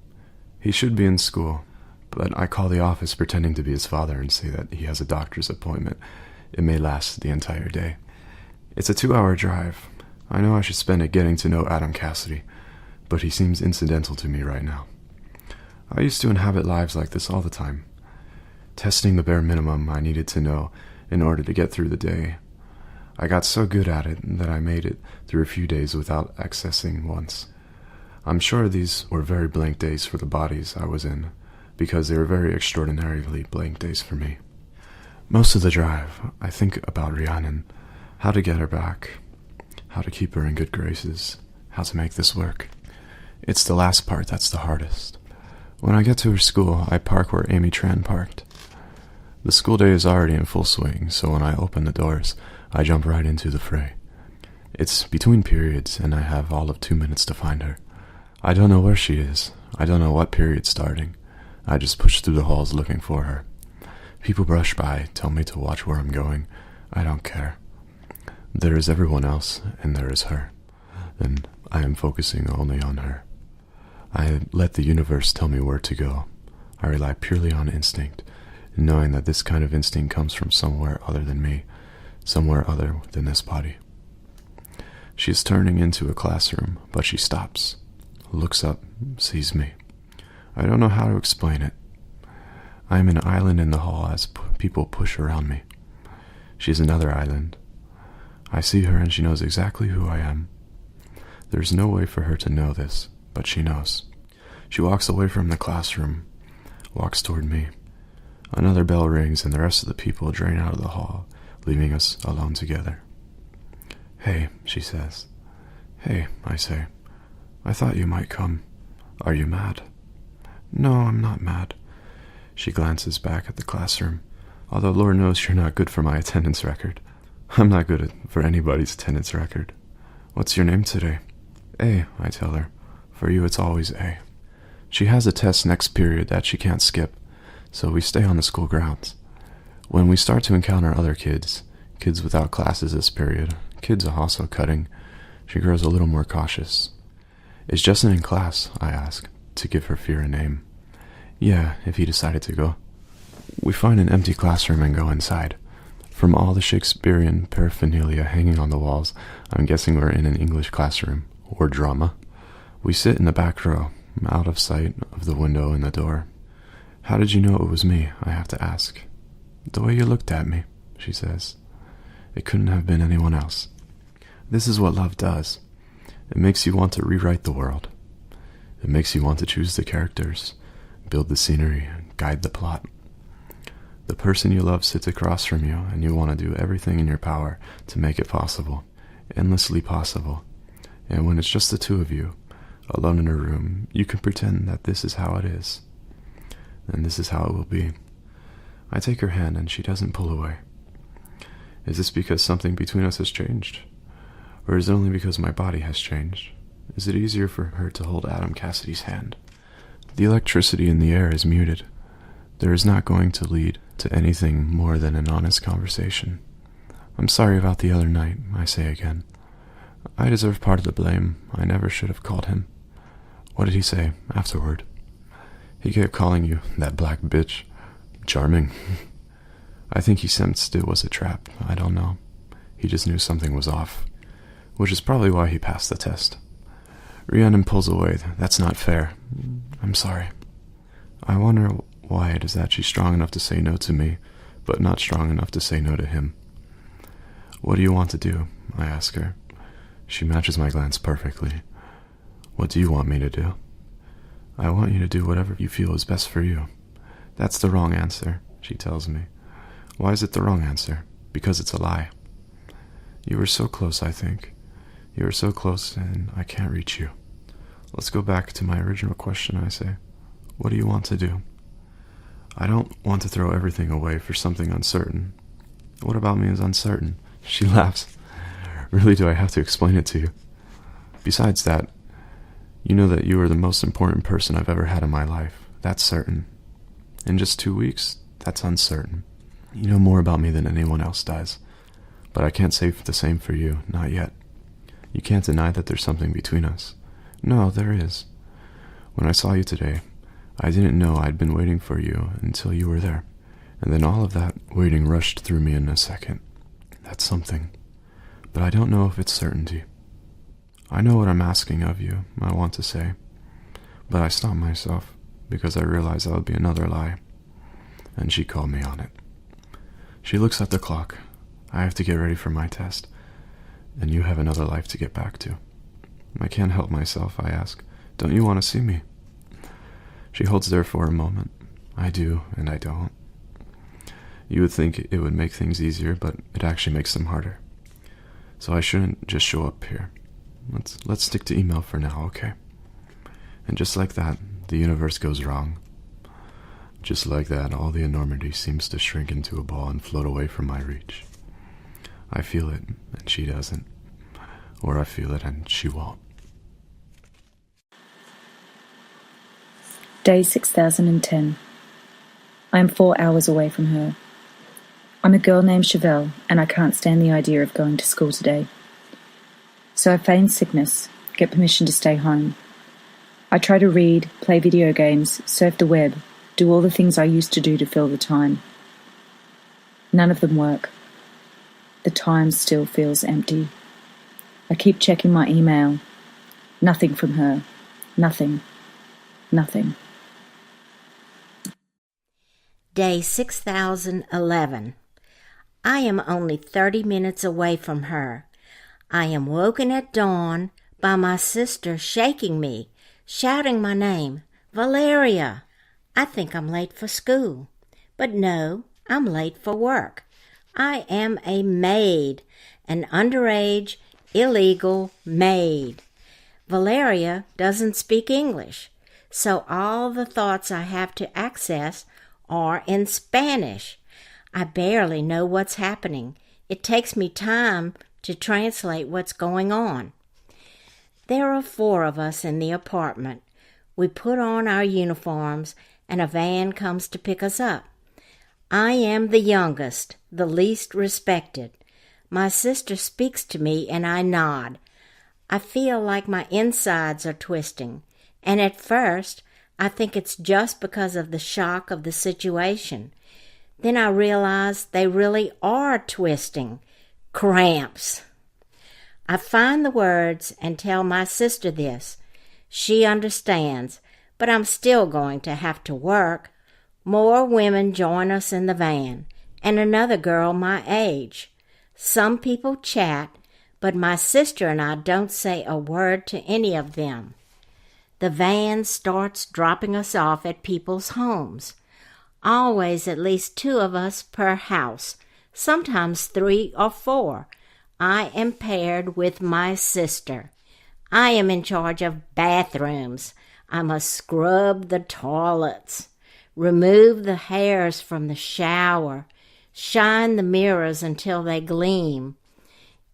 He should be in school, but I call the office pretending to be his father and say that he has a doctor's appointment. It may last the entire day. It's a 2-hour drive. I know I should spend it getting to know Adam Cassidy, but he seems incidental to me right now. I used to inhabit lives like this all the time, testing the bare minimum I needed to know in order to get through the day. I got so good at it that I made it through a few days without accessing once. I'm sure these were very blank days for the bodies I was in, because they were very extraordinarily blank days for me. Most of the drive, I think about Rhiannon, how to get her back, how to keep her in good graces, how to make this work. It's the last part that's the hardest. When I get to her school, I park where Amy Tran parked. The school day is already in full swing, so when I open the doors, I jump right into the fray. It's between periods, and I have all of 2 minutes to find her. I don't know where she is. I don't know what period's starting. I just push through the halls looking for her. People brush by, tell me to watch where I'm going. I don't care. There is everyone else, and there is her. And I am focusing only on her. I let the universe tell me where to go. I rely purely on instinct, knowing that this kind of instinct comes from somewhere other than me, somewhere other than this body. She is turning into a classroom, but she stops, looks up, sees me. I don't know how to explain it. I am an island in the hall as people push around me. She's another island. I see her and she knows exactly who I am. There's no way for her to know this, but she knows. She walks away from the classroom, walks toward me. Another bell rings and the rest of the people drain out of the hall, leaving us alone together. "Hey," she says. "Hey," I say. "I thought you might come. Are you mad?" "No, I'm not mad." She glances back at the classroom, although Lord knows you're not good for my attendance record. I'm not good for anybody's attendance record. "What's your name today?" "A," I tell her. "For you it's always A." She has a test next period that she can't skip, so we stay on the school grounds. When we start to encounter other kids without classes this period, kids are also cutting, she grows a little more cautious. "Is Justin in class?" I ask, to give her fear a name. "Yeah, if he decided to go." We find an empty classroom and go inside. From all the Shakespearean paraphernalia hanging on the walls, I'm guessing we're in an English classroom, or drama. We sit in the back row, out of sight of the window and the door. "How did you know it was me?" I have to ask. "The way you looked at me," she says. "It couldn't have been anyone else." This is what love does. It makes you want to rewrite the world. It makes you want to choose the characters, build the scenery, guide the plot. The person you love sits across from you, and you want to do everything in your power to make it possible, endlessly possible. And when it's just the two of you, alone in a room, you can pretend that this is how it is. And this is how it will be. I take her hand and she doesn't pull away. Is this because something between us has changed? Or is it only because my body has changed? Is it easier for her to hold Adam Cassidy's hand? The electricity in the air is muted. There is not going to lead to anything more than an honest conversation. "I'm sorry about the other night," I say again. "I deserve part of the blame. I never should have called him." "What did he say afterward?" "He kept calling you that black bitch. Charming." I think he sensed it was a trap. I don't know. He just knew something was off, which is probably why he passed the test. Rhiannon pulls away. "That's not fair." "I'm sorry." I wonder why it is that she's strong enough to say no to me, but not strong enough to say no to him. "What do you want to do?" I ask her. She matches my glance perfectly. "What do you want me to do?" "I want you to do whatever you feel is best for you." "That's the wrong answer," she tells me. "Why is it the wrong answer?" "Because it's a lie." "You were so close, I think. You were so close, and I can't reach you." "Let's go back to my original question," I say. "What do you want to do?" "I don't want to throw everything away for something uncertain." "What about me is uncertain?" She laughs. "Really, do I have to explain it to you? Besides that, you know that you are the most important person I've ever had in my life. That's certain. In just 2 weeks, that's uncertain. You know more about me than anyone else does. But I can't say the same for you, not yet. You can't deny that there's something between us." "No, there is. When I saw you today, I didn't know I'd been waiting for you until you were there. And then all of that waiting rushed through me in a second. That's something. But I don't know if it's certainty. I know what I'm asking of you, I want to say. But I stopped myself because I realized that would be another lie. And she called me on it. She looks at the clock. I have to get ready for my test. And you have another life to get back to. I can't help myself, I ask. "Don't you want to see me?" She holds there for a moment. I do, and I don't. You would think it would make things easier, but it actually makes them harder. So I shouldn't just show up here. Let's stick to email for now, okay? And just like that, the universe goes wrong. Just like that, all the enormity seems to shrink into a ball and float away from my reach. I feel it, and she doesn't. Or I feel it, and she won't. Day 6010. I am 4 hours away from her. I'm a girl named Chevelle, and I can't stand the idea of going to school today. So I feign sickness, get permission to stay home. I try to read, play video games, surf the web, do all the things I used to do to fill the time. None of them work. The time still feels empty. I keep checking my email. Nothing from her. Nothing. Nothing. Day 6011. I am only 30 minutes away from her. I am woken at dawn by my sister shaking me, shouting my name, Valeria. I think I'm late for school. But no, I'm late for work. I am a maid, an underage, illegal maid. Valeria doesn't speak English, so all the thoughts I have to access are in Spanish. I barely know what's happening. It takes me time to translate what's going on. There are 4 of us in the apartment. We put on our uniforms and a van comes to pick us up. I am the youngest, the least respected. My sister speaks to me and I nod. I feel like my insides are twisting, and at first I think it's just because of the shock of the situation. Then I realize they really are twisting. Cramps. I find the words and tell my sister this. She understands, but I'm still going to have to work. More women join us in the van, and another girl my age. Some people chat, but my sister and I don't say a word to any of them. The van starts dropping us off at people's homes. Always at least 2 of us per house, sometimes 3 or 4. I am paired with my sister. I am in charge of bathrooms. I must scrub the toilets, remove the hairs from the shower, shine the mirrors until they gleam.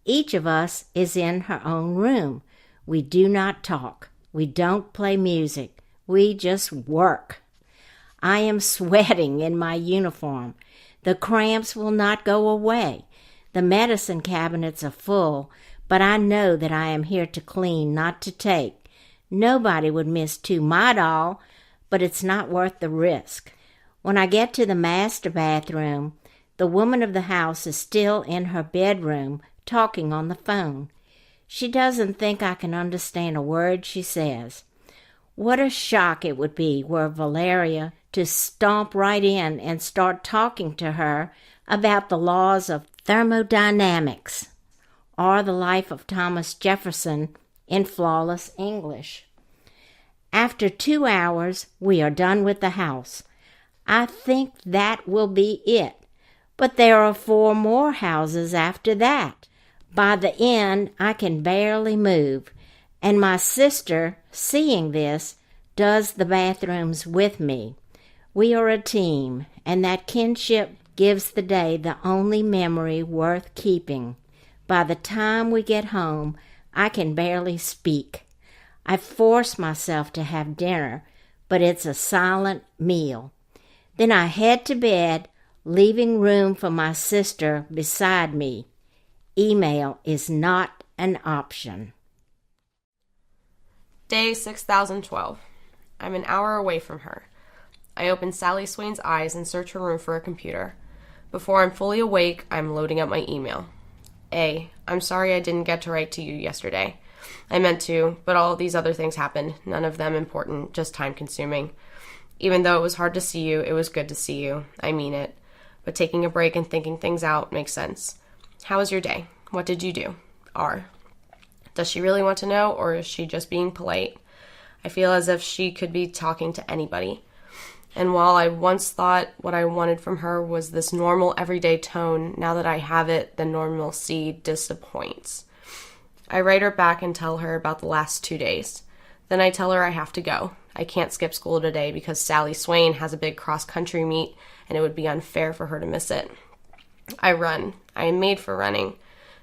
Each of us is in her own room. We do not talk. We don't play music. We just work. I am sweating in my uniform. The cramps will not go away. The medicine cabinets are full, but I know that I am here to clean, not to take. Nobody would miss 2 Midol, but it's not worth the risk. When I get to the master bathroom, the woman of the house is still in her bedroom talking on the phone. She doesn't think I can understand a word she says. What a shock it would be were Valeria to stomp right in and start talking to her about the laws of thermodynamics or the life of Thomas Jefferson in flawless English. After 2 hours, we are done with the house. I think that will be it, but there are 4 more houses after that. By the end, I can barely move, and my sister, seeing this, does the bathrooms with me. We are a team, and that kinship gives the day the only memory worth keeping. By the time we get home, I can barely speak. I force myself to have dinner, but it's a silent meal. Then I head to bed, leaving room for my sister beside me. Email is not an option. Day 6012. I'm an hour away from her. I open Sally Swain's eyes and search her room for a computer. Before I'm fully awake, I'm loading up my email. I'm sorry I didn't get to write to you yesterday. I meant to, but all of these other things happened, none of them important, just time-consuming. Even though it was hard to see you, it was good to see you. I mean it. But taking a break and thinking things out makes sense. How was your day? What did you do? R. Does she really want to know, or is she just being polite? I feel as if she could be talking to anybody. And while I once thought what I wanted from her was this normal, everyday tone, now that I have it, the normalcy disappoints. I write her back and tell her about the last 2 days. Then I tell her I have to go. I can't skip school today because Sally Swain has a big cross-country meet, and it would be unfair for her to miss it. I run. I am made for running.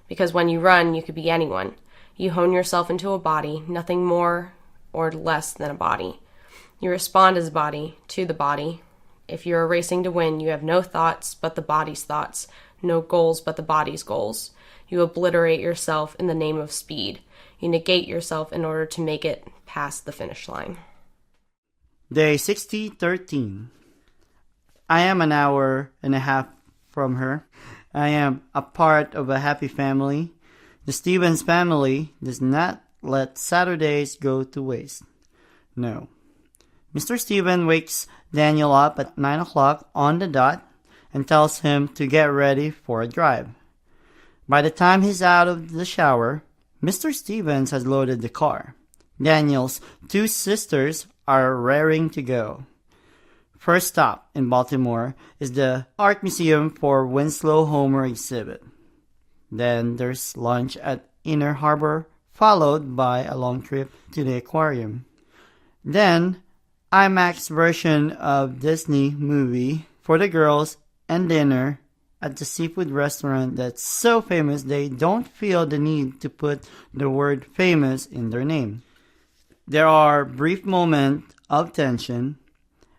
Because when you run, you could be anyone. You hone yourself into a body, nothing more or less than a body. You respond as a body, to the body. If you are racing to win, you have no thoughts but the body's thoughts, no goals but the body's goals. You obliterate yourself in the name of speed. You negate yourself in order to make it past the finish line. Day 6013. I am an hour and a half from her. I am a part of a happy family. The Stevens family does not let Saturdays go to waste. No. Mr. Steven wakes Daniel up at 9 o'clock on the dot and tells him to get ready for a drive. By the time he's out of the shower, Mr. Stevens has loaded the car. Daniel's two sisters are raring to go. First stop in Baltimore is the Art Museum for Winslow Homer exhibit. Then there's lunch at Inner Harbor, followed by a long trip to the aquarium. Then, IMAX version of Disney movie for the girls and dinner at the seafood restaurant that's so famous they don't feel the need to put the word famous in their name. There are brief moments of tension,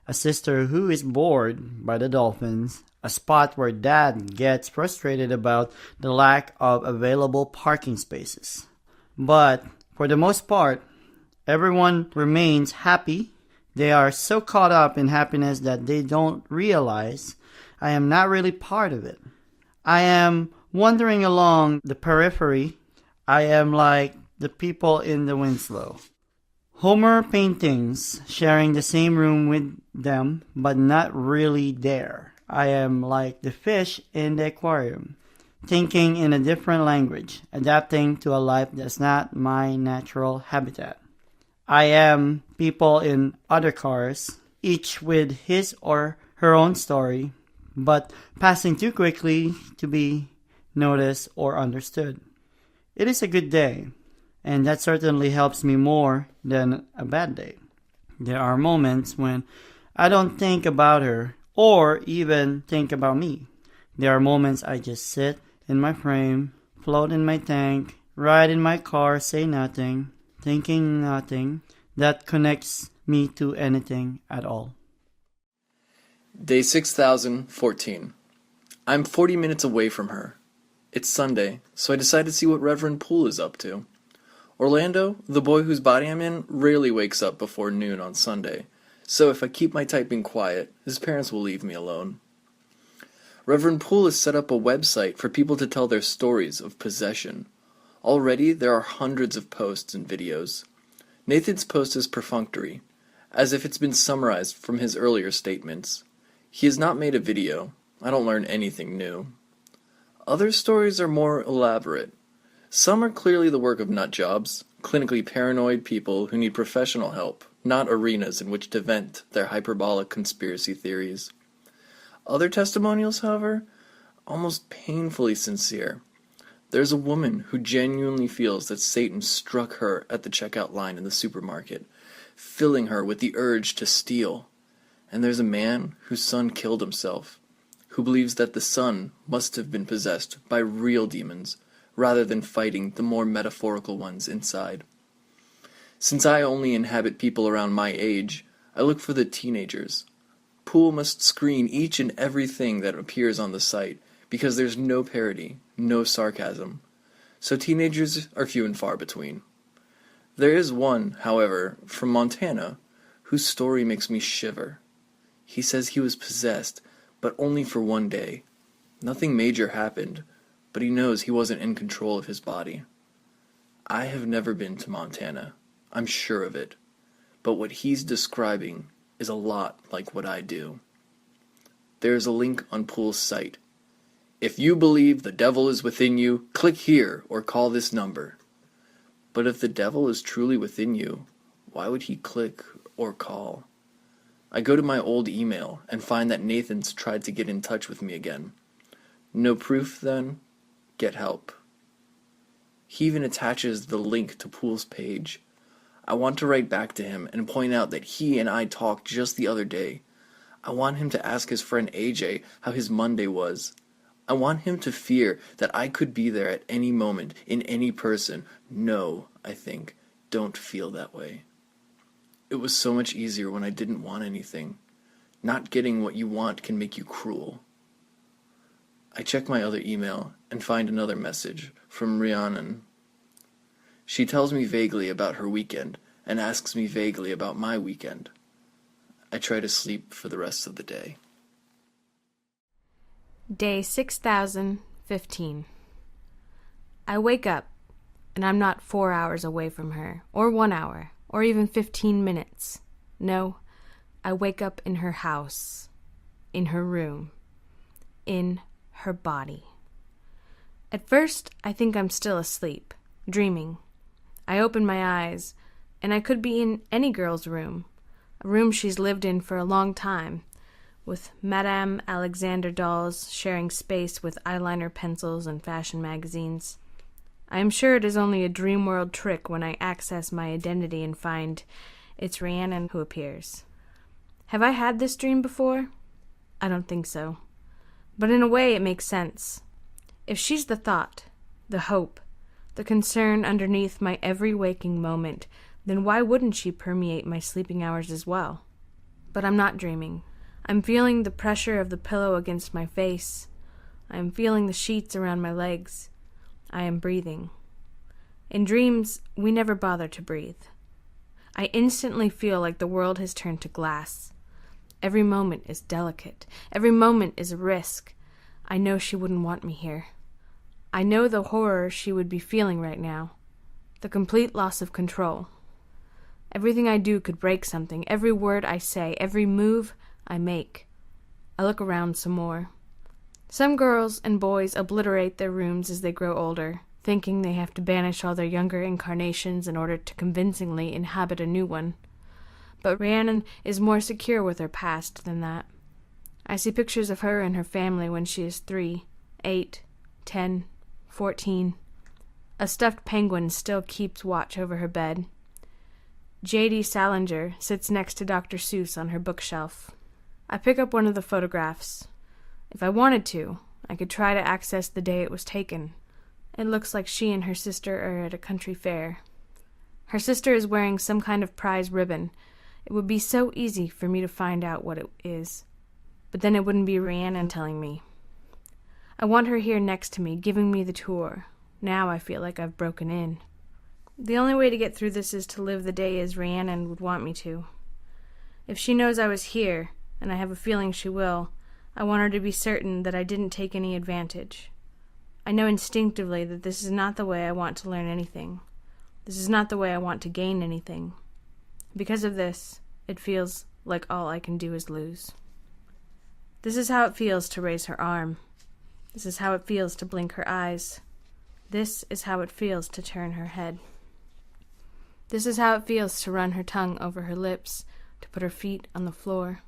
a sister who is bored by the dolphins, a spot where dad gets frustrated about the lack of available parking spaces. But for the most part, everyone remains happy. They are so caught up in happiness that they don't realize I am not really part of it. I am wandering along the periphery. I am like the people in the Winslow. Homer paintings sharing the same room with them, but not really there. I am like the fish in the aquarium, thinking in a different language, adapting to a life that's not my natural habitat. I am people in other cars, each with his or her own story, but passing too quickly to be noticed or understood. It is a good day, and that certainly helps me more than a bad day. There are moments when I don't think about her or even think about me. There are moments I just sit in my frame, float in my tank, ride in my car, say nothing, thinking nothing that connects me to anything at all. Day 6014. I'm 40 minutes away from her. It's Sunday, so I decide to see what Reverend Poole is up to. Orlando, the boy whose body I'm in, rarely wakes up before noon on Sunday, so if I keep my typing quiet, his parents will leave me alone. Reverend Poole has set up a website for people to tell their stories of possession. Already, there are hundreds of posts and videos. Nathan's post is perfunctory, as if it's been summarized from his earlier statements. He has not made a video. I don't learn anything new. Other stories are more elaborate. Some are clearly the work of nutjobs, clinically paranoid people who need professional help, not arenas in which to vent their hyperbolic conspiracy theories. Other testimonials, however, almost painfully sincere. There's a woman who genuinely feels that Satan struck her at the checkout line in the supermarket, filling her with the urge to steal. And there's a man whose son killed himself, who believes that the son must have been possessed by real demons, rather than fighting the more metaphorical ones inside. Since I only inhabit people around my age, I look for the teenagers. Poole must screen each and everything that appears on the site, because there's no parody, no sarcasm. So teenagers are few and far between. There is one, however, from Montana, whose story makes me shiver. He says he was possessed, but only for one day. Nothing major happened, but he knows he wasn't in control of his body. I have never been to Montana. I'm sure of it. But what he's describing is a lot like what I do. There is a link on Poole's site. If you believe the devil is within you, click here or call this number. But if the devil is truly within you, why would he click or call? I go to my old email and find that Nathan's tried to get in touch with me again. No proof, then? Get help. He even attaches the link to Poole's page. I want to write back to him and point out that he and I talked just the other day. I want him to ask his friend AJ how his Monday was. I want him to fear that I could be there at any moment, in any person. No, I think, don't feel that way. It was so much easier when I didn't want anything. Not getting what you want can make you cruel. I check my other email and find another message from Rhiannon. She tells me vaguely about her weekend and asks me vaguely about my weekend. I try to sleep for the rest of the day. Day 6015. I wake up, and I'm not 4 hours away from her, or 1 hour, or even 15 minutes. No, I wake up in her house, in her room, in her body. At first, I think I'm still asleep, dreaming. I open my eyes, and I could be in any girl's room, a room she's lived in for a long time, with Madame Alexander dolls sharing space with eyeliner pencils and fashion magazines. I am sure it is only a dream world trick when I access my identity and find it's Rhiannon who appears. Have I had this dream before? I don't think so. But in a way it makes sense. If she's the thought, the hope, the concern underneath my every waking moment, then why wouldn't she permeate my sleeping hours as well? But I'm not dreaming. I'm feeling the pressure of the pillow against my face. I am feeling the sheets around my legs. I am breathing. In dreams, we never bother to breathe. I instantly feel like the world has turned to glass. Every moment is delicate. Every moment is a risk. I know she wouldn't want me here. I know the horror she would be feeling right now. The complete loss of control. Everything I do could break something. Every word I say, every move I make. I look around some more. Some girls and boys obliterate their rooms as they grow older, thinking they have to banish all their younger incarnations in order to convincingly inhabit a new one. But Rhiannon is more secure with her past than that. I see pictures of her and her family when she is 3, 8, 10, 14. A stuffed penguin still keeps watch over her bed. J.D. Salinger sits next to Dr. Seuss on her bookshelf. I pick up one of the photographs. If I wanted to, I could try to access the day it was taken. It looks like she and her sister are at a country fair. Her sister is wearing some kind of prize ribbon. It would be so easy for me to find out what it is. But then it wouldn't be Rhiannon telling me. I want her here next to me, giving me the tour. Now I feel like I've broken in. The only way to get through this is to live the day as Rhiannon would want me to. If she knows I was here, and I have a feeling she will, I want her to be certain that I didn't take any advantage. I know instinctively that this is not the way I want to learn anything. This is not the way I want to gain anything. Because of this, it feels like all I can do is lose. This is how it feels to raise her arm. This is how it feels to blink her eyes. This is how it feels to turn her head. This is how it feels to run her tongue over her lips, to put her feet on the floor.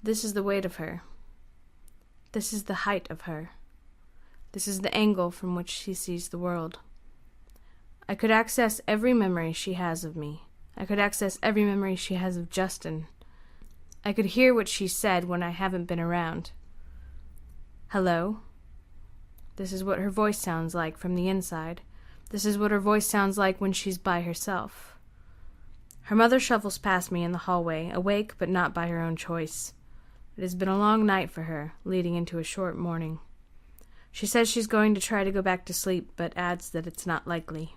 This is the weight of her. This is the height of her. This is the angle from which she sees the world. I could access every memory she has of me. I could access every memory she has of Justin. I could hear what she said when I haven't been around. Hello? This is what her voice sounds like from the inside. This is what her voice sounds like when she's by herself. Her mother shuffles past me in the hallway, awake but not by her own choice. It has been a long night for her, leading into a short morning. She says she's going to try to go back to sleep, but adds that it's not likely.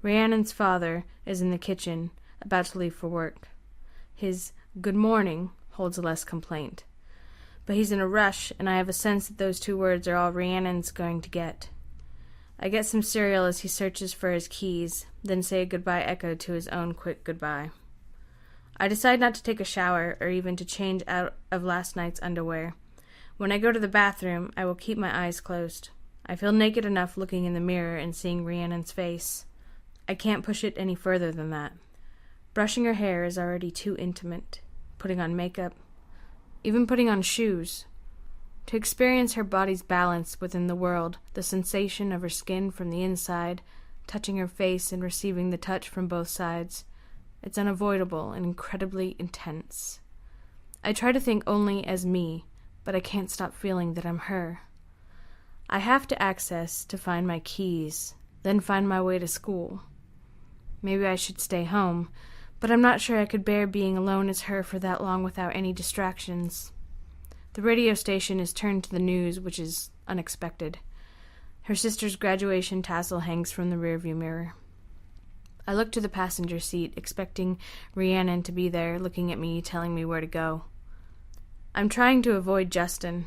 Rhiannon's father is in the kitchen, about to leave for work. His good morning holds less complaint. But he's in a rush, and I have a sense that those 2 words are all Rhiannon's going to get. I get some cereal as he searches for his keys, then say a goodbye echo to his own quick goodbye. I decide not to take a shower or even to change out of last night's underwear. When I go to the bathroom, I will keep my eyes closed. I feel naked enough looking in the mirror and seeing Rhiannon's face. I can't push it any further than that. Brushing her hair is already too intimate. Putting on makeup, even putting on shoes. To experience her body's balance within the world, the sensation of her skin from the inside, touching her face and receiving the touch from both sides, it's unavoidable and incredibly intense. I try to think only as me, but I can't stop feeling that I'm her. I have to access to find my keys, then find my way to school. Maybe I should stay home, but I'm not sure I could bear being alone as her for that long without any distractions. The radio station is turned to the news, which is unexpected. Her sister's graduation tassel hangs from the rearview mirror. I look to the passenger seat, expecting Rhiannon to be there, looking at me, telling me where to go. I'm trying to avoid Justin.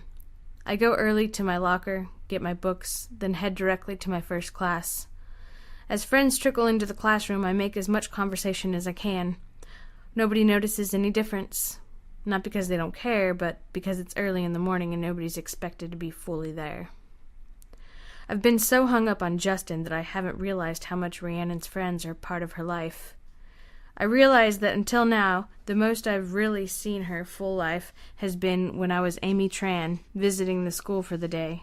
I go early to my locker, get my books, then head directly to my first class. As friends trickle into the classroom, I make as much conversation as I can. Nobody notices any difference. Not because they don't care, but because it's early in the morning and nobody's expected to be fully there. I've been so hung up on Justin that I haven't realized how much Rhiannon's friends are part of her life. I realize that until now, the most I've really seen her full life has been when I was Amy Tran, visiting the school for the day.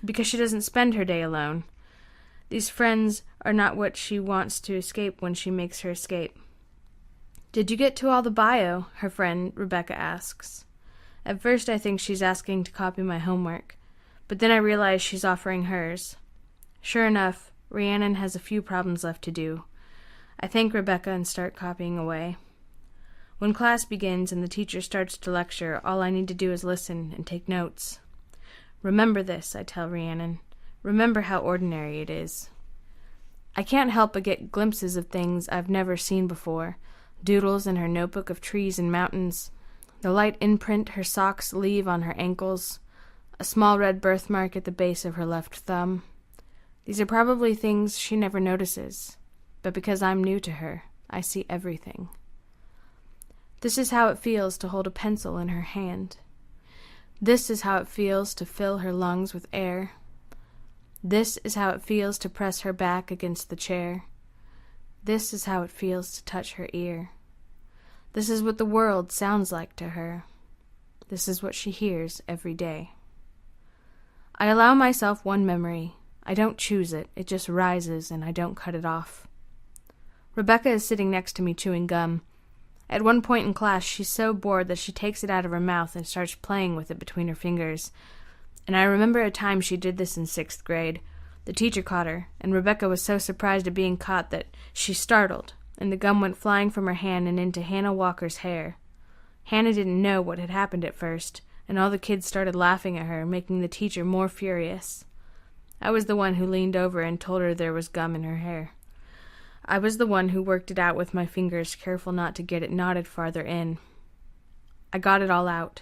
Because she doesn't spend her day alone. These friends are not what she wants to escape when she makes her escape. "Did you get to all the bayou?" her friend Rebecca asks. At first I think she's asking to copy my homework, but then I realize she's offering hers. Sure enough, Rhiannon has a few problems left to do. I thank Rebecca and start copying away. When class begins and the teacher starts to lecture, all I need to do is listen and take notes. "Remember this," I tell Rhiannon. "Remember how ordinary it is." I can't help but get glimpses of things I've never seen before. Doodles in her notebook of trees and mountains, the light imprint her socks leave on her ankles, a small red birthmark at the base of her left thumb. These are probably things she never notices, but because I'm new to her, I see everything. This is how it feels to hold a pencil in her hand. This is how it feels to fill her lungs with air. This is how it feels to press her back against the chair. This is how it feels to touch her ear. This is what the world sounds like to her. This is what she hears every day. I allow myself one memory. I don't choose it. It just rises, and I don't cut it off. Rebecca is sitting next to me chewing gum. At one point in class, she's so bored that she takes it out of her mouth and starts playing with it between her fingers. And I remember a time she did this in 6th grade. The teacher caught her, and Rebecca was so surprised at being caught that she startled, and the gum went flying from her hand and into Hannah Walker's hair. Hannah didn't know what had happened at first, and all the kids started laughing at her, making the teacher more furious. I was the one who leaned over and told her there was gum in her hair. I was the one who worked it out with my fingers, careful not to get it knotted farther in. I got it all out.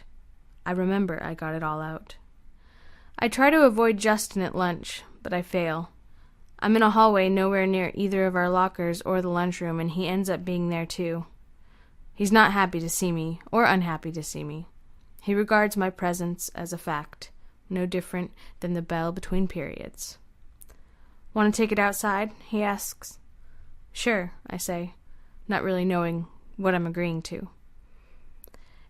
I remember I got it all out. I try to avoid Justin at lunch, but I fail. I'm in a hallway nowhere near either of our lockers or the lunchroom, and he ends up being there too. He's not happy to see me, or unhappy to see me. He regards my presence as a fact, no different than the bell between periods. "Want to take it outside?" he asks. "Sure," I say, not really knowing what I'm agreeing to.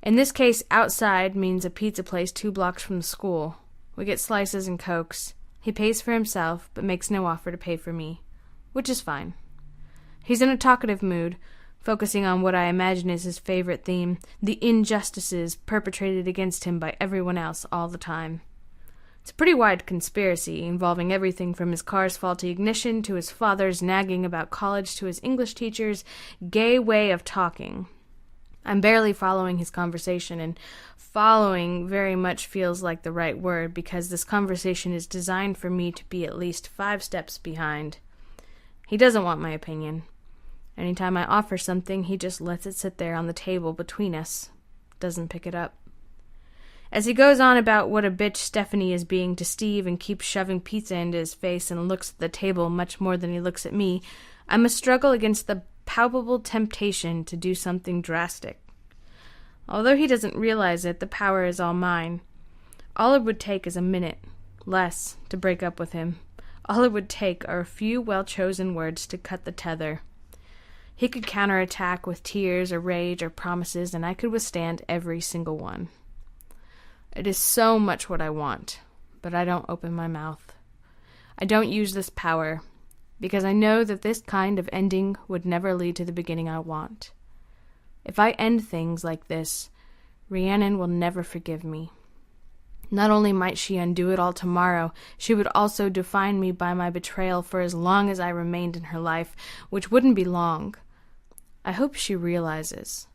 In this case, outside means a pizza place 2 blocks from the school. We get slices and Cokes. He pays for himself, but makes no offer to pay for me, which is fine. He's in a talkative mood, focusing on what I imagine is his favorite theme, the injustices perpetrated against him by everyone else all the time. It's a pretty wide conspiracy, involving everything from his car's faulty ignition to his father's nagging about college to his English teacher's gay way of talking. I'm barely following his conversation, and following very much feels like the right word because this conversation is designed for me to be at least 5 steps behind. He doesn't want my opinion. Anytime I offer something, he just lets it sit there on the table between us. Doesn't pick it up. As he goes on about what a bitch Stephanie is being to Steve and keeps shoving pizza into his face and looks at the table much more than he looks at me, I must struggle against the palpable temptation to do something drastic. Although he doesn't realize it, the power is all mine. All it would take is a minute, less, to break up with him. All it would take are a few well-chosen words to cut the tether. He could counterattack with tears or rage or promises, and I could withstand every single one. It is so much what I want, but I don't open my mouth. I don't use this power, because I know that this kind of ending would never lead to the beginning I want. If I end things like this, Rhiannon will never forgive me. Not only might she undo it all tomorrow, she would also define me by my betrayal for as long as I remained in her life, which wouldn't be long. I hope she realizes.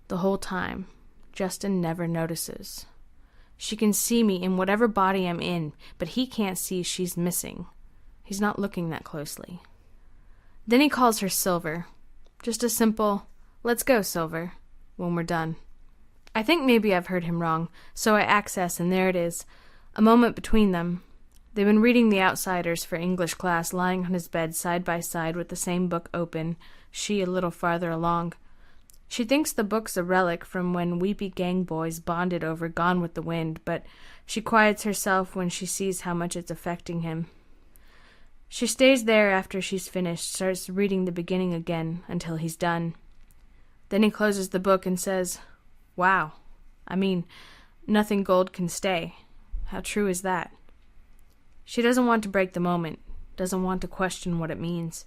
The whole time, Justin never notices. She can see me in whatever body I'm in, but he can't see she's missing. He's not looking that closely. Then he calls her Silver. Just a simple, "Let's go, Silver," when we're done. I think maybe I've heard him wrong, so I access, and there it is, a moment between them. They've been reading The Outsiders for English class, lying on his bed side by side with the same book open, she a little farther along. She thinks the book's a relic from when weepy gang boys bonded over Gone with the Wind, but she quiets herself when she sees how much it's affecting him. She stays there after she's finished, starts reading the beginning again until he's done. Then he closes the book and says, "Wow. I mean, nothing gold can stay. How true is that?" She doesn't want to break the moment, doesn't want to question what it means,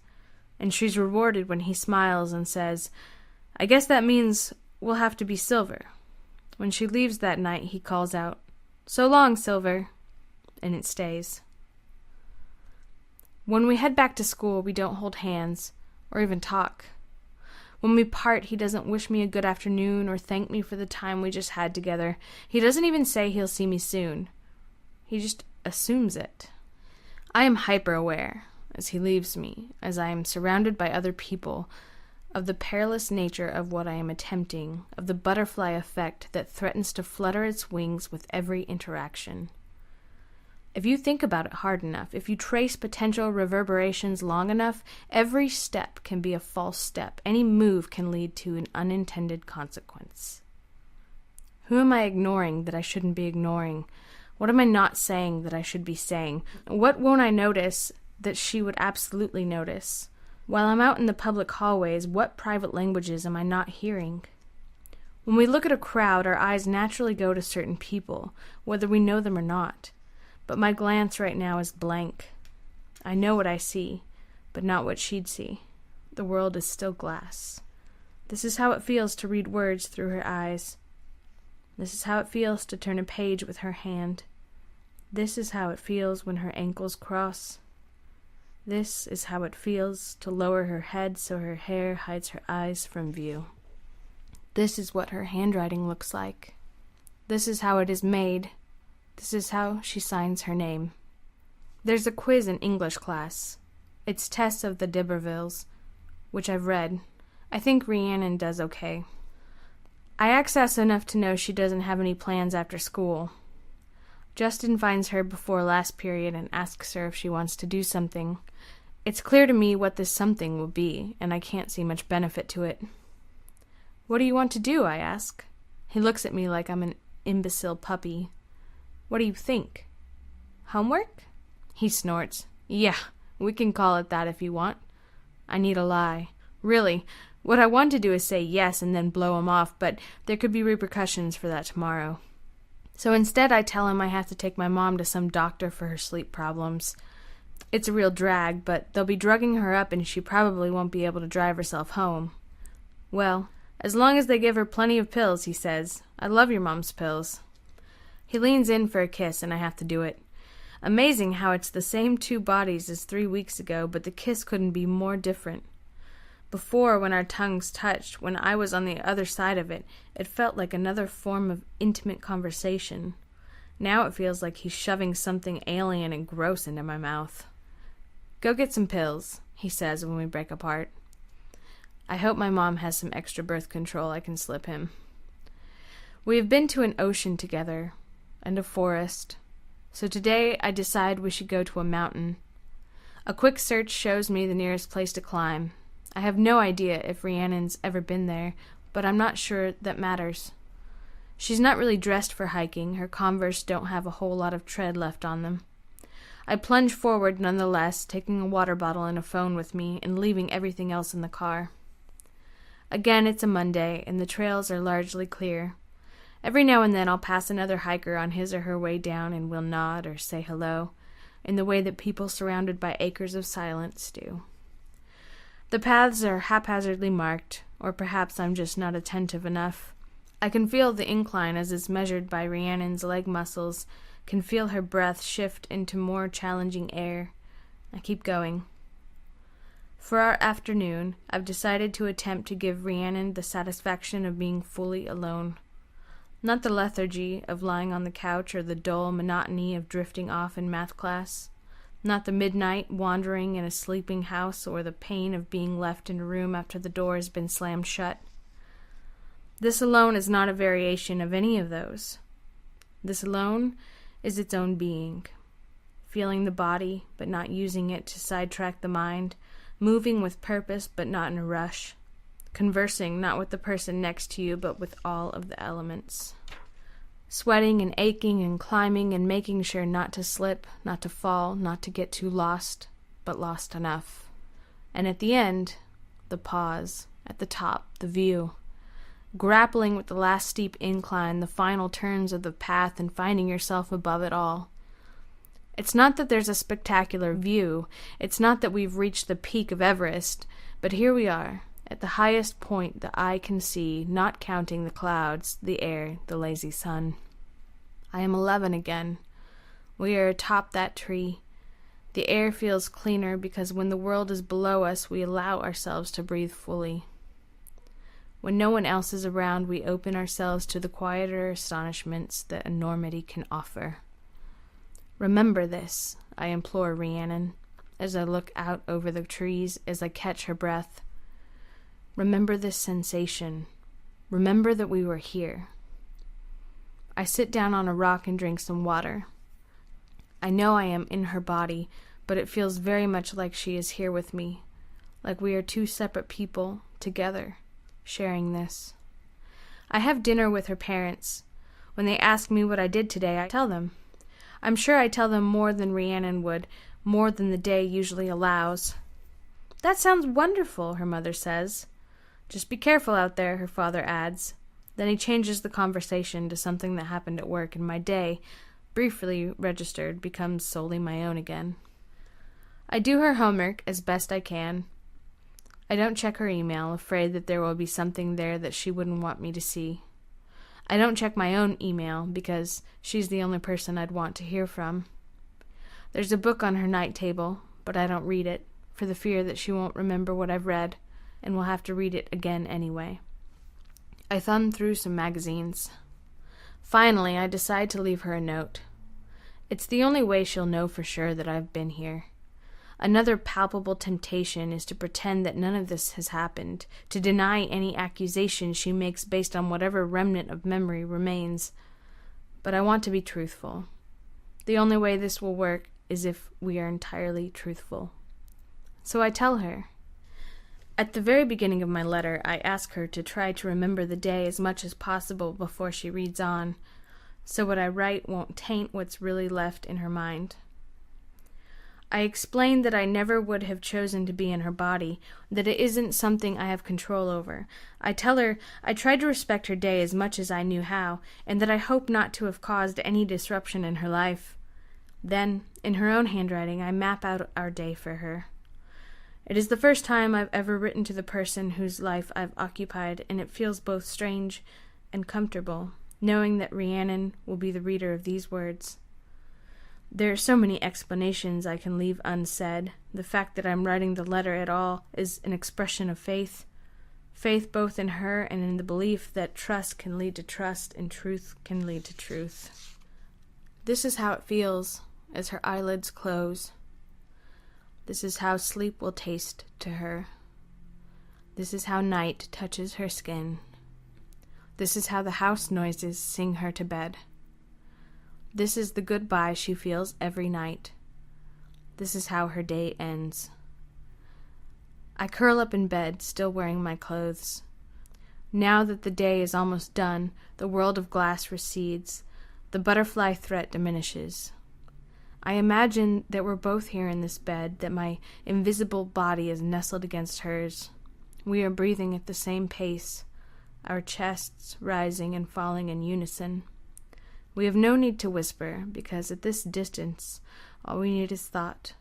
and she's rewarded when he smiles and says, "I guess that means we'll have to be Silver." When she leaves that night, he calls out, "So long, Silver," and it stays. When we head back to school, we don't hold hands or even talk. When we part, he doesn't wish me a good afternoon or thank me for the time we just had together. He doesn't even say he'll see me soon. He just assumes it. I am hyper-aware, as he leaves me, as I am surrounded by other people, of the perilous nature of what I am attempting, of the butterfly effect that threatens to flutter its wings with every interaction. If you think about it hard enough, if you trace potential reverberations long enough, every step can be a false step. Any move can lead to an unintended consequence. Who am I ignoring that I shouldn't be ignoring? What am I not saying that I should be saying? What won't I notice that she would absolutely notice? While I'm out in the public hallways, what private languages am I not hearing? When we look at a crowd, our eyes naturally go to certain people, whether we know them or not. But my glance right now is blank. I know what I see, but not what she'd see. The world is still glass. This is how it feels to read words through her eyes. This is how it feels to turn a page with her hand. This is how it feels when her ankles cross. This is how it feels to lower her head so her hair hides her eyes from view. This is what her handwriting looks like. This is how it is made. This is how she signs her name. There's a quiz in English class. It's tests of the d'Ibervilles, which I've read. I think Rhiannon does okay. I access enough to know she doesn't have any plans after school. Justin finds her before last period and asks her if she wants to do something. It's clear to me what this something will be, and I can't see much benefit to it. "What do you want to do?" I ask. He looks at me like I'm an imbecile puppy. "What do you think? Homework?" He snorts. "Yeah, we can call it that if you want." I need a lie. Really, what I want to do is say yes and then blow him off, but there could be repercussions for that tomorrow. So instead I tell him I have to take my mom to some doctor for her sleep problems. It's a real drag, but they'll be drugging her up and she probably won't be able to drive herself home. "Well, as long as they give her plenty of pills," he says. "I love your mom's pills." He leans in for a kiss, and I have to do it. Amazing how it's the same two bodies as 3 weeks ago, but the kiss couldn't be more different. Before, when our tongues touched, when I was on the other side of it, it felt like another form of intimate conversation. Now it feels like he's shoving something alien and gross into my mouth. "Go get some pills," he says when we break apart. I hope my mom has some extra birth control I can slip him. We have been to an ocean together, and a forest, so today I decide we should go to a mountain. A quick search shows me the nearest place to climb. I have no idea if Rhiannon's ever been there, but I'm not sure that matters. She's not really dressed for hiking. Her Converse don't have a whole lot of tread left on them. I plunge forward nonetheless, taking a water bottle and a phone with me, and leaving everything else in the car. Again, it's a Monday, and the trails are largely clear. Every now and then I'll pass another hiker on his or her way down, and we'll nod or say hello, in the way that people surrounded by acres of silence do. The paths are haphazardly marked, or perhaps I'm just not attentive enough. I can feel the incline as it's measured by Rhiannon's leg muscles, can feel her breath shift into more challenging air. I keep going. For our afternoon, I've decided to attempt to give Rhiannon the satisfaction of being fully alone. Not the lethargy of lying on the couch or the dull monotony of drifting off in math class. Not the midnight wandering in a sleeping house or the pain of being left in a room after the door has been slammed shut. This alone is not a variation of any of those. This alone is its own being. Feeling the body, but not using it to sidetrack the mind. Moving with purpose, but not in a rush. Conversing not with the person next to you, but with all of the elements. Sweating and aching and climbing and making sure not to slip, not to fall, not to get too lost, but lost enough. And at the end, the pause. At the top, the view. Grappling with the last steep incline, the final turns of the path, and finding yourself above it all. It's not that there's a spectacular view. It's not that we've reached the peak of Everest, but here we are, at the highest point the eye can see, not counting the clouds, the air, the lazy sun. I am 11 again. We are atop that tree. The air feels cleaner because when the world is below us, we allow ourselves to breathe fully. When no one else is around, we open ourselves to the quieter astonishments that enormity can offer. Remember this, I implore Rhiannon, as I look out over the trees, as I catch her breath. Remember this sensation. Remember that we were here. I sit down on a rock and drink some water. I know I am in her body, but it feels very much like she is here with me, like we are two separate people, together, sharing this. I have dinner with her parents. When they ask me what I did today, I tell them. I'm sure I tell them more than Rhiannon would, more than the day usually allows. That sounds wonderful, her mother says. Just be careful out there, her father adds. Then he changes the conversation to something that happened at work, and my day, briefly registered, becomes solely my own again. I do her homework as best I can. I don't check her email, afraid that there will be something there that she wouldn't want me to see. I don't check my own email because she's the only person I'd want to hear from. There's a book on her night table, but I don't read it, for the fear that she won't remember what I've read, and will have to read it again anyway. I thumb through some magazines. Finally, I decide to leave her a note. It's the only way she'll know for sure that I've been here. Another palpable temptation is to pretend that none of this has happened, to deny any accusation she makes based on whatever remnant of memory remains. But I want to be truthful. The only way this will work is if we are entirely truthful. So I tell her. At the very beginning of my letter, I ask her to try to remember the day as much as possible before she reads on, so what I write won't taint what's really left in her mind. I explain that I never would have chosen to be in her body, that it isn't something I have control over. I tell her I tried to respect her day as much as I knew how, and that I hope not to have caused any disruption in her life. Then, in her own handwriting, I map out our day for her. It is the first time I've ever written to the person whose life I've occupied, and it feels both strange and comfortable, knowing that Rhiannon will be the reader of these words. There are so many explanations I can leave unsaid. The fact that I'm writing the letter at all is an expression of faith. Faith both in her and in the belief that trust can lead to trust and truth can lead to truth. This is how it feels as her eyelids close. This is how sleep will taste to her. This is how night touches her skin. This is how the house noises sing her to bed. This is the goodbye she feels every night. This is how her day ends. I curl up in bed, still wearing my clothes. Now that the day is almost done, the world of glass recedes. The butterfly threat diminishes. I imagine that we're both here in this bed, that my invisible body is nestled against hers. We are breathing at the same pace, our chests rising and falling in unison. We have no need to whisper, because at this distance, all we need is thought.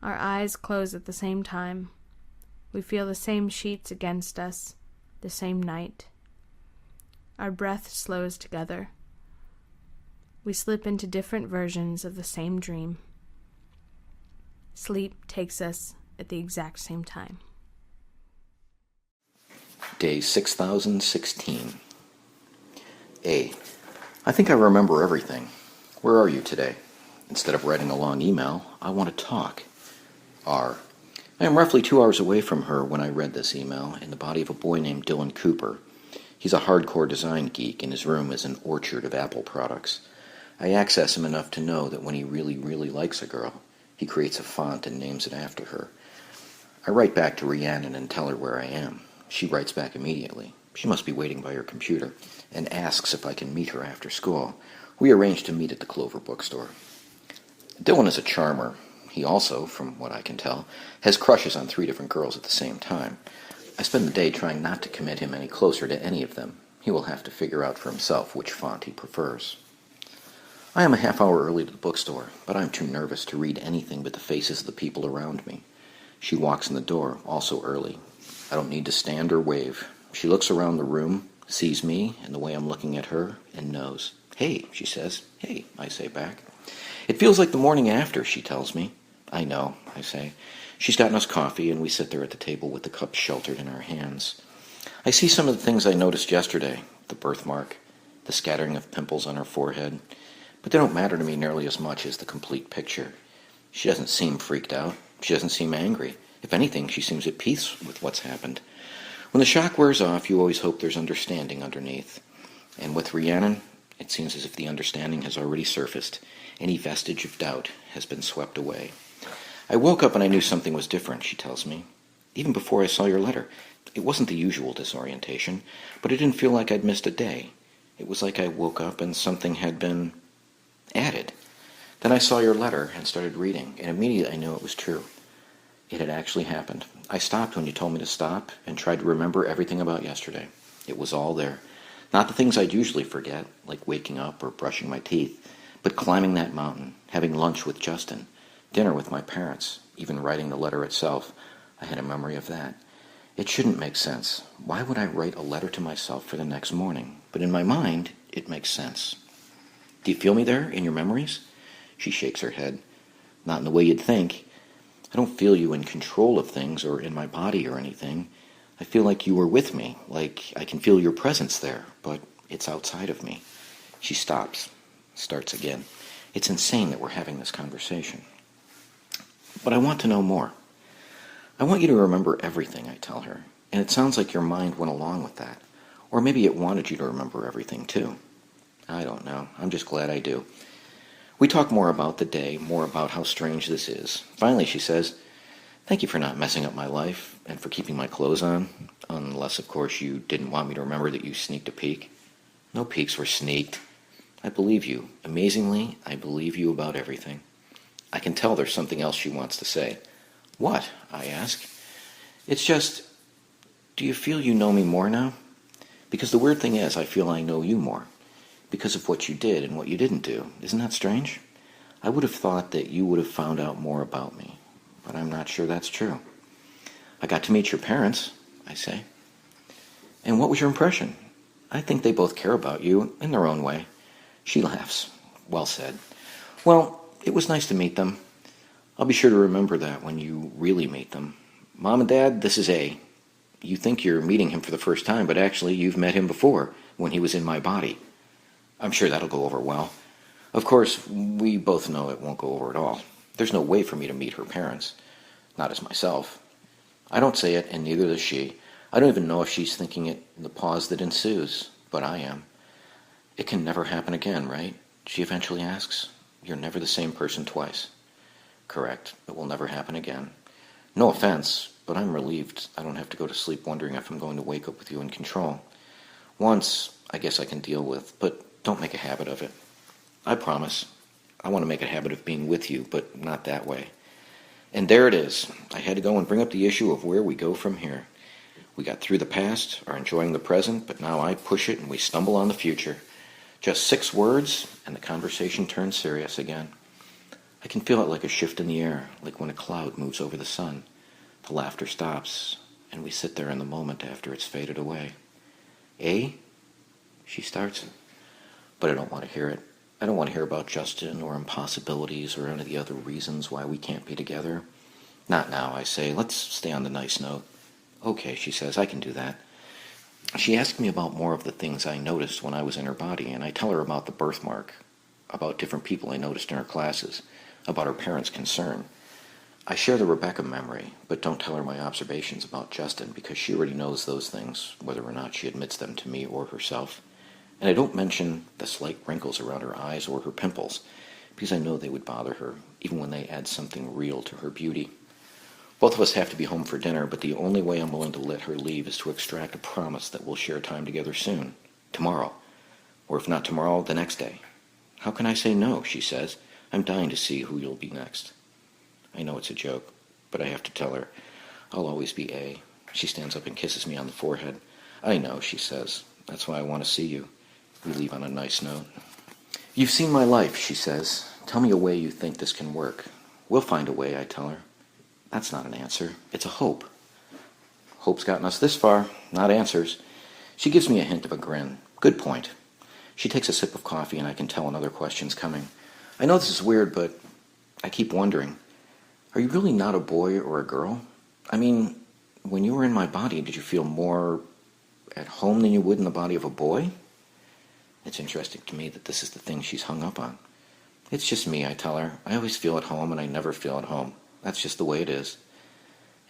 Our eyes close at the same time. We feel the same sheets against us, the same night. Our breath slows together. We slip into different versions of the same dream. Sleep takes us at the exact same time. Day 6016. A. I think I remember everything. Where are you today? Instead of writing a long email, I want to talk. R. I am roughly 2 hours away from her when I read this email in the body of a boy named Dylan Cooper. He's a hardcore design geek, and his room is an orchard of Apple products. I access him enough to know that when he really, really likes a girl, he creates a font and names it after her. I write back to Rhiannon and tell her where I am. She writes back immediately. She must be waiting by her computer, and asks if I can meet her after school. We arrange to meet at the Clover bookstore. Dylan is a charmer. He also, from what I can tell, has crushes on 3 different girls at the same time. I spend the day trying not to commit him any closer to any of them. He will have to figure out for himself which font he prefers. I am a half hour early to the bookstore, but I am too nervous to read anything but the faces of the people around me. She walks in the door, also early. I don't need to stand or wave. She looks around the room, sees me and the way I'm looking at her, and knows. Hey, she says. Hey, I say back. It feels like the morning after, she tells me. I know, I say. She's gotten us coffee, and we sit there at the table with the cups sheltered in our hands. I see some of the things I noticed yesterday, the birthmark, the scattering of pimples on her forehead, but they don't matter to me nearly as much as the complete picture. She doesn't seem freaked out. She doesn't seem angry. If anything, she seems at peace with what's happened. When the shock wears off, you always hope there's understanding underneath. And with Rhiannon, it seems as if the understanding has already surfaced. Any vestige of doubt has been swept away. I woke up and I knew something was different, she tells me. Even before I saw your letter. It wasn't the usual disorientation, but it didn't feel like I'd missed a day. It was like I woke up and something had been added. Then I saw your letter and started reading, and immediately I knew it was true. It had actually happened. I stopped when you told me to stop and tried to remember everything about yesterday. It was all there. Not the things I'd usually forget, like waking up or brushing my teeth, but climbing that mountain, having lunch with Justin, dinner with my parents, even writing the letter itself. I had a memory of that. It shouldn't make sense. Why would I write a letter to myself for the next morning? But in my mind, it makes sense. Do you feel me there, in your memories? She shakes her head. Not in the way you'd think. I don't feel you in control of things or in my body or anything. I feel like you were with me, like I can feel your presence there, but it's outside of me. She stops, starts again. It's insane that we're having this conversation. But I want to know more. I want you to remember everything, I tell her, and it sounds like your mind went along with that. Or maybe it wanted you to remember everything, too. I don't know. I'm just glad I do. We talk more about the day, more about how strange this is. Finally, she says, thank you for not messing up my life and for keeping my clothes on, unless, of course, you didn't want me to remember that you sneaked a peek. No peeks were sneaked. I believe you. Amazingly, I believe you about everything. I can tell there's something else she wants to say. What? I ask. It's just, do you feel you know me more now? Because the weird thing is, I feel I know you more. Because of what you did and what you didn't do. Isn't that strange? I would have thought that you would have found out more about me, but I'm not sure that's true. I got to meet your parents, I say. And what was your impression? I think they both care about you in their own way. She laughs. Well said. Well, it was nice to meet them. I'll be sure to remember that when you really meet them. Mom and Dad, this is A. You think you're meeting him for the first time, but actually you've met him before, when he was in my body. I'm sure that'll go over well. Of course, we both know it won't go over at all. There's no way for me to meet her parents. Not as myself. I don't say it, and neither does she. I don't even know if she's thinking it in the pause that ensues, but I am. It can never happen again, right? She eventually asks. You're never the same person twice. Correct. It will never happen again. No offense, but I'm relieved I don't have to go to sleep wondering if I'm going to wake up with you in control. Once, I guess I can deal with, but don't make a habit of it. I promise. I want to make a habit of being with you, but not that way. And there it is. I had to go and bring up the issue of where we go from here. We got through the past, are enjoying the present, but now I push it and we stumble on the future. Just 6 words, and the conversation turns serious again. I can feel it like a shift in the air, like when a cloud moves over the sun. The laughter stops, and we sit there in the moment after it's faded away. Eh? She starts. But I don't want to hear it. I don't want to hear about Justin or impossibilities or any of the other reasons why we can't be together. Not now, I say. Let's stay on the nice note. Okay, she says, I can do that. She asked me about more of the things I noticed when I was in her body, and I tell her about the birthmark, about different people I noticed in her classes, about her parents' concern. I share the Rebecca memory, but don't tell her my observations about Justin because she already knows those things, whether or not she admits them to me or herself. And I don't mention the slight wrinkles around her eyes or her pimples, because I know they would bother her, even when they add something real to her beauty. Both of us have to be home for dinner, but the only way I'm willing to let her leave is to extract a promise that we'll share time together soon, tomorrow, or if not tomorrow, the next day. How can I say no, she says. I'm dying to see who you'll be next. I know it's a joke, but I have to tell her. I'll always be A. She stands up and kisses me on the forehead. I know, she says. That's why I want to see you. We leave on a nice note. You've seen my life, she says. Tell me a way you think this can work. We'll find a way, I tell her. That's not an answer. It's a hope. Hope's gotten us this far, not answers. She gives me a hint of a grin. Good point. She takes a sip of coffee and I can tell another question's coming. I know this is weird, but I keep wondering. Are you really not a boy or a girl? I mean, when you were in my body, did you feel more at home than you would in the body of a boy? It's interesting to me that this is the thing she's hung up on. It's just me, I tell her. I always feel at home and I never feel at home. That's just the way it is.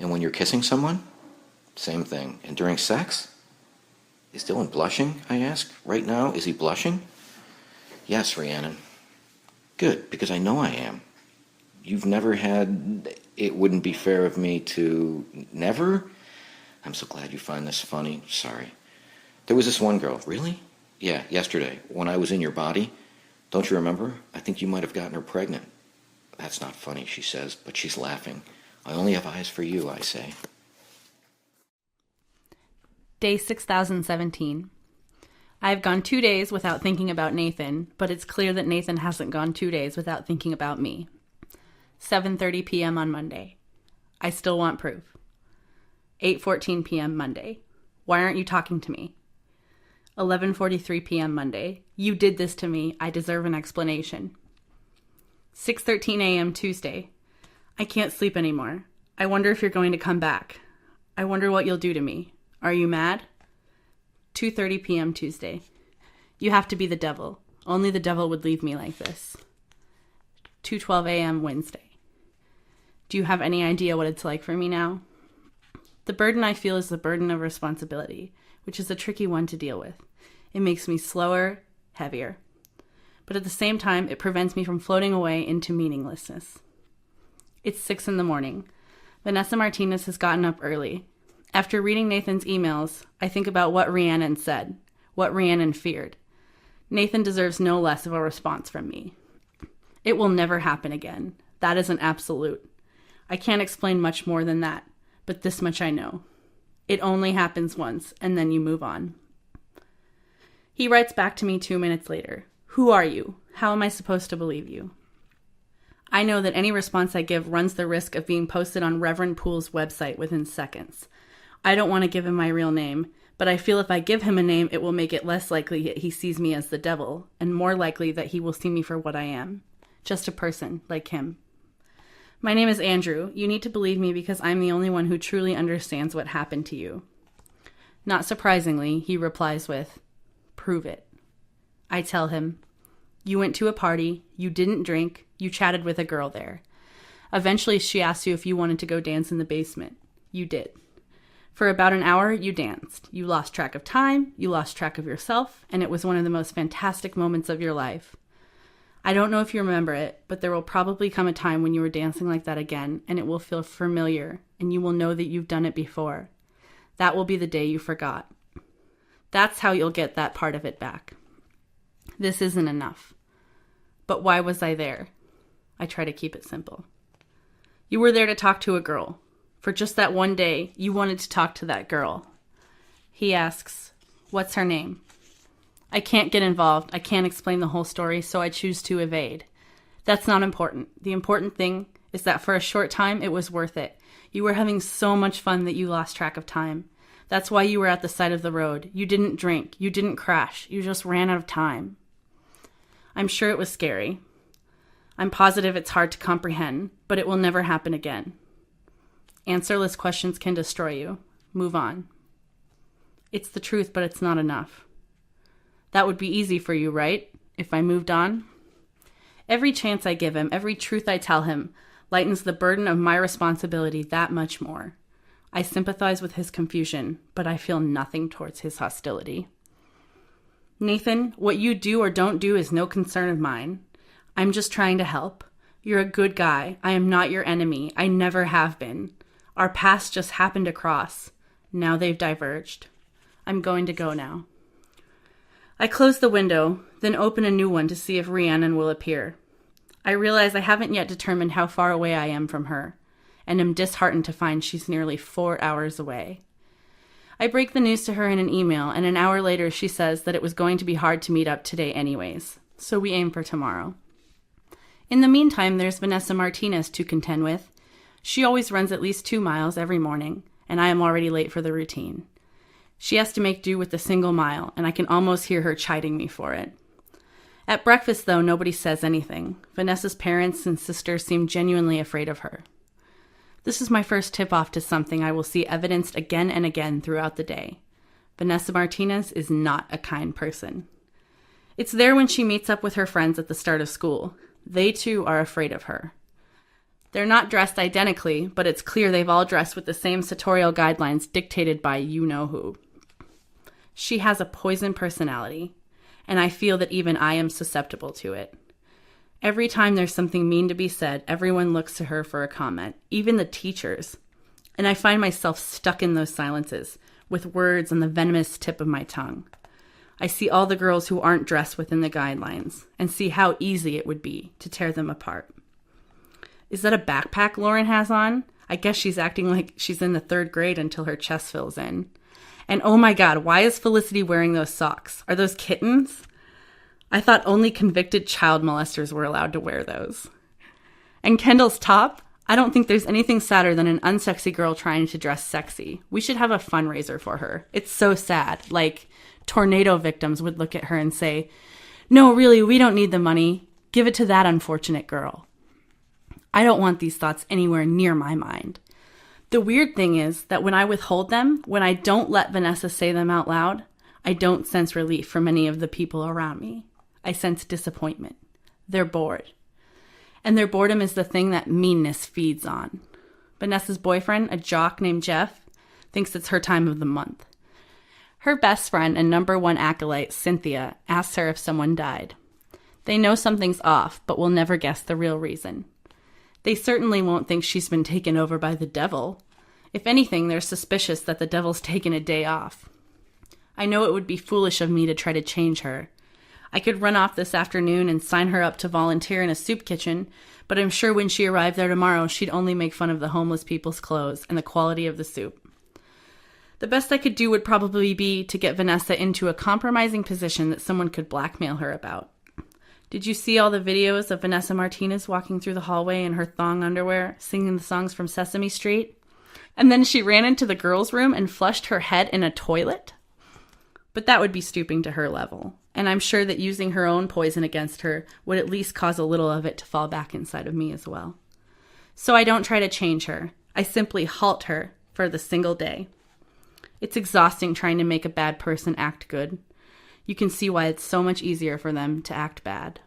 And when you're kissing someone? Same thing. And during sex? Is Dylan blushing, I ask. Right now, is he blushing? Yes, Rhiannon. Good, because I know I am. You've never had... It wouldn't be fair of me to... Never? I'm so glad you find this funny. Sorry. There was this one girl. Really? Yeah, yesterday, when I was in your body. Don't you remember? I think you might have gotten her pregnant. That's not funny, she says, but she's laughing. I only have eyes for you, I say. Day 6017. I have gone 2 days without thinking about Nathan, but it's clear that Nathan hasn't gone 2 days without thinking about me. 7:30 p.m. on Monday. I still want proof. 8:14 p.m. Monday. Why aren't you talking to me? 11:43 p.m. Monday. You did this to me. I deserve an explanation. 6:13 a.m. Tuesday. I can't sleep anymore. I wonder if you're going to come back. I wonder what you'll do to me. Are you mad? 2:30 p.m. Tuesday. You have to be the devil. Only the devil would leave me like this. 2:12 a.m. Wednesday. Do you have any idea what it's like for me now? The burden I feel is the burden of responsibility, which is a tricky one to deal with. It makes me slower, heavier. But at the same time, it prevents me from floating away into meaninglessness. It's 6 a.m. Vanessa Martinez has gotten up early. After reading Nathan's emails, I think about what Rhiannon said, what Rhiannon feared. Nathan deserves no less of a response from me. It will never happen again. That is an absolute. I can't explain much more than that, but this much I know. It only happens once, and then you move on. He writes back to me 2 minutes later. Who are you? How am I supposed to believe you? I know that any response I give runs the risk of being posted on Reverend Poole's website within seconds. I don't want to give him my real name, but I feel if I give him a name, it will make it less likely that he sees me as the devil, and more likely that he will see me for what I am. Just a person, like him. My name is Andrew. You need to believe me because I'm the only one who truly understands what happened to you. Not surprisingly, he replies with, prove it. I tell him, you went to a party, you didn't drink, you chatted with a girl there. Eventually, she asked you if you wanted to go dance in the basement. You did. For about an hour, you danced. You lost track of time, you lost track of yourself, and it was one of the most fantastic moments of your life. I don't know if you remember it, but there will probably come a time when you are dancing like that again, and it will feel familiar, and you will know that you've done it before. That will be the day you forgot. That's how you'll get that part of it back. This isn't enough. But why was I there? I try to keep it simple. You were there to talk to a girl. For just that one day, you wanted to talk to that girl. He asks, what's her name? I can't get involved. I can't explain the whole story, so I choose to evade. That's not important. The important thing is that for a short time, it was worth it. You were having so much fun that you lost track of time. That's why you were at the side of the road. You didn't drink. You didn't crash. You just ran out of time. I'm sure it was scary. I'm positive it's hard to comprehend, but it will never happen again. Answerless questions can destroy you. Move on. It's the truth, but it's not enough. That would be easy for you, right? If I moved on? Every chance I give him, every truth I tell him, lightens the burden of my responsibility that much more. I sympathize with his confusion, but I feel nothing towards his hostility. Nathan, what you do or don't do is no concern of mine. I'm just trying to help. You're a good guy. I am not your enemy. I never have been. Our paths just happened to cross. Now they've diverged. I'm going to go now. I close the window, then open a new one to see if Rhiannon will appear. I realize I haven't yet determined how far away I am from her, and am disheartened to find she's nearly 4 hours away. I break the news to her in an email, and an hour later she says that it was going to be hard to meet up today anyways, so we aim for tomorrow. In the meantime, there's Vanessa Martinez to contend with. She always runs at least 2 miles every morning, and I am already late for the routine. She has to make do with a single mile, and I can almost hear her chiding me for it. At breakfast, though, nobody says anything. Vanessa's parents and sister seem genuinely afraid of her. This is my first tip-off to something I will see evidenced again and again throughout the day. Vanessa Martinez is not a kind person. It's there when she meets up with her friends at the start of school. They, too, are afraid of her. They're not dressed identically, but it's clear they've all dressed with the same sartorial guidelines dictated by you-know-who. She has a poison personality, and I feel that even I am susceptible to it. Every time there's something mean to be said, everyone looks to her for a comment, even the teachers. And I find myself stuck in those silences, with words on the venomous tip of my tongue. I see all the girls who aren't dressed within the guidelines, and see how easy it would be to tear them apart. Is that a backpack Lauren has on? I guess she's acting like she's in the 3rd grade until her chest fills in. And oh my God, why is Felicity wearing those socks? Are those kittens? I thought only convicted child molesters were allowed to wear those. And Kendall's top? I don't think there's anything sadder than an unsexy girl trying to dress sexy. We should have a fundraiser for her. It's so sad. Like, tornado victims would look at her and say, "No, really, we don't need the money. Give it to that unfortunate girl." I don't want these thoughts anywhere near my mind. The weird thing is that when I withhold them, when I don't let Vanessa say them out loud, I don't sense relief from any of the people around me. I sense disappointment. They're bored. And their boredom is the thing that meanness feeds on. Vanessa's boyfriend, a jock named Jeff, thinks it's her time of the month. Her best friend and #1 acolyte, Cynthia, asks her if someone died. They know something's off, but will never guess the real reason. They certainly won't think she's been taken over by the devil. If anything, they're suspicious that the devil's taken a day off. I know it would be foolish of me to try to change her. I could run off this afternoon and sign her up to volunteer in a soup kitchen, but I'm sure when she arrived there tomorrow, she'd only make fun of the homeless people's clothes and the quality of the soup. The best I could do would probably be to get Vanessa into a compromising position that someone could blackmail her about. Did you see all the videos of Vanessa Martinez walking through the hallway in her thong underwear, singing the songs from Sesame Street? And then she ran into the girls' room and flushed her head in a toilet? But that would be stooping to her level, and I'm sure that using her own poison against her would at least cause a little of it to fall back inside of me as well. So I don't try to change her. I simply halt her for the single day. It's exhausting trying to make a bad person act good. You can see why it's so much easier for them to act bad.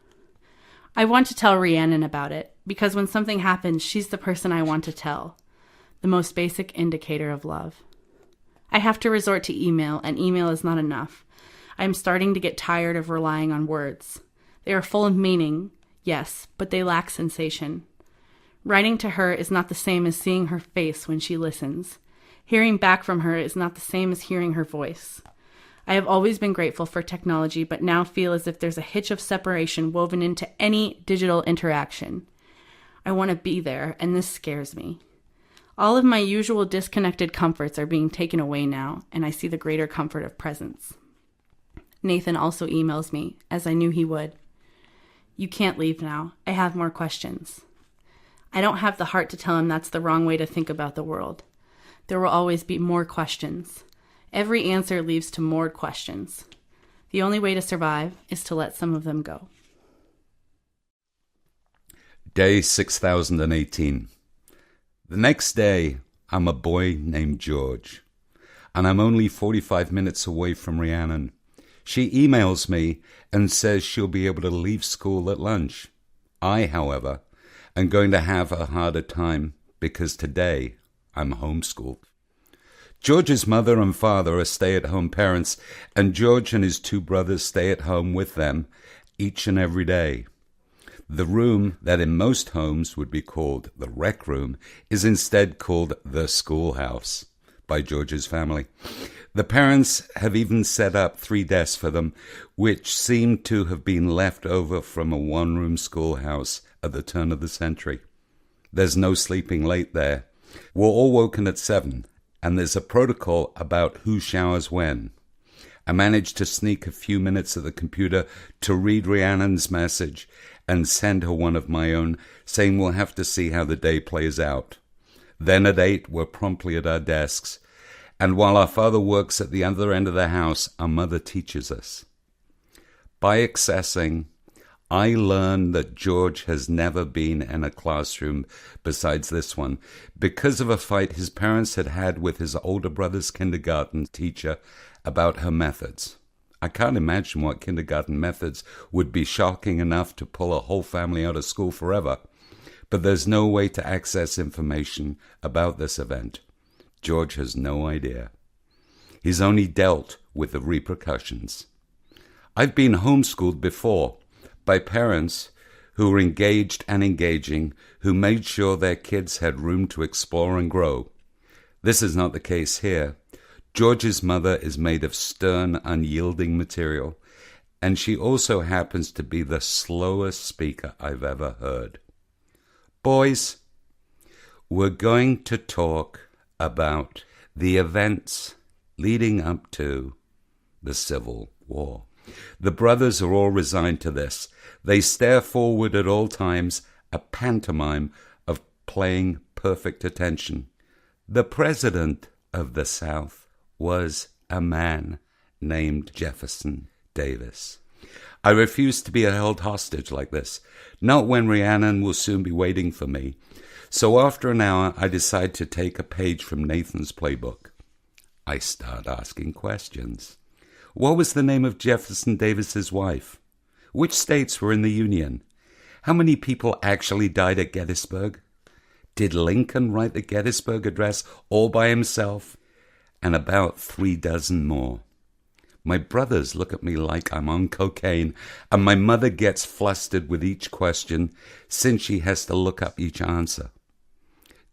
I want to tell Rhiannon about it, because when something happens, she's the person I want to tell. The most basic indicator of love. I have to resort to email, and email is not enough. I am starting to get tired of relying on words. They are full of meaning, yes, but they lack sensation. Writing to her is not the same as seeing her face when she listens. Hearing back from her is not the same as hearing her voice. I have always been grateful for technology, but now feel as if there's a hitch of separation woven into any digital interaction. I want to be there, and this scares me. All of my usual disconnected comforts are being taken away now, and I see the greater comfort of presence. Nathan also emails me, as I knew he would. You can't leave now. I have more questions. I don't have the heart to tell him that's the wrong way to think about the world. There will always be more questions. Every answer leads to more questions. The only way to survive is to let some of them go. Day 6018. The next day, I'm a boy named George. and I'm only 45 minutes away from Rhiannon. She emails me and says she'll be able to leave school at lunch. I, however, am going to have a harder time because today I'm homeschooled. George's mother and father are stay-at-home parents, and George and his two brothers stay at home with them each and every day. The room that in most homes would be called the rec room is instead called the schoolhouse by George's family. The parents have even set up 3 desks for them, which seem to have been left over from a one-room schoolhouse at the turn of the century. There's no sleeping late there. We're all woken at 7, and there's a protocol about who showers when. I managed to sneak a few minutes at the computer to read Rhiannon's message and send her one of my own, saying we'll have to see how the day plays out. Then at 8, we're promptly at our desks, and while our father works at the other end of the house, our mother teaches us. By accessing, I learned that George has never been in a classroom besides this one because of a fight his parents had had with his older brother's kindergarten teacher about her methods. I can't imagine what kindergarten methods would be shocking enough to pull a whole family out of school forever, but there's no way to access information about this event. George has no idea. He's only dealt with the repercussions. I've been homeschooled before by parents who were engaged and engaging, who made sure their kids had room to explore and grow. This is not the case here. George's mother is made of stern, unyielding material, and she also happens to be the slowest speaker I've ever heard. Boys, we're going to talk about the events leading up to the Civil War. The brothers are all resigned to this. They stare forward at all times, a pantomime of paying perfect attention. The president of the South was a man named Jefferson Davis. I refuse to be held hostage like this, not when Rhiannon will soon be waiting for me. So after an hour, I decide to take a page from Nathan's playbook. I start asking questions. What was the name of Jefferson Davis's wife? Which states were in the Union? How many people actually died at Gettysburg? Did Lincoln write the Gettysburg Address all by himself? And about 3 dozen more. My brothers look at me like I'm on cocaine, and my mother gets flustered with each question since she has to look up each answer.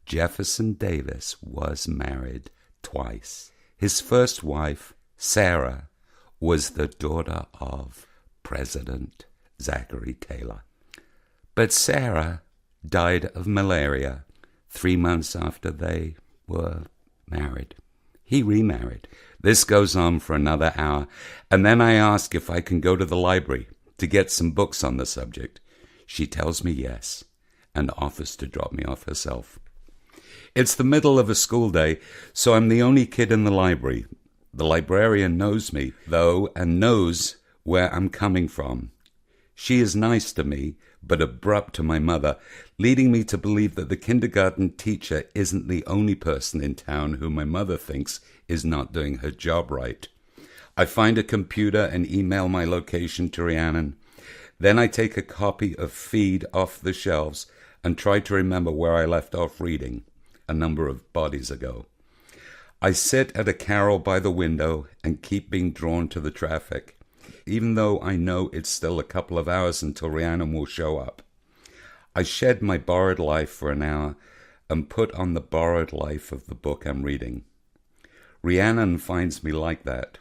Jefferson Davis was married twice. His first wife, Sarah, was the daughter of President Zachary Taylor. But Sarah died of malaria 3 months after they were married. He remarried. This goes on for another hour, and then I ask if I can go to the library to get some books on the subject. She tells me yes, and offers to drop me off herself. It's the middle of a school day, so I'm the only kid in the library. The librarian knows me, though, and knows where I'm coming from. She is nice to me, but abrupt to my mother, leading me to believe that the kindergarten teacher isn't the only person in town who my mother thinks is not doing her job right. I find a computer and email my location to Rhiannon. Then I take a copy of Feed off the shelves and try to remember where I left off reading a number of bodies ago. I sit at a carrel by the window and keep being drawn to the traffic, even though I know it's still a couple of hours until Rhiannon will show up. I shed my borrowed life for an hour and put on the borrowed life of the book I'm reading. Rhiannon finds me like that,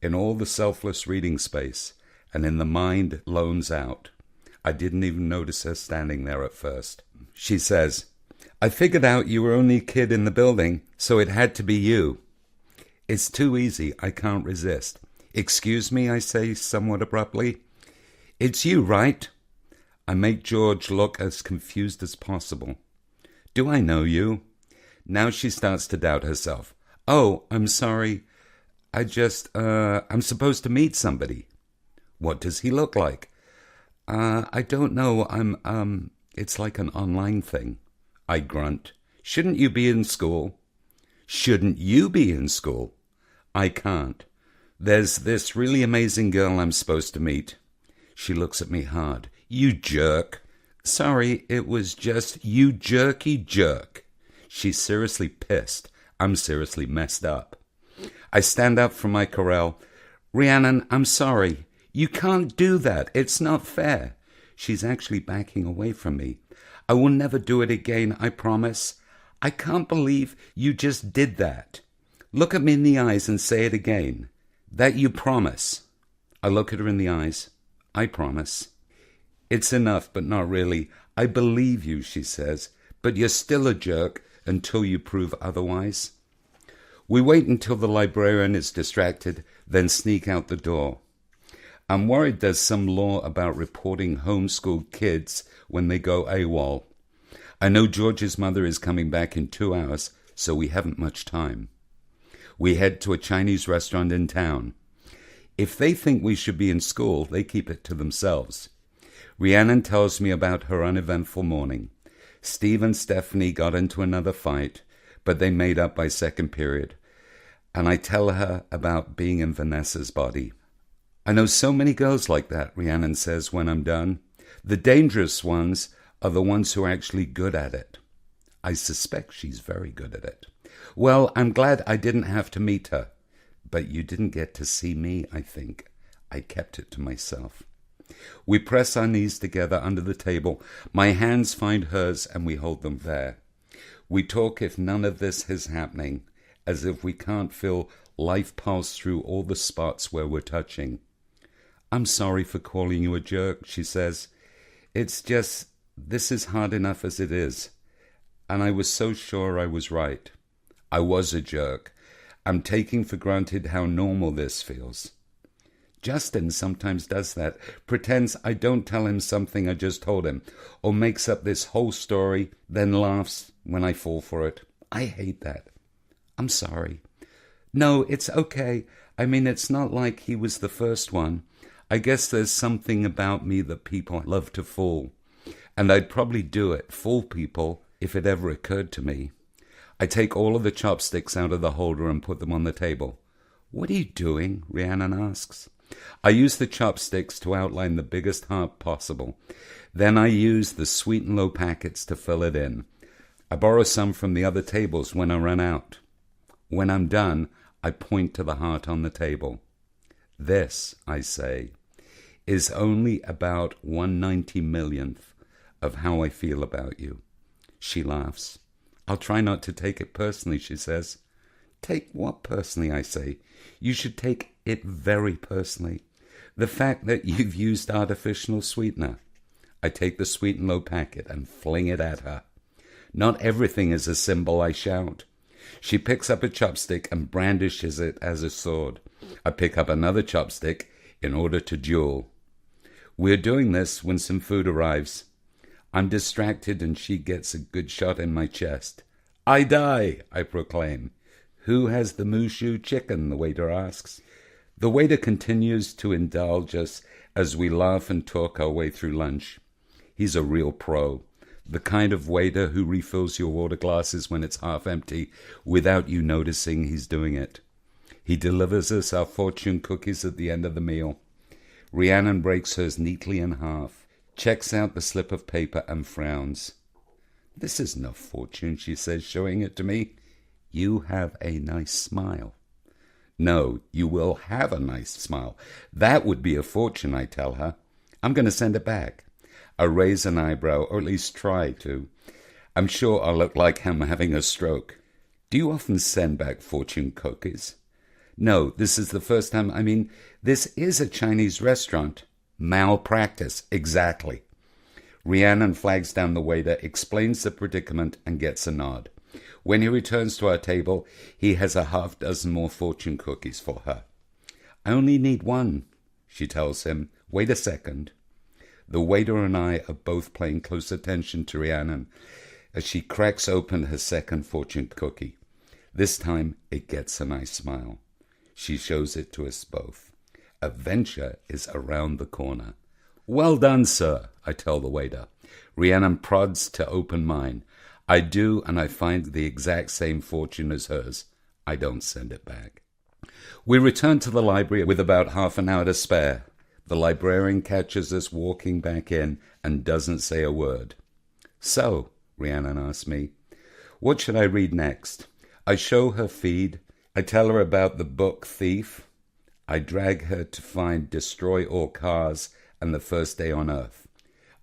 in all the selfless reading space, and in the mind loans out. I didn't even notice her standing there at first. She says, "I figured out you were only a kid in the building, so it had to be you." It's too easy, I can't resist. "Excuse me," I say somewhat abruptly. "It's you, right?" I make George look as confused as possible. "Do I know you?" Now she starts to doubt herself. "Oh, I'm sorry. I'm supposed to meet somebody." "What does he look like?" I don't know. It's like an online thing." I grunt. "Shouldn't you be in school?" "Shouldn't you be in school?" I can't. There's this really amazing girl I'm supposed to meet. She looks at me hard. You jerk. Sorry, it was just you jerky jerk. She's seriously pissed. I'm seriously messed up. I stand up from my corral. Rhiannon, I'm sorry. You can't do that. It's not fair. She's actually backing away from me. I will never do it again, I promise. I can't believe you just did that. Look at me in the eyes and say it again. That you promise. I look at her in the eyes. I promise. It's enough, but not really. I believe you, she says, but you're still a jerk until you prove otherwise. We wait until the librarian is distracted, then sneak out the door. I'm worried there's some law about reporting homeschooled kids when they go AWOL. I know George's mother is coming back in 2 hours, so we haven't much time. We head to a Chinese restaurant in town. If they think we should be in school, they keep it to themselves. Rhiannon tells me about her uneventful morning. Steve and Stephanie got into another fight, but they made up by second period. And I tell her about being in Vanessa's body. I know so many girls like that, Rhiannon says when I'm done. The dangerous ones are the ones who are actually good at it. I suspect she's very good at it. Well, I'm glad I didn't have to meet her. But you didn't get to see me, I think. I kept it to myself. We press our knees together under the table. My hands find hers and we hold them there. We talk if none of this is happening, as if we can't feel life pulse through all the spots where we're touching. I'm sorry for calling you a jerk, she says. It's just, this is hard enough as it is. And I was so sure I was right. I was a jerk. I'm taking for granted how normal this feels. Justin sometimes does that, pretends I don't tell him something I just told him, or makes up this whole story, then laughs when I fall for it. I hate that. I'm sorry. No, it's okay. I mean, it's not like he was the first one. I guess there's something about me that people love to fool. And I'd probably do it, fool people, if it ever occurred to me. I take all of the chopsticks out of the holder and put them on the table. What are you doing? Rhiannon asks. I use the chopsticks to outline the biggest heart possible. Then I use the sweet and low packets to fill it in. I borrow some from the other tables when I run out. When I'm done, I point to the heart on the table. This, I say, is only about 1/90,000,000th of how I feel about you. She laughs. I'll try not to take it personally, she says. Take what personally, I say? You should take it very personally. The fact that you've used artificial sweetener. I take the sweet and low packet and fling it at her. Not everything is a symbol, I shout. She picks up a chopstick and brandishes it as a sword. I pick up another chopstick in order to duel. We're doing this when some food arrives. I'm distracted and she gets a good shot in my chest. I die, I proclaim. Who has the mushu chicken? The waiter asks. The waiter continues to indulge us as we laugh and talk our way through lunch. He's a real pro, the kind of waiter who refills your water glasses when it's half empty without you noticing he's doing it. He delivers us our fortune cookies at the end of the meal. Rhiannon breaks hers neatly in half, checks out the slip of paper and frowns. This is no fortune, she says, showing it to me. You have a nice smile. No, you will have a nice smile. That would be a fortune, I tell her. I'm going to send it back. I raise an eyebrow, or at least try to. I'm sure I'll look like I'm having a stroke. Do you often send back fortune cookies? No, this is the first time. I mean, this is a Chinese restaurant. Malpractice, exactly. Rhiannon flags down the waiter, explains the predicament, and gets a nod. When he returns to our table, he has a half-dozen more fortune cookies for her. I only need one, she tells him. Wait a second. The waiter and I are both paying close attention to Rhiannon as she cracks open her second fortune cookie. This time, it gets a nice smile. She shows it to us both. Adventure is around the corner. Well done, sir, I tell the waiter. Rhiannon prods to open mine. I do, and I find the exact same fortune as hers. I don't send it back. We return to the library with about half an hour to spare. The librarian catches us walking back in and doesn't say a word. So, Rhiannon asks me, what should I read next? I show her feed. I tell her about the book Thief. I drag her to find Destroy All Cars and The First Day on Earth.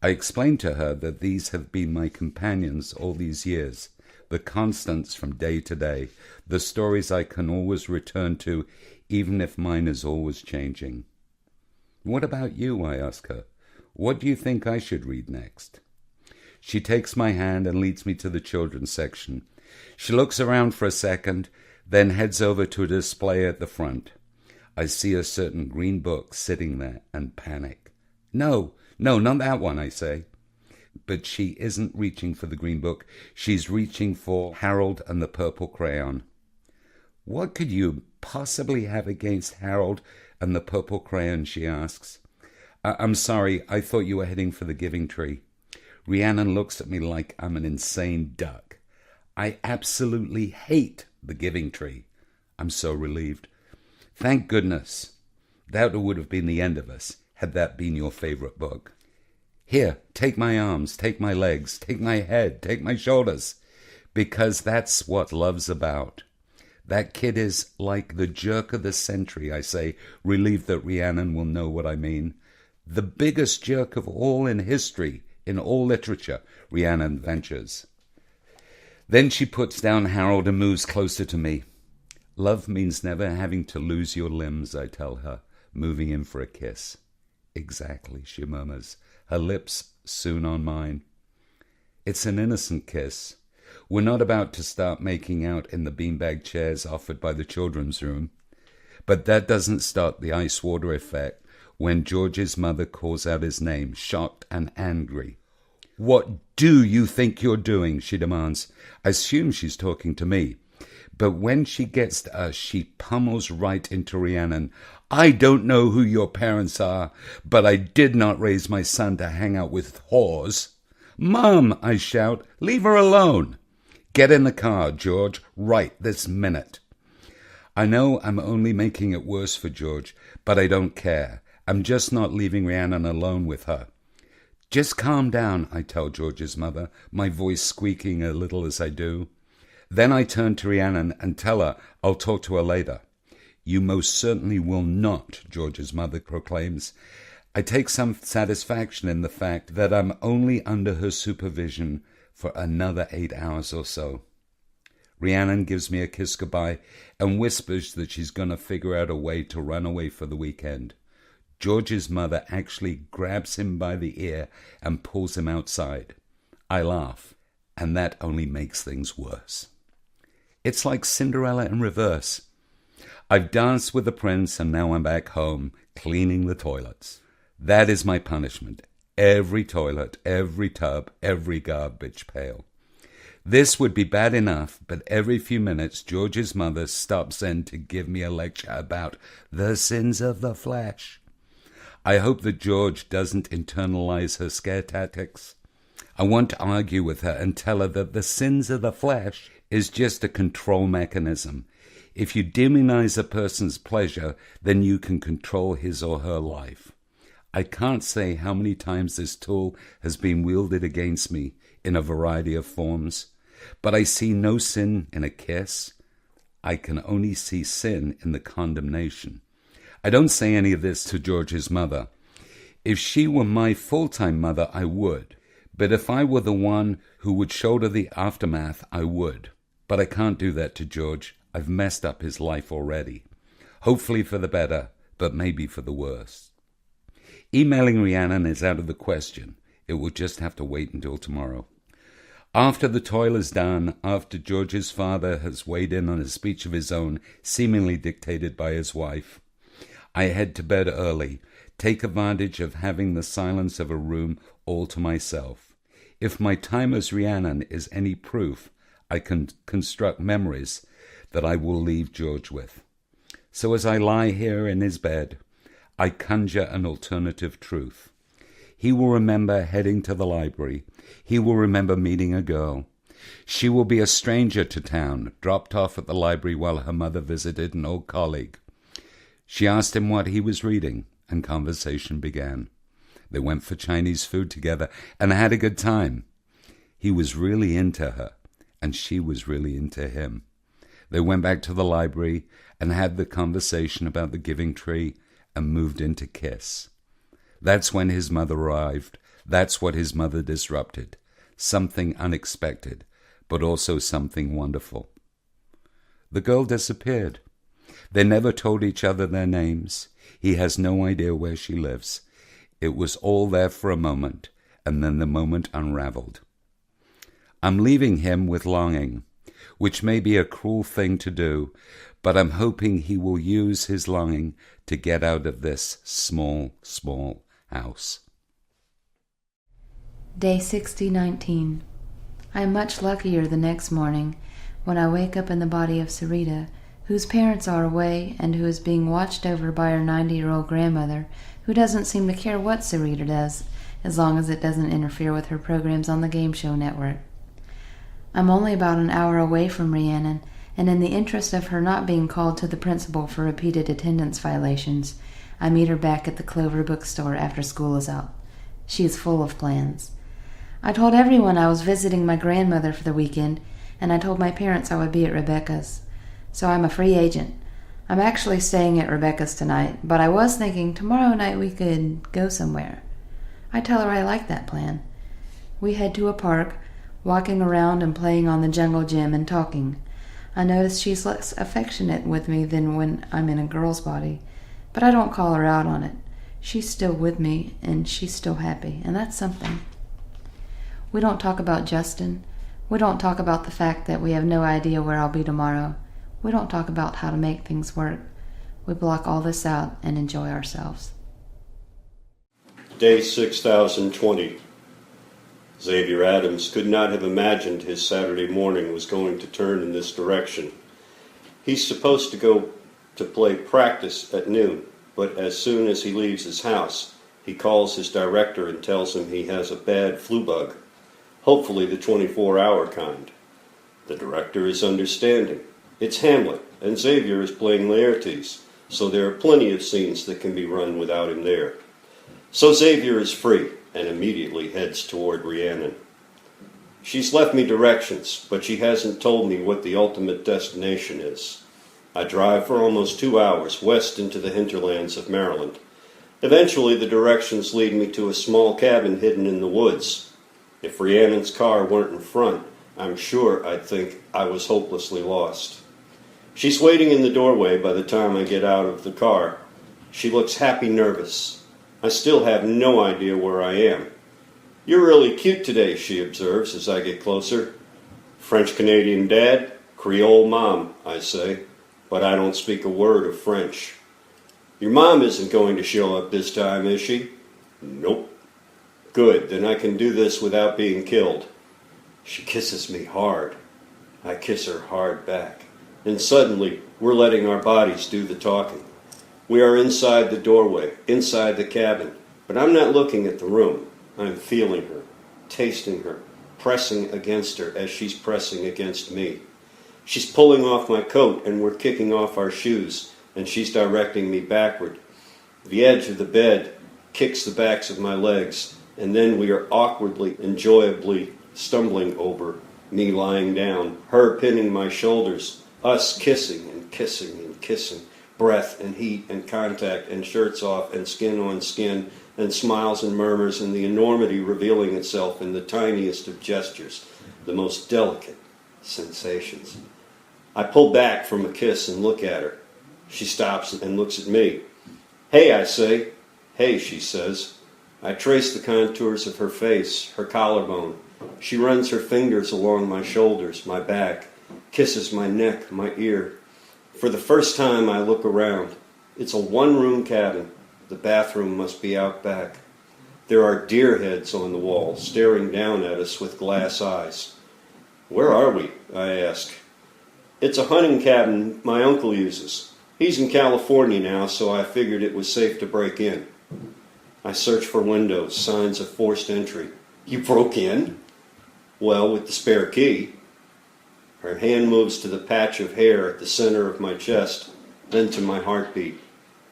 I explain to her that these have been my companions all these years, the constants from day to day, the stories I can always return to, even if mine is always changing. What about you? I ask her. What do you think I should read next? She takes my hand and leads me to the children's section. She looks around for a second, then heads over to a display at the front. I see a certain green book sitting there and panic. No, not that one, I say. But she isn't reaching for the green book. She's reaching for Harold and the Purple Crayon. What could you possibly have against Harold and the Purple Crayon, she asks. I'm sorry, I thought you were heading for the Giving Tree. Rhiannon looks at me like I'm an insane duck. I absolutely hate the Giving Tree. I'm so relieved. Thank goodness. That would have been the end of us, had that been your favorite book. Here, take my arms, take my legs, take my head, take my shoulders, because that's what love's about. That kid is like the jerk of the century, I say, relieved that Rhiannon will know what I mean. The biggest jerk of all in history, in all literature, Rhiannon ventures. Then she puts down Harold and moves closer to me. Love means never having to lose your limbs, I tell her, moving in for a kiss. Exactly, she murmurs, her lips soon on mine. It's an innocent kiss. We're not about to start making out in the beanbag chairs offered by the children's room. But that doesn't start the ice water effect when George's mother calls out his name, shocked and angry. What do you think you're doing? She demands. I assume she's talking to me. But when she gets to us, she pummels right into Rhiannon. I don't know who your parents are, but I did not raise my son to hang out with whores. Mom, I shout, leave her alone. Get in the car, George, right this minute. I know I'm only making it worse for George, but I don't care. I'm just not leaving Rhiannon alone with her. Just calm down, I tell George's mother, my voice squeaking a little as I do. Then I turn to Rhiannon and tell her I'll talk to her later. You most certainly will not, George's mother proclaims. I take some satisfaction in the fact that I'm only under her supervision for another 8 hours or so. Rhiannon gives me a kiss goodbye and whispers that she's going to figure out a way to run away for the weekend. George's mother actually grabs him by the ear and pulls him outside. I laugh, and that only makes things worse. It's like Cinderella in reverse. I've danced with the prince and now I'm back home, cleaning the toilets. That is my punishment. Every toilet, every tub, every garbage pail. This would be bad enough, but every few minutes George's mother stops in to give me a lecture about the sins of the flesh. I hope that George doesn't internalize her scare tactics. I want to argue with her and tell her that the sins of the flesh is just a control mechanism. If you demonize a person's pleasure, then you can control his or her life. I can't say how many times this tool has been wielded against me in a variety of forms, but I see no sin in a kiss. I can only see sin in the condemnation. I don't say any of this to George's mother. If she were my full-time mother, I would. But if I were the one who would shoulder the aftermath, I would. But I can't do that to George. I've messed up his life already. Hopefully for the better, but maybe for the worse. Emailing Rhiannon is out of the question. It will just have to wait until tomorrow. After the toil is done, after George's father has weighed in on a speech of his own, seemingly dictated by his wife, I head to bed early, take advantage of having the silence of a room all to myself. If my time as Rhiannon is any proof, I can construct memories that I will leave George with. So as I lie here in his bed, I conjure an alternative truth. He will remember heading to the library. He will remember meeting a girl. She will be a stranger to town, dropped off at the library while her mother visited an old colleague. She asked him what he was reading, and conversation began. They went for Chinese food together and had a good time. He was really into her, and she was really into him. They went back to the library and had the conversation about the giving tree and moved in to kiss. That's when his mother arrived. That's what his mother disrupted. Something unexpected, but also something wonderful. The girl disappeared. They never told each other their names. He has no idea where she lives. It was all there for a moment, and then the moment unraveled. I'm leaving him with longing, which may be a cruel thing to do, but I'm hoping he will use his longing to get out of this small, small house. Day 6019. I am much luckier the next morning when I wake up in the body of Sarita, whose parents are away and who is being watched over by her 90-year-old grandmother, who doesn't seem to care what Sarita does, as long as it doesn't interfere with her programs on the game show network. I'm only about an hour away from Rhiannon, and in the interest of her not being called to the principal for repeated attendance violations, I meet her back at the Clover bookstore after school is out. She is full of plans. I told everyone I was visiting my grandmother for the weekend, and I told my parents I would be at Rebecca's. So I'm a free agent. I'm actually staying at Rebecca's tonight, but I was thinking tomorrow night we could go somewhere. I tell her I like that plan. We head to a park, walking around and playing on the jungle gym and talking. I notice she's less affectionate with me than when I'm in a girl's body, but I don't call her out on it. She's still with me, and she's still happy, and that's something. We don't talk about Justin. We don't talk about the fact that we have no idea where I'll be tomorrow. We don't talk about how to make things work. We block all this out and enjoy ourselves. Day 6020. Xavier Adams could not have imagined his Saturday morning was going to turn in this direction. He's supposed to go to play practice at noon, but as soon as he leaves his house, he calls his director and tells him he has a bad flu bug, hopefully the 24-hour kind. The director is understanding. It's Hamlet, and Xavier is playing Laertes, so there are plenty of scenes that can be run without him there. So Xavier is free and immediately heads toward Rhiannon. She's left me directions, but she hasn't told me what the ultimate destination is. I drive for almost 2 hours west into the hinterlands of Maryland. Eventually, the directions lead me to a small cabin hidden in the woods. If Rhiannon's car weren't in front, I'm sure I'd think I was hopelessly lost. She's waiting in the doorway by the time I get out of the car. She looks happy nervous. I still have no idea where I am. "You're really cute today," she observes as I get closer. "French-Canadian dad, Creole mom," I say, but I don't speak a word of French. "Your mom isn't going to show up this time, is she?" "Nope." "Good, then I can do this without being killed." She kisses me hard. I kiss her hard back. And suddenly, we're letting our bodies do the talking. We are inside the doorway, inside the cabin, but I'm not looking at the room. I'm feeling her, tasting her, pressing against her as she's pressing against me. She's pulling off my coat and we're kicking off our shoes, and she's directing me backward. The edge of the bed kicks the backs of my legs, and then we are awkwardly, enjoyably stumbling over, me lying down, her pinning my shoulders, us kissing and kissing and kissing, breath and heat and contact and shirts off and skin on skin and smiles and murmurs and the enormity revealing itself in the tiniest of gestures, the most delicate sensations. I pull back from a kiss and look at her. She stops and looks at me. "Hey," I say. "Hey," she says. I trace the contours of her face, her collarbone. She runs her fingers along my shoulders, my back, kisses my neck, my ear. For the first time I look around. It's a one-room cabin. The bathroom must be out back. There are deer heads on the wall, staring down at us with glass eyes. "Where are we?" I ask. "It's a hunting cabin my uncle uses. He's in California now, so I figured it was safe to break in." I search for windows, signs of forced entry. "You broke in?" "Well, with the spare key." Her hand moves to the patch of hair at the center of my chest, then to my heartbeat.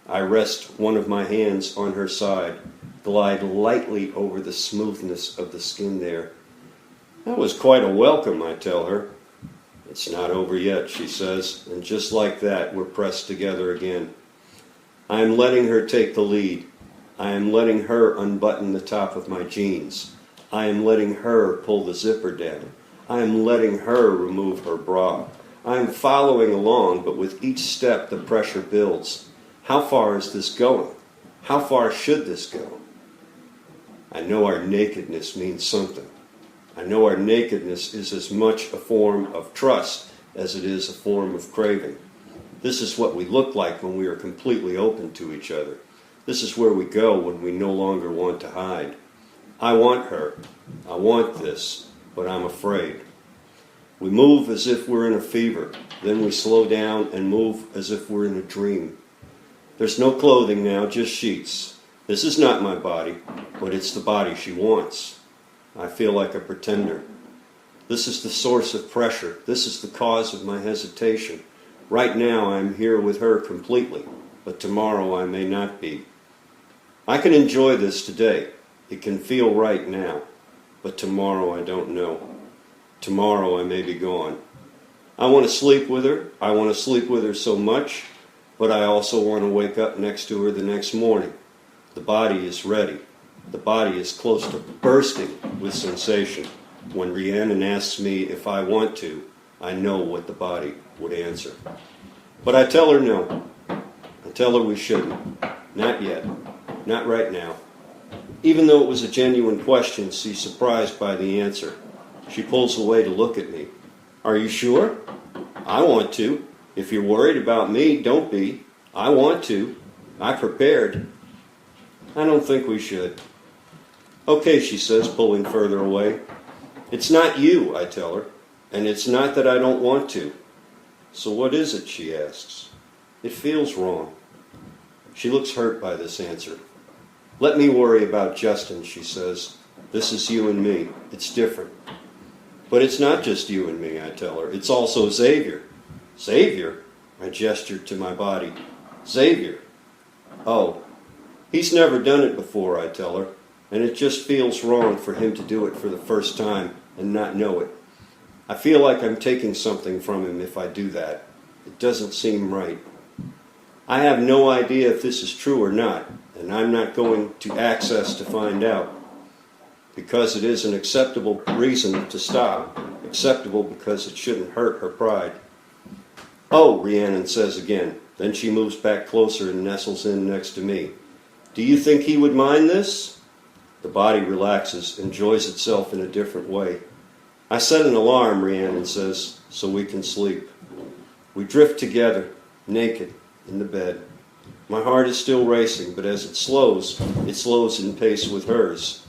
I rest one of my hands on her side, glide lightly over the smoothness of the skin there. That was quite a welcome, I tell her. It's not over yet, she says, and just like that, we're pressed together again. I am letting her take the lead. I am letting her unbutton the top of my jeans. I am letting her pull the zipper down. I am letting her remove her bra. I am following along, but with each step the pressure builds. How far is this going? How far should this go? I know our nakedness means something. I know our nakedness is as much a form of trust as it is a form of craving. This is what we look like when we are completely open to each other. This is where we go when we no longer want to hide. I want her. I want this, but I'm afraid. We move as if we're in a fever. Then we slow down and move as if we're in a dream. There's no clothing now, just sheets. This is not my body, but it's the body she wants. I feel like a pretender. This is the source of pressure. This is the cause of my hesitation. Right now I'm here with her completely, but tomorrow I may not be. I can enjoy this today. It can feel right now, but tomorrow I don't know. Tomorrow I may be gone. I want to sleep with her. I want to sleep with her so much, but I also want to wake up next to her the next morning. The body is ready. The body is close to bursting with sensation. When Rhiannon asks me if I want to, I know what the body would answer. But I tell her no. I tell her we shouldn't. Not yet. Not right now. Even though it was a genuine question, she's surprised by the answer. She pulls away to look at me. Are you sure? I want to. If you're worried about me, don't be. I want to. I prepared. I don't think we should. Okay, she says, pulling further away. It's not you, I tell her, and it's not that I don't want to. So what is it, she asks. It feels wrong. She looks hurt by this answer. Let me worry about Justin, she says. This is you and me. It's different. But it's not just you and me, I tell her. It's also Xavier. Xavier? I gestured to my body. Xavier. Oh, he's never done it before, I tell her. And it just feels wrong for him to do it for the first time and not know it. I feel like I'm taking something from him if I do that. It doesn't seem right. I have no idea if this is true or not, and I'm not going to access to find out. Because it is an acceptable reason to stop. Acceptable because it shouldn't hurt her pride. Oh, Rhiannon says again. Then she moves back closer and nestles in next to me. Do you think he would mind this? The body relaxes, enjoys itself in a different way. I set an alarm, Rhiannon says, so we can sleep. We drift together, naked, in the bed. My heart is still racing, but as it slows in pace with hers.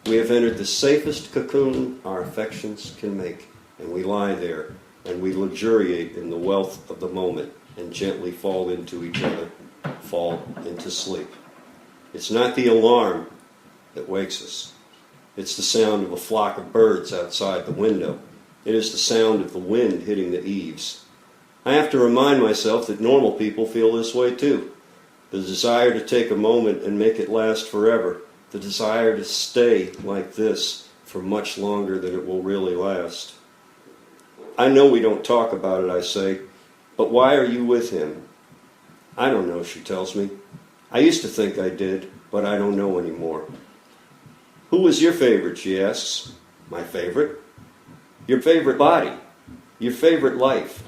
We have entered the safest cocoon our affections can make, and we lie there, and we luxuriate in the wealth of the moment, and gently fall into each other, fall into sleep. It's not the alarm that wakes us. It's the sound of a flock of birds outside the window. It is the sound of the wind hitting the eaves. I have to remind myself that normal people feel this way too. The desire to take a moment and make it last forever. The desire to stay like this for much longer than it will really last. I know we don't talk about it, I say, but why are you with him? I don't know, she tells me. I used to think I did, but I don't know anymore. Who was your favorite, she asks. My favorite? Your favorite body. Your favorite life.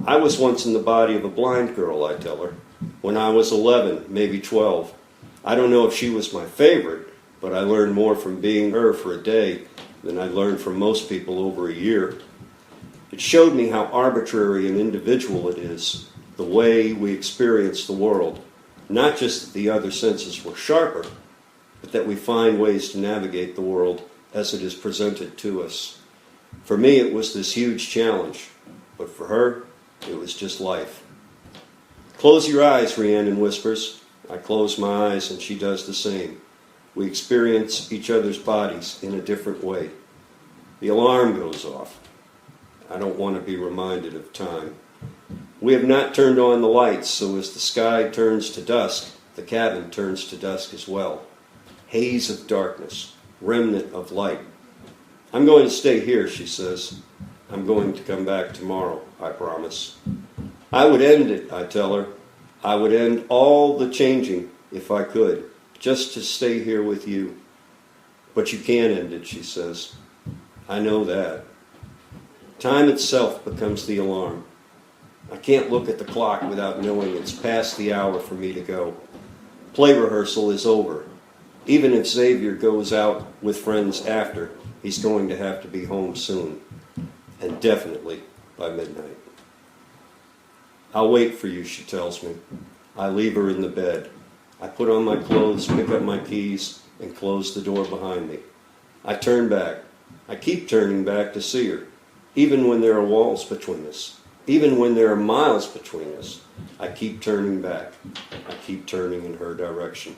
I was once in the body of a blind girl, I tell her. When I was 11, maybe 12. I don't know if she was my favorite, but I learned more from being her for a day than I learned from most people over a year. It showed me how arbitrary and individual it is, the way we experience the world. Not just that the other senses were sharper, but that we find ways to navigate the world as it is presented to us. For me, it was this huge challenge, but for her, it was just life. Close your eyes, Rhiannon whispers. I close my eyes and she does the same. We experience each other's bodies in a different way. The alarm goes off. I don't want to be reminded of time. We have not turned on the lights, so as the sky turns to dusk, the cabin turns to dusk as well. Haze of darkness, remnant of light. I'm going to stay here, she says. I'm going to come back tomorrow, I promise. I would end it, I tell her. I would end all the changing if I could, just to stay here with you. But you can't end it, she says. I know that. Time itself becomes the alarm. I can't look at the clock without knowing it's past the hour for me to go. Play rehearsal is over. Even if Xavier goes out with friends after, he's going to have to be home soon. And definitely by midnight. I'll wait for you, she tells me. I leave her in the bed. I put on my clothes, pick up my keys, and close the door behind me. I turn back. I keep turning back to see her, even when there are walls between us, even when there are miles between us. I keep turning back. I keep turning in her direction.